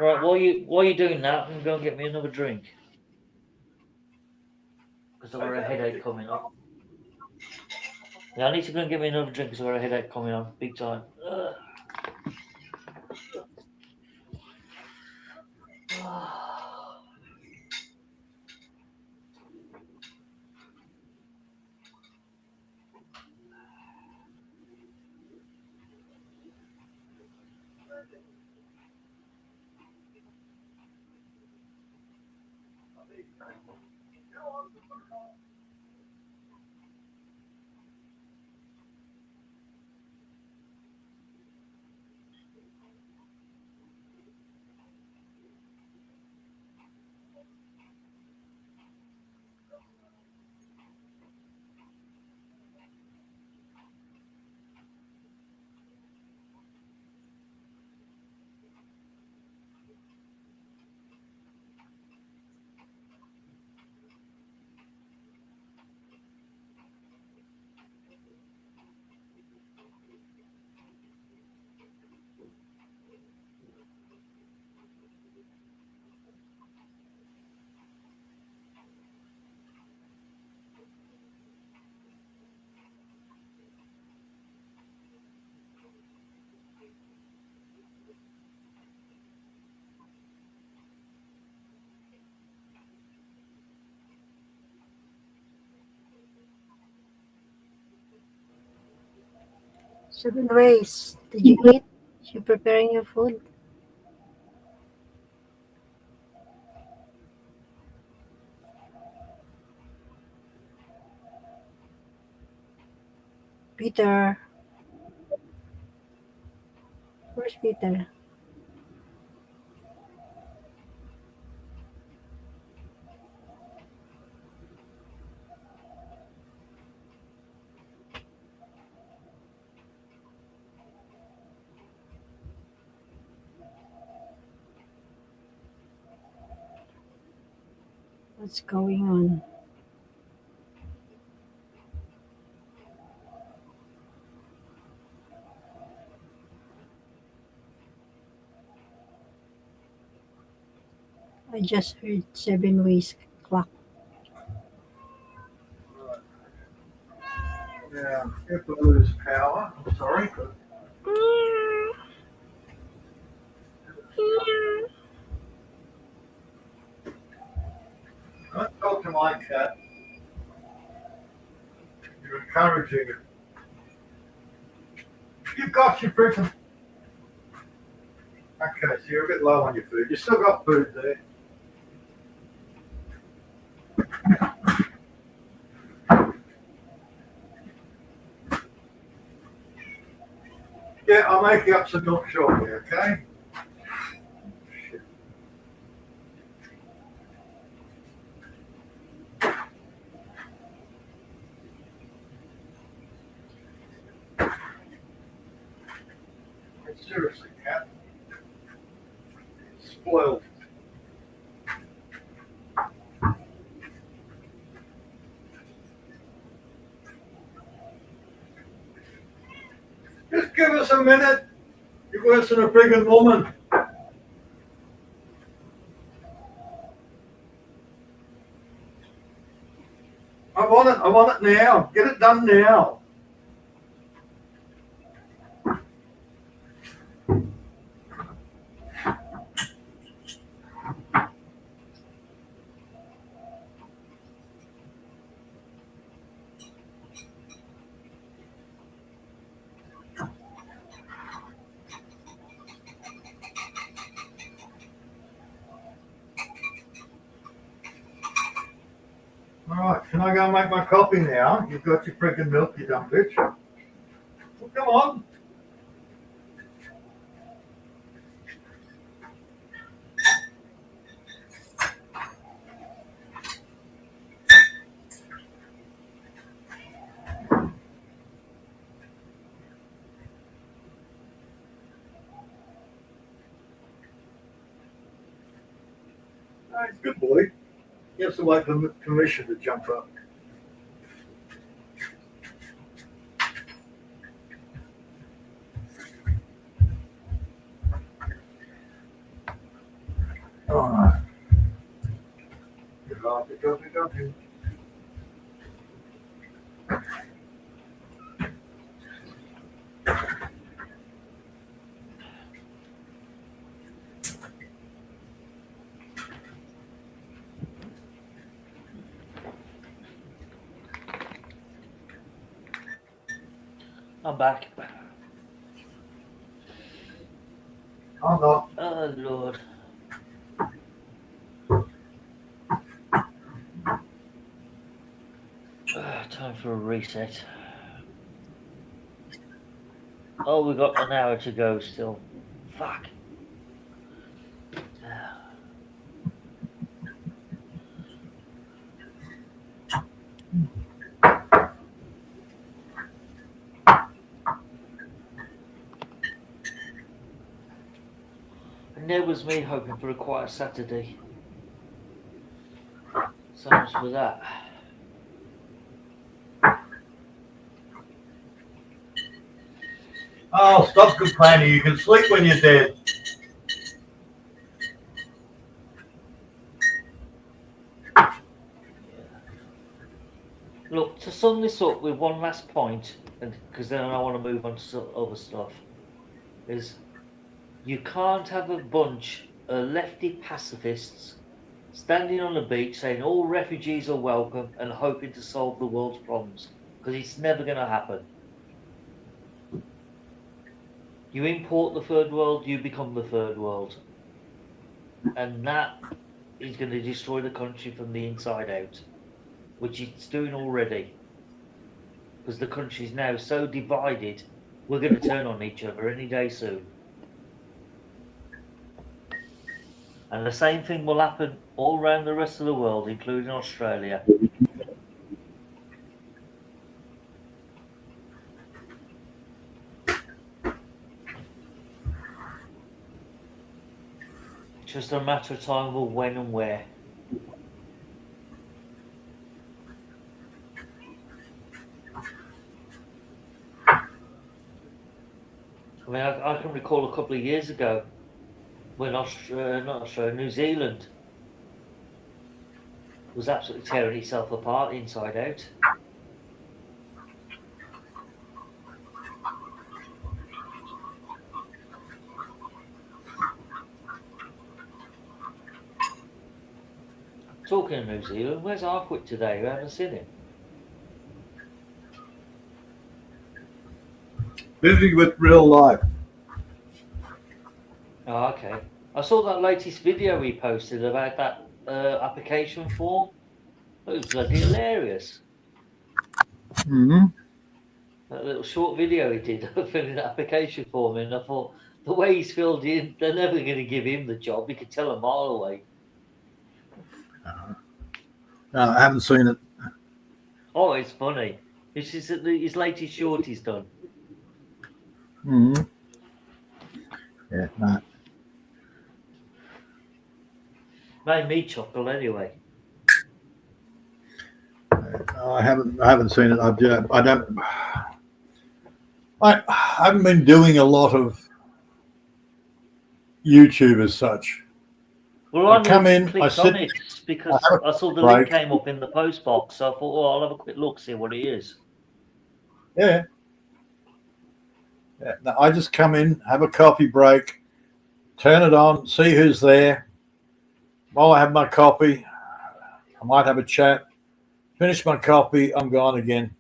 Right, while you doing that, I'm going to get me another drink. Because I've got a headache coming on. Yeah, I need to go and get me another drink because I've got a headache coming on. Big time. Ugh. 7 ways. Did you eat? You preparing your food? Peter. Where's Peter? What's going on? I just heard 7 ways clock. Yeah, if we lose power, I'm sorry. But don't talk to my cat. You're encouraging it. You've got your freaking. Okay, so you're a bit low on your food. You still got food there. Yeah, I'll make you up some milk shortly, okay? Shit. Seriously, cat. Spoiled. Just give us a minute. You're worse than a friggin' woman. I want it now. Get it done now. All right, can I go and make my coffee now? You've got your friggin' milk, you dumb bitch. Well, come on. Oh, he's a good boy. He has to wait for permission to jump up. All right. Good coffee. I'm back. I'm not. Oh, Lord. Time for a reset. Oh, we got an hour to go still. Fuck. And there was me hoping for a quiet Saturday. So much for that. Oh, stop complaining. You can sleep when you're dead. Look, to sum this up with one last point, and because then I want to move on to other stuff, is you can't have a bunch of lefty pacifists standing on the beach saying all refugees are welcome and hoping to solve the world's problems, because it's never going to happen. You import the third world, you become the third world. And that is going to destroy the country from the inside out, which it's doing already. Because the country is now so divided, we're going to turn on each other any day soon. And the same thing will happen all around the rest of the world, including Australia. Just a matter of time of when and where. I mean, I can recall a couple of years ago when New Zealand was absolutely tearing itself apart inside out. Talking of New Zealand, where's Arkwit today? We haven't seen him. Busy with real life. Oh, okay. I saw that latest video he posted about that application form. It was bloody hilarious. Mm-hmm. That little short video he did of filling the application form in. I thought the way he's filled in, they're never going to give him the job. You could tell a mile away. No, I haven't seen it. Oh, it's funny. It's just his latest short he's done. Mm-hmm. Yeah, no. Made me chuckle anyway. I haven't seen it. I haven't been doing a lot of YouTube as such. Well, I come in, I clicked sit, on it because I saw the break. link came up in the post box. So I thought, well, I'll have a quick look, see what it is. Yeah. No, I just come in, have a coffee break, turn it on, see who's there. While I have my coffee, I might have a chat. Finish my coffee, I'm gone again.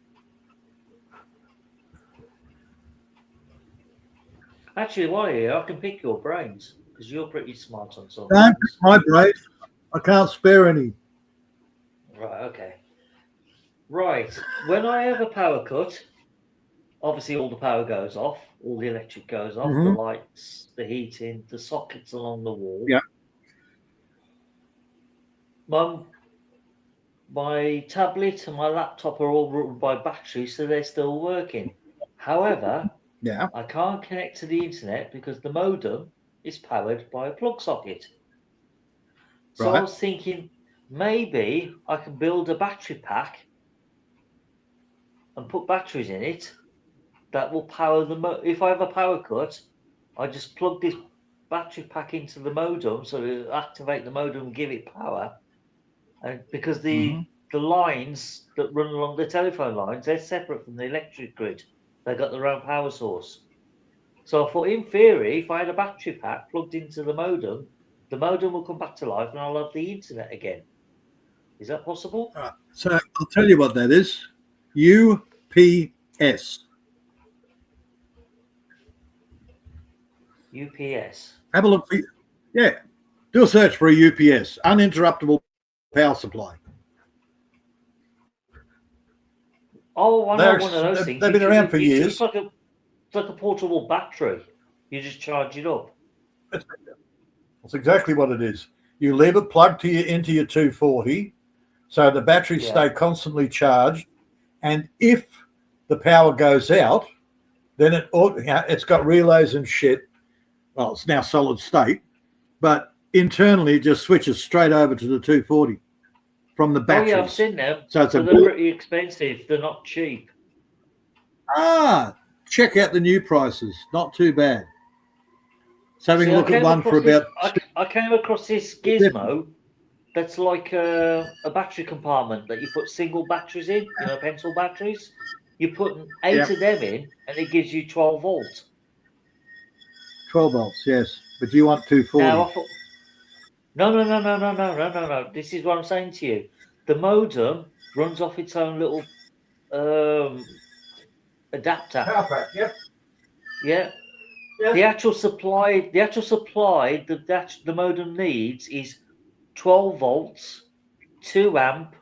Actually, while you're here, I can pick your brains because you're pretty smart on some Don't things. pick my brain. I can't spare any. Right, okay. Right, when I have a power cut, obviously all the power goes off, all the electric goes off, the lights, the heating, the sockets along the wall. Yeah. My tablet and my laptop are all run by battery, so they're still working. However, Yeah. I can't connect to the internet because the modem is powered by a plug socket. So Right. I was thinking maybe I can build a battery pack and put batteries in it that will power the if I have a power cut, I just plug this battery pack into the modem so it'll activate the modem and give it power. And because the lines that run along the telephone lines, they're separate from the electric grid. They've got their own power source. So I thought, in theory, if I had a battery pack plugged into the modem will come back to life and I'll have the internet again. Is that possible? Right. So I'll tell you what that is. UPS. UPS. Have a look. Yeah. Do a search for a UPS, uninterruptible power supply. Oh, I know one of those things. They've been around for years. It's like a portable battery. You just charge it up. That's exactly what it is. You leave it plugged into your 240, so the batteries stay constantly charged. And if the power goes out, then it's got relays and shit. Well, it's now solid state, but internally it just switches straight over to the 240 from the batteries. Oh yeah, I've seen them. So they're pretty expensive. They're not cheap. Check out the new prices. Not too bad. So having a look at one for about. I came across this gizmo that's like a battery compartment that you put single batteries in, pencil batteries. You put 8 of them in, and it gives you 12 volts. 12 volts, yes. But you want 240. Now, I thought, no. This is what I'm saying to you. The modem runs off its own little adapter. Power pack, yep. Yeah. The actual supply the modem needs is 12 volts, 2 amp,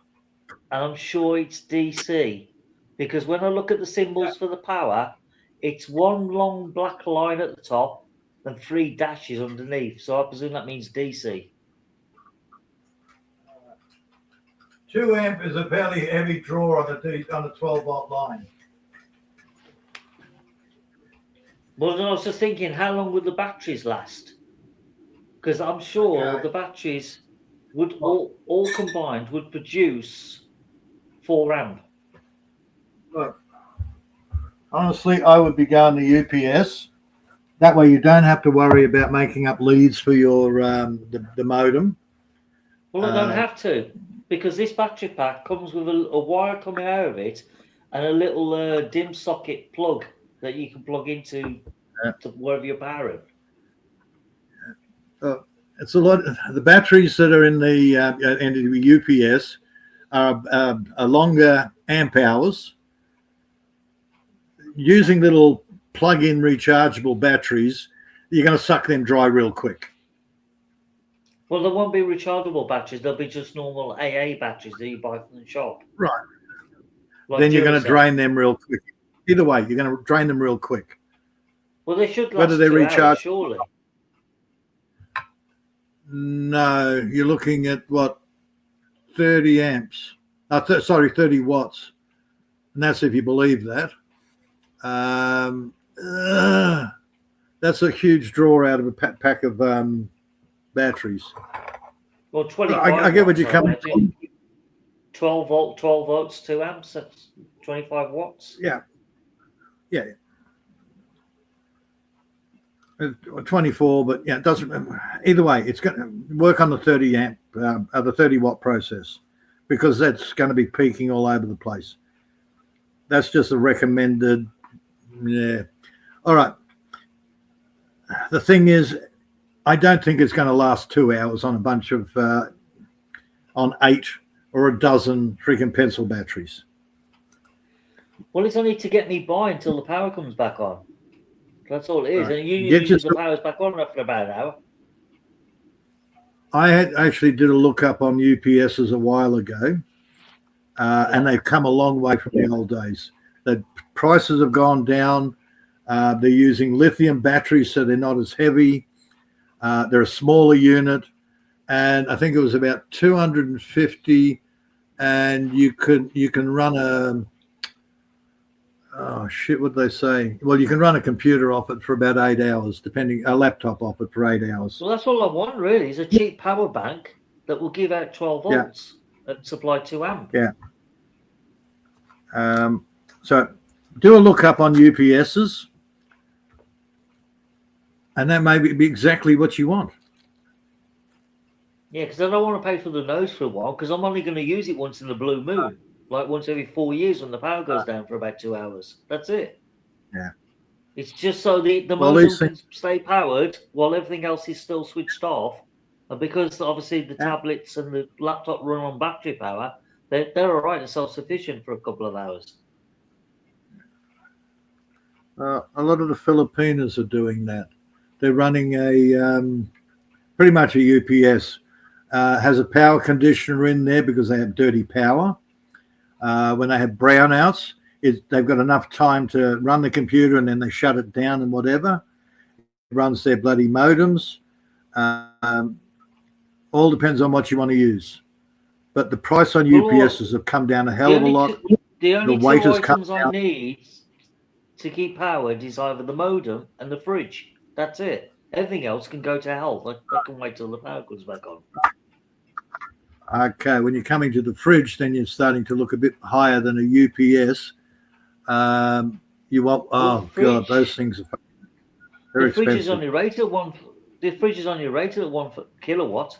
and I'm sure it's DC. Because when I look at the symbols for the power, it's one long black line at the top and 3 dashes underneath. So I presume that means DC. 2 amp is a fairly heavy draw on a 12-volt line. Well, I was just thinking, how long would the batteries last? Because I'm sure the batteries would all combined would produce 4 amp. Look, honestly, I would be going to UPS. That way, you don't have to worry about making up leads for your the modem. Well, I don't have to, because this battery pack comes with a wire coming out of it and a little dim socket plug that you can plug into to wherever you're powering. It's a lot. The batteries that are in the UPS are longer amp hours. Using little plug-in rechargeable batteries, you're going to suck them dry real quick. Well, there won't be rechargeable batteries. They'll be just normal AA batteries that you buy from the shop. Right. Like then you're going to Duracell. drain them real quick. Either way, you're going to drain them real quick. Well, they should last Whether they're 2 hours, recharged, surely. no, you're looking at what, 30 amps. 30 watts, and that's if you believe that. That's a huge draw out of a pack of batteries. Well, 25 I get what watts, you're coming from. 12 volts, 2 amps, that's 25 watts. Yeah. 24, but yeah, it doesn't. Either way, it's going to work on the 30 amp, the 30 watt process, because that's going to be peaking all over the place. That's just a recommended. Yeah. All right. The thing is, I don't think it's going to last 2 hours on a bunch of on 8 or a dozen freaking pencil batteries. Well, it's only to get me by until the power comes back on. That's all it is. Right. And usually the power's back on after about an hour. I had actually did a look up on UPSs a while ago, and they've come a long way from the old days. The prices have gone down. They're using lithium batteries, so they're not as heavy. They're a smaller unit, and I think it was about 250, and you can run a. Oh shit! What they say? Well, you can run a computer off it for about 8 hours, a laptop off it for 8 hours. Well, that's all I want really, is a cheap power bank that will give out 12 volts and supply 2 amp. Yeah. So do a look up on UPSs, and that may be exactly what you want. Yeah, because I don't want to pay for the nose for a while, because I'm only going to use it once in the blue moon. Like once every 4 years when the power goes down for about 2 hours. That's it. Yeah. It's just so the modem can stay powered while everything else is still switched off. And because obviously the tablets and the laptop run on battery power, they're all right and self-sufficient for a couple of hours. A lot of the Filipinos are doing that. They're running pretty much a UPS. Has a power conditioner in there because they have dirty power. When they have brownouts, they've got enough time to run the computer and then they shut it down and whatever. It runs their bloody modems. All depends on what you want to use. But the price on UPSs have come down a hell of a lot. The only weight two has come items I need to keep powered is either the modem and the fridge. That's it. Everything else can go to hell. I can wait till the power comes back on. Okay, when you're coming to the fridge, then you're starting to look a bit higher than a UPS. You want? Oh god, those things are very expensive. The fridge is only rated at 1 kilowatt.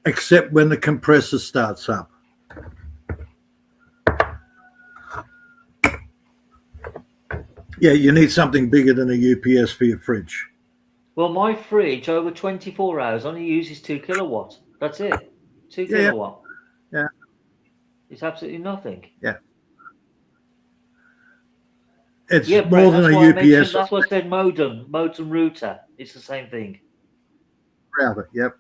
Except when the compressor starts up. Yeah, you need something bigger than a UPS for your fridge. Well, my fridge over 24 hours only uses 2 kilowatt. That's it. 2 kilowatt. Yeah. It's absolutely nothing. Yeah. It's Yeah, more Brett, than that's a why I mentioned. UPS That's why I said modem router. It's the same thing. router. Yep.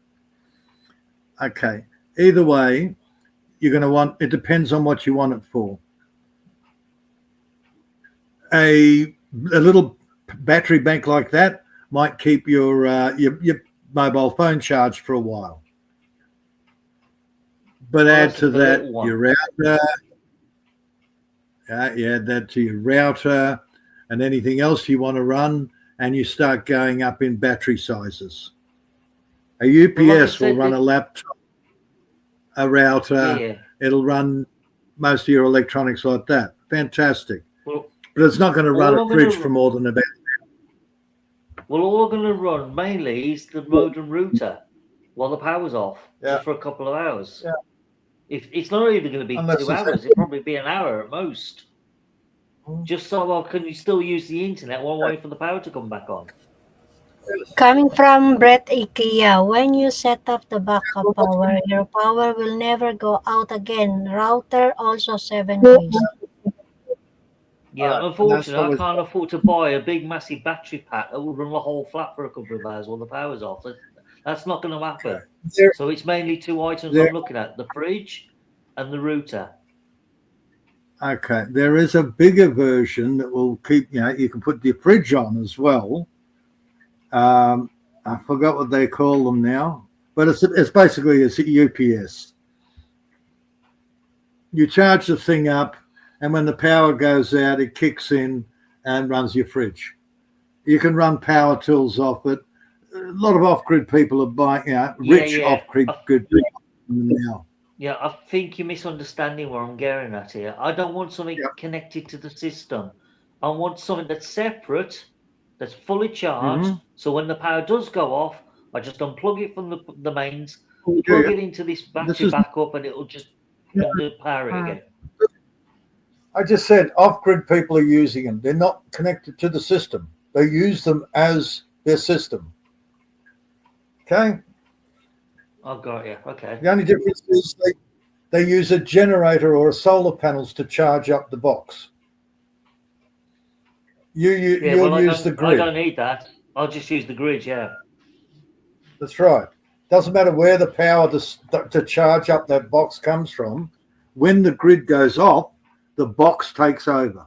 Okay. Either way, you're going to want. It depends on what you want it for. A little battery bank like that might keep your mobile phone charged for a while. But Well, add that's to the that little one. your router. You add that to your router and anything else you want to run, and you start going up in battery sizes. A UPS will run a laptop, a router. Yeah. It'll run most of your electronics like that. Fantastic. Well, but it's not going to run all a I'm fridge gonna- for more than about. Well, all I'm going to run mainly is the modem router while the power's off, Yeah. just for a couple of hours. Yeah. If it's not even going to be Unless 2 it's- hours, it'll probably be an hour at most. Mm. Just so I can still use the internet while waiting for the power to come back on. Coming from Brett IKEA, when you set up the backup power, your power will never go out again. Router also 7 ways. Yeah, Alright, unfortunately, and I that's can't afford to buy a big, massive battery pack that will run the whole flat for a couple of hours while the power's off. That's not going to happen. There- So it's mainly 2 items there- I'm looking at: the fridge and the router. Okay, there is a bigger version that will keep. You can put the fridge on as well. I forgot what they call them now, but it's basically a UPS. You charge the thing up, and when the power goes out, it kicks in and runs your fridge. You can run power tools off it. A lot of off-grid people are buying, rich yeah. off-grid people now. Yeah, I think you're misunderstanding where I'm getting at here. I don't want something Yep. connected to the system. I want something that's separate, that's fully charged. Mhm. So when the power does go off, I just unplug it from the mains, Yeah, plug yeah. it into this battery is- backup, and it'll just power it again. I just said off-grid people are using them. They're not connected to the system. They use them as their system. Okay? Oh, got you. Okay. The only difference is they use a generator or a solar panels to charge up the box. You'll use the I grid. don't need that. I'll just use the grid, yeah. That's right. Doesn't matter where the power to charge up that box comes from. When the grid goes off, the box takes over.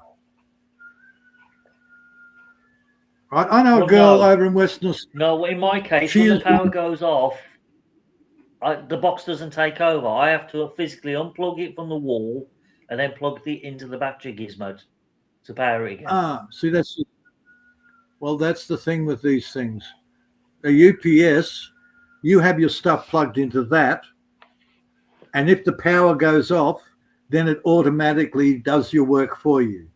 Right? I know Well, a girl no. over in Western Australia. No, in my case, She when the is- power goes off, the box doesn't take over. I have to physically unplug it from the wall and then plug it into the battery gizmo to power it again. See, that's the thing with these things. A UPS, you have your stuff plugged into that, and if the power goes off, then it automatically does your work for you.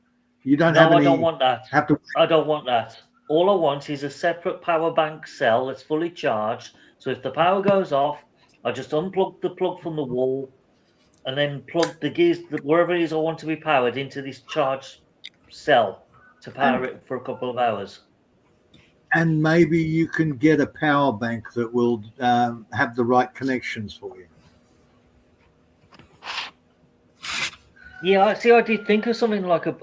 You don't have No, I any. don't want that. Have to. I don't want that. All I want is a separate power bank cell that's fully charged. So if the power goes off, I just unplug the plug from the wall and then plug the gears, wherever it is I want to be powered, into this charged cell to power it for a couple of hours. And maybe you can get a power bank that will have the right connections for you. Yeah, I did think of something like a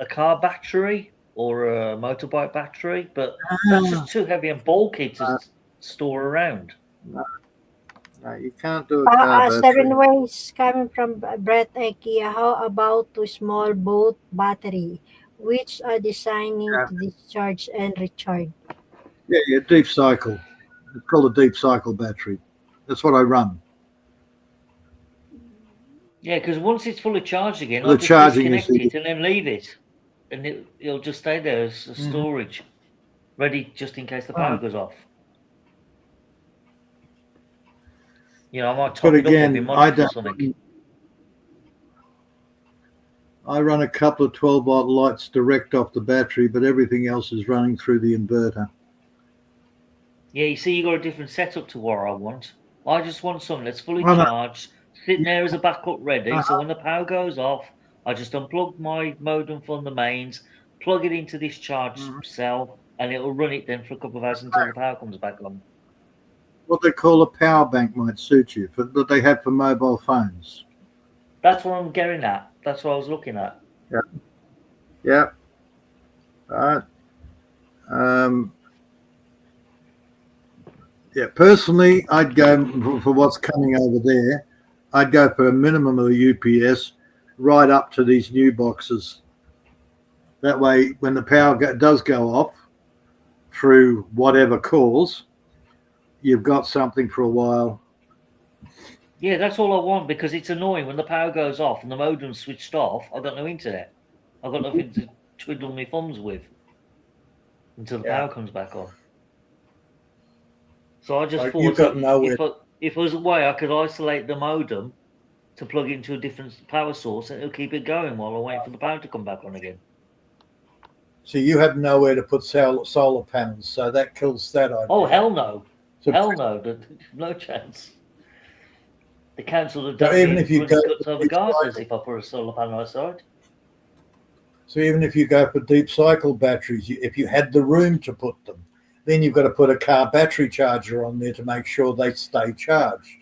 car battery or a motorbike battery, but that's just too heavy and bulky to store around. No, you can't do a car battery. 7 ways coming from Brett IKEA. How about to small boat battery, which are designing to discharge and recharge? Yeah, deep cycle. It's called a deep cycle battery. That's what I run. Yeah, because once it's fully charged again, The I'll just charging is disconnect it and then leave it, and it'll just stay there as a storage, ready just in case the power goes off. You know, I might top But it up every again, month or something. I run a couple of 12-volt lights direct off the battery, but everything else is running through the inverter. Yeah, you see, you got a different setup to what I want. I just want something that's fully Well, no. charged, sitting there as a backup ready. So when the power goes off, I just unplug my modem from the mains, plug it into this charge cell, and it'll run it then for a couple of hours until the power comes back on. What they call a power bank might suit you, that they have for mobile phones. That's what I'm getting at. That's what I was looking at. Yeah. Right. Um, yeah, personally, I'd go for what's coming over there. I'd go for a minimum of a UPS right up to these new boxes. That way, when the power does go off through whatever cause, you've got something for a while. Yeah, that's all I want because it's annoying when the power goes off and the modem's switched off. I've got no internet. I've got nothing to twiddle my thumbs with until the power comes back on. So I just You've thought got nowhere. if there was a way I could isolate the modem to plug into a different power source, and it'll keep it going while I wait for the power to come back on again. So you have nowhere to put solar panels, so that kills that idea. Oh, hell no. So Hell no. No chance. The council have So done even me if you runs go guts for over deep gardeners cycle, if I put a solar panel outside. so even if you go for deep cycle batteries, if you had the room to put them, then you've got to put a car battery charger on there to make sure they stay charged.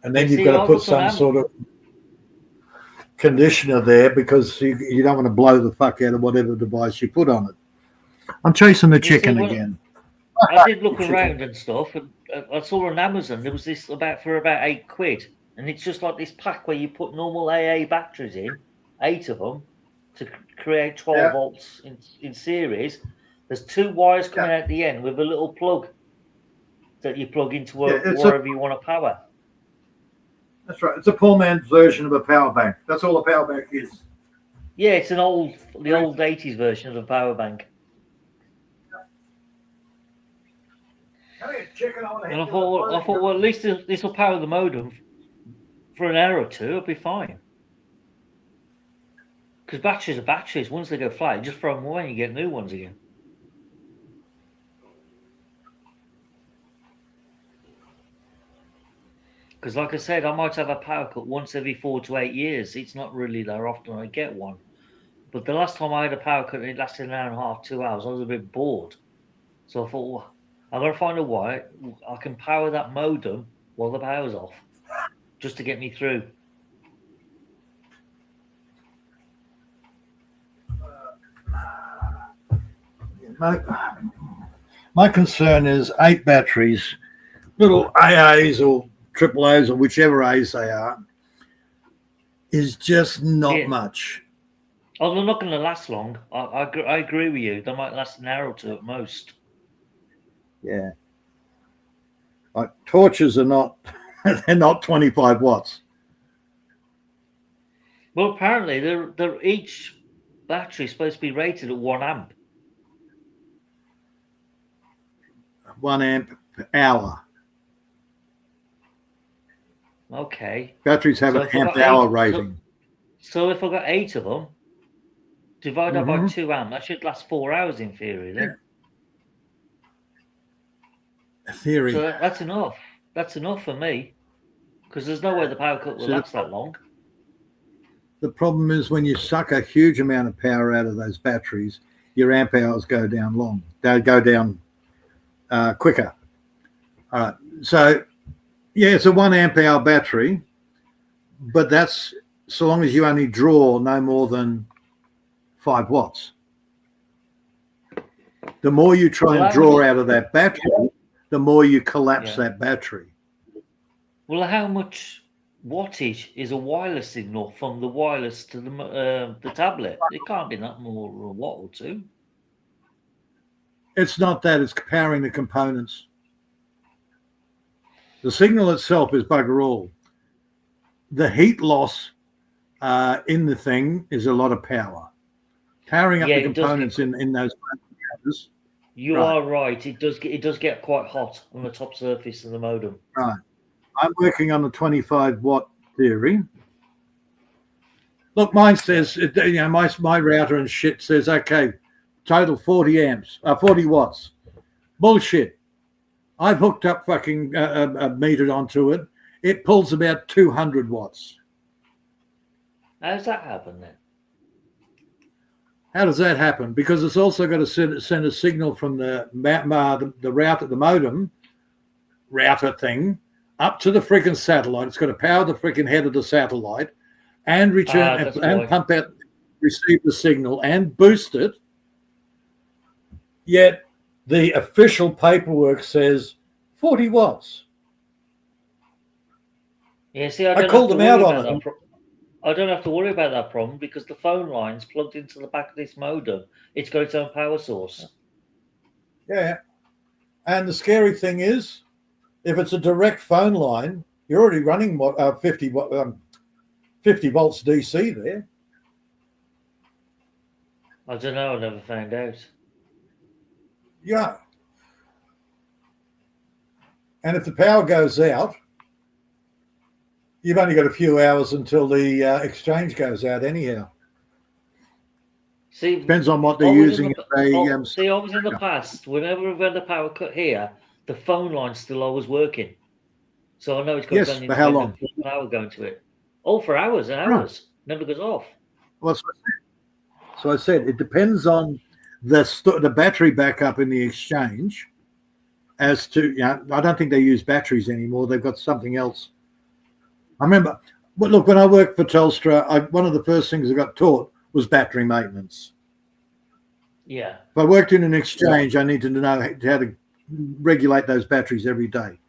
And then you've got to put some sort of conditioner there because you don't want to blow the fuck out of whatever device you put on it. I'm chasing the chicken again. I did look around and stuff, and I saw on Amazon there was this for about £8, and it's just like this pack where you put normal AA batteries in, 8 of them, to create 12 volts in series. There's 2 wires coming out the end with a little plug that you plug into wherever you want to power. That's right. It's a poor man's version of a power bank. That's all a power bank is. Yeah, it's the old 80s version of a power bank. And I thought, well, at least this will power the modem for an hour or two. It'll be fine. Because batteries are batteries. Once they go flat, you just throw them away and you get new ones again. Because, like I said, I might have a power cut once every 4 to 8 years. It's not really that often I get one. But the last time I had a power cut, it lasted an hour and a half, 2 hours. I was a bit bored. So I thought, well, I'm going to find a way I can power that modem while the power's off, just to get me through. My concern is 8 batteries, little AAs or triple A's or whichever A's they are, is just not much. Oh, they're not going to last long. I agree with you. They might last an hour or two at most. Yeah. Like torches are not, they're not 25 watts. Well, apparently they're each battery is supposed to be rated at 1 amp. 1 amp per hour. Okay. Batteries have an amp hour rating. So if I've got 8 of them, divide that by 2 amp, that should last 4 hours in theory then. Theory. So that's enough. That's enough for me. Because there's no way the power cut will last that long. The problem is when you suck a huge amount of power out of those batteries, your amp hours go down long. They go down quicker. All right. So, yeah, it's a 1 amp hour battery, but that's so long as you only draw no more than 5 watts. The more you try and draw out of that battery, the more you collapse that battery. Well, how much wattage is a wireless signal from the wireless to the tablet? It can't be that more than a watt or 2. It's not that. It's powering the components. The signal itself is bugger all. The heat loss in the thing is a lot of power. Powering up the components in those batteries. You are right. It does get quite hot on the top surface of the modem. Right. I'm working on the 25 watt theory. Look, mine says, my router and shit says, okay, total 40 amps, 40 watts. Bullshit. I've hooked up fucking a meter onto it. It pulls about 200 watts. How does that happen then? How does that happen? Because it's also got to send a signal from the router, the modem router thing, up to the freaking satellite. It's got to power the freaking head of the satellite and return and pump out receive the signal and boost it. Yet the official paperwork says 40 watts. Yeah, see, I I don't called have to them out worry on about it. that. I don't have to worry about that problem because the phone line's plugged into the back of this modem. It's got its own power source. Yeah. And the scary thing is, if it's a direct phone line, you're already running 50 volts DC there. I don't know. I never found out. Yeah. And if the power goes out, you've only got a few hours until the exchange goes out anyhow. See, Depends on what I they're was in using. see, I was in the past. Whenever we've had the power cut here, the phone line's still always working. So I know it's got Yes, an for how long? independent power going to it. Oh, for hours and hours. Never goes off. Well, so I said it depends on the battery backup in the exchange. As to, I don't think they use batteries anymore. They've got something else. I remember, but look, when I worked for Telstra, one of the first things I got taught was battery maintenance. Yeah. If I worked in an exchange, I needed to know how to regulate those batteries every day.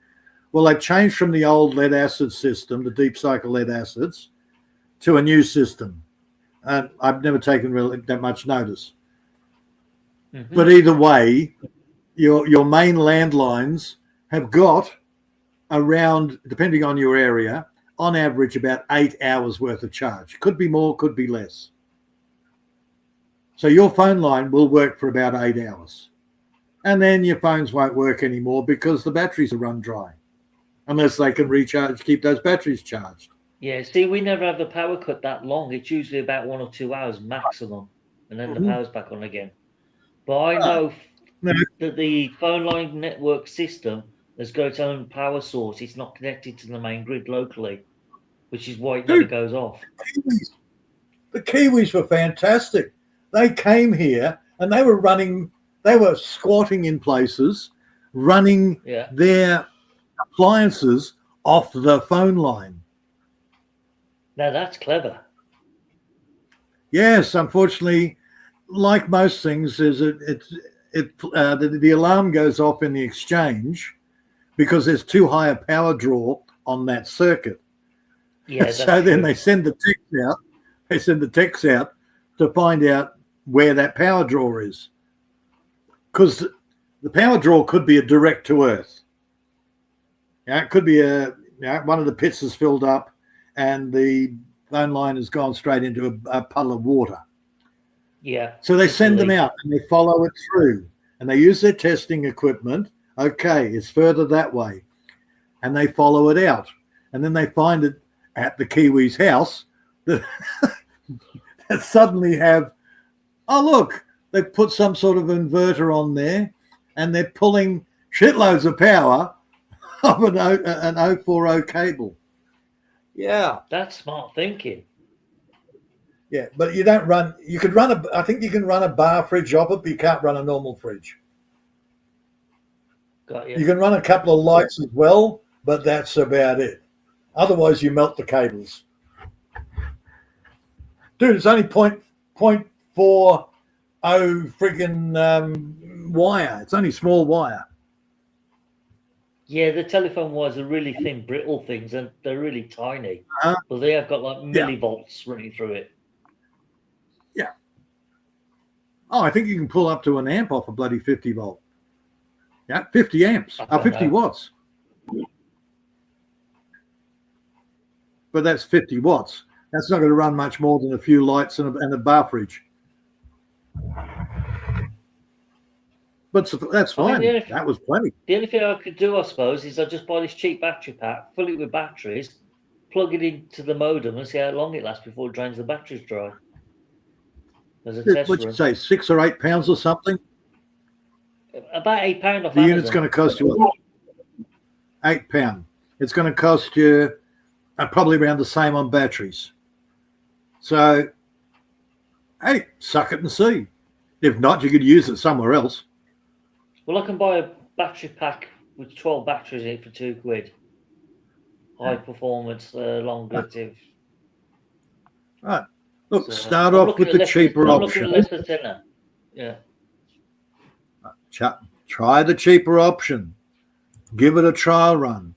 Well, they've changed from the old lead acid system, the deep cycle lead acids, to a new system. And I've never taken really that much notice. Mm-hmm. But either way, your main landlines have got around, depending on your area, on average about 8 hours worth of charge. Could be more, could be less. So your phone line will work for about 8 hours. And then your phones won't work anymore because the batteries are run dry. Unless they can recharge, keep those batteries charged. Yeah, see, we never have the power cut that long. It's usually about 1 or 2 hours maximum. And then the power's back on again. But I know that the phone line network system has got its own power source. It's not connected to the main grid locally, which is why it never goes off. The Kiwis were fantastic. They came here and they were squatting in places, running their appliances off the phone line. Now that's clever. Yes, unfortunately, like most things, the alarm goes off in the exchange because there's too high a power draw on that circuit. Yeah. So then they send the techs out. They send the techs out to find out where that power draw is, because the power draw could be a direct to earth. Yeah, it could be one of the pits is filled up, and the phone line has gone straight into a puddle of water. Yeah. So they send them out and they follow it through, and they use their testing equipment. Okay, it's further that way, and they follow it out, and then they find it at the Kiwi's house that, that suddenly have, oh look, they've put some sort of inverter on there, and they're pulling shitloads of power off an 040 cable. Yeah, that's smart thinking. Yeah, but you don't run. You could run I think you can run a bar fridge off it, but you can't run a normal fridge. Got you. You can run a couple of lights as well, but that's about it. Otherwise, you melt the cables. Dude, it's only 0.40 friggin' wire. It's only small wire. Yeah, the telephone wires are really thin, brittle things, and they're really tiny. But they have got like millivolts running through it. Yeah. Oh, I think you can pull up to an amp off a bloody 50 volt. Yeah, 50 amps. 50 watts. But that's 50 watts. That's not going to run much more than a few lights and a bar fridge. But that's fine. That was plenty. The only thing I could do, I suppose, is I just buy this cheap battery pack, fill it with batteries, plug it into the modem, and see how long it lasts before it drains the batteries dry. As a test What'd you say, £6 or £8 or something? About £8 off the Amazon. Unit's going to cost you £8. It's going to cost you probably around the same on batteries. So, hey, suck it and see. If not, you could use it somewhere else. Well, I can buy a battery pack with 12 batteries in it for £2. High performance, long-lived. Right. Look, So, start I'm off looking with at the less- cheaper I'm looking option. at less than tenner. Yeah. Try the cheaper option. Give it a trial run.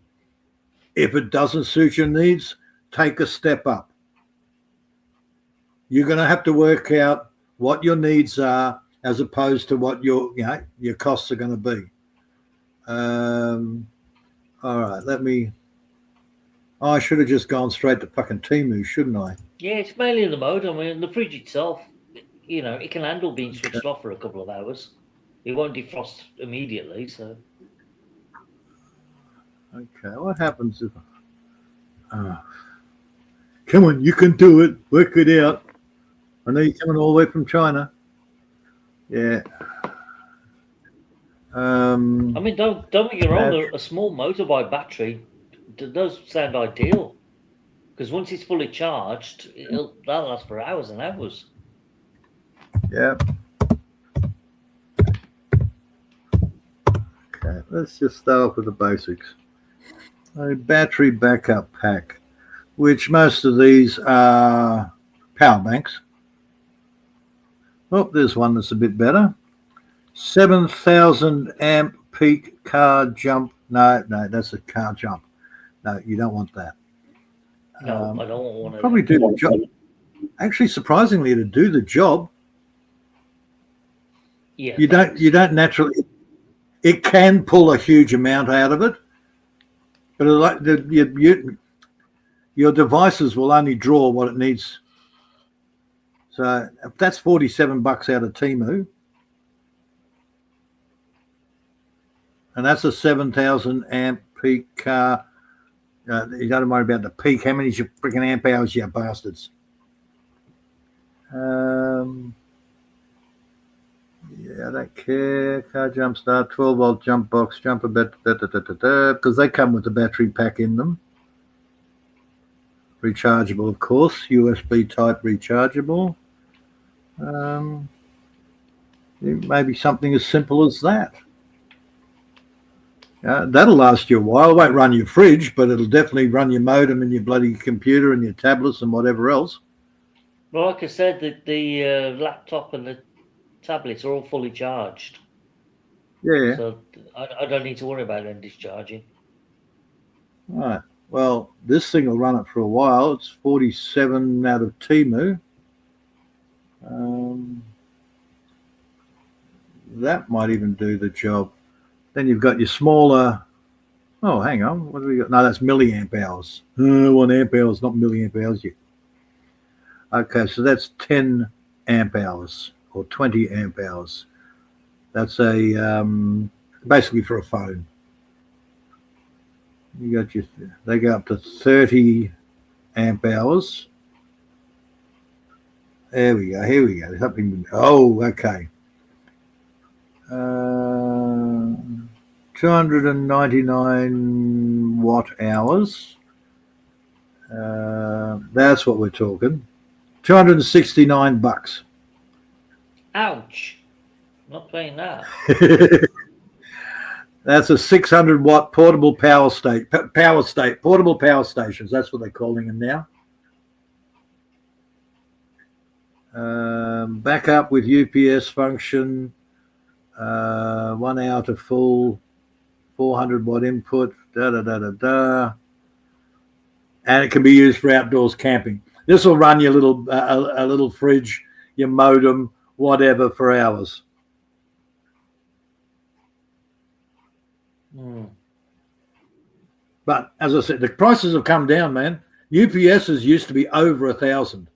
If it doesn't suit your needs, take a step up. You're going to have to work out what your needs are as opposed to what your costs are going to be. All right, I should have just gone straight to fucking Temu, shouldn't I? Yeah, it's mainly the modem. I mean, the fridge itself, it can handle being switched off for a couple of hours. It won't defrost immediately, so. Okay, what happens if... come on, you can do it. Work it out. I know you're coming all the way from China. Yeah. I mean, don't get me wrong, a small motorbike battery does sound ideal. Because once it's fully charged, that'll last for hours and hours. Yeah. Okay, let's just start off with the basics. A battery backup pack, which most of these are power banks. Oh, there's one that's a bit better. 7,000 amp peak car jump. No, that's a car jump. No, you don't want that. No, I don't want to. Probably do the job. Actually, surprisingly, to do the job, Yeah, you don't naturally. It can pull a huge amount out of it, but your devices will only draw what it needs. So if that's $47 out of Temu, and that's a 7,000 amp peak car. You don't worry about the peak. How many is your freaking amp hours, you bastards? Yeah, I don't care. Car jump start, 12-volt jump box, jumper because they come with the battery pack in them. Rechargeable, of course, USB type rechargeable. Maybe something as simple as that. That'll last you a while. It won't run your fridge, but it'll definitely run your modem and your bloody computer and your tablets and whatever else. Well, like I said, the laptop and the tablets are all fully charged. Yeah. So I don't need to worry about them discharging. All right. Well, this thing will run it for a while. It's 47 out of Temu. That might even do the job. Then you've got your smaller. Oh, hang on. What do we got? No, that's milliamp hours. 1 amp hours, not milliamp hours yet. Okay, so that's 10 amp hours or 20 amp hours. That's a basically for a phone. You got they go up to 30 amp hours. There we go. Here we go. Something. Oh, okay. 299 watt hours. That's what we're talking. $269. Ouch! I'm not paying that. That's a 600 watt portable portable power stations. That's what they're calling them now. Backup with UPS function. 1 hour to full. 400 watt input. And it can be used for outdoors camping. This will run your little a little fridge, your modem, whatever, for hours. But as I said, the prices have come down, man. UPSs used to be over 1,000.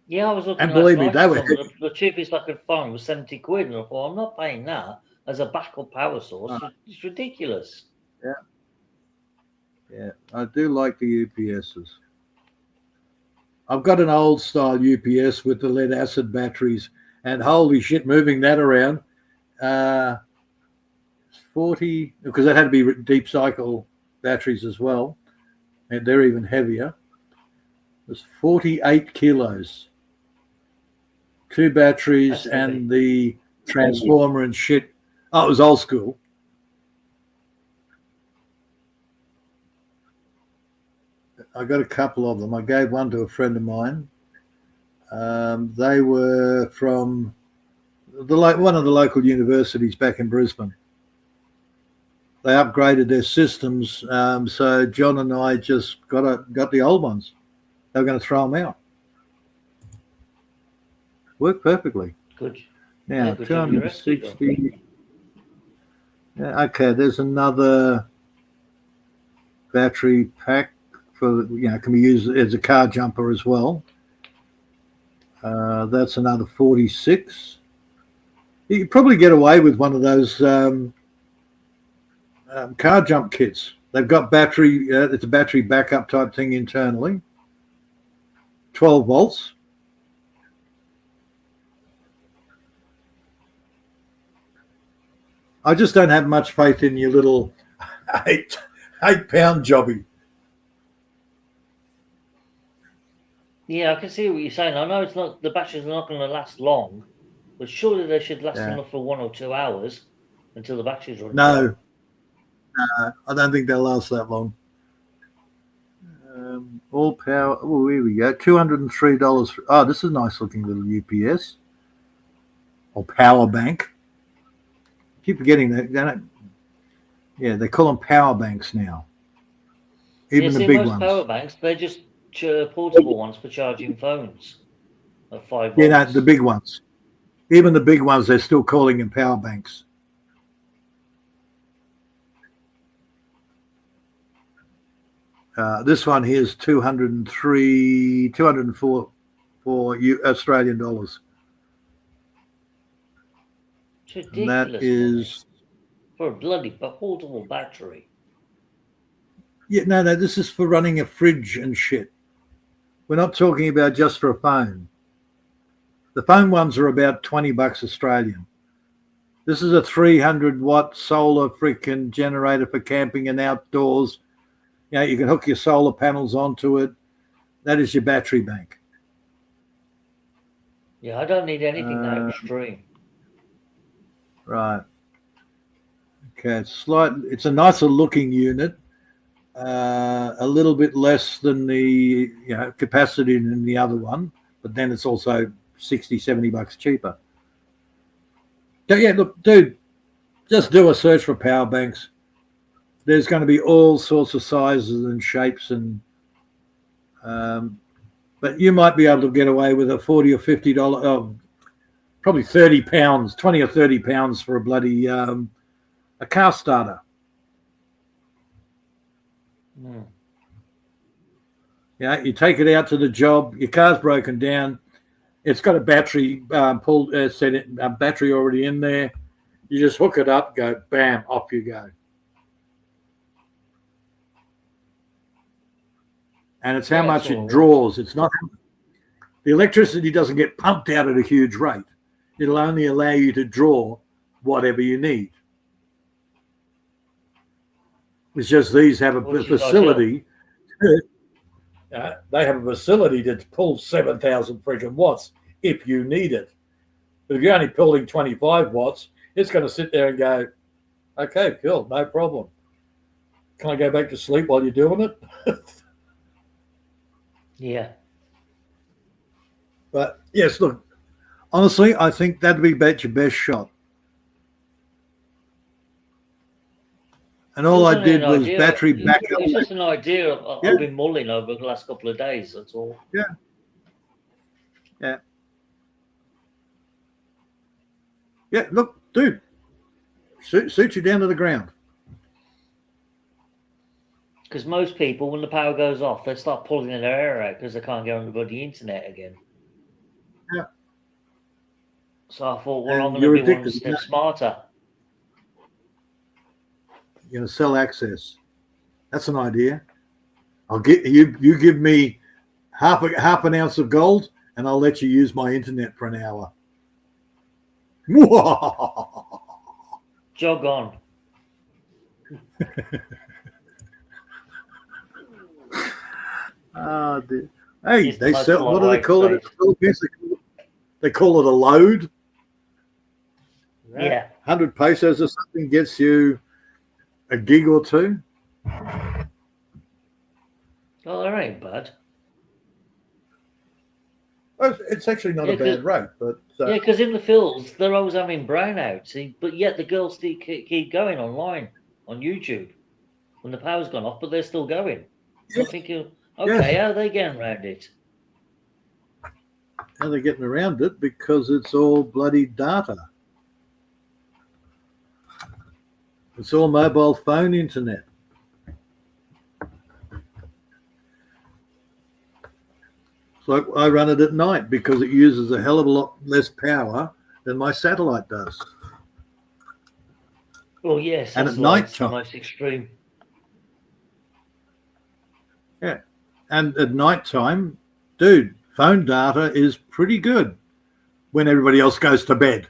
Yeah, I was looking. And believe me, they were the cheapest I could find was 70 quid, and I thought, I'm not paying that as a backup power source. It's ridiculous. Yeah, I do like the UPSs. I've got an old style UPS with the lead acid batteries, and holy shit, moving that around. 40, because that had to be deep cycle batteries as well, and they're even heavier. It was 48 kilos. 2 batteries and the transformer and shit. Oh, it was old school. I got a couple of them. I gave one to a friend of mine. They were from one of the local universities back in Brisbane. They upgraded their systems, so John and I just got the old ones. They were going to throw them out. Worked perfectly. Good. Now, Yeah, good job you rescued them. 260. Yeah, okay, there's another battery pack for, can be used as a car jumper as well. That's another 46. You could probably get away with one of those car jump kits. They've got battery, it's a battery backup type thing internally. 12 volts. I just don't have much faith in your little 8-pound jobby. Yeah, I can see what you're saying. I know it's not, the batteries are not going to last long, but surely they should last enough for 1 or 2 hours until the batteries run out. No, I don't think they'll last that long. All power. Oh, here we go. $203. Oh, this is a nice looking little UPS or power bank. Keep forgetting that. They call them power banks now. Even the big ones. Power banks, they're just portable ones for charging phones at 5 volts. Yeah, no, the big ones. Even the big ones, they're still calling them power banks. This one here is 204 Australian dollars. It's ridiculous. That is for a bloody portable battery. Yeah, no, this is for running a fridge and shit. We're not talking about just for a phone. The phone ones are about $20 Australian. This is a 300-watt solar freaking generator for camping and outdoors. You can hook your solar panels onto it. That is your battery bank. Yeah, I don't need anything that extreme. Right. Okay, it's a nicer looking unit. A little bit less than the capacity than the other one, but then it's also $60-70 cheaper. So yeah, look, dude, just do a search for power banks. There's going to be all sorts of sizes and shapes, and but you might be able to get away with a $40 or $50, probably 30 pounds, 20 or 30 pounds for a bloody a car starter. Yeah, you take it out to the job. Your car's broken down. It's got a battery battery already in there. You just hook it up, go bam, off you go. And it's how much it draws. It's not the electricity doesn't get pumped out at a huge rate. It'll only allow you to draw whatever you need. It's just these have a facility. They have a facility to pull 7,000 freaking watts if you need it. But if you're only pulling 25 watts, it's going to sit there and go, okay, cool, no problem. Can I go back to sleep while you're doing it? Yeah. But yes, look, honestly, I think that'd be your best shot. And all I did was battery backup. It's just an idea I've been mulling over the last couple of days, that's all. Yeah. Yeah. Yeah, look, dude, suit you down to the ground. Because most people, when the power goes off, they start pulling their hair out because they can't get on the bloody internet again. Yeah. So I thought, well, I'm going to be one step smarter. You're going to sell access. That's an idea. I'll get you. You give me half an ounce of gold, and I'll let you use my internet for an hour. Jog on. Oh, dear. Hey, they sell. What do they call it? They call it a load. Yeah. 100 pesos or something gets you a gig or two. Oh, that ain't bad. It's actually not Yeah, a bad rate, but Yeah, because in the fields they're always having brownouts, but yet the girls still keep going online on YouTube when the power's gone off, but they're still going. So I'm thinking, okay, yes, how are they getting around it? how they're getting around it because it's all bloody data. It's all mobile phone internet. So I run it at night because it uses a hell of a lot less power than my satellite does. Well, yes, And that's at like night the time, most extreme. yeah. And at night time, dude, phone data is pretty good when everybody else goes to bed.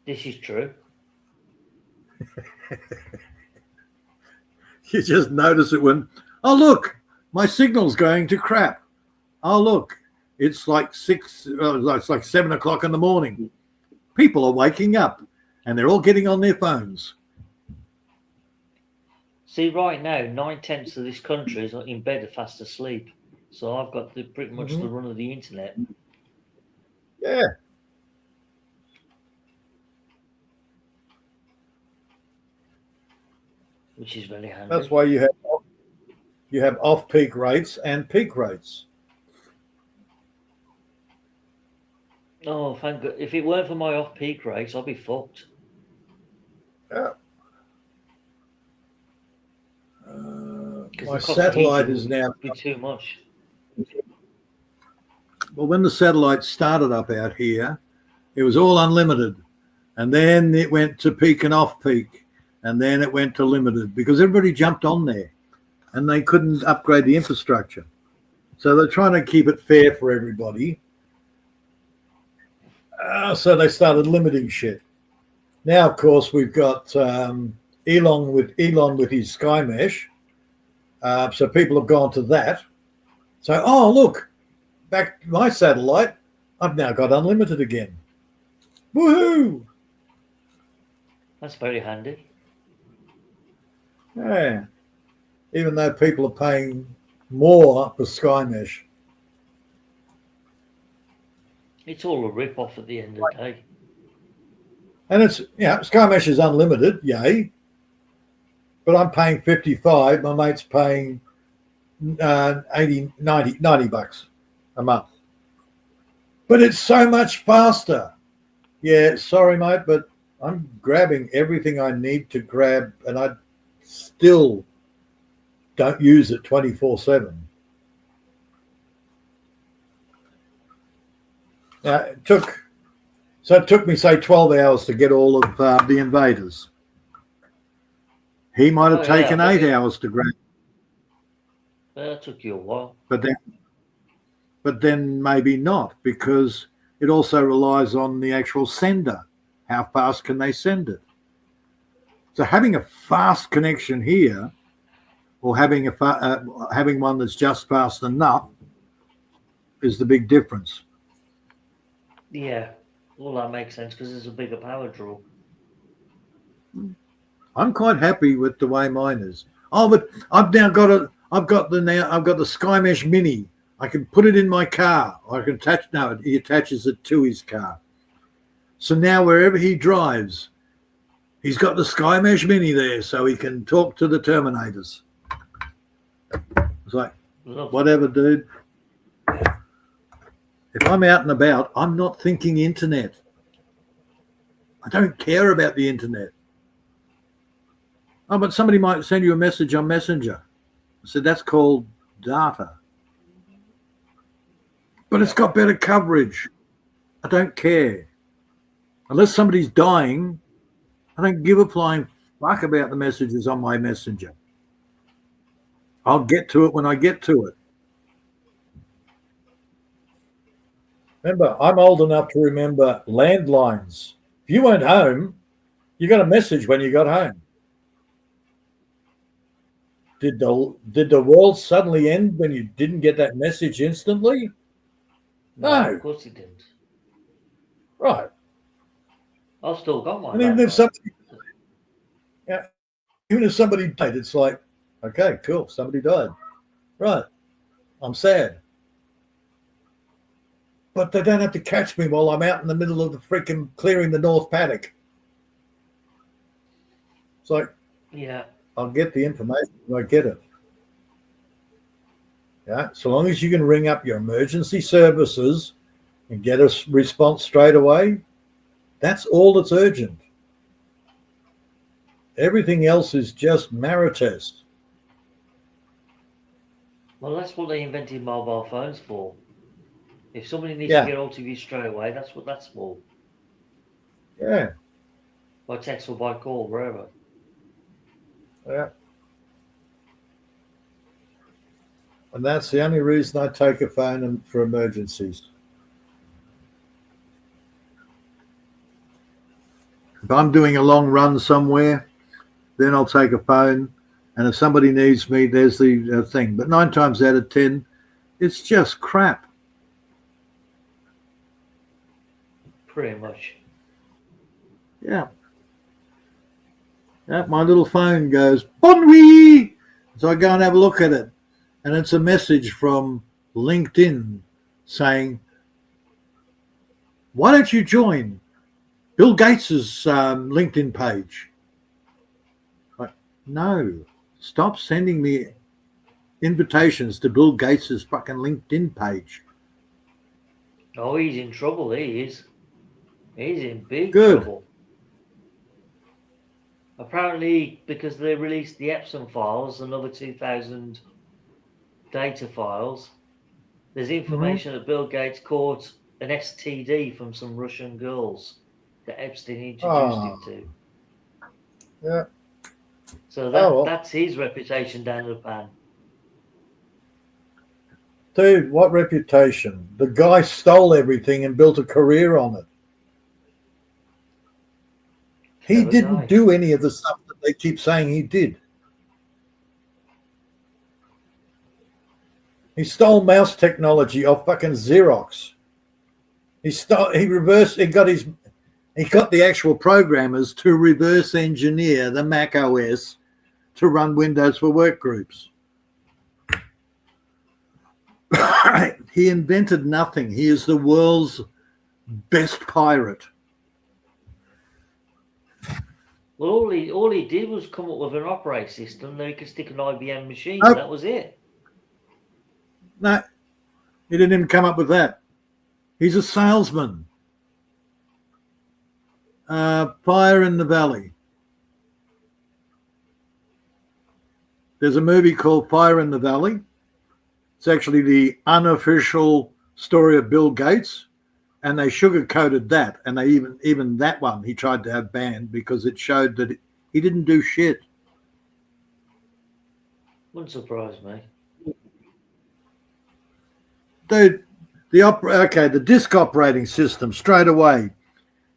This is true. You just notice it when, oh, look, my signal's going to crap. Oh, look, it's like it's like 7 o'clock in the morning. People are waking up and they're all getting on their phones. See, right now, 9/10 of this country is in bed or fast asleep. So I've got pretty much the run of the internet. Yeah. Which is very handy. That's why you have off-peak rates and peak rates. Oh, thank God. If it weren't for my off-peak rates, I'd be fucked. Yeah. My satellite is now be too much. Well, when the satellite started up out here, it was all unlimited, and then it went to peak and off peak, and then it went to limited because everybody jumped on there, and they couldn't upgrade the infrastructure. So they're trying to keep it fair for everybody. So they started limiting shit. Now, of course, we've got Elon with his Sky Mesh. So people have gone to that. So, oh, look, back to my satellite, I've now got unlimited again. Woohoo! That's very handy. Yeah. Even though people are paying more for Sky Mesh. It's all a rip-off at the end of the day. And it's, Sky Mesh is unlimited, yay. But I'm paying 55. My mate's paying 80, 90 bucks a month. But it's so much faster. Yeah, sorry, mate, but I'm grabbing everything I need to grab, and I still don't use it 24/7. It took me, say, 12 hours to get all of the invaders. He might have taken 8 hours to grab. That took you a while. But then maybe not, because it also relies on the actual sender. How fast can they send it? So having a fast connection here, or having one that's just fast enough, is the big difference. Yeah, well, that makes sense because there's a bigger power draw. I'm quite happy with the way mine is. Oh, but I've now got I've got the Sky Mesh Mini. I can put it in my car. I can he attaches it to his car. So now wherever he drives, he's got the Sky Mesh Mini there, so he can talk to the Terminators. It's like, whatever, dude. If I'm out and about, I'm not thinking internet. I don't care about the internet. Oh, but somebody might send you a message on Messenger. I said, that's called data. But it's got better coverage. I don't care. Unless somebody's dying, I don't give a flying fuck about the messages on my Messenger. I'll get to it when I get to it. Remember, I'm old enough to remember landlines. If you went home, you got a message when you got home. Did the world suddenly end when you didn't get that message instantly? No. Of course it didn't. Right. I've still got mine. And even if somebody died, it's like, okay, cool, somebody died. Right. I'm sad. But they don't have to catch me while I'm out in the middle of the freaking clearing the North Paddock. It's like, Yeah. I'll get the information when I get it. Yeah. So long as you can ring up your emergency services and get a response straight away, that's all that's urgent. Everything else is just Marites. Well, that's what they invented mobile phones for. If somebody needs Yeah. to get hold of you straight away, that's what that's for. Yeah. By text or by call, wherever. Yeah. And that's the only reason I take a phone for emergencies. If I'm doing a long run somewhere, then I'll take a phone. And if somebody needs me, there's the thing. But 9 times out of 10, it's just crap. Pretty much. Yeah. Yeah, my little phone goes, Bonwee! So I go and have a look at it. And it's a message from LinkedIn saying, why don't you join Bill Gates's LinkedIn page? Like, no, stop sending me invitations to Bill Gates's fucking LinkedIn page. Oh, he's in trouble, he is. He's in big Good. trouble. Apparently, because they released the Epson files, another 2,000 data files, there's information that Bill Gates caught an STD from some Russian girls that Epstein introduced him to. Yeah. So that's his reputation down the pan. Dude, what reputation? The guy stole everything and built a career on it. He didn't do any of the stuff that they keep saying he did. He stole mouse technology off fucking Xerox. He got the actual programmers to reverse engineer the Mac OS to run Windows for workgroups. He invented nothing. He is the world's best pirate. Well, all he did was come up with an operating system that he could stick an IBM machine. Oh. That was it. No, he didn't even come up with that. He's a salesman. Fire in the Valley. There's a movie called Fire in the Valley. It's actually the unofficial story of Bill Gates, and they sugarcoated that. And they even that one he tried to have banned because it showed that he didn't do shit. Wouldn't surprise me. Dude, the disk operating system straight away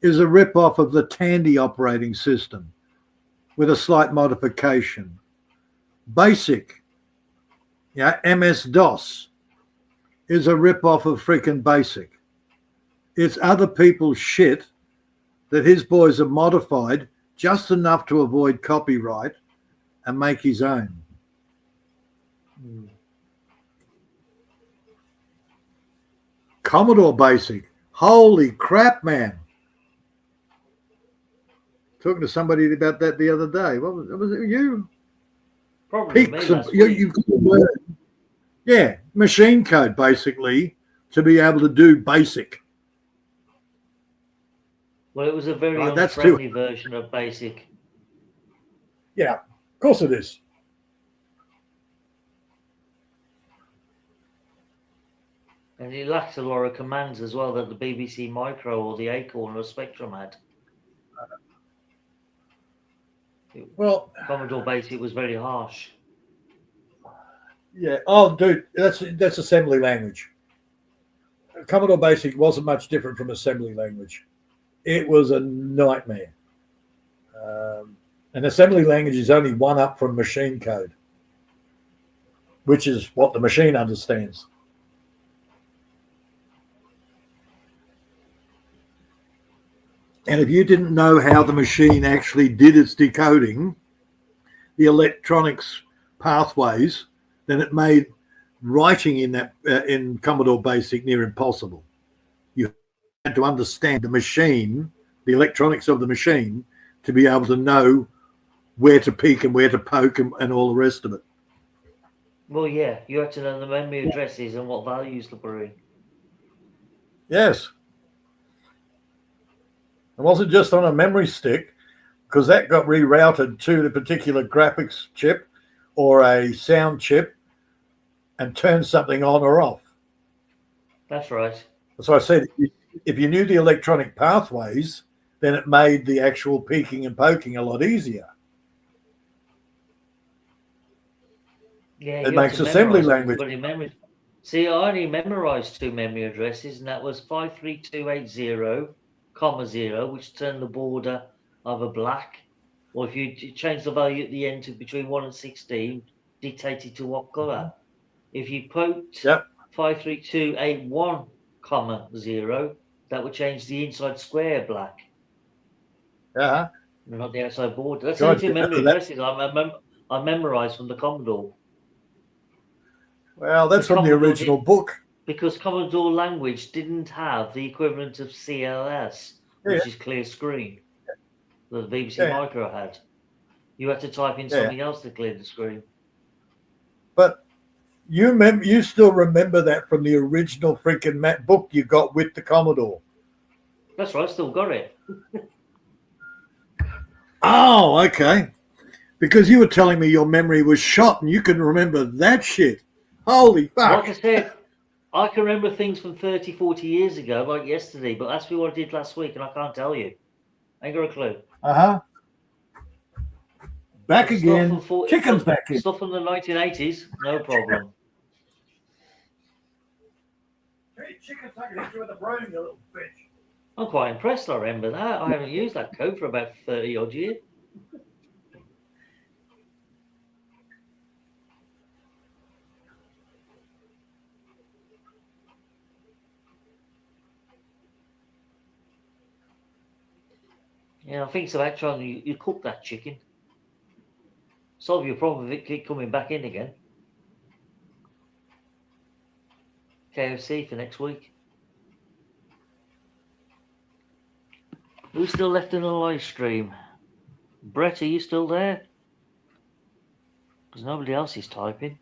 is a rip-off of the Tandy operating system with a slight modification. Basic, MS-DOS is a rip-off of freaking Basic. It's other people's shit that his boys have modified just enough to avoid copyright and make his own. Commodore Basic. Holy crap, man. Talking to somebody about that the other day. What was it? You? Probably Peaks me. You've got to learn. Yeah, machine code basically to be able to do Basic. Well, it was a very That's unfriendly version of Basic. Yeah, of course it is. And it lacked a lot of commands as well that the BBC Micro or the Acorn or Spectrum had. Well, Commodore Basic was very harsh. Yeah. Oh, dude, that's assembly language. Commodore Basic wasn't much different from assembly language. It was a nightmare. And assembly language is only one up from machine code, which is what the machine understands. And if you didn't know how the machine actually did its decoding, the electronics pathways, then it made writing in that in Commodore Basic near impossible. You had to understand the machine, the electronics of the machine, to be able to know where to peek and where to poke and all the rest of it. Well, yeah, you had to know the memory addresses and what values to put in. Yes. It wasn't just on a memory stick, because that got rerouted to the particular graphics chip or a sound chip and turned something on or off. That's right. So I said, if you knew the electronic pathways, then it made the actual peeking and poking a lot easier. Yeah, It makes assembly language. See, I only memorized 2 memory addresses, and that was 53280, comma 0, which turned the border either black, or if you change the value at the end to between 1 and 16, dictated to what color. If you poked 53281, comma 0, that would change the inside square black. Yeah. Not the outside border. That's the only 2 memory addresses I memorized from the Commodore. Well, that's from the original book. Because Commodore language didn't have the equivalent of CLS, which is clear screen, that the BBC Micro had. You had to type in something else to clear the screen. But you still remember that from the original freaking book you got with the Commodore. That's right, I still got it. Oh, okay. Because you were telling me your memory was shot and you can remember that shit. Holy fuck. Like I said, I can remember things from 30, 40 years ago, like yesterday, but ask me what I did last week and I can't tell you. I ain't got a clue. Uh-huh. Back again. Chicken's back in. Stuff from the 1980s, no problem. Hey, chicken's not going to hit you with a broom, you little bitch. I'm quite impressed I remember that. I haven't used that code for about 30 odd years. Yeah, I think it's about trying you cook that chicken. Solve your problem with it keep coming back in again. KFC for next week. Who's still left in the live stream? Brett, are you still there? Because nobody else is typing.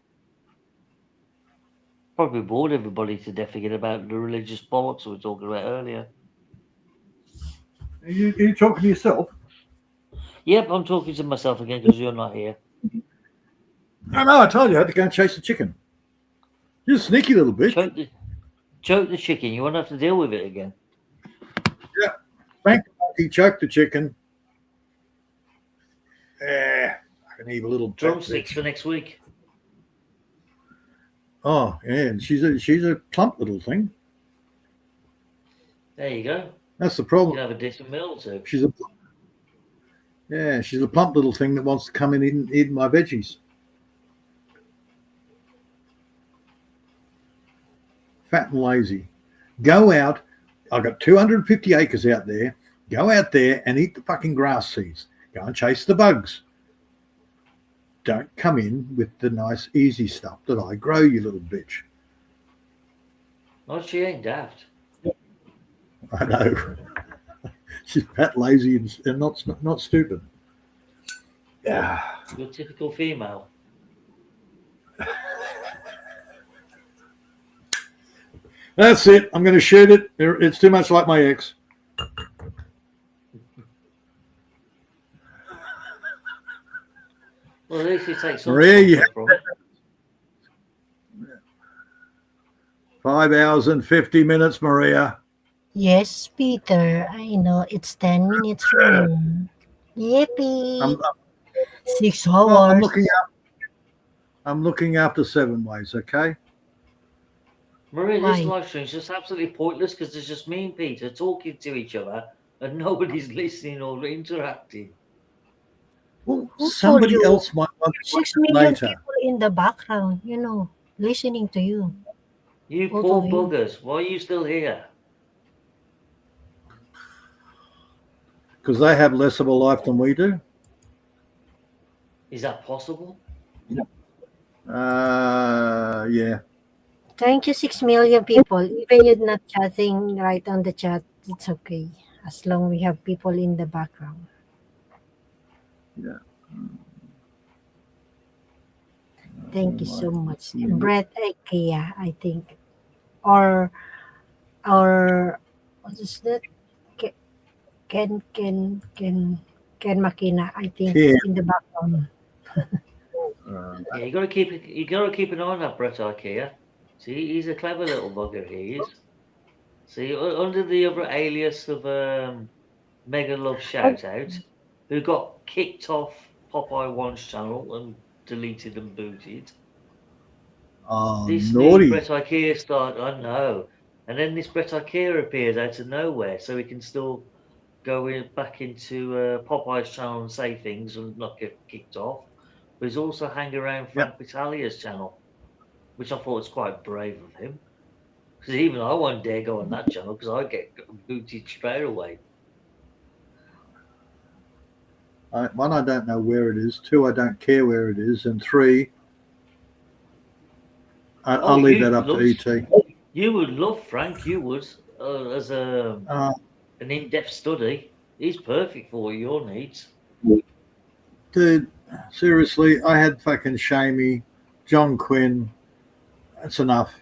Probably bored everybody to death again about the religious bollocks we were talking about earlier. Are you talking to yourself? Yep, I'm talking to myself again because you're not here. No, I told you I had to go and chase the chicken. You're a sneaky little bitch. Choke the chicken. You won't have to deal with it again. Yeah. Frank, he choked the chicken. Yeah. I can eat a little drumsticks for next week. Oh, yeah. And she's a plump little thing. There you go. That's the problem. You can have a decent meal too. She's a plump little thing that wants to come in and eat my veggies. Fat and lazy. Go out. I've got 250 acres out there. Go out there and eat the fucking grass seeds. Go and chase the bugs. Don't come in with the nice, easy stuff that I grow, you little bitch. Oh, she ain't daft. I know. She's fat, lazy, and not stupid. Yeah. You're a typical female. That's it. I'm going to shoot it. It's too much like my ex. Well, at least you take some Maria, from it. 5 hours and 50 minutes, Maria. Yes, Peter. I know it's 10 minutes from Yippee. 6 hours. I'm looking after 7 ways, okay? Maria, this live stream is just absolutely pointless because there's just me and Peter talking to each other and nobody's listening or interacting. Well, somebody else might want to 6 million later. people in the background, listening to you. You Both poor of you. buggers. Why are you still here? Because they have less of a life than we do. Is that possible? Yeah. Thank you, 6 million people. Even you're not chatting right on the chat, it's okay. As long we have people in the background. Yeah. Thank you so much. Brett Ikea, I think. Or, what is that? Ke- Ken Makina, I think, Yeah. in the background. Yeah, you gotta keep an eye on that Brett Ikea. See, he's a clever little bugger. He is. See, under the other alias of Mega Love Oh, Shout Out, who got kicked off Popeye One's channel and deleted and booted. Oh, This new naughty. Brett Ikea I know. And then this Brett Ikea appears out of nowhere, so he can still go back into Popeye's channel and say things and not get kicked off. But he's also hanging around Yep. Frank Vitalia's channel, which I thought was quite brave of him. Because even I won't dare go on that channel because I get booted straight away. One, I don't know where it is. Two, I don't care where it is. And three, I'll leave that up to ET. You would love Frank. You would as an in-depth study. He's perfect for your needs. Dude, seriously, I had fucking Shamey, John Quinn. That's enough.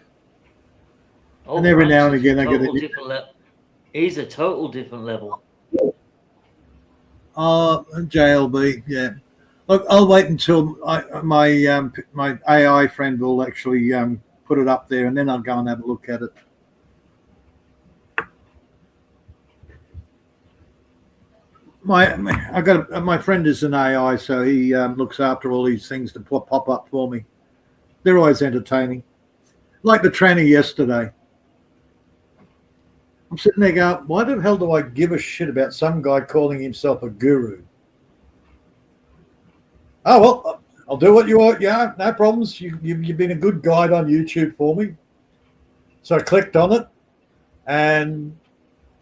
Oh, And every Frank's now and again, I get total different level. He's a total different level. JLB. Yeah. Look, I'll wait until my AI friend will actually put it up there, and then I'll go and have a look at it. My friend is an AI, so he looks after all these things to pop up for me. They're always entertaining. Like the tranny yesterday. I'm sitting there going, why the hell do I give a shit about some guy calling himself a guru? Oh, well, I'll do what you want. Yeah, no problems. You've been a good guide on YouTube for me. So I clicked on it, and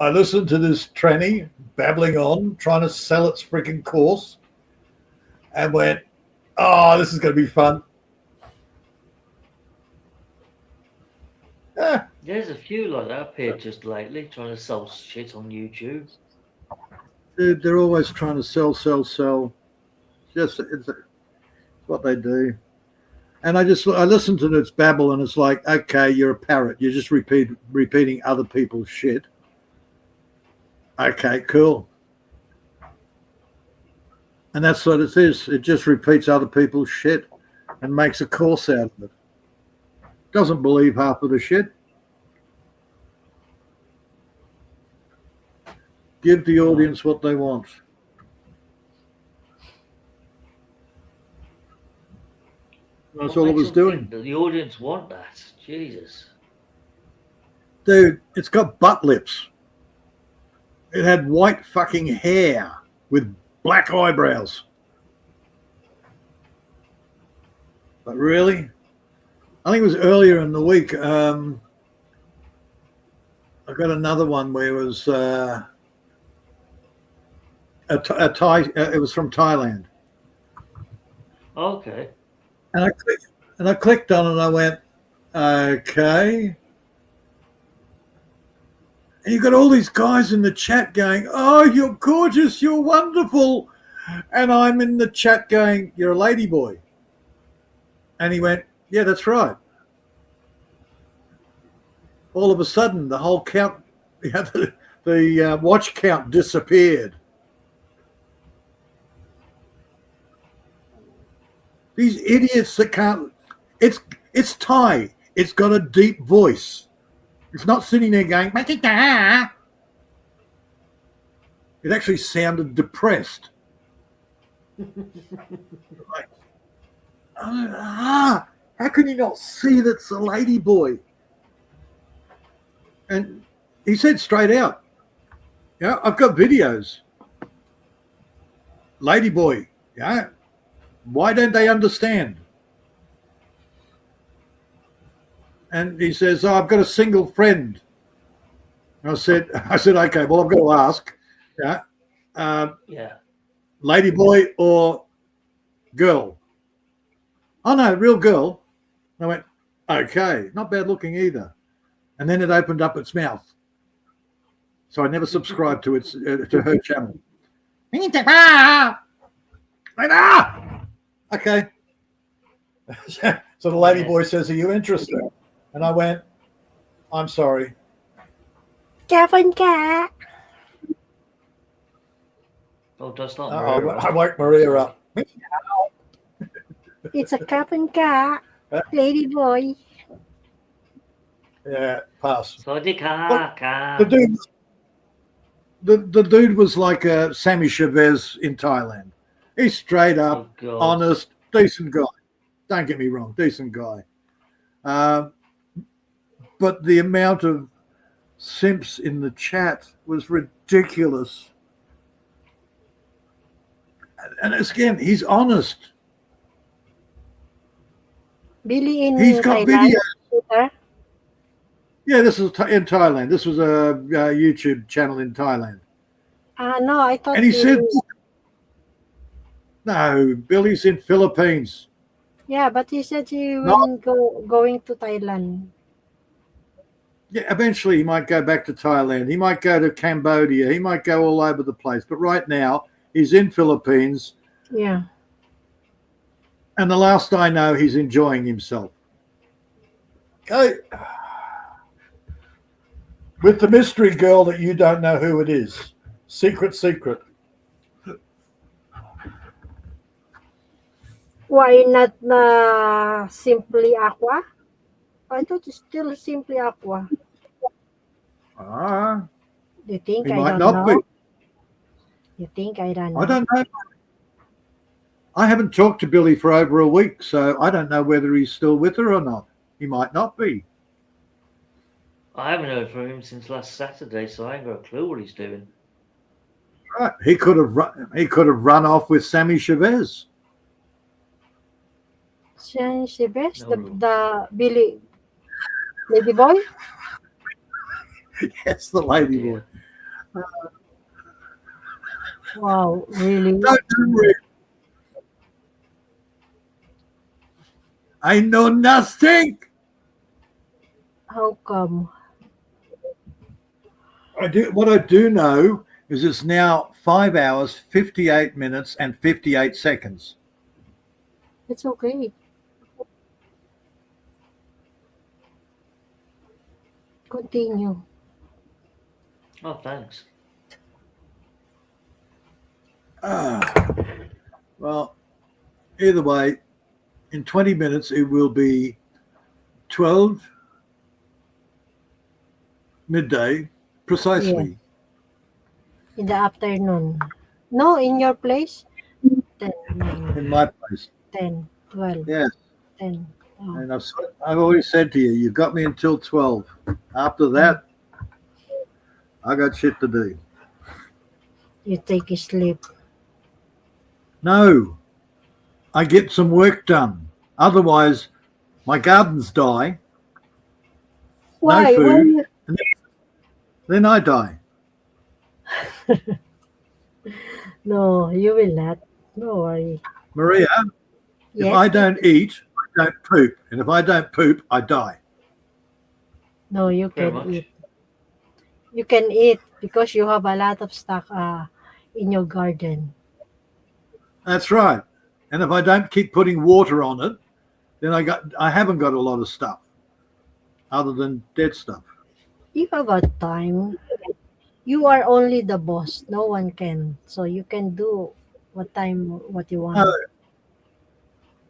I listened to this tranny babbling on, trying to sell its freaking course, and went, oh, this is going to be fun. Yeah. There's a few like that appeared just lately, trying to sell shit on YouTube. Dude, they're always trying to sell. Just it's what they do. And I listen to this babble, and it's like, okay, you're a parrot. You're just repeating other people's shit. Okay, cool. And that's what it is. It just repeats other people's shit and makes a course out of it. Doesn't believe half of the shit. Give the audience what they want. That's all it was doing. The audience want that. Jesus. Dude, it's got butt lips. It had white fucking hair with black eyebrows. But really? I think it was earlier in the week. I got another one where it was a Thai. It was from Thailand. Okay. And I clicked on it, and I went, okay. And you got all these guys in the chat going, oh, you're gorgeous, you're wonderful. And I'm in the chat going, you're a ladyboy. And he went, yeah, that's right. All of a sudden, the whole count, the watch count disappeared. These idiots that can't. It's Thai. It's got a deep voice. It's not sitting there going. It actually sounded depressed. Like, how can you not see that's a lady boy? And he said straight out, yeah, I've got videos. Lady boy, yeah. Why don't they understand? And he says, oh, I've got a single friend. And I said, okay, well, I've got to ask, lady boy or girl? Oh, no, real girl. And I went, Okay, not bad looking either. And then it opened up its mouth. So I never subscribed to its to her channel. Okay. So the lady boy says, "Are you interested?" And I went, "I'm sorry." Kapon ka? Oh, that's not I Maria. woke Maria up. It's a kapon ka, lady boy. Yeah, pass. Sorry, The dude, the dude was like a Sammy Chavez in Thailand. He's straight up, Oh, God. honest, decent guy. Don't get me wrong, decent guy. But the amount of simps in the chat was ridiculous. And again, he's honest. Billy in He's got Thailand. video. Yeah, this was in Thailand. This was a YouTube channel in Thailand. No, I thought And he said, Billy- no, Billy's in Philippines. Yeah, but he said he No. will going to Thailand. Yeah, eventually he might go back to Thailand. He might go to Cambodia. He might go all over the place. But right now, he's in Philippines. Yeah. And the last I know, he's enjoying himself. Okay. With the mystery girl that you don't know who it is. Secret. Why not Simply Aqua? I thought it's still Simply Aqua. Ah, You think he I might don't not know? be. You think I don't know? I don't know. I haven't talked to Billy for over a week, so I don't know whether he's still with her or not. He might not be. I haven't heard from him since last Saturday, so I ain't got a clue what he's doing. Right. He could have run off with Sammy Chavez. She's the best. No. The Billy lady boy? Yes, the lady boy. Wow, really? Don't worry. I know nothing. How come? What I do know is it's now 5 hours, 58 minutes, and 58 seconds. It's okay. Continue. Oh, thanks. Well, either way, in 20 minutes it will be 12 midday precisely. In the afternoon. No, in your place? 10, 9, In my place. 10, 12, Yes. 10. Oh. And I've always said to you, you got me until 12. After that, I got shit to do. You take a sleep. No, I get some work done. Otherwise, my gardens die. Why? No food. Then I die. No, you will not. No worry. Maria, Yes. if I don't eat, I don't poop. And if I don't poop, I die. No, you Very can much. eat. You can eat because you have a lot of stock in your garden. That's right. And if I don't keep putting water on it, then I haven't got a lot of stuff other than dead stuff. You have a time. You are only the boss. No one can. So you can do what you want. No.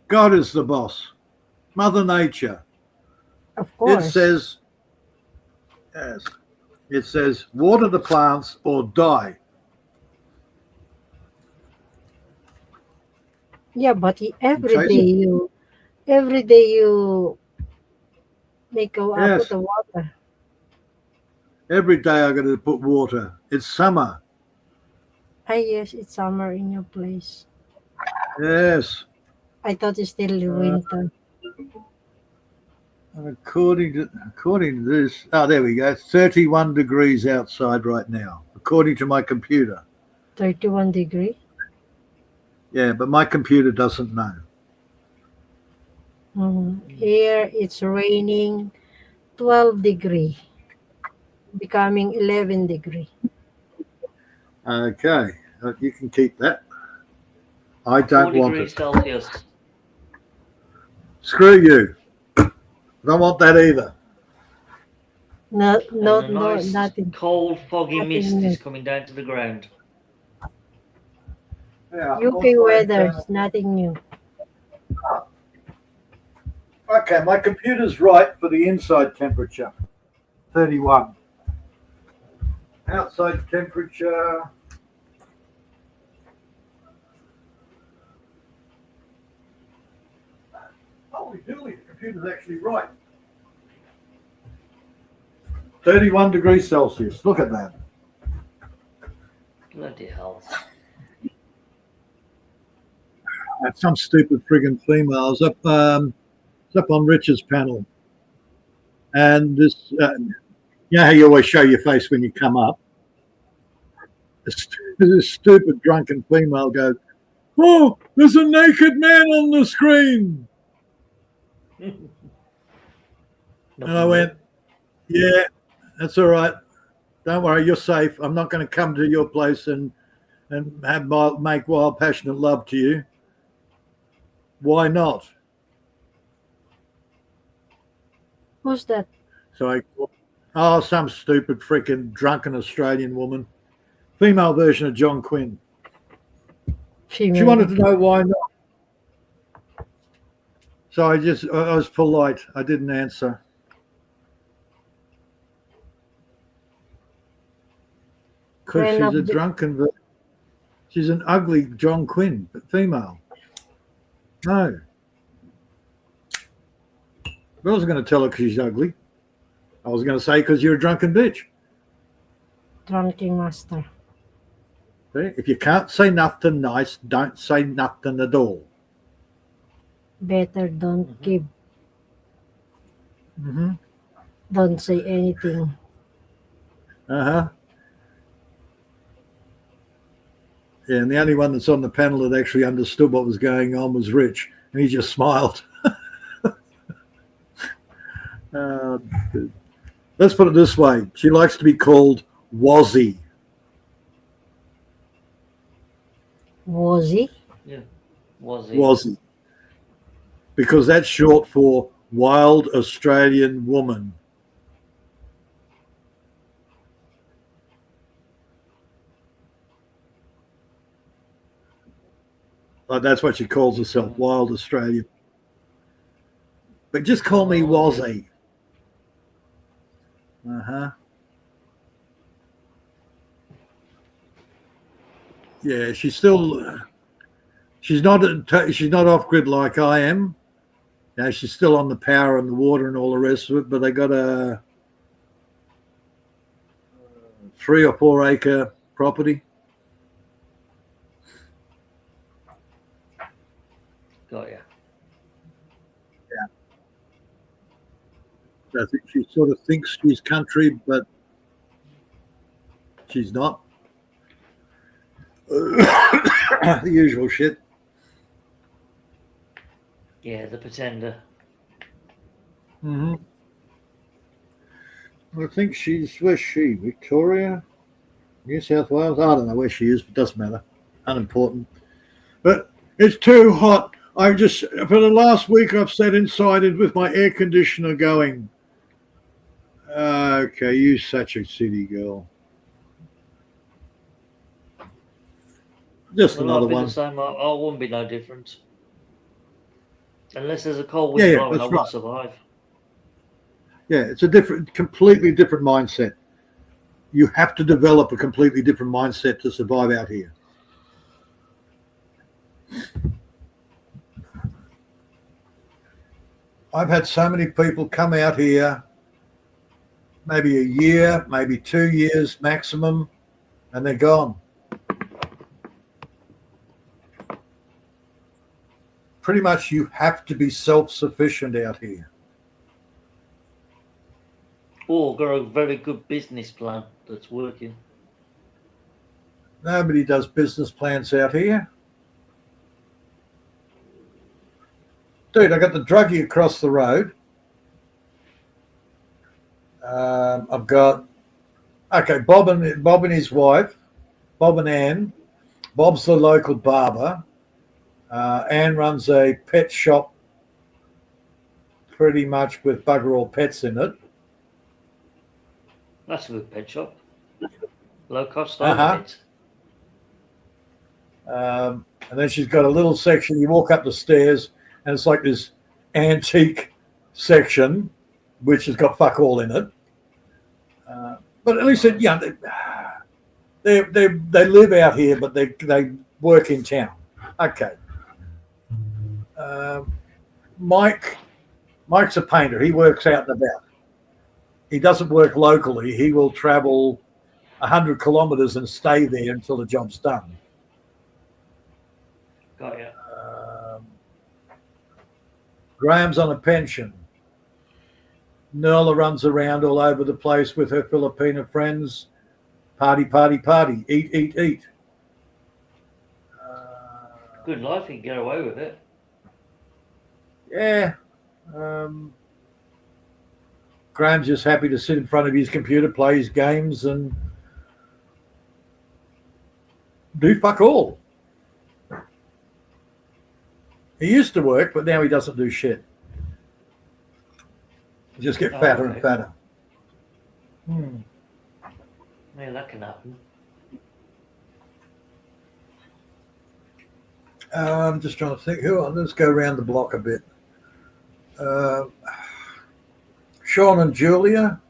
God is the boss. Mother Nature. Of course. It says, yes, it says water the plants or die. Yeah, but every Chasing- day you make Yes. put the water. Every day I got to put water. It's summer. Yes, it's summer in your place. Yes. I thought it's still winter. And according to this, there we go. 31 degrees outside right now, according to my computer. 31 degree. Yeah, but my computer doesn't know. Here it's raining 12 degree, becoming 11 degree. Okay, you can keep that. I 4 don't want degrees it. Celsius. Screw you. Don't want that either. No, no, And a no, nice nothing, cold, foggy nothing mist new. is coming down to the ground. Yeah, UK weather is nothing new. okay, my computer's right for the inside temperature, 31. Outside temperature, holy dooly, the computer's actually right. 31 degrees Celsius. Look at that. Bloody hell. That's some stupid friggin' females up on Richard's panel. And this, you know how you always show your face when you come up? This stupid drunken female goes, "Oh, there's a naked man on the screen." And I went, "Yeah, that's all right. Don't worry, you're safe. I'm not going to come to your place and make wild, passionate love to you. Why not?" Who's that? So some stupid freaking drunken Australian woman, female version of John Quinn. She Female. wanted to know why not. So I was polite. I didn't answer. Because she's a drunken, she's an ugly John Quinn, but female. No. I wasn't going to tell her because she's ugly. I was going to say because you're a drunken bitch. Drunken master. See? If you can't say nothing nice, don't say nothing at all. Better don't give. Mm-hmm. Don't say anything. Uh-huh. Yeah, and the only one that's on the panel that actually understood what was going on was Rich, and he just smiled. Let's put it this way. She likes to be called Wazzy. Wazzy? Yeah. Was he? Wazzy. Because that's short for Wild Australian Woman. Like that's what she calls herself, Wild Australian. But just call me Wazzy. Uh-huh. Yeah, she's not off grid like I am. Now she's still on the power and the water and all the rest of it, but they got a 3 or 4 acre property. Got ya. I think she sort of thinks she's country, but she's not. The usual shit. Yeah, the pretender. Mm-hmm. I think where's she? Victoria? New South Wales? I don't know where she is, but it doesn't matter. Unimportant. But it's too hot. For the last week, I've sat inside it with my air conditioner going. Okay, you such a city girl. Just Well, another I'll be one. the same. I won't be no different. Unless there's a cold wind Yeah, blowing, I that's won't right. survive. Yeah, it's a completely different mindset. You have to develop a completely different mindset to survive out here. I've had so many people come out here, maybe a year, maybe 2 years maximum, and they're gone. Pretty much you have to be self-sufficient out here. Or got a very good business plan that's working. Nobody does business plans out here. Dude, I got the druggie across the road. I've got Bob and his wife, Bob and Ann. Bob's the local barber. Anne runs a pet shop, pretty much with bugger all pets in it. That's a good pet shop. Low cost Uh-huh. overheads. And then she's got a little section. You walk up the stairs, and it's like this antique section, which has got fuck all in it. But at least they live out here, but they work in town. Okay. Mike's a painter. He works out and about. He doesn't work locally. He will travel 100 kilometres and stay there until the job's done. Got ya. Graham's on a pension. Nerla runs around all over the place with her Filipino friends. Party, party, party. Eat, eat, eat. Good life, you can get away with it. Yeah. Graham's just happy to sit in front of his computer, play his games, and do fuck all. He used to work, but now he doesn't do shit. He just get fatter and fatter. Yeah, that can happen. I'm just trying to think. Let's go around the block a bit. Sean and Julia.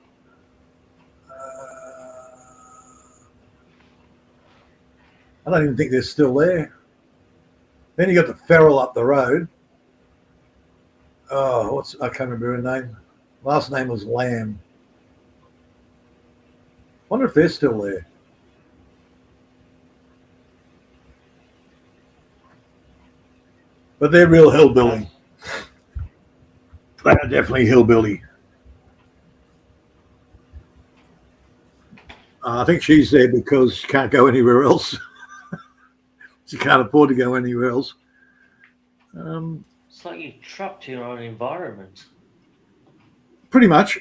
I don't even think they're still there. Then you got the Ferrell up the road. Oh, I can't remember her name. Last name was Lamb. Wonder if they're still there. But they're real hillbilly. They are definitely hillbilly. I think she's there because she can't go anywhere else. She can't afford to go anywhere else. It's like you're trapped to your own environment. Pretty much.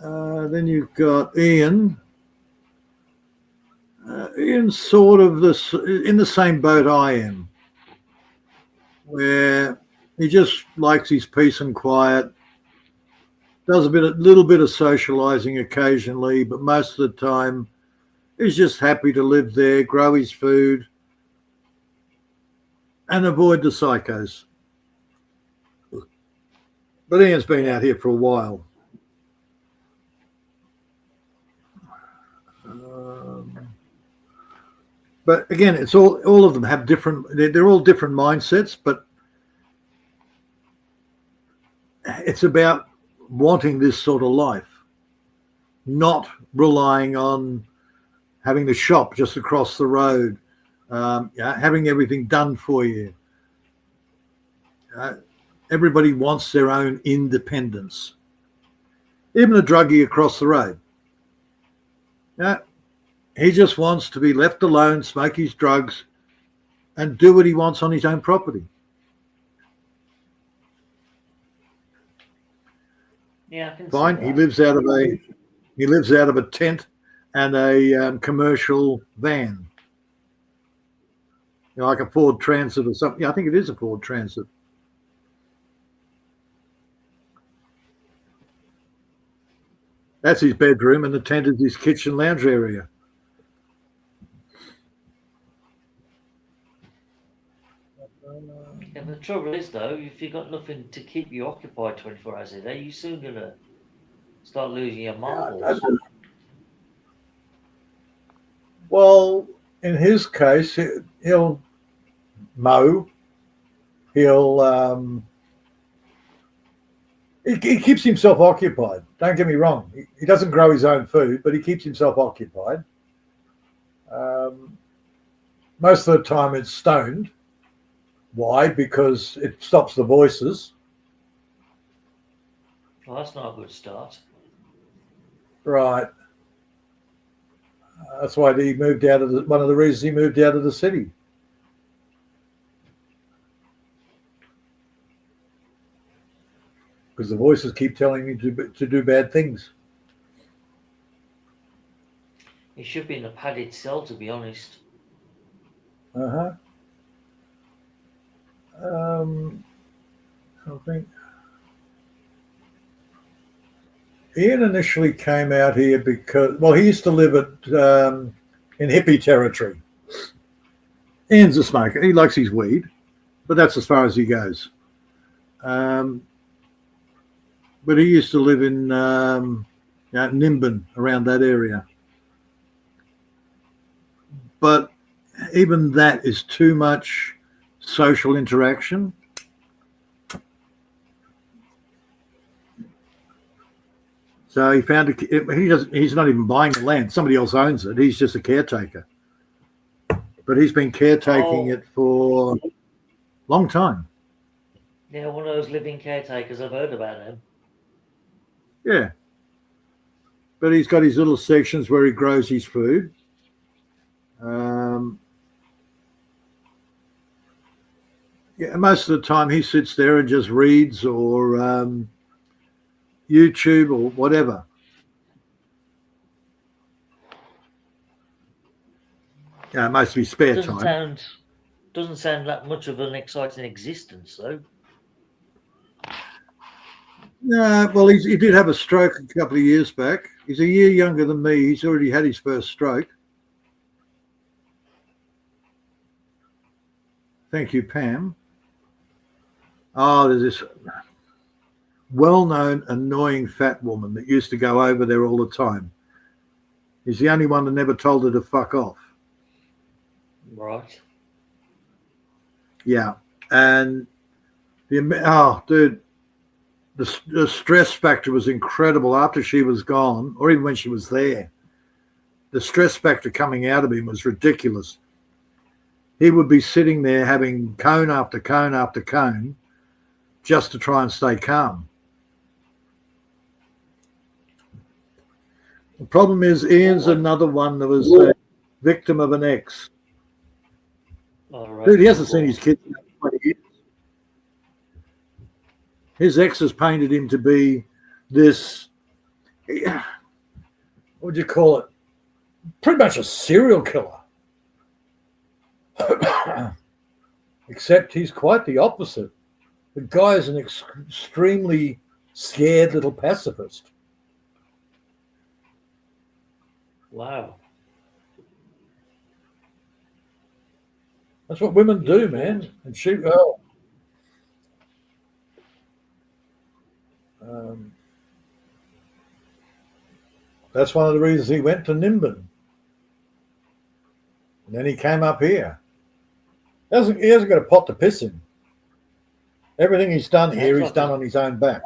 Then you've got Ian. Ian's sort of in the same boat I am, where he just likes his peace and quiet. Does a little bit of socializing occasionally, but most of the time he's just happy to live there, grow his food, and avoid the psychos. But Ian's been out here for a while. But again, it's all of them have different. They're all different mindsets, but it's about wanting this sort of life, not relying on having the shop just across the road, having everything done for you. Everybody wants their own independence. Even the druggie across the road. He just wants to be left alone, smoke his drugs, and do what he wants on his own property. Yeah, I can Fine. see that. He lives out of a tent and a commercial van, like a Ford Transit or something. Yeah, I think it is a Ford Transit. That's his bedroom, and the tent is his kitchen lounge area. Yeah, the trouble is, though, if you've got nothing to keep you occupied 24 hours a day, you're soon going to start losing your marbles. Well, in his case, he'll mow. He'll he keeps himself occupied. Don't get me wrong. He doesn't grow his own food, but he keeps himself occupied. Most of the time it's stoned. Why? Because it stops the voices. Well, that's not a good start. Right. That's why he moved out of one of the reasons he moved out of the city. because the voices keep telling me to do bad things. He should be in a padded cell, to be honest. I think Ian initially came out here because, well, he used to live at in hippie territory. Ian's a smoker. He likes his weed, but that's as far as he goes. But he used to live in Nimbin, around that area. But even that is too much social interaction. So he found he's not even buying the land. Somebody else owns it. He's just a caretaker. But he's been caretaking it for a long time. Yeah, one of those living caretakers. I've heard about him. Yeah. But he's got his little sections where he grows his food. Yeah, most of the time he sits there and just reads or YouTube or whatever. Yeah, most of his spare time. Doesn't sound that much of an exciting existence, though. No, well, he did have a stroke a couple of years back. He's a year younger than me. He's already had his first stroke. Thank you, Pam. Oh, there's this well-known, annoying fat woman that used to go over there all the time. He's the only one that never told her to fuck off. Right. Yeah. And dude, the stress factor was incredible after she was gone, or even when she was there. The stress factor coming out of him was ridiculous. He would be sitting there having cone after cone after cone just to try and stay calm. The problem is Ian's another one that was a victim of an ex. Right. Dude, he hasn't seen his kids in 20 years. His ex has painted him to be this, what would you call it? Pretty much a serial killer. Except he's quite the opposite. The guy is an extremely scared little pacifist. Wow. That's what women do, man. And she, that's one of the reasons he went to Nimbin. And then he came up here. He hasn't got a pot to piss in. Everything he's done here, he's done on his own back.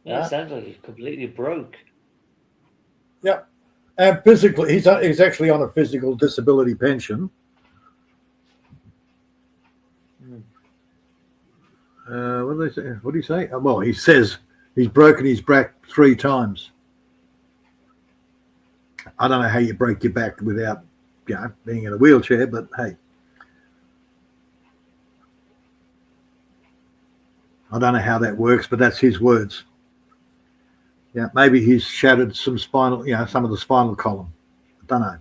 Yeah, it sounds like he's completely broke. Yep. And physically, he's actually on a physical disability pension. What do they say? What do you say? Well, he says he's broken his back 3 times. I don't know how you break your back without, being in a wheelchair, but hey. I don't know how that works, but that's his words. Yeah, maybe he's shattered some some of the spinal column. I don't know.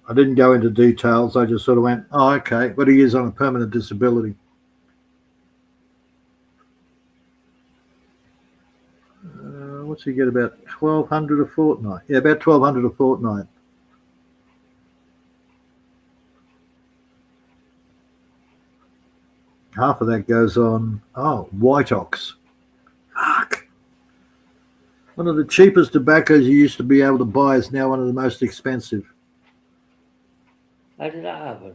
I didn't go into details. I just sort of went, oh, okay. But he is on a permanent disability. What's he get, about 1,200 a fortnight? Yeah, about 1,200 a fortnight. Half of that goes on, White Ox. Fuck. One of the cheapest tobaccos you used to be able to buy is now one of the most expensive. How did that happen?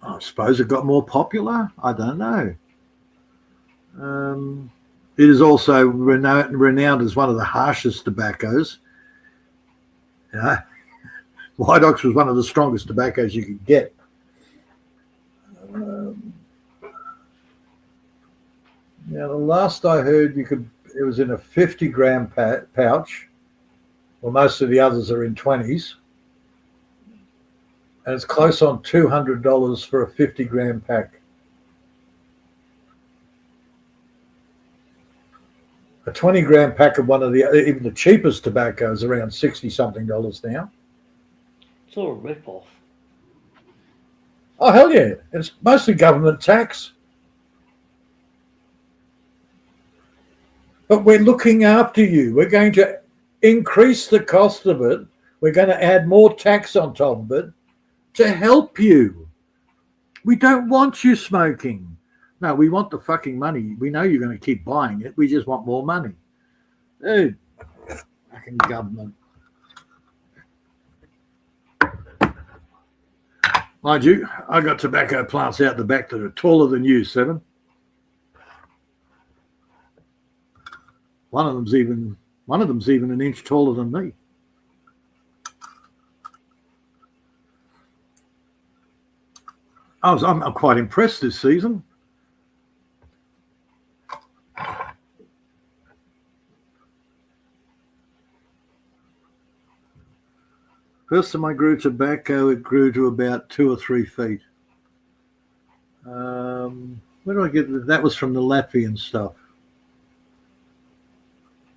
I suppose it got more popular. I don't know. It is also renowned as one of the harshest tobaccos. White Ox was one of the strongest tobaccos you could get. Now, the last I heard, it was in a 50-gram pouch. Well, most of the others are in 20s. and it's close on $200 for a 50-gram pack. A 20-gram pack of one of even the cheapest tobacco is around $60-something now. It's all a rip-off. Oh, hell yeah. It's mostly government tax. But we're looking after you. We're going to increase the cost of it. We're going to add more tax on top of it to help you. We don't want you smoking. No, we want the fucking money. We know you're going to keep buying it. We just want more money. Dude, fucking government. Mind you, I got tobacco plants out the back that are taller than you, Seven. One of them's even an inch taller than me. I'm quite impressed this season. First time I grew tobacco, it grew to about 2 or 3 feet. Where do I get that? That was from the Latvian stuff.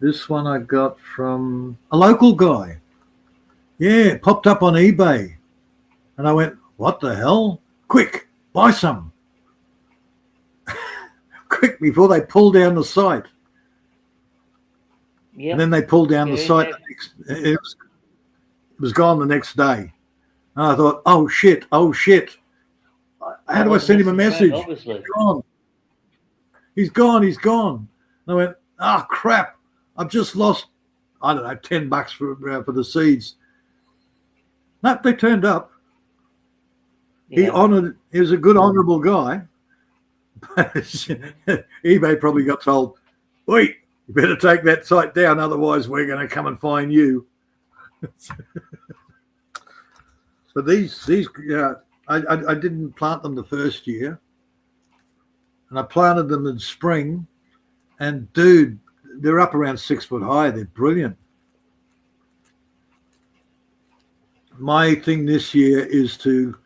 This one I got from a local guy. Yeah, it popped up on eBay. And I went, what the hell? Quick, buy some. Quick, before they pull down the site. Yeah. And then they pulled down the site. It was gone the next day. And I thought, oh shit. How do I send him a message? Obviously. He's gone. And I went, oh crap. I've just lost, I don't know, $10 for the seeds. No, they turned up. Yeah. He was a good, honourable guy. But eBay probably got told, wait, you better take that site down, otherwise we're going to come and find you. So these I didn't plant them the first year, and I planted them in spring, and dude, they're up around 6 foot high. They're brilliant. My thing this year is to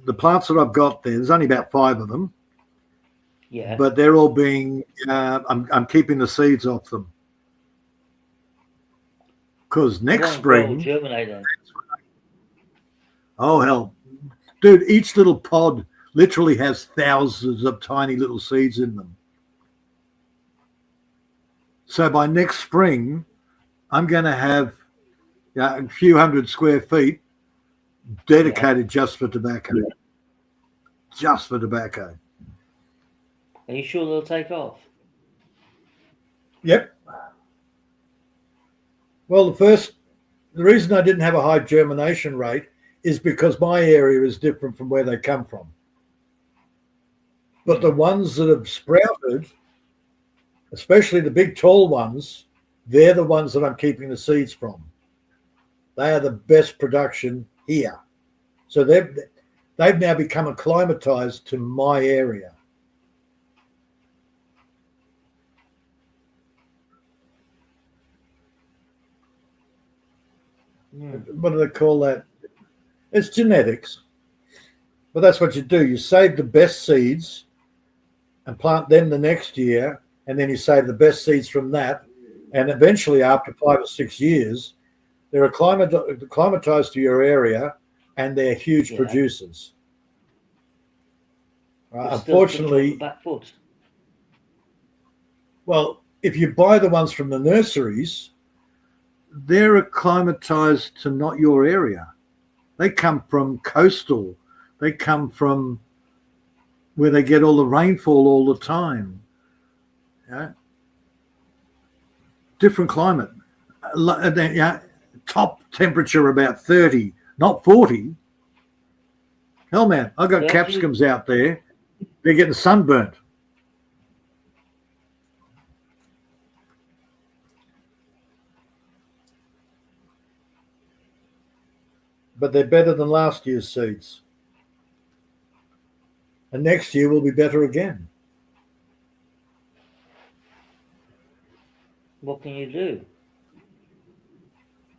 the plants that I've got there's only about 5 of them. Yeah. But they're all being I'm keeping the seeds off them. Because next spring, germinate. Oh hell, dude! Each little pod literally has thousands of tiny little seeds in them. So by next spring, I'm going to have a few hundred square feet dedicated just for tobacco. Yeah. Just for tobacco. Are you sure they'll take off? Yep. Well, the reason I didn't have a high germination rate is because my area is different from where they come from. But the ones that have sprouted, especially the big tall ones, they're the ones that I'm keeping the seeds from. They are the best production here. So they've now become acclimatized to my area. What do they call that? It's genetics. But that's what you do. You save the best seeds and plant them the next year, and then you save the best seeds from that. And eventually, after 5 or 6 years, they're acclimatized to your area, and they're huge producers. Unfortunately, well, if you buy the ones from the nurseries, they're acclimatized to not your area. They come from coastal. They come from where they get all the rainfall all the time. Yeah. Different climate. Top temperature about 30, not 40. Hell, man, I got capsicums out there. They're getting sunburnt. But they're better than last year's seeds. And next year will be better again. What can you do?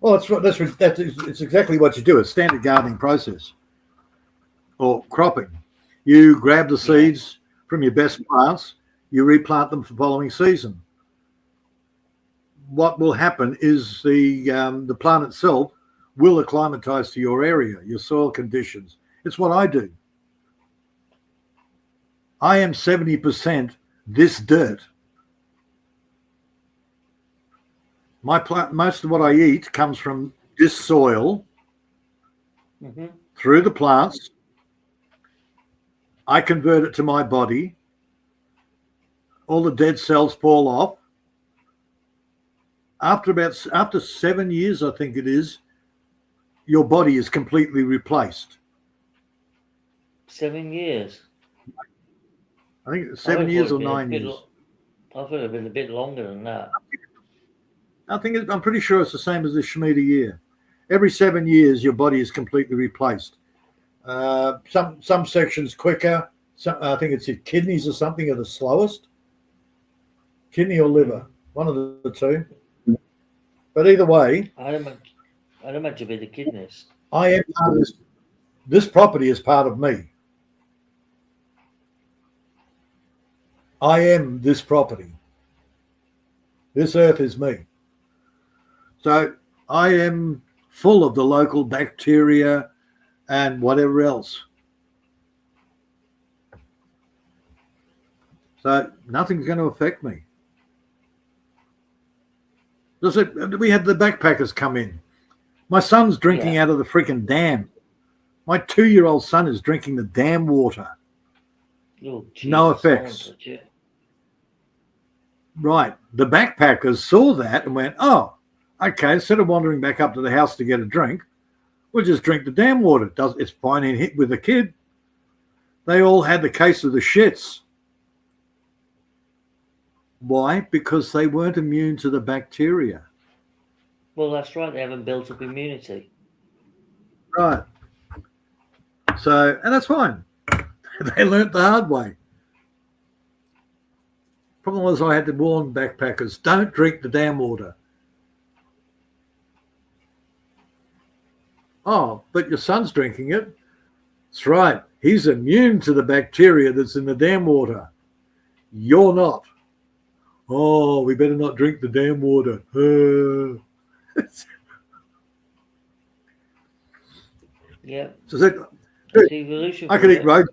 Well, it's exactly what you do. It's standard gardening process. or cropping. You grab the seeds from your best plants, you replant them for the following season. What will happen is the plant itself will acclimatize to your area, your soil conditions. It's what I do. I am 70% this dirt. My plant, most of what I eat comes from this soil through the plants. I convert it to my body. All the dead cells fall off. After 7 years, I think it is, your body is completely replaced. 7 years. I think it's 7 years or 9 years. I thought it'd been a bit longer than that. I'm pretty sure it's the same as the Shemitah year. Every 7 years, your body is completely replaced. Some sections quicker. I think it's your kidneys or something are the slowest. Kidney or liver, one of the two. But either way, I'd imagine it'd be the kidneys. I am part of this. This property is part of me. I am this property. This earth is me. So I am full of the local bacteria and whatever else. So nothing's going to affect me. We had the backpackers come in. My son's drinking out of the freaking dam. My 2-year-old son is drinking the dam water. Oh, no effects. Right. The backpackers saw that and went, oh, okay, instead of wandering back up to the house to get a drink, we'll just drink the dam water. It's fine in hit with the kid. They all had the case of the shits. Why? Because they weren't immune to the bacteria. Well, that's right. They haven't built up immunity. Right. So, and that's fine. They learnt the hard way. Problem was I had to warn backpackers, don't drink the dam water. Oh, but your son's drinking it. That's right. He's immune to the bacteria that's in the dam water. You're not. Oh, we better not drink the dam water. Yeah. So I could eat roadkill.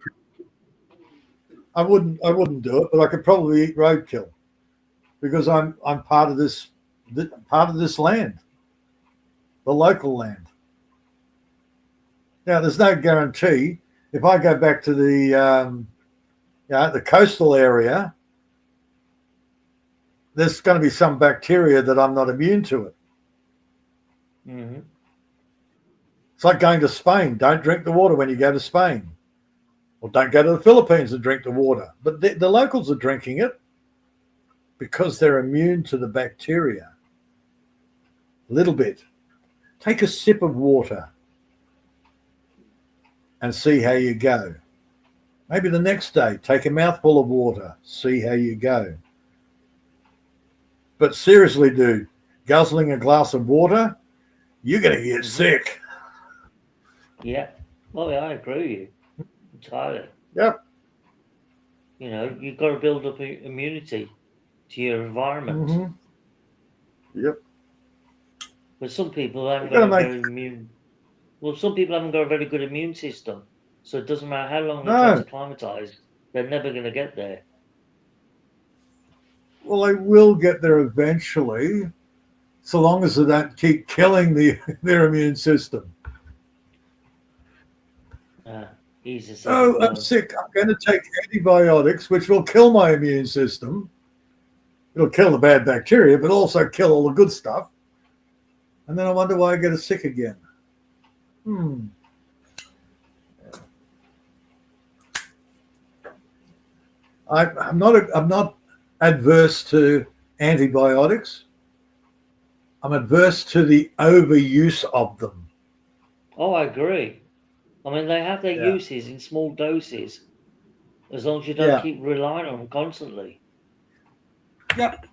I wouldn't do it, but I could probably eat roadkill because I'm part of this land, the local land. Now, there's no guarantee. If I go back to the coastal area, there's going to be some bacteria that I'm not immune to it. Mm-hmm. It's like going to Spain. Don't drink the water when you go to Spain. Or don't go to the Philippines and drink the water. But the locals are drinking it because they're immune to the bacteria. A little bit. Take a sip of water and see how you go. Maybe the next day, take a mouthful of water, see how you go. But seriously, dude, guzzling a glass of water, you're going to get sick. Yeah. Well, I agree with you entirely. Yep. You know, you've got to build up immunity to your environment. Mm-hmm. Yep. But some people haven't got a very immune. Well, some people haven't got a very good immune system, so it doesn't matter how long they try to acclimatise, they're never going to get there. Well, they will get there eventually, so long as they don't keep killing their immune system. I'm sick. I'm going to take antibiotics, which will kill my immune system. It'll kill the bad bacteria, but also kill all the good stuff. And then I wonder why I get sick again. I'm not adverse to antibiotics. I'm adverse to the overuse of them. Oh, I agree. I mean, they have their uses in small doses, as long as you don't keep relying on them constantly. Yep.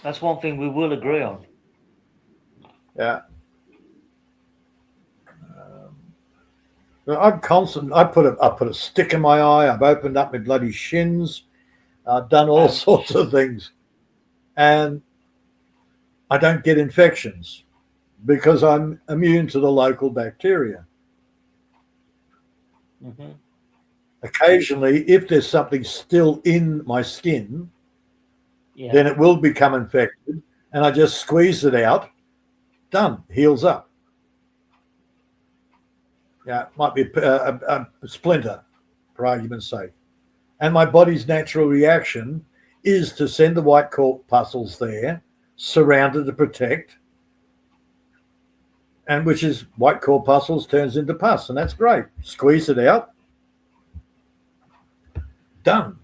That's one thing we will agree on. Yeah. I'm constant. I put a stick in my eye. I've opened up my bloody shins. I've done all Ouch. sorts of things, and I don't get infections because I'm immune to the local bacteria. Hmm. Occasionally, if there's something still in my skin, Yeah. then it will become infected, and I just squeeze it out. Done, heals up. Yeah, it might be a splinter, for argument's sake. And my body's natural reaction is to send the white corpuscles there, surrounded to protect, and which is white corpuscles turns into pus, and that's great. Squeeze it out, done.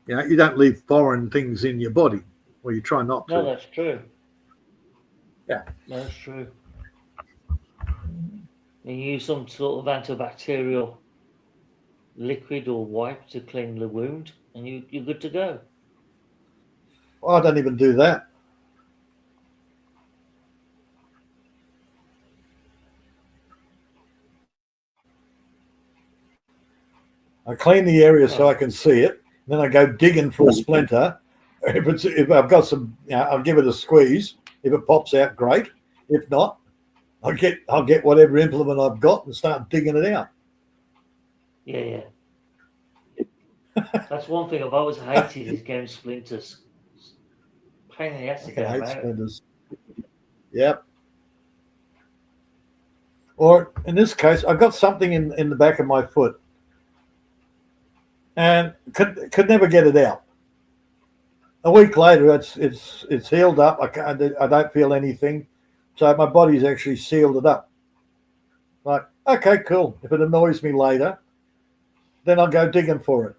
You don't leave foreign things in your body, or you try not No, to. that's true. Yeah. That's true. You use some sort of antibacterial liquid or wipe to clean the wound, and you're good to go. Well, I don't even do that. I clean the area so I can see it. Then I go digging for a splinter. If I've got some, I'll give it a squeeze. If it pops out, great. If not, I'll get whatever implement I've got and start digging it out. Yeah. That's one thing I've always hated is getting splinters. Pain in the ass to I get them hate out. splinters. Yep. Or in this case, I've got something in the back of my foot, and could never get it out. A week later, it's healed up. I don't feel anything, so my body's actually sealed it up. Like, okay, cool. If it annoys me later, then I'll go digging for it.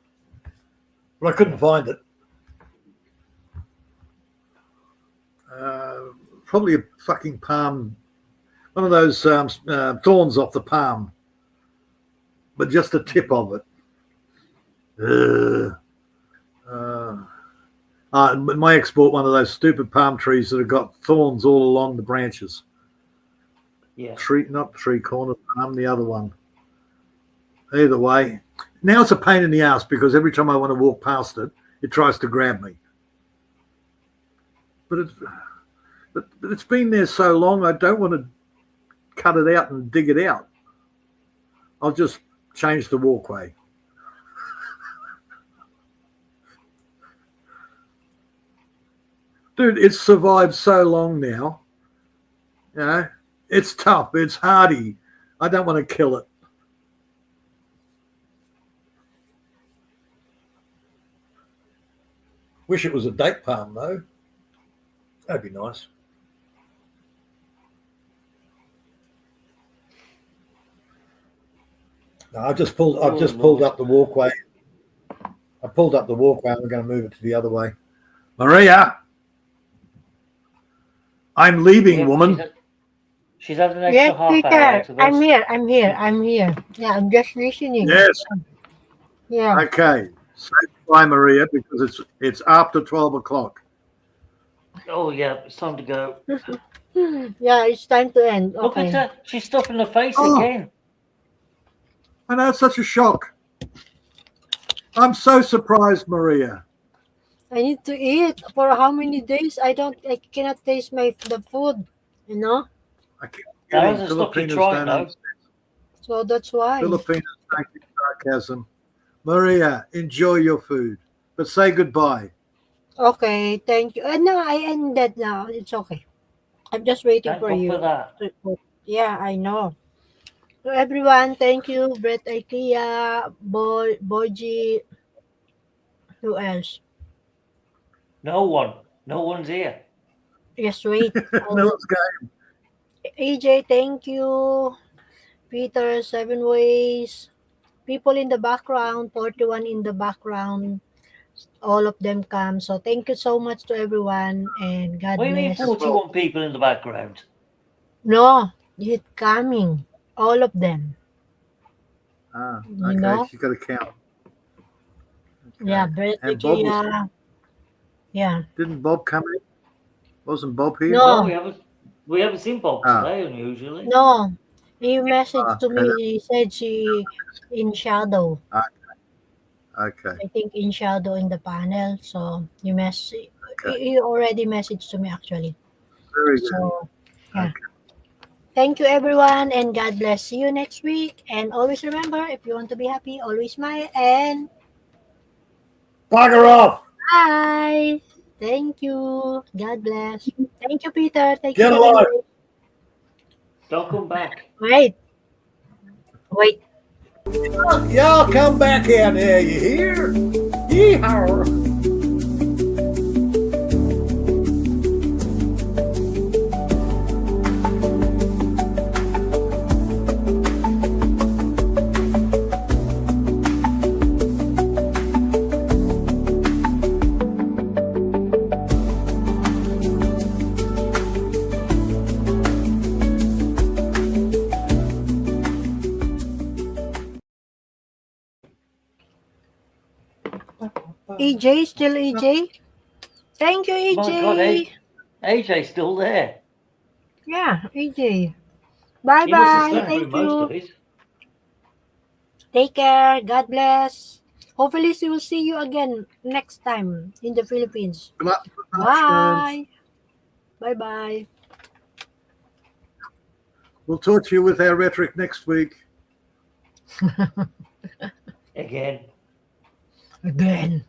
But I couldn't find it. Probably a fucking palm, one of those thorns off the palm, but just the tip of it. My ex bought one of those stupid palm trees that have got thorns all along the branches. Yeah. Not tree corner palm, the other one. Either way, now it's a pain in the ass because every time I want to walk past it, it tries to grab me. But it's been there so long, I don't want to cut it out and dig it out. I'll just change the walkway. Dude, it's survived so long now. It's tough. It's hardy. I don't want to kill it. Wish it was a date palm though. That'd be nice. No, I've just pulled up the walkway. I pulled up the walkway and we're going to move it to the other way. Maria, I'm leaving, woman. She's had an extra Yes, half Peter. hour out of us. I'm here. Yeah, I'm just listening. Yes. Yeah. Okay. Say bye, Maria, because it's after 12 o'clock. Oh yeah, it's time to go. Yeah, it's time to end. Look Okay. at her. She's stuffing her face Oh. again. I know, it's such a shock. I'm so surprised, Maria. I need to eat for how many days? I cannot taste the food, you know? I keep That getting was a lucky Filipinos try, don't though. understand. So that's why. Filipinos don't get sarcasm. Maria, enjoy your food, but say goodbye. Okay, thank you. No, I ended now. It's okay. I'm just waiting Thank for God you. for that. Yeah, I know. So everyone, thank you. Brett Ikea, Boji, who else? No one's here. Just wait. No one's going. AJ, thank you. Peter, 7 ways. People in the background, 41 in the background. All of them come. So thank you so much to everyone and God What do you mean bless. 41 people in the background? No, it's coming. All of them. Ah, You okay, know? she's got to count. Okay. Yeah, Brett And Bob Ikea. Yeah. didn't Bob come in? Wasn't Bob here? No. No, we haven't seen Bob Ah. today, unusually. No. He messaged to Okay. me. He said she in shadow. Okay. I think in shadow in the panel. So Okay. he already messaged to me actually. Very good. So yeah. Okay. Thank you everyone and God bless. See you next week. And always remember, if you want to be happy, always smile and Bugger off. bye. Thank you. God bless. Thank you, Peter. Thank you, Get Caloy. alive. Don't come back. Wait. Wait. Y'all come back in here, you hear? Yeehaw. EJ, still EJ? Thank you, EJ. My God, AJ's still there. Yeah, EJ. Bye He must have bye. slept through Thank most of you. it. Take care. God bless. Hopefully, we will see you again next time in the Philippines. Good luck. Bye. Bye bye. We'll torture you with our rhetoric next week. Again. Again.